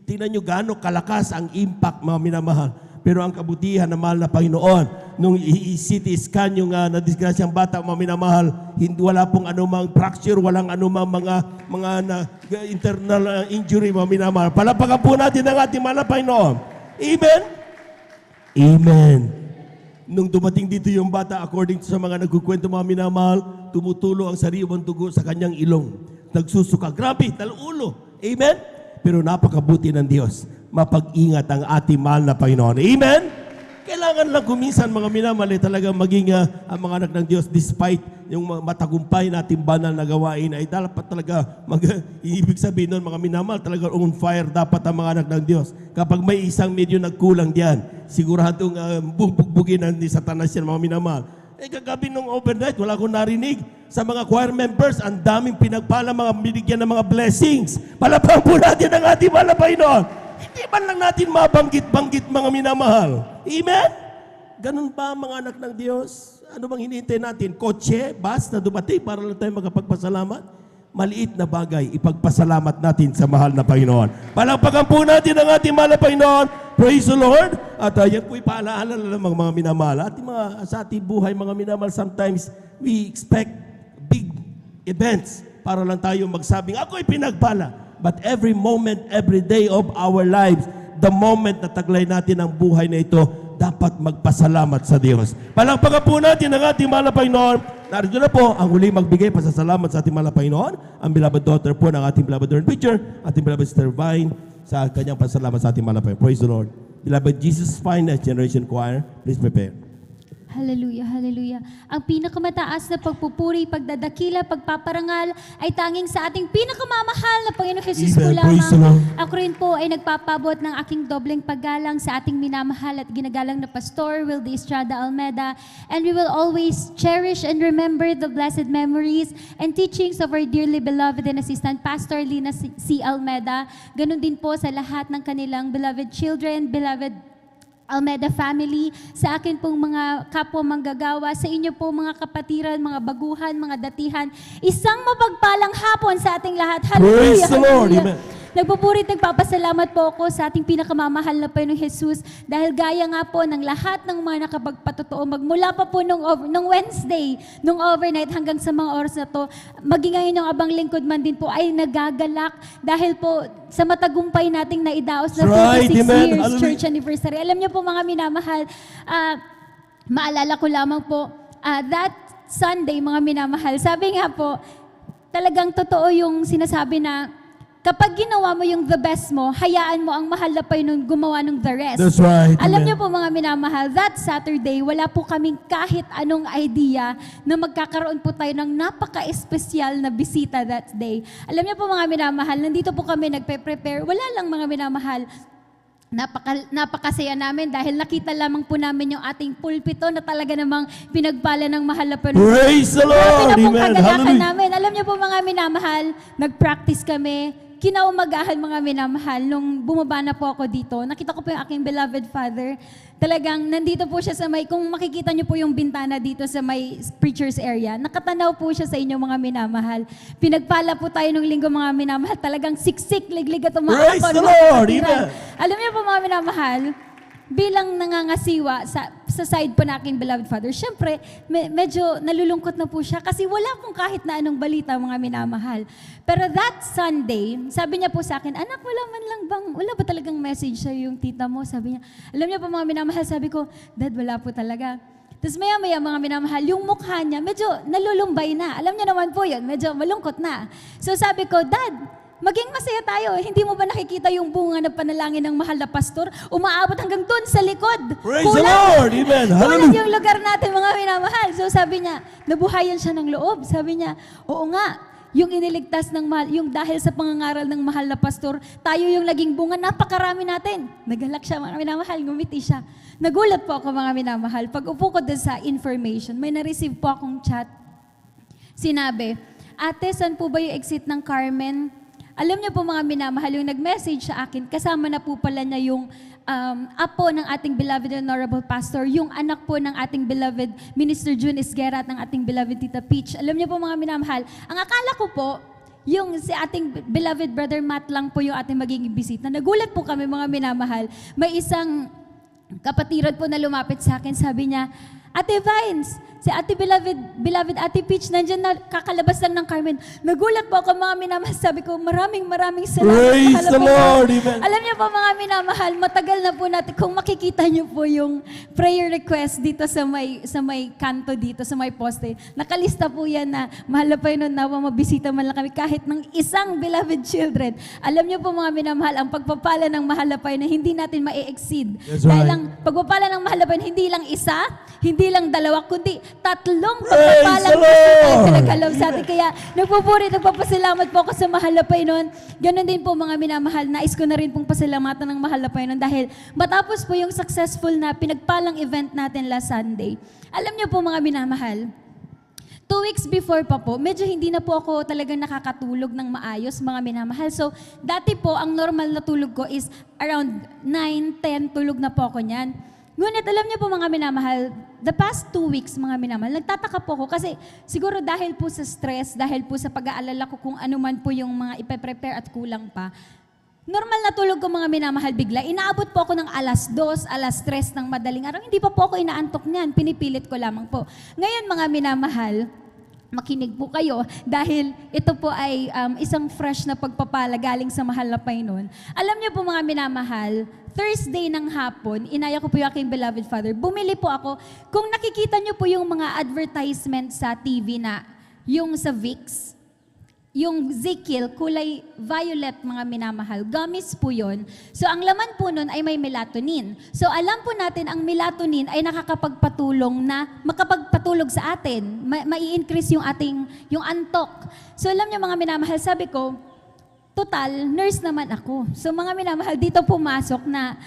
Tinan nyo gaano kalakas ang impact, mga minamahal. Pero ang kabutihan na mahal na Panginoon, nung i-CT scan yung nadisgrasyang bata, mga minamahal, wala pong anumang fracture, walang anumang mga internal injury, mga minamahal. Palapakan po natin ang ating mahal na Panginoon. Amen. Amen. Nung dumating dito yung bata, according sa mga nagkukwento mga minamahal, tumutulo ang sariwang dugo sa kanyang ilong. Nagsusuka. Grabe, talulo. Amen? Pero napakabuti ng Diyos. Mapag-ingat ang ating mahal na Panginoon. Amen? Kailangan lang kuminsan mga minamahal talagang maging ang mga anak ng Diyos despite yung matagumpay natin banal na gawain ay dapat talaga ibig sabihin nun mga minamahal talaga on fire dapat ang mga anak ng Diyos. Kapag may isang medyo nagkulang diyan, siguradong bubugbugin ni Satanas yan mga minamahal. Kagabi nung overnight, wala akong narinig sa mga choir members, ang daming pinagpala mga binigyan ng mga blessings. Palapang po natin ang ating mahal na Panginoon. Hindi man lang natin mabanggit-banggit mga minamahal. Amen? Ganun ba mga anak ng Diyos? Ano bang hinihintay natin? Kotse, bus na dumating para lang tayo magkapagpasalamat? Maliit na bagay, ipagpasalamat natin sa mahal na Panginoon. Palakpakan po natin ang ating mahal na Panginoon. Praise the Lord. At yan po'y paalaala lamang mga minamahal. Sa ating buhay mga minamahal, sometimes we expect big events para lang tayo magsabing, ako'y pinagpala. But every moment, every day of our lives, the moment na taglay natin ang buhay na ito, dapat magpasalamat sa Diyos. Palakpakan po natin ang ating mahal na Panginoon. Narito na po ang huli magbigay pasasalamat sa ating mahal na Panginoon, ang beloved daughter po ng ating beloved daughter preacher, ating beloved Sister Vine, sa kanyang pasalamat sa ating mahal na Panginoon. Praise the Lord. Beloved Jesus Finest Generation Choir, please prepare. Hallelujah, hallelujah. Ang pinakamataas na pagpupuri, pagdadakila, pagpaparangal ay tanging sa ating pinakamamahal na Panginoon Jesus po Amen. Praise the lamang. Lord. Ako rin po ay nagpapabot ng aking dobleng paggalang sa ating minamahal at ginagalang na Pastor Wildy Estrada Almeda. And we will always cherish and remember the blessed memories and teachings of our dearly beloved and assistant Pastor Lina C. Almeda. Ganon din po sa lahat ng kanilang beloved children, beloved Almeda family, sa akin pong mga kapwa manggagawa, sa inyo po mga kapatiran, mga baguhan, mga datihan, isang mapagpalang hapon sa ating lahat. Hallelujah! Praise the Lord! Hallelujah. Amen. Nagpupurit, nagpapasalamat po ako sa ating pinakamamahal na Panginoong Jesus dahil gaya nga po ng lahat ng mga nakapagpatotoo, magmula pa po nung Wednesday, nung overnight hanggang sa mga oras na to, maging ngayon yung abang lingkod man din po ay nagagalak dahil po sa matagumpay nating naidaos na 36 years Hallelujah. church anniversary. Alam niyo po mga minamahal, maalala ko lamang po, that Sunday mga minamahal, sabi nga po, talagang totoo yung sinasabi na kapag ginawa mo yung the best mo, hayaan mo ang mahal na Panginoon gumawa ng the rest. That's right. Alam Amen. niyo po mga minamahal, that Saturday, wala po kaming kahit anong idea na magkakaroon po tayo ng napaka-espesyal na bisita that day. Alam niyo po mga minamahal, nandito po kami nagpe-prepare. Wala lang mga minamahal. Napakasaya namin dahil nakita lamang po namin yung ating pulpito na talaga namang pinagpala ng mahal na Panginoon. Praise the Lord! Grabe na pong Amen. kagalakan Hallelujah. namin. Alam niyo po mga minamahal, nag-practice kami. Kinaumagahan mga minamahal, nung bumaba na po ako dito, nakita ko po yung aking beloved father. Talagang nandito po siya sa may, kung makikita niyo po yung bintana dito sa may preacher's area, nakatanaw po siya sa inyo mga minamahal. Pinagpala po tayo nung linggo mga minamahal, talagang siksik, liglig at umaakon. Praise the Lord! Amen. Alam niyo po mga minamahal, bilang nangangasiwa sa side po na aking beloved father, syempre, medyo nalulungkot na po siya kasi wala pong kahit na anong balita mga minamahal. Pero that Sunday, sabi niya po sa akin, anak, wala ba talagang message sa yung tita mo? Sabi niya, alam niya po mga minamahal, sabi ko, Dad, wala po talaga. Tapos maya-maya mga minamahal, yung mukha niya, medyo nalulumbay na. Alam niya naman po yun, medyo malungkot na. So sabi ko, Dad, maging masaya tayo. Hindi mo ba nakikita yung bunga na panalangin ng mahal na pastor? Umaabot hanggang doon sa likod. Praise the Lord! Amen. Kulang Hallelujah. yung lugar natin mga minamahal. So sabi niya, nabuhayan siya ng loob. Sabi niya, oo nga, yung iniligtas ng mahal, yung dahil sa pangangaral ng mahal na pastor, tayo yung naging bunga, napakarami natin. Nagalak siya mga minamahal, ngumiti siya. Nagulat po ako mga minamahal. Pag upo ko doon sa information, may na-receive po akong chat. Sinabi, Ate, saan po ba yung exit ng Carmen? Alam niyo po mga minamahal, yung nag-message sa akin, kasama na po pala niya yung apo ng ating beloved honorable pastor, yung anak po ng ating beloved Minister June Isguera at ng ating beloved Tita Peach. Alam niyo po mga minamahal, ang akala ko po, yung si ating beloved brother Matt lang po yung ating magiging bisita. Nagulat po kami mga minamahal. May isang kapatiran po na lumapit sa akin, sabi niya, Ate Vines, si Ate beloved Ate Peach, nandiyan na, kakalabas lang ng Carmen. Nagulat po ako mga minamahal. Sabi ko, maraming salamat. Praise Mahal the po. Lord. Amen. Alam niyo po mga minamahal, matagal na po natin, kung makikita niyo po yung prayer request dito sa may kanto dito, sa may poste, nakalista po yan na, mahal na Panginoon, nawa mabisita man lang kami kahit ng isang beloved children. Alam niyo po mga minamahal, ang pagpapala ng mahal na Panginoon, hindi natin ma-exceed. That's Dahil right. ang pagpapala ng mahal na Panginoon, hindi lang isa, hindi lang dalawa, kundi tatlong Praise pagpapalang the gusto tayo Lord! pinagkaloob sa atin. Kaya nagpupuri, nagpapasalamat po ako sa mahal na Panginoon. Ganon din po mga minamahal, nais ko na rin pong pasalamatan ng mahal na Panginoon dahil matapos po yung successful na pinagpalang event natin last Sunday. Alam niyo po mga minamahal, 2 weeks before pa po, medyo hindi na po ako talagang nakakatulog ng maayos, mga minamahal. So, dati po, ang normal na tulog ko is around 9, 10, tulog na po ako niyan. Ngunit alam niyo po mga minamahal, the past 2 weeks mga minamahal, nagtataka po ako kasi siguro dahil po sa stress, dahil po sa pag-aalala ko kung ano man po yung mga ipe-prepare at kulang pa, normal na tulog ko mga minamahal bigla. Inaabot po ako ng alas 2, alas 3 ng madaling araw. Hindi pa po ako inaantok niyan. Pinipilit ko lamang po. Ngayon mga minamahal, makinig po kayo dahil ito po ay isang fresh na pagpapala galing sa mahal na Panginoon. Alam niyo po mga minamahal, Thursday ng hapon, inaya ko po yung aking beloved father. Bumili po ako. Kung nakikita niyo po yung mga advertisement sa TV na yung sa Vicks, yung Zikil, kulay violet mga minamahal, gummies po yun. So ang laman po nun ay may melatonin. So alam po natin ang melatonin ay nakakapagpatulong na makapagpatulog sa atin. Mai-increase yung ating, yung antok. So alam niyo mga minamahal, sabi ko, total, nurse naman ako. So mga minamahal, dito pumasok na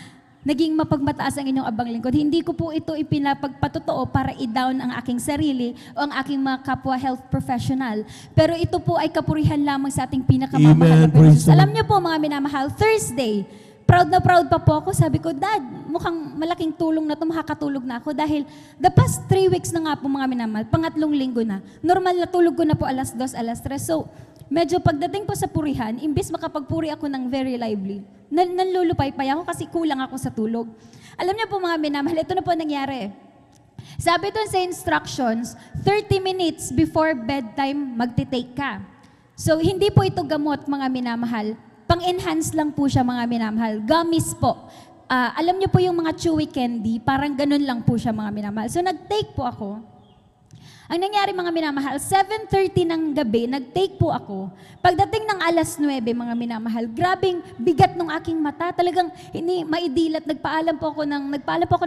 naging mapagmataas ang inyong abang lingkod. Hindi ko po ito ipinapagpatotoo para i-down ang aking sarili o ang aking mga kapwa health professional. Pero ito po ay kapurihan lamang sa ating pinakamamahal na Diyos. Alam niyo po mga minamahal, Thursday, proud na proud pa po ako. Sabi ko, Dad, mukhang malaking tulong na ito, makakatulog na ako. Dahil the past 3 weeks na nga po mga minamahal, pangatlong linggo na, normal na tulog ko na po alas 2, alas 3. So, medyo pagdating po sa purihan, imbis makapagpuri ako ng very lively, nanlulupay-pay ako kasi kulang ako sa tulog. Alam niyo po mga minamahal, ito na po nangyari. Sabi doon sa instructions, 30 minutes before bedtime, magte-take ka. So, hindi po ito gamot mga minamahal. Pang-enhance lang po siya mga minamahal. Gummies po. Alam niyo po yung mga chewy candy, parang ganun lang po siya mga minamahal. So, nag-take po ako. Ang nangyari mga minamahal, 7:30 ng gabi, nag-take po ako. Pagdating ng alas 9 mga minamahal, grabing bigat ng aking mata. Talagang hindi maidilat. Nagpaalam po ako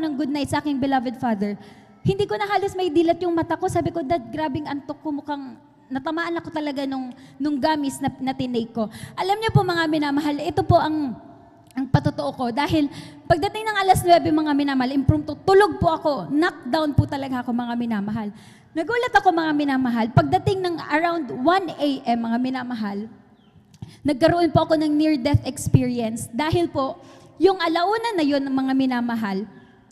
ng good night sa aking beloved father. Hindi ko na halos maidilat yung mata ko. Sabi ko, Dad, grabing antok ko. Mukhang natamaan ako talaga nung gamis na tinake ko. Alam niyo po mga minamahal, ito po ang patotoo ko. Dahil pagdating ng alas 9 mga minamahal, impromptu, tulog po ako. Knockdown po talaga ako mga minamahal. Nagulat ako mga minamahal, pagdating ng around 1 a.m. mga minamahal, nagkaroon po ako ng near-death experience. Dahil po, yung alauna na yun mga minamahal,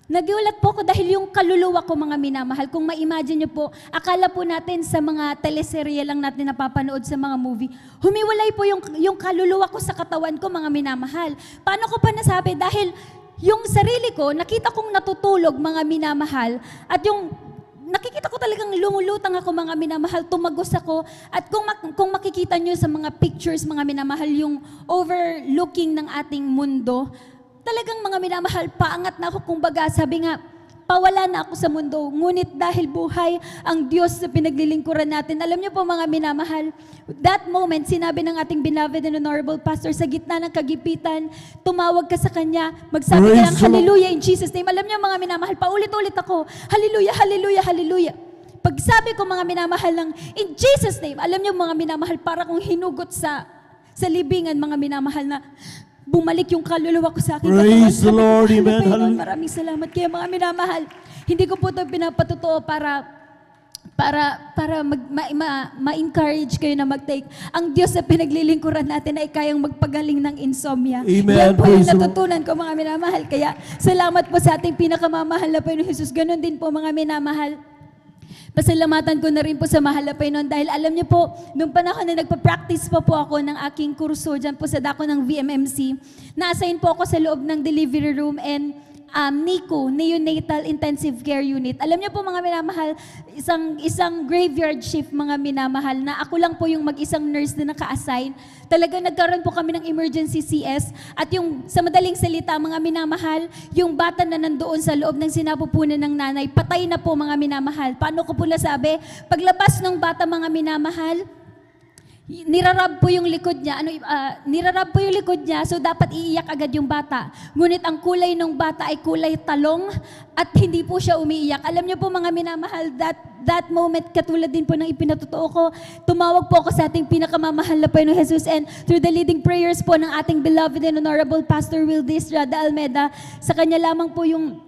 nagulat po ako dahil yung kaluluwa ko mga minamahal, kung ma-imagine nyo po, akala po natin sa mga teleserye lang natin napapanood sa mga movie, humiwalay po yung kaluluwa ko sa katawan ko mga minamahal. Paano ko pa nasabi? Dahil yung sarili ko, nakita kong natutulog mga minamahal, at yung nakikita ko talagang lumulutang ako mga minamahal, tumagos ako. At kung makikita nyo sa mga pictures mga minamahal, yung overlooking ng ating mundo, talagang mga minamahal, paangat na ako. Kumbaga, sabi nga, pawala na ako sa mundo. Ngunit dahil buhay ang Diyos sa pinaglilingkuran natin. Alam niyo po mga minamahal, that moment, sinabi ng ating beloved and honorable pastor, sa gitna ng kagipitan, tumawag ka sa Kanya, magsabi ka ng hallelujah in Jesus' name. Alam niyo mga minamahal, paulit-ulit ako, hallelujah, hallelujah, hallelujah. Pag sabi ko mga minamahal ng in Jesus' name, alam niyo mga minamahal, para kong hinugot sa libingan mga minamahal na bumalik yung kaluluwa ko sa akin. Praise the Lord, amen. Maraming salamat kaya mga minamahal. Hindi ko po ito pinapatotoo para ma-encourage kayo na mag-take. Ang Diyos sa pinaglilingkuran natin ay kayang magpagaling ng insomnia. Amen. Yan po yung Praise the Lord. natutunan ko mga minamahal. Kaya salamat po sa ating pinakamamahal na Panginoon Jesus. Ganon din po mga minamahal. Pasalamatan ko na rin po sa mahal na Panginoon dahil alam niyo po, nung panahon na nagpa-practice pa po ako ng aking kurso dyan po sa dako ng VMMC, na-assign po ako sa loob ng delivery room and NICU, Neonatal Intensive Care Unit. Alam niyo po mga minamahal, isang graveyard shift mga minamahal na ako lang po yung mag-isang nurse na naka-assign. Talaga nagkaroon po kami ng emergency CS at yung sa madaling salita mga minamahal, yung bata na nandoon sa loob ng sinapupunan ng nanay, patay na po mga minamahal. Paano ko po nasabi? Paglabas ng bata mga minamahal, nirarab po yung likod niya, so dapat iiyak agad yung bata. Ngunit ang kulay ng bata ay kulay talong at hindi po siya umiiyak. Alam niyo po mga minamahal, that moment, katulad din po ng ipinatotoo ko, tumawag po ako sa ating pinakamamahal na Panginoon Jesus, and through the leading prayers po ng ating beloved and honorable Pastor Will Distrada Almeda, sa kanya lamang po yung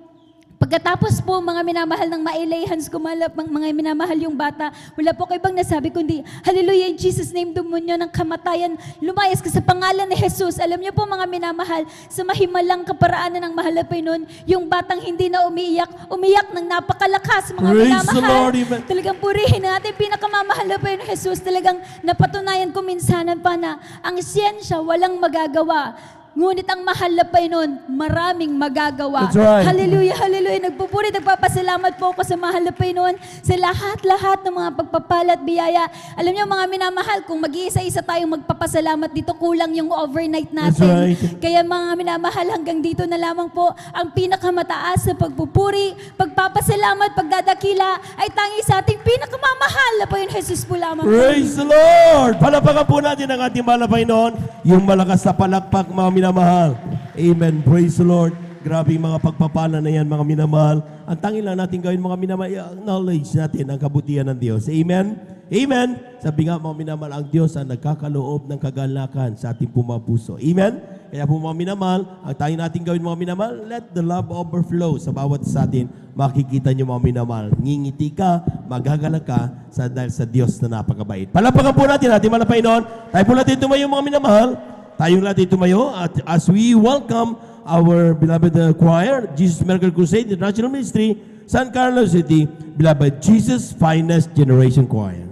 pagkatapos po, mga minamahal ng mailay hands kumalap, mga minamahal yung bata, wala po kayo bang nasabi kundi, hallelujah, in Jesus' name, dumunyo ng kamatayan, lumayas ka sa pangalan ni Jesus. Alam niyo po mga minamahal, sa mahimalang kaparaanan ng mahal na Panginoon, yung batang hindi na umiyak ng napakalakas, mga Praise minamahal. the Lord, amen. Talagang purihin natin, pinakamamahal na Panginoon Jesus. Talagang napatunayan ko minsanan pa na ang siyensya walang magagawa. Ngunit ang mahal na Panginoon, maraming magagawa. That's right. Hallelujah, hallelujah. Nagpupuri, nagpapasalamat po ako sa mahal na Panginoon sa lahat-lahat ng mga pagpapala at biyaya. Alam niyo mga minamahal, kung mag-iisa-isa tayong magpapasalamat dito, kulang yung overnight natin. That's right. Kaya mga minamahal, hanggang dito na lamang po ang pinakamataas sa pagpupuri, pagpapasalamat, pagdadakila ay tangi sa ating pinakamamahal na Panginoon Jesus po lamang. Praise the Lord! Palapakan po natin ang ating mahal na Panginoon, yung malakas na palakpak, mga minamahal. Amen. Praise the Lord. Grabe yung mga pagpapala na yan, mga minamahal. Ang tangin lang natin gawin, mga minamahal, i-acknowledge natin ang kabutihan ng Diyos. Amen? Amen? Sabi nga, mga minamahal, ang Diyos ang nagkakaloob ng kagalakan sa ating pumapuso. Amen? Kaya po mga minamahal, ang tangin natin gawin, mga minamahal, let the love overflow sa bawat sa atin. Makikita niyo, mga minamahal, ngingiti ka, magagalang ka dahil sa Diyos na napakabait. Palapakan po natin, ating mahal na Panginoon. Tayo po natin tumayo, mga minamahal. Tayong natin tumayo at as we welcome our beloved choir, Jesus Miracle Crusade International Ministry, San Carlos City, beloved Jesus Finest Generation Choir.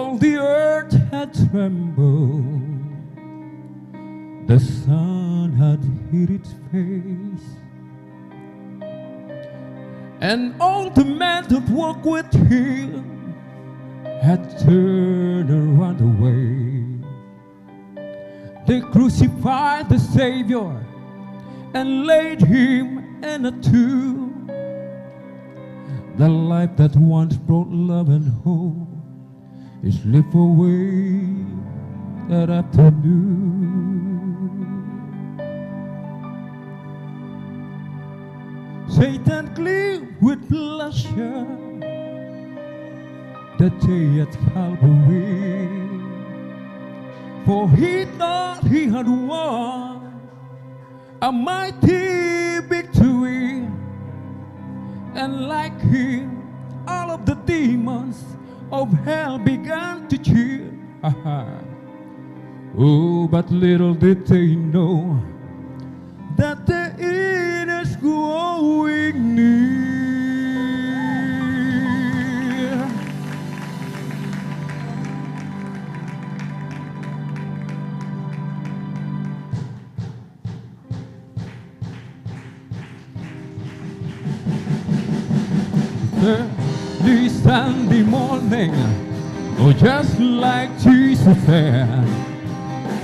all the earth had trembled, the sun had hid its face, and all the men that walked with him had turned and run away. They crucified the Savior and laid him in a tomb. The life that once brought love and hope is slipped away that afternoon. Satan gleamed with pleasure that day at Calvary, for he thought he had won a mighty victory. And like him, all of the demons of hell began to cheer. Oh, but little did they know that the end is growing near. Early Sunday morning, oh, just like Jesus said,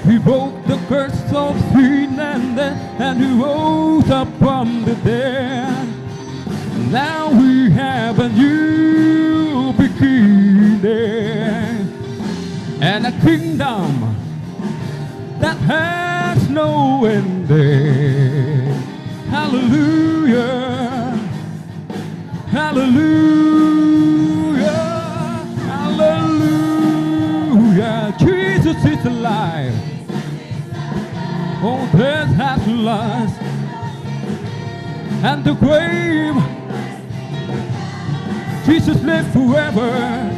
he broke the curse of sin and death, and he rose up from the dead. Now we have a new beginning and a kingdom that has no ending. Hallelujah. Hallelujah, hallelujah, Jesus is alive. Oh, death has lost, and the grave, Jesus lives forever.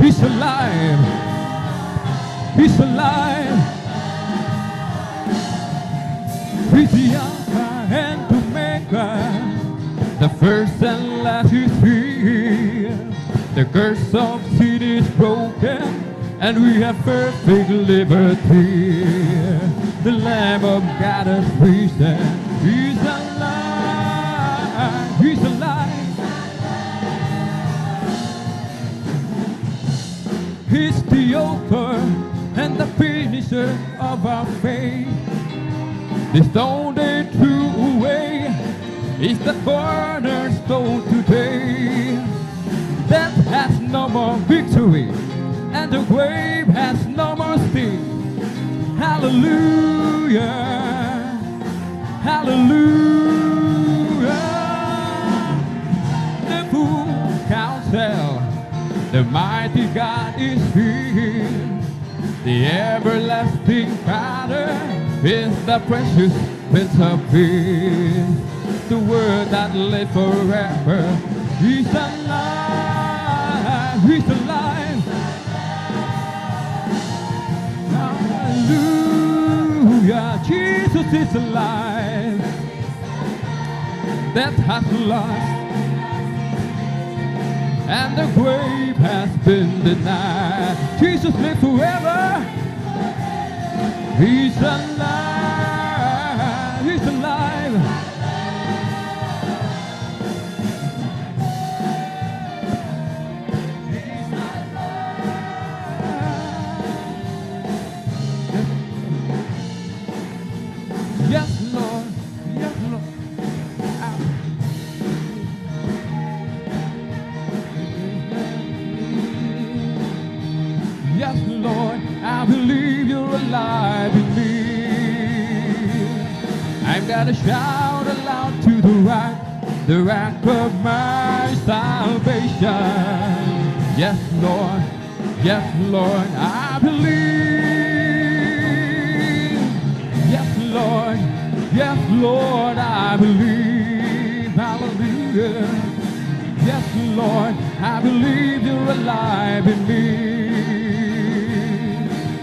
He's alive, he's alive. He's the Alpha and Omega, the first and last is here. The curse of sin is broken, and we have perfect liberty. The Lamb of God has risen. He's alive. He's alive. He's the author and the finisher of our faith. The stone they threw away is the cornerstone today. Death has no more victory, and the grave has no more sting. Hallelujah, hallelujah. The full counsel, the mighty God is here. The everlasting Father is the precious Prince of Peace. The word that lives forever. He's alive, he's alive. Hallelujah, Jesus is alive. Death has lost, and the grave has been denied. Jesus lives forever. He's alive, he's alive. Yes, Lord. Yes, Lord. Yes, Lord. I believe you're alive in me. I'm gonna shout aloud to the rock of my salvation. Yes, Lord. Yes, Lord. I believe. Yes, Lord. Yes, Lord, I believe. Hallelujah. Yes, Lord, I believe you're alive in me.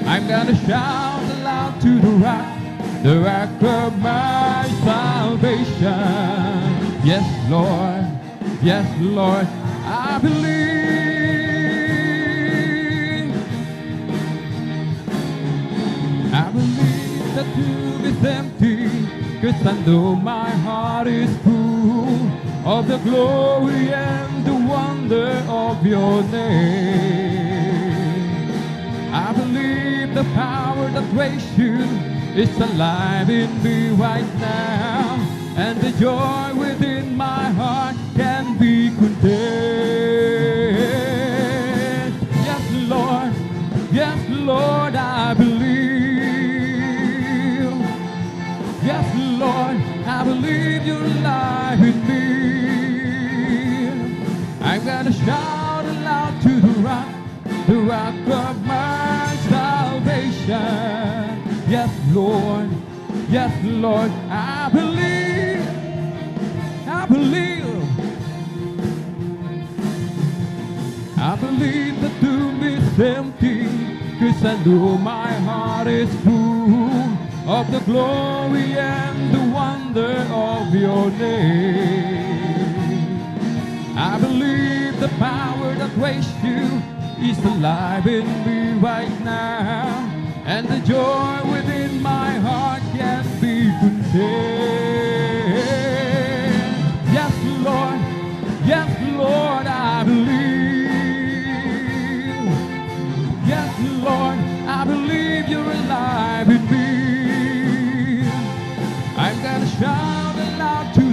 I'm gonna shout aloud to the rock of my salvation. Yes, Lord, I believe. believe the tomb is empty, 'cause I know my heart is full of the glory and the wonder of your name. I believe the power that raised you is alive in me right now, and the joy within my heart can be contained. Yes, Lord, yes, Lord, I believe. Yes, Lord, I believe you're alive in me. I'm gonna shout aloud to the rock of my salvation. Yes, Lord, yes, Lord, I believe, I believe. I believe the tomb is empty, 'cause I know my heart is full of the glory and the wonder of your name. I believe the power that raised you is alive in me right now, and the joy within my heart can be contained. Yes, Lord, yes, Lord, I believe. Yes, Lord, I believe you're alive in me. I'm gonna shout aloud to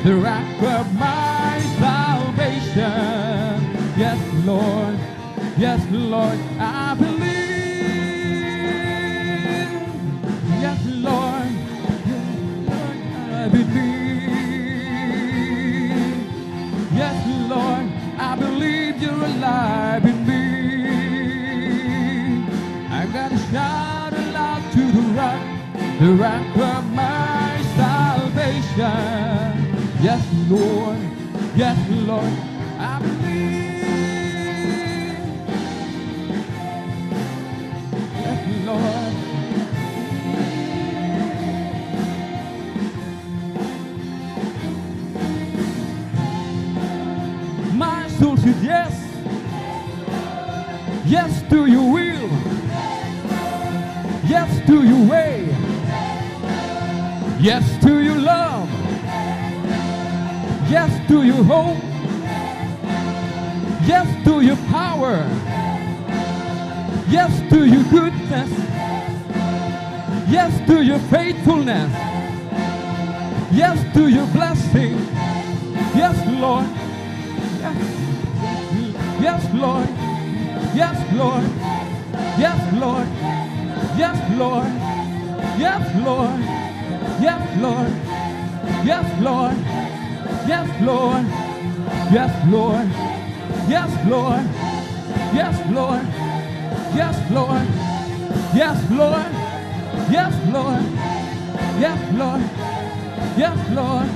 the rock of my salvation. Yes, Lord, yes, Lord, I believe. Yes, Lord, I believe. Yes, Lord, I believe you're alive in me. I'm gonna shout aloud to the rock of my salvation. Yes, Lord, yes, Lord, I believe. Yes, Lord. My soul says yes, yes to your will, yes to your way, yes to your love, yes to your hope, yes to your power, yes to your goodness, yes to your faithfulness, yes to your blessing. Yes, Lord. Yes, Lord. Yes, Lord. Yes, Lord. Yes, Lord. Yes, Lord. Yes, Lord. Yes, Lord. Yes, Lord. Yes, Lord. Yes, Lord. Yes, Lord. Yes, Lord. Yes, Lord. Yes, Lord. Yes, Lord. Yes, Lord.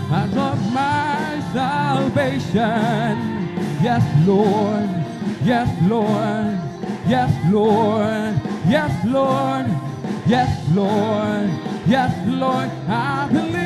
As of my salvation. Yes, Lord. Yes, Lord. Yes, Lord. Yes, Lord. Yes, Lord. Yes, Lord. I believe.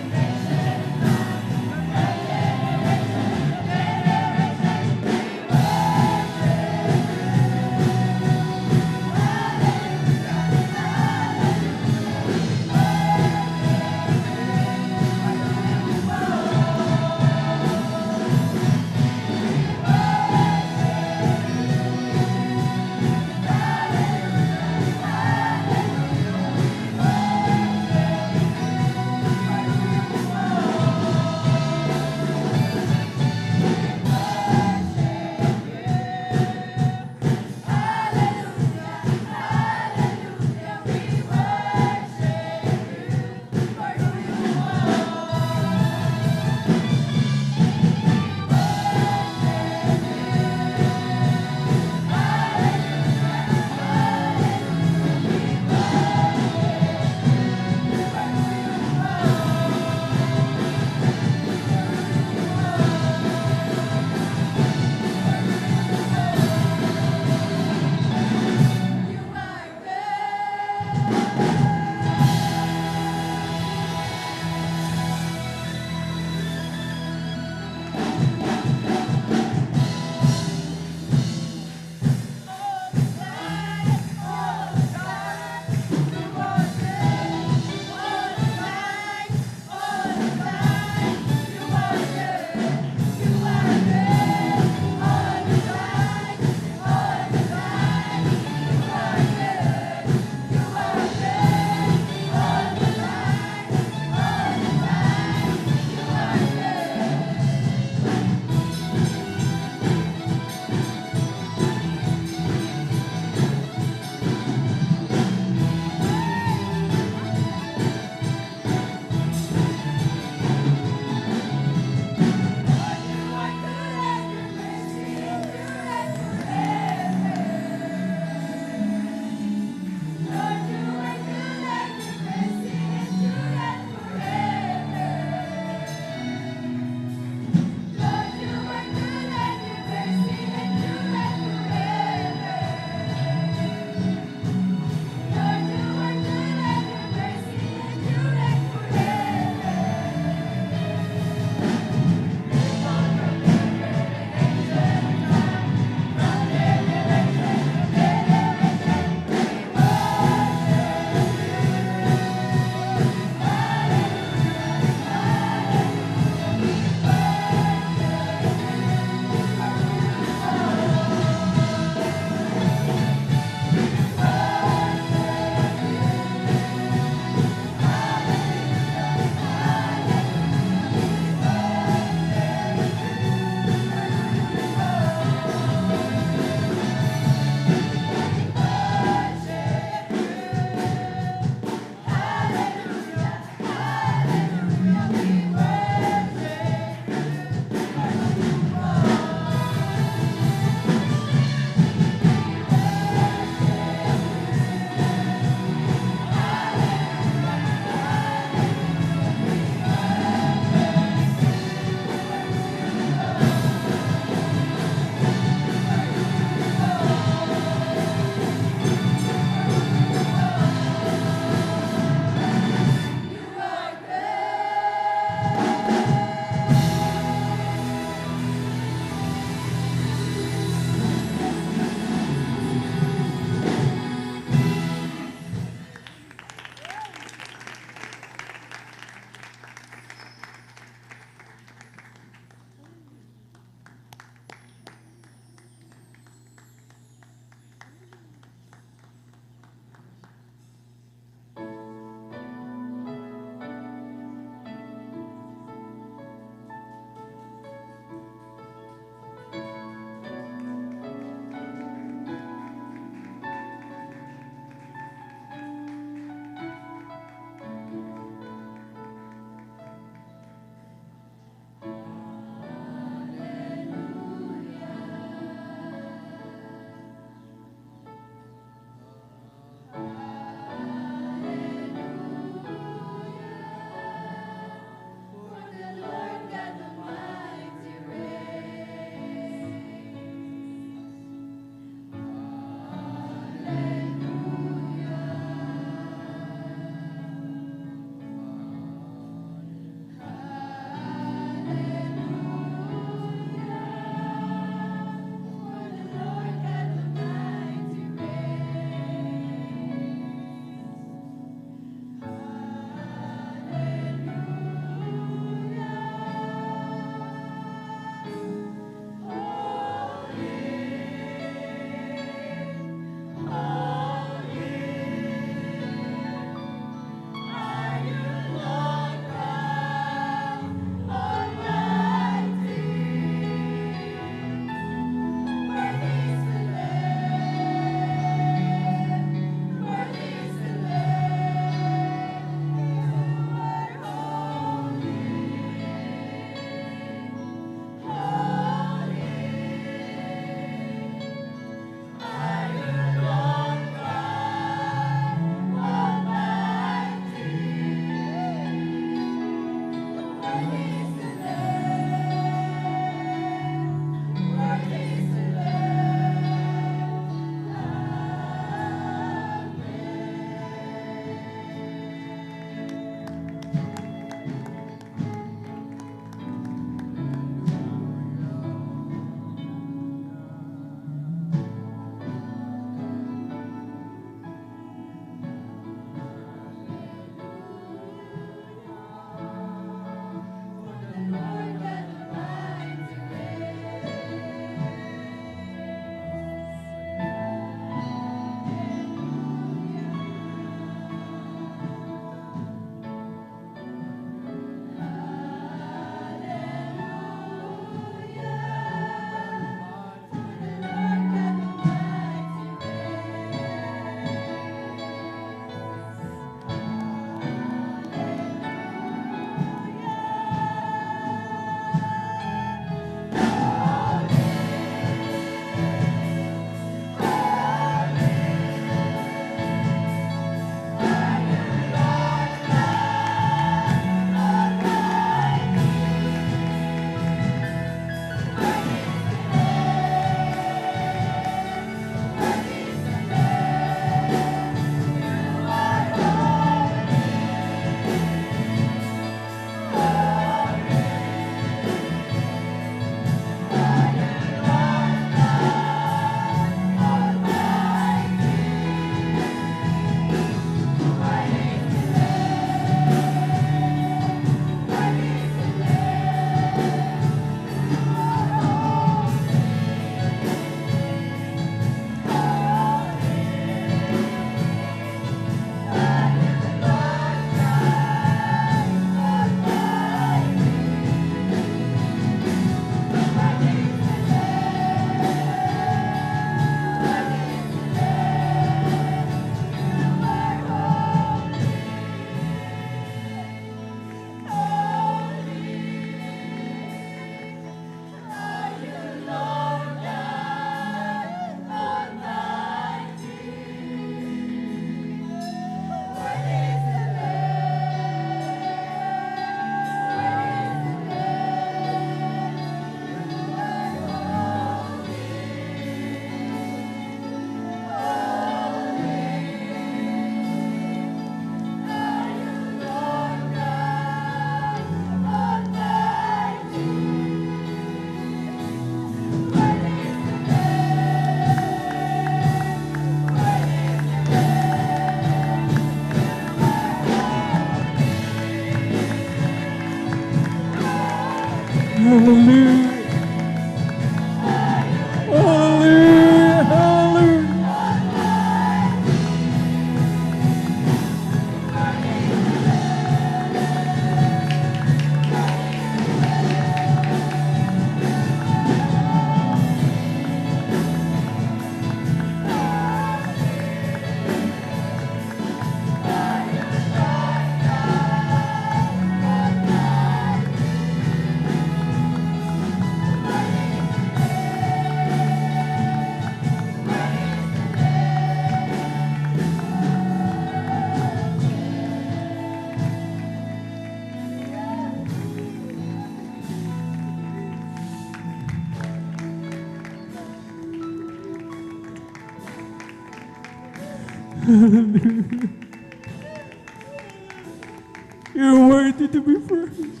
You're worthy to be praised.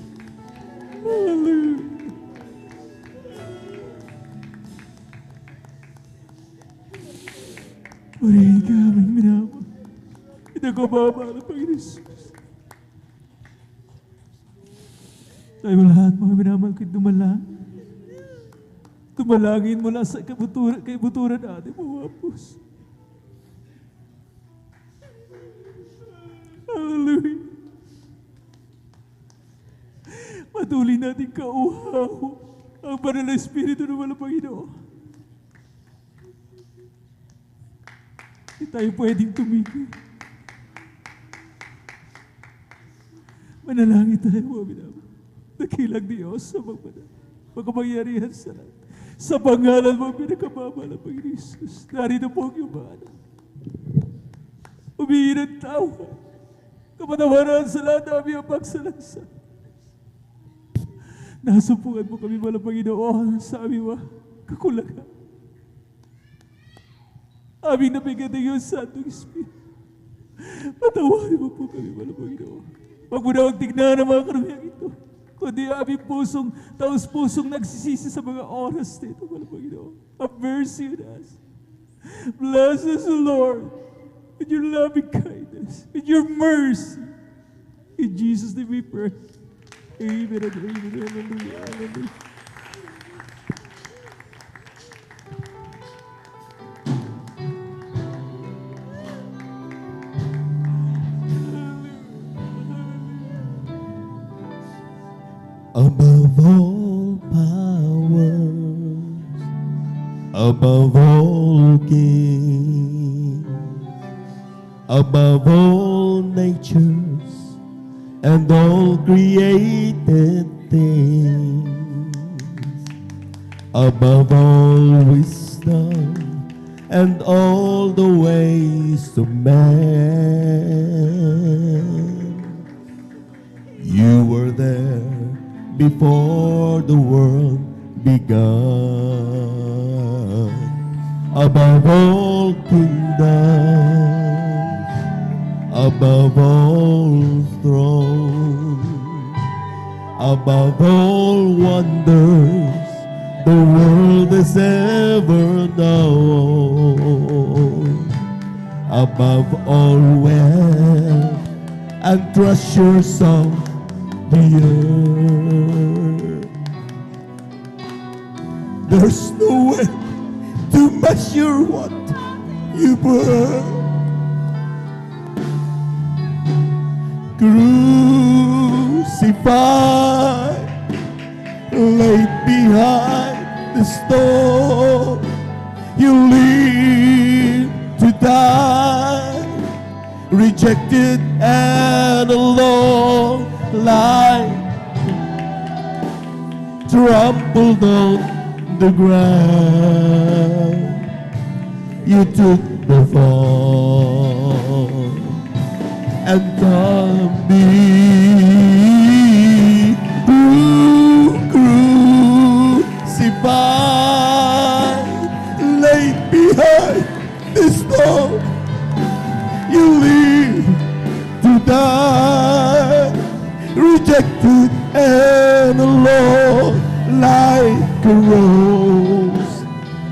Hallelujah. Purihin ka aming minamahal. Pinagmamahal ng Panginoon Jesus. Tayo lahat mga minamahal ko'y dumalangin. Tumalangin mula sa kaibuturan natin mga puso. Hallelujah. Patuloy natin kauhaw ang banal na Espiritu ng walang Panginoon. Hindi tayo pwedeng tumigil. Manalangin tayo mga minamahal. Dakilang Diyos sa magkapangyarihan sa lahat. Sa pangalan mo pinakamamahal ng Panginoon Jesus. Narito po ang iyong bahala. Humingi ng tawa. Kapatawaran sa lahat ng aming pagsalansa. Nasumpungan mo kami walang Panginoon sa aming kakulangan. Aming nabigyan ng iyong Santong Espiritu. Patawarin mo po kami walang Panginoon. Huwag mo na huwag tignan ang mga karamihan ito. Kundi aming taos-pusong nagsisisi sa mga oras nito, walang Panginoon. Have mercy on us. Bless us, O Lord, with your loving kindness, with your mercy. In Jesus' name we pray. Amen and amen. Hallelujah. Hallelujah. Above all powers, above all kings, above all natures, and all created things, above all wisdom, and all the ways of man. You were there before the world begun. Above all kingdoms, above all thrones, above all wonders the world has ever known, above all wealth and treasures of the earth. There's no way to measure what you were. Crucified, laid behind the stone, you live to die, rejected and alone, lie, trampled on the ground. You took the fall and taught me crucified, laid behind the stone, you live to die, rejected and alone, like a rose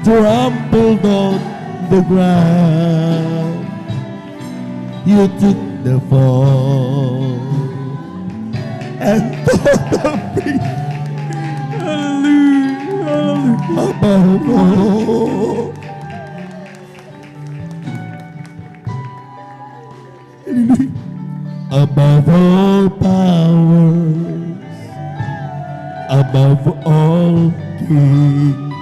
trampled on the ground. You took the fall and thought of me. Hallelujah, hallelujah. Above all, above all powers, above all kings,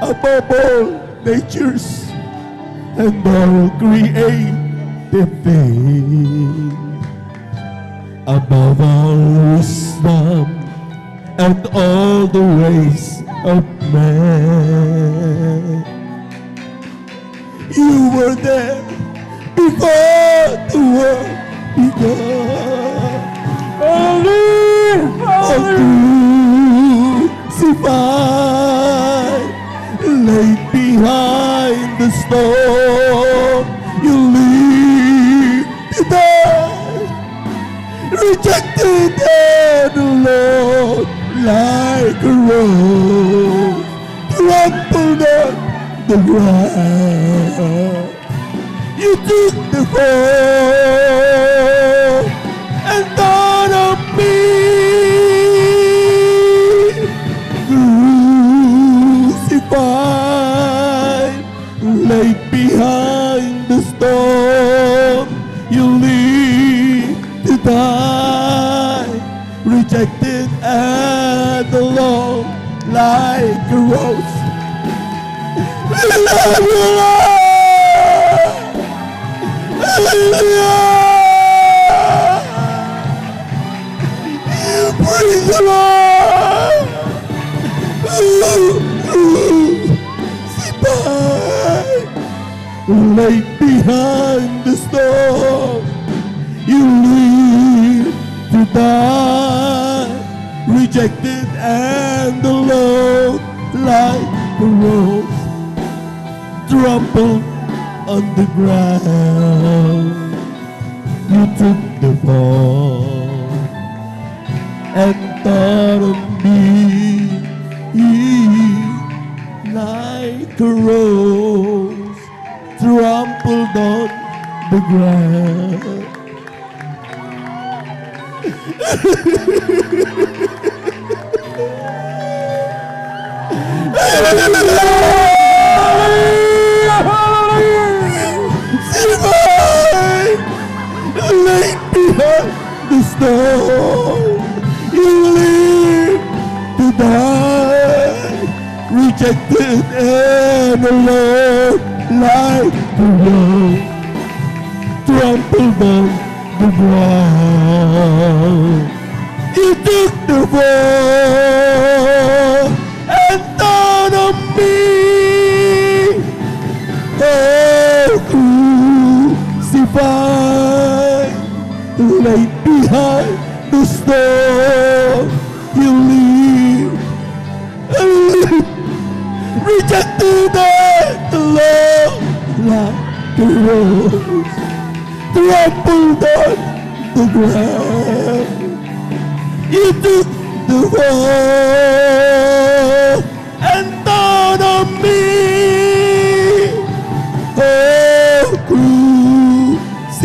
above all natures, and all created things, above all wisdom and all the ways of man. You were there before the world began. Crucified, laid behind the stone, rejected and alone like a rose, trampled on the ground. You took the fall and thought of me, crucified, laid behind the stone. You live to die, rejected and alone like a rose. We love you, Lord. Praise the Lord. Laid behind the storm, you live to die, rejected and alone like a rose, trampled on the ground. You took the fall and thought of me like a rose, trampled on the ground. Laid behind the storm, you live to die, rejected and alone like a rose, trampled on the ground. You took the fall and thought of me, oh, crucified, laid behind the storm. You live, rejected and alone like a rose, trampled on the ground. You took the fall and thought of me, oh,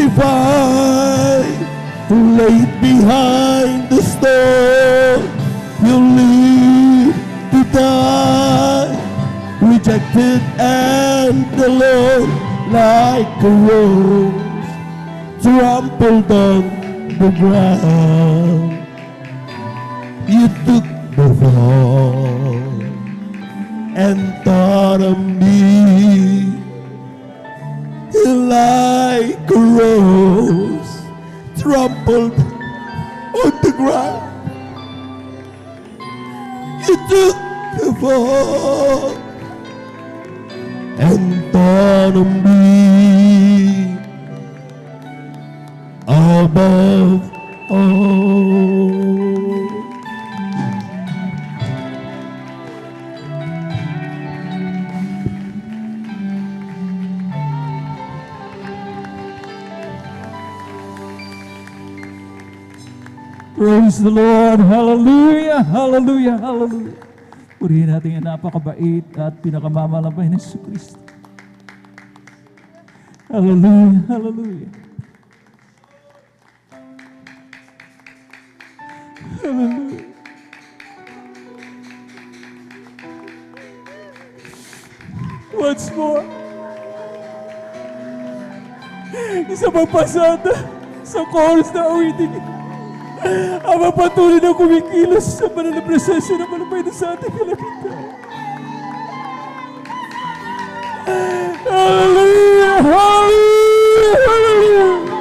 crucified, laid behind the stone. You live to die, rejected and alone like a rose, trampled on the ground. You took the fall and thought of me like a rose, trampled on the ground. You took the fall and thought of me above all. Praise the Lord. Hallelujah, hallelujah, hallelujah. Purihin natin ang napakabait at pinakamamalampay na Yesu Kristo. Hallelujah, hallelujah. Hallelujah. Once more. Isa pang pasada sa chorus na awitin. Ama, patuloy na kumikilos sa banal na presensya ng malapay na sa ating kalapitan. Hallelujah! Hallelujah! Hallelujah!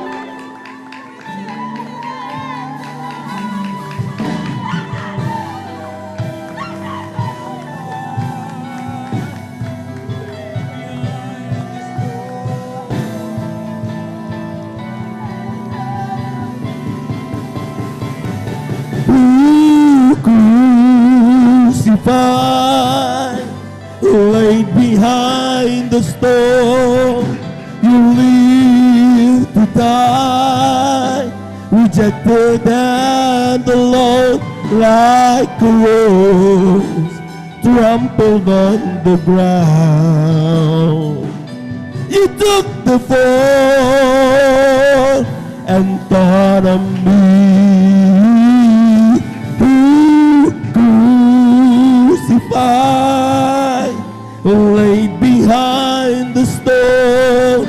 Crucified, laid behind the stone. You live to die, rejected and alone like a rose trampled on the ground. You took the fall and thought of me, who crucified, laid behind the stone.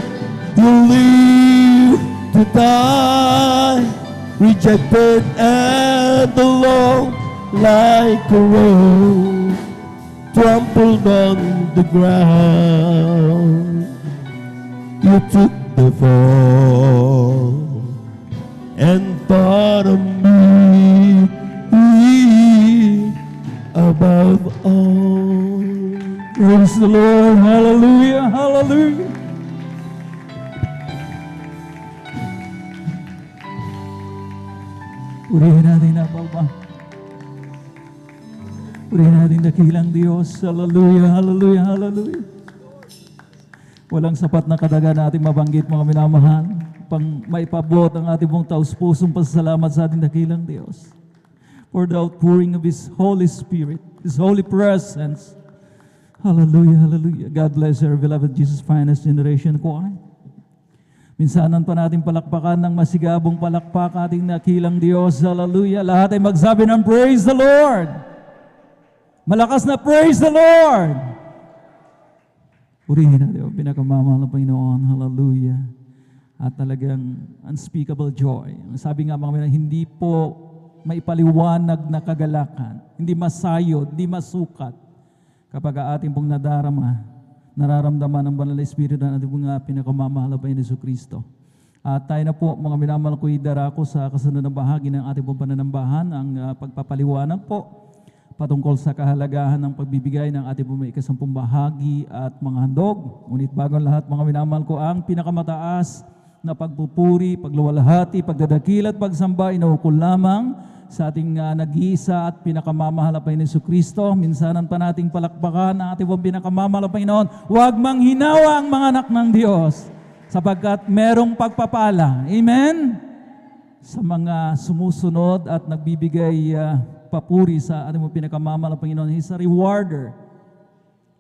You live to die, rejected and alone like a rose trampled on the ground. You took the fall and thought of me above all. Praise the Lord. Hallelujah. Hallelujah. Purihin natin ang Baba. Purihin natin dakilang Diyos. Hallelujah. Hallelujah. Hallelujah. Walang sapat na kadaga na ating mabanggit, mga minamahal, pang maipabot ang ating pong taus-pusong pasasalamat sa ating dakilang Diyos for the outpouring of His Holy Spirit, His Holy Presence. Hallelujah, hallelujah. God bless our beloved Jesus Finest Generation Choir. Minsanan pa natin palakpakan ng masigabong palakpak ating dakilang Diyos. Hallelujah. Lahat ay magsabi ng praise the Lord. Malakas na praise the Lord. Purihin natin ang pinakamamahal na Panginoon. Hallelujah. At talagang unspeakable joy. Sabi nga mga minamahal, hindi po maipaliwanag na kagalakan, hindi masayod, hindi masukat kapag ating pong nararamdaman ng banal na Espiritu na ating pong pinakamamahal na Panginoon Jesucristo. At tayo na po mga minamahal ko idarako sa kasunod na bahagi ng ating pong pananambahan, ang pagpapaliwanag po patungkol sa kahalagahan ng pagbibigay ng ating pong ikasampung bahagi at mga handog. Ngunit bago ang lahat mga minamahal ko, ang pinakamataas na pagpupuri, pagluwalhati, pagdadakil at pagsamba inuukol lamang sa ating nag-iisa at pinakamamahal na Panginoon Jesucristo. Minsanan pa nating palakpakan ang ating pinakamamahal na Panginoon. Huwag manghinawa ang mga anak ng Diyos sapagkat merong pagpapala. Amen? Sa mga sumusunod at nagbibigay papuri sa ating pinakamamahal na Panginoon. He's a rewarder.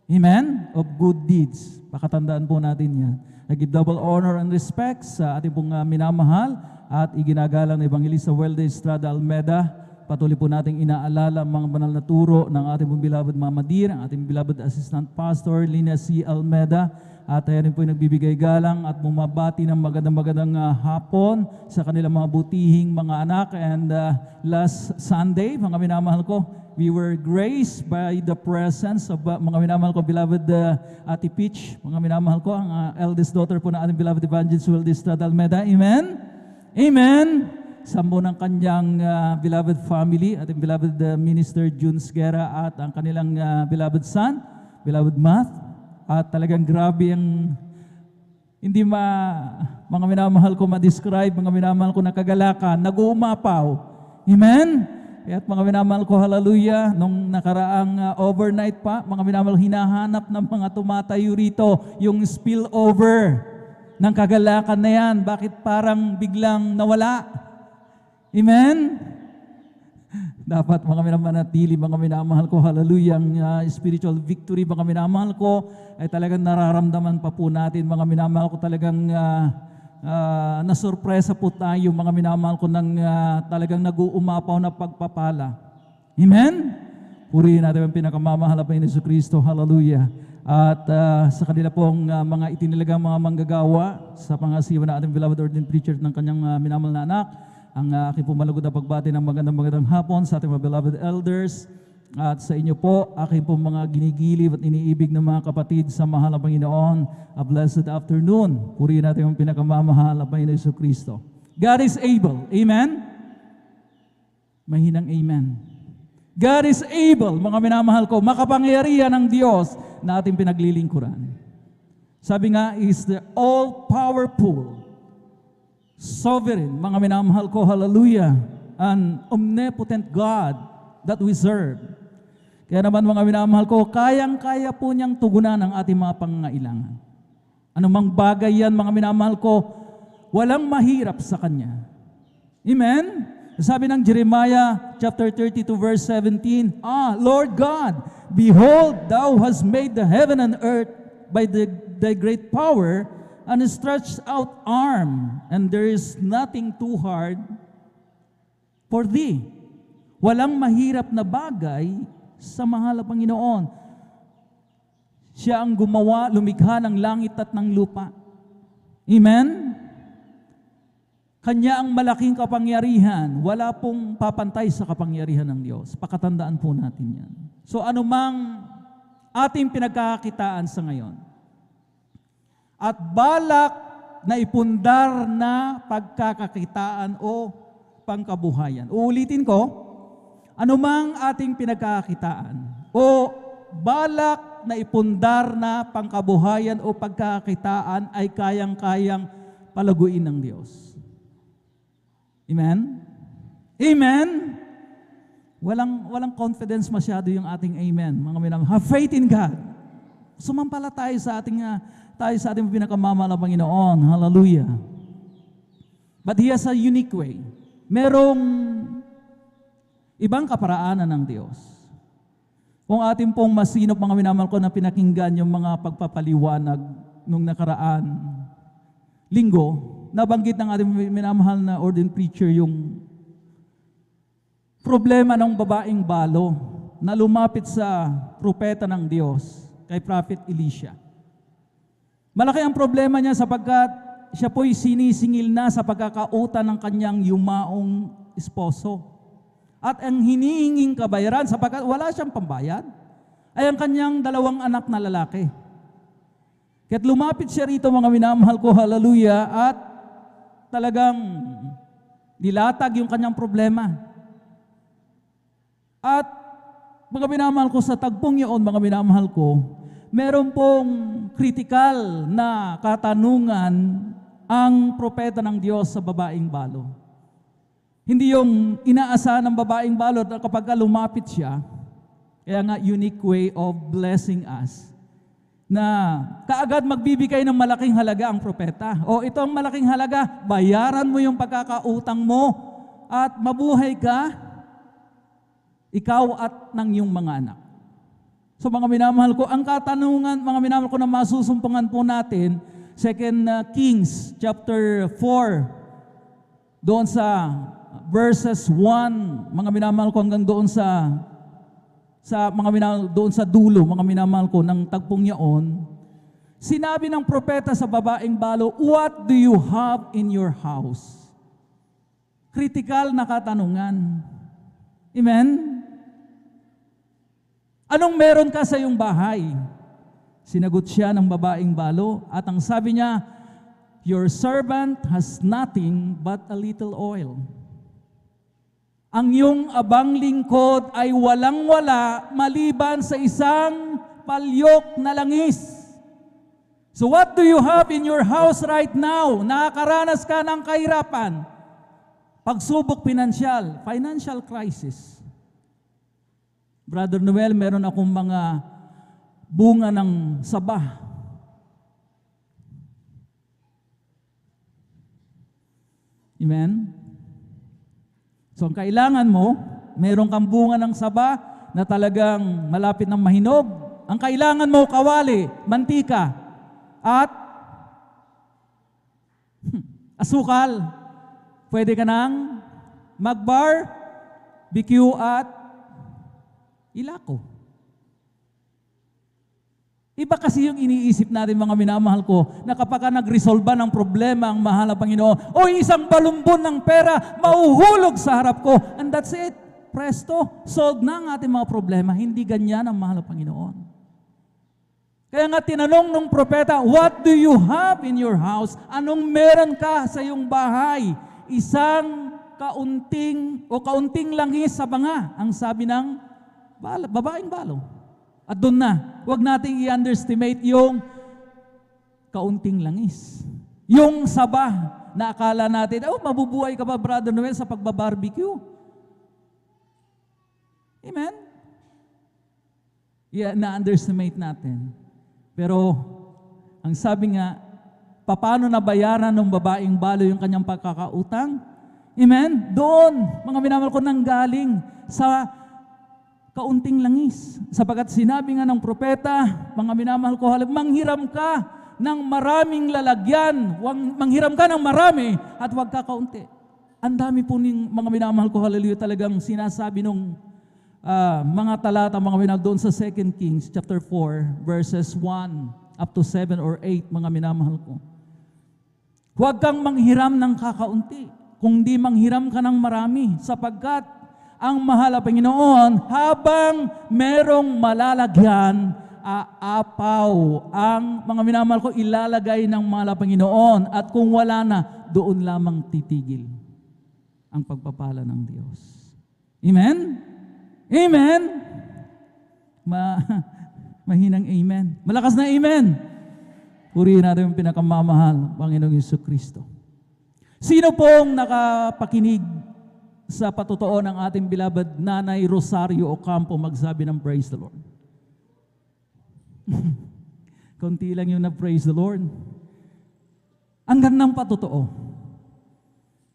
Amen? Of good deeds. Pakatandaan po natin yan. I give double honor and respect sa ating pong minamahal at iginagalang na Evangelista Welde Estrada Almeda. Patuloy po nating inaalala ang mga banal na turo ng ating pong beloved Mama Dear, ang ating beloved Assistant Pastor Lina C. Almeda. At ayan po yung nagbibigay galang at bumabati ng magandang hapon sa kanilang mga butihing mga anak. And last Sunday, mga minamahal ko, we were graced by the presence of mga minamahal ko, beloved Ate Peach, mga minamahal ko, ang eldest daughter po na ating beloved Evangelist Welde Estrada Almeda. Amen? Amen! Sambo ng kanyang beloved family, ating beloved Minister June Sguera at ang kanilang beloved son, beloved Matt. At talagang grabe ang hindi mga minamahal ko ma-describe, mga minamahal ko na kagalakan, nag-uumapaw. Amen? At mga minamahal ko, hallelujah, nung nakaraang overnight pa, mga minamahal, hinahanap ng mga tumatayo rito yung spillover ng kagalakan na yan. Bakit parang biglang nawala? Amen? Dapat mga minamanatili, mga minamahal ko, hallelujah, ang spiritual victory, mga minamahal ko, ay talagang nararamdaman pa po natin, mga minamahal ko, talagang nasurpresa po tayo, mga minamahal ko, ng talagang nag-uumapaw na pagpapala. Amen? Purihin natin ang pinakamamahal na Panginoon Jesucristo, hallelujah. At sa kanila pong mga itinilagang mga manggagawa, sa pangasiwa na ating beloved ordained preacher ng kanyang minamahal na anak, ang aking pumalagod na pagbati ng magandang hapon sa ating mga beloved elders at sa inyo po, aking po mga ginigiliw at iniibig ng mga kapatid sa mahal na Panginoon. A blessed afternoon. Purihin natin ang pinakamamahal na Panginoon Jesucristo. God is able. Amen? Mahinang amen. God is able, mga minamahal ko, makapangyarihan ng Diyos na ating pinaglilingkuran. Sabi nga, is the all-powerful, sovereign, mga minamahal ko, hallelujah, an omnipotent God that we serve. Kaya naman mga minamahal ko, kayang-kaya po niyang tugunan ang ating mga pangangailangan. Anumang bagay yan, mga minamahal ko, walang mahirap sa Kanya. Amen? Sabi ng Jeremiah chapter 32 verse 17, Lord God, behold, thou hast made the heaven and earth by thy great power and stretched out arm, and there is nothing too hard for thee. Walang mahirap na bagay sa mahal na Panginoon. Siya ang gumawa, lumikha ng langit at ng lupa. Amen? Kanya ang malaking kapangyarihan. Wala pong papantay sa kapangyarihan ng Diyos. Pakatandaan po natin yan. So anumang ating pinagkakakitaan sa ngayon, at balak na ipundar na pagkakakitaan o pangkabuhayan. Uulitin ko, anumang ating pinagkakakitaan o balak na ipundar na pangkabuhayan o pagkakakitaan ay kayang-kayang palaguin ng Diyos. Amen? Amen? Walang confidence masyado yung ating amen. Mga minamahal, have faith in God. Sumampala tayo sa ating pinakamamahal na Panginoon. Hallelujah. But He has a unique way. Merong ibang kaparaanan ng Diyos. Kung ating pong masinop, mga minamahal ko, na pinakinggan yung mga pagpapaliwanag nung nakaraan linggo, nabanggit ng ating minamahal na ordained preacher yung problema ng babaeng balo na lumapit sa propeta ng Diyos, kay Prophet Elisha. Malaki ang problema niya sapagkat siya po'y sinisingil na sa pagkakautan ng kanyang yumaong esposo. At ang hinihinging kabayaran sapagkat wala siyang pambayad ay ang kanyang 2 anak na lalaki. Kaya't lumapit siya rito, mga minamahal ko, hallelujah, at talagang nilatag yung kanyang problema. At mga minamahal ko, sa tagpong yun, mga minamahal ko, meron pong kritikal na katanungan ang propeta ng Diyos sa babaeng balo. Hindi yung inaasahan ng babaeng balo na kapag lumapit siya, kaya nga unique way of blessing us, na kaagad magbibigay ng malaking halaga ang propeta. O ito ang malaking halaga, bayaran mo yung pagkakautang mo at mabuhay ka, ikaw at ng iyong mga anak. So mga minamahal ko, ang katanungan, mga minamahal ko, na masusumpungan po natin, 2 Kings chapter 4, doon sa verses 1, mga minamahal ko, hanggang doon sa mga minamahal, doon sa dulo, mga minamahal ko, ng tagpong yaon, sinabi ng propeta sa babaeng balo, what do you have in your house? Critical na katanungan. Amen? Anong meron ka sa iyong bahay? Sinagot siya ng babaeng balo at ang sabi niya, your servant has nothing but a little oil. Ang iyong abang lingkod ay walang-wala maliban sa isang palyok na langis. So what do you have in your house right now? Nakakaranas ka ng kahirapan, pagsubok pinansyal, financial crisis. Brother Noel, meron akong mga bunga ng saba. Amen? So ang kailangan mo, meron kang bunga ng saba na talagang malapit ng mahinog. Ang kailangan mo, kawali, mantika, at asukal. Pwede ka nang magbar, BQ at ilako. Iba kasi yung iniisip natin, mga minamahal ko, na kapag nag-resolve ng problema ang mahal na Panginoon, o isang balumbon ng pera, mauhulog sa harap ko, and that's it. Presto, solve na ang ating mga problema. Hindi ganyan ang mahal na Panginoon. Kaya nga tinanong ng propeta, what do you have in your house? Anong meron ka sa iyong bahay? Isang kaunting langis sa banga, ang sabi ng babaeng balo. At doon na, huwag nating i-underestimate yung kaunting langis. Yung saba na akala natin, mabubuhay ka ba, Brother Noel, sa pagbabarbecue? Amen? Yeah, na-underestimate natin. Pero, ang sabi nga, paano nabayaran ng babaeng balo yung kanyang pagkakautang? Amen? Doon, mga minamahal ko, nanggaling sa kaunting langis. Sapagat sinabi nga ng propeta, mga minamahal ko, manghiram ka ng maraming lalagyan, manghiram ka ng marami at huwag ka kaunti. Ang dami po ng mga minamahal ko, hallelujah, talagang sinasabi nung mga talata, mga minamahal, doon sa 2 Kings chapter 4, verses 1 up to 7 or 8, mga minamahal ko. Huwag kang manghiram ng kakaunti, kung di manghiram ka ng marami, sapagkat ang mahal na Panginoon, habang merong malalagyan, aapaw ang mga minamahal ko, ilalagay ng mahal na Panginoon, at kung wala na, doon lamang titigil ang pagpapala ng Diyos. Amen? Amen? Mahinang amen. Malakas na amen. Purihin natin yung pinakamamahal, Panginoong Jesucristo. Sino pong nakapakinig sa patotoo ng ating beloved Nanay Rosario Ocampo magsabi ng praise the Lord? Konti lang yung na-praise the Lord. Ang gandang patotoo.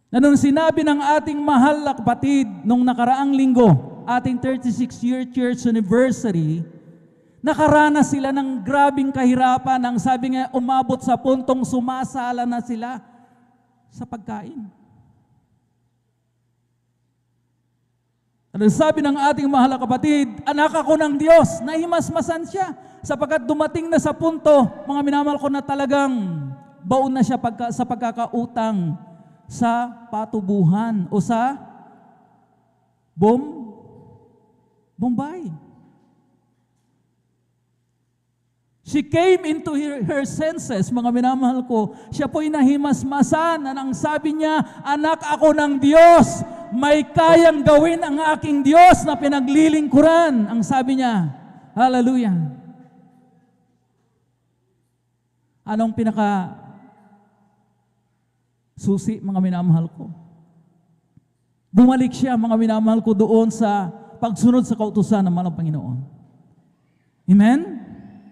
Na nung sinabi ng ating mahal na kapatid nung nakaraang linggo, ating 36-year church anniversary, nakaranas sila ng grabing kahirapan. Ang sabi nga, umabot sa puntong sumasala na sila sa pagkain. Ano sabi ng ating mahal na kapatid, anak ako ng Diyos, nahimasmasan siya sapagkat dumating na sa punto, mga minamahal ko, na talagang baon na siya sa pagkakautang sa patubuhan o sa Bombay. She came into her senses, mga minamahal ko. Siya po'y nahimasmasan na nang sabi niya, anak ako ng Diyos, may kayang gawin ang aking Diyos na pinaglilingkuran. Ang sabi niya, hallelujah. Anong susi, mga minamahal ko? Bumalik siya, mga minamahal ko, doon sa pagsunod sa kautusan ng mahal na Panginoon. Amen?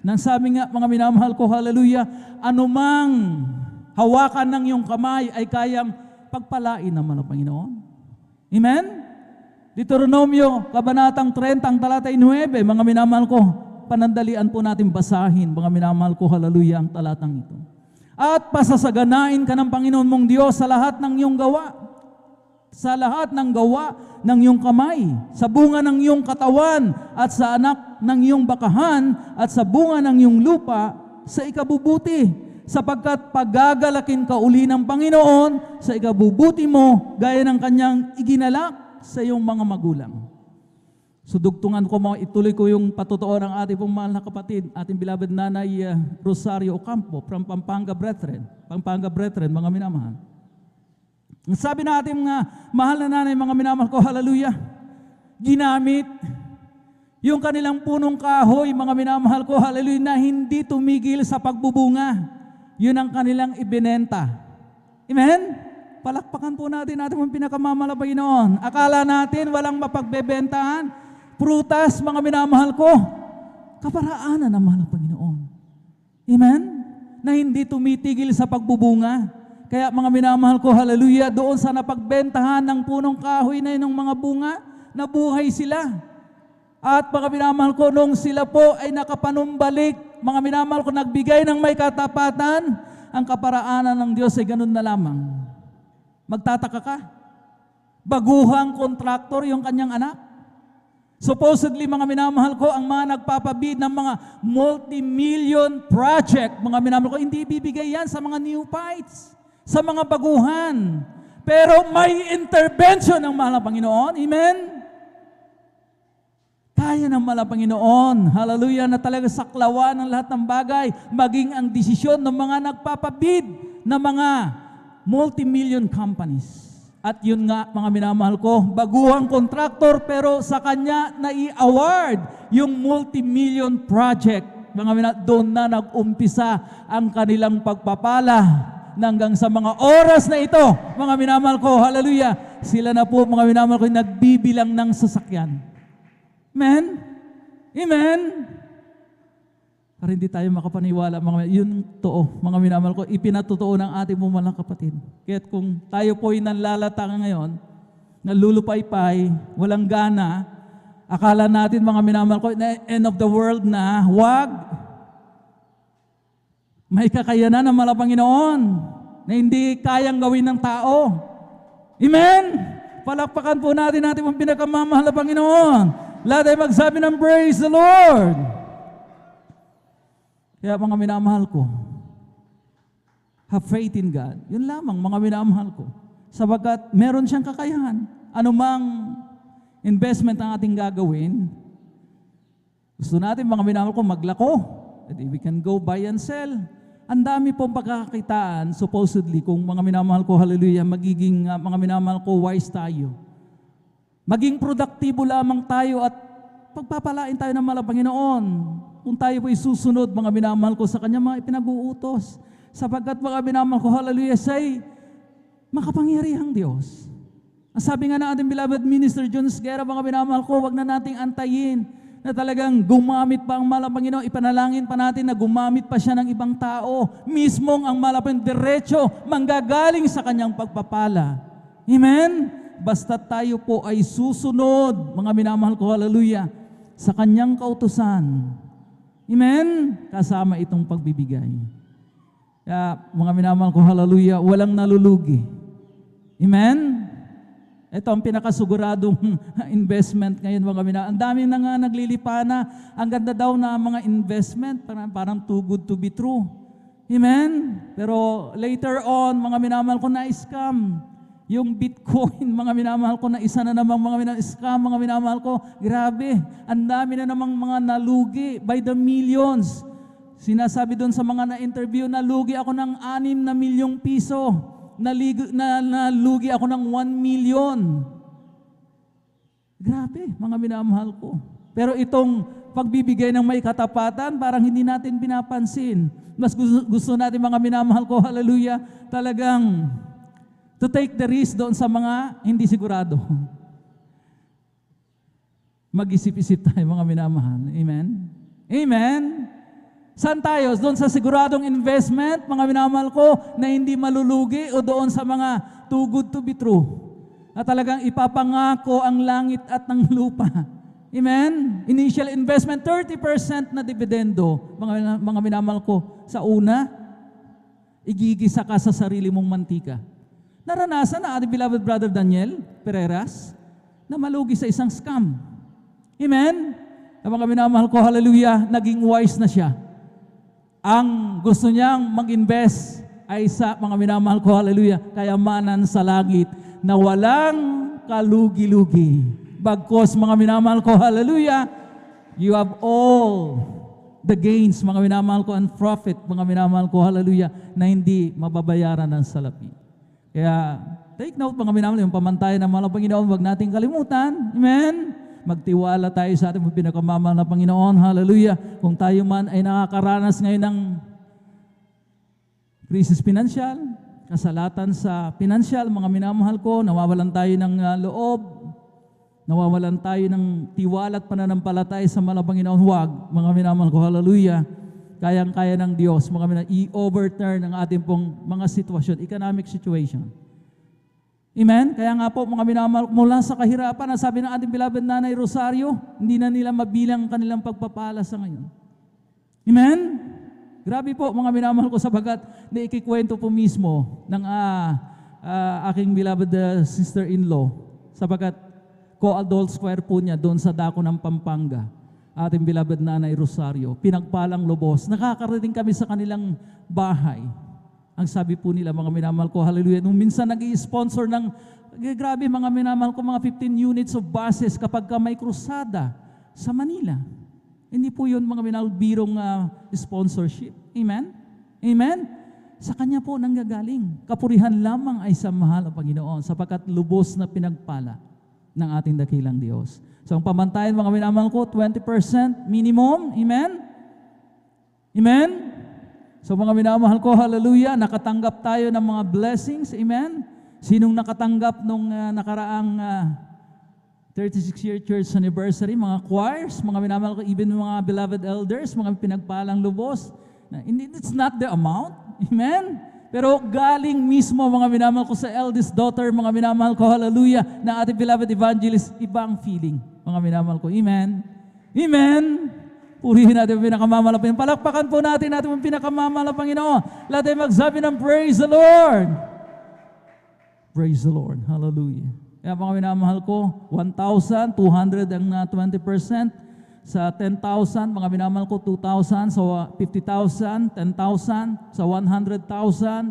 Nang sabi nga, mga minamahal ko, hallelujah, anumang hawakan ng iyong kamay ay kayang pagpalain ng mahal na Panginoon. Amen? Deuteronomio, kabanatang 30, talata 9, mga minamahal ko, panandalian po natin basahin, mga minamahal ko, hallelujah, ang talatang ito. At pasasaganain ka ng Panginoon mong Diyos sa lahat ng iyong gawa, sa lahat ng gawa ng iyong kamay, sa bunga ng iyong katawan, at sa anak ng iyong bakahan, at sa bunga ng iyong lupa, sa ikabubuti, sapagkat pagagalakin ka uli ng Panginoon sa ikabubuti mo, gaya ng kanyang iginalak sa iyong mga magulang. So dugtungan ko, ituloy ko yung patotoo ng ating pong mahal na kapatid, ating beloved Nanay Rosario Ocampo from Pampanga Brethren, mga minamahal. Sabi natin nga, mahal na nanay, mga minamahal ko, hallelujah, ginamit yung kanilang punong kahoy, mga minamahal ko, hallelujah, na hindi tumigil sa pagbubunga. Yun ang kanilang ibinenta. Amen? Palakpakan po natin ang pinakamamahal na Panginoon. Akala natin walang mapagbebentahan. Prutas, mga minamahal ko, kaparaanan ng mahal na Panginoon. Amen? Na hindi tumitigil sa pagbubunga. Kaya mga minamahal ko, hallelujah, doon sa napagbentahan ng punong kahoy na yun ng mga bunga, nabuhay sila. At mga minamahal ko, nung sila po ay nakapanumbalik, mga minamahal ko, nagbigay ng may katapatan, ang kaparaanan ng Diyos ay ganun na lamang. Magtataka ka? Baguhang kontraktor yung kanyang anak. Supposedly, mga minamahal ko, ang mga nagpapabid ng mga multi-million project, mga minamahal ko, hindi ibibigay yan sa mga neophytes, sa mga baguhan. Pero may intervention ng mahal na Panginoon. Amen? Kaya ng mahal na Panginoon. Hallelujah, na talaga saklawan ng lahat ng bagay, maging ang desisyon ng mga nagpapabid na mga multi-million companies. At yun nga, mga minamahal ko, baguhang kontraktor, pero sa kanya na-i-award yung multi-million project. Doon na nag-umpisa ang kanilang pagpapala. Hanggang sa mga oras na ito, mga minamahal ko, hallelujah, sila na po, mga minamahal ko, nagbibilang ng sasakyan. Amen? Amen? para hindi tayo makapaniwala. Yun totoo, mga minamahal ko, ipinatotoo ng ating mga mga kapatid. Kaya't kung tayo po'y nanlalata ngayon, nalulupaypay, walang gana, akala natin mga minamahal ko, na end of the world na, wag. May kakayanan ng mga Panginoon na hindi kayang gawin ng tao. Amen? Palakpakan po natin ang pinakamamahal na Panginoon. Lahat ay magsabi ng praise the Lord. Kaya mga minamahal ko, have faith in God. Yun lamang mga minamahal ko. Sabagat meron siyang kakayahan. Anumang investment ang ating gagawin, gusto natin mga minamahal ko maglako. We can go buy and sell. Ang dami pong pagkakakitaan, supposedly, kung mga minamahal ko, hallelujah, magiging mga minamahal ko, wise tayo. Maging produktibo lamang tayo at pagpapalain tayo ng mga Panginoon. Kung tayo po'y susunod, mga minamahal ko, sa Kanya mga ipinag-uutos. Sapagkat mga minamahal ko, hallelujah, say, makapangyarihang Diyos. Ang sabi nga ng ating beloved minister John Esguerra, mga minamahal ko, wag na nating antayin na talagang gumamit pa ang mahal na Panginoon. Ipanalangin pa natin na gumamit pa siya ng ibang tao. Mismong ang mahal na Panginoon, diretso, manggagaling sa Kanyang pagpapala. Amen? Basta tayo po ay susunod, mga minamahal ko, hallelujah, sa Kanyang kautusan. Amen? Kasama itong pagbibigay. Kaya, mga minamahal ko, hallelujah, walang nalulugi. Amen? Ito ang pinakasiguradong investment ngayon, mga minamahal. Ang dami na nga naglilipana. Ang ganda daw na mga investment, parang too good to be true. Amen? Pero later on, mga minamahal ko, na-scam. Yung Bitcoin, mga minamahal ko, na isa na namang mga scam, mga minamahal ko, grabe, ang dami na namang mga nalugi by the millions. Sinasabi doon sa mga na-interview, nalugi ako ng 6 na milyong piso, nalugi ako ng 1 million. Grabe, mga minamahal ko. Pero itong pagbibigay ng may katapatan, parang hindi natin pinapansin. Mas gusto natin, mga minamahal ko, hallelujah, talagang to take the risk doon sa mga hindi sigurado. Mag-isip-isip tayo, mga minamahal. Amen? Amen? Saan tayo? Doon sa siguradong investment, mga minamahal ko, na hindi malulugi, o doon sa mga too good to be true? Na talagang ipapangako ang langit at ng lupa. Amen? Initial investment, 30% na dividendo, mga minamahal ko. Sa una, igigisa ka sa sarili mong mantika. Naranasan na ating beloved brother Daniel Pereras na malugi sa isang scam. Amen? Mga minamahal ko, hallelujah, naging wise na siya. Ang gusto niyang mag-invest ay sa, mga minamahal ko, hallelujah, kayamanan sa langit na walang kalugi-lugi. Bagkos, mga minamahal ko, hallelujah, you have all the gains, mga minamahal ko, and profit, mga minamahal ko, hallelujah, na hindi mababayaran ng salapi. Kaya, take note, mga minamahal, yung pamantayan ng mga Panginoon, huwag nating kalimutan. Amen? Magtiwala tayo sa ating pinakamamahal na Panginoon. Hallelujah. Kung tayo man ay nakakaranas ngayon ng krisis pinansyal, kasalatan sa pinansyal, mga minamahal ko, nawawalan tayo ng loob, nawawalan tayo ng tiwala at pananampalataya sa mga Panginoon, huwag, mga minamahal ko, hallelujah. Kayang-kaya ng Diyos, mga minamahal, i-overturn ang ating pong mga sitwasyon, economic situation. Amen? Kaya nga po, mga minamahal, mula sa kahirapan, ang sabi ng ating beloved Nanay Rosario, hindi na nila mabilang ang kanilang pagpapala sa ngayon. Amen? Grabe po, mga minamahal ko, sabagat na ikikwento po mismo ng aking beloved sister-in-law, sabagat co-adult square po niya doon sa dako ng Pampanga, ating beloved Nanay Rosario, pinagpalang lubos. Nakakarating kami sa kanilang bahay. Ang sabi po nila, mga minamahal ko, hallelujah, nung minsan nag-i-sponsor ng, grabe mga minamahal ko, mga 15 units of buses kapag may krusada sa Manila. Hindi po yun, mga minamahal, birong sponsorship. Amen? Amen? Sa Kanya po nanggagaling. Kapurihan lamang ay sa mahal ang Panginoon, sapagkat lubos na pinagpala ng ating dakilang Diyos. So ang pamantayan, mga minamahal ko, 20% minimum. Amen? Amen? So mga minamahal ko, hallelujah, nakatanggap tayo ng mga blessings, amen? Sinong nakatanggap nung nakaraang 36-year church anniversary, mga choirs, mga minamahal ko, even mga beloved elders, mga pinagpalang lubos. It's not the amount. Amen? Pero galing mismo mga minamahal ko sa eldest daughter, mga minamahal ko, hallelujah, na ating beloved evangelist, ibang feeling, mga minamahal ko. Amen? Amen? Purihin natin ang pinakamamahal. Palakpakan po natin ang pinakamamahal ng Panginoon. Lahat tayo magsabi ng praise the Lord. Praise the Lord. Hallelujah. Kaya mga minamahal ko, 1,200 ang 20%. Sa 10,000, mga minamahal ko, 2,000. Sa 50,000, 10,000. Sa 100,000,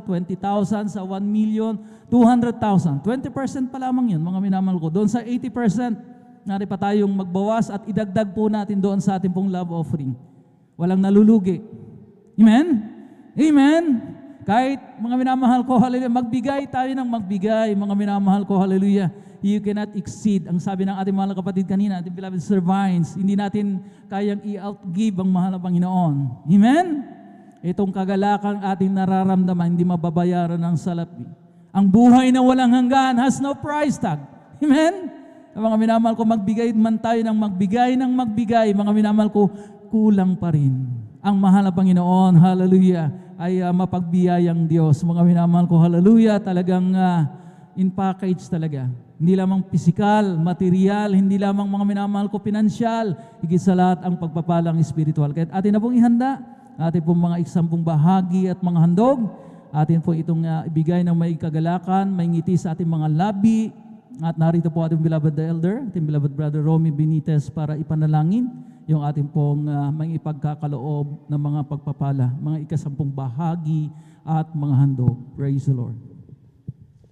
20,000. Sa 1 million, 200,000. 20% pa lamang yun, mga minamahal ko. Doon sa 80%, nari pa tayong magbawas at idagdag po natin doon sa ating pong love offering. Walang nalulugi. Amen? Amen? Kahit mga minamahal ko, hallelujah, magbigay tayo ng magbigay, mga minamahal ko, hallelujah. You cannot exceed. Ang sabi ng ating mahal na kapatid kanina, ating beloved Sir Vines, hindi natin kayang i-outgive ang mahal na Panginoon. Amen? Itong kagalakang ating nararamdaman, hindi mababayaran ng salapi. Ang buhay na walang hanggan has no price tag. Amen? Mga minamahal ko, magbigay man tayo ng magbigay, mga minamahal ko, kulang pa rin. Ang mahal na Panginoon, hallelujah, ay mapagbiyayang Diyos. Mga minamahal ko, hallelujah, talagang in package talaga. Hindi lamang physical, material, hindi lamang mga minamahal ko, pinansyal, higit sa lahat ang pagpapalang spiritual. Kaya atin na pong ihanda, atin pong mga eksampong bahagi at mga handog, atin po itong ibigay ng may kagalakan, may ngiti sa ating mga labi, at narito po ating beloved elder, ating beloved brother Romy Benitez para ipanalangin yung ating pong may ipagkakaloob ng mga pagpapala, mga ikasampung bahagi at mga handog. Praise the Lord.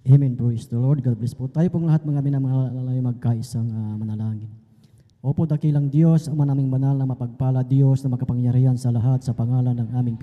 Amen. Praise the Lord. God bless po. Tayo pong lahat mga minamahal magkaisang manalangin. Opo, dakilang Diyos, ang manaming banal na mapagpala Diyos na makapangyarihan sa lahat sa pangalan ng aming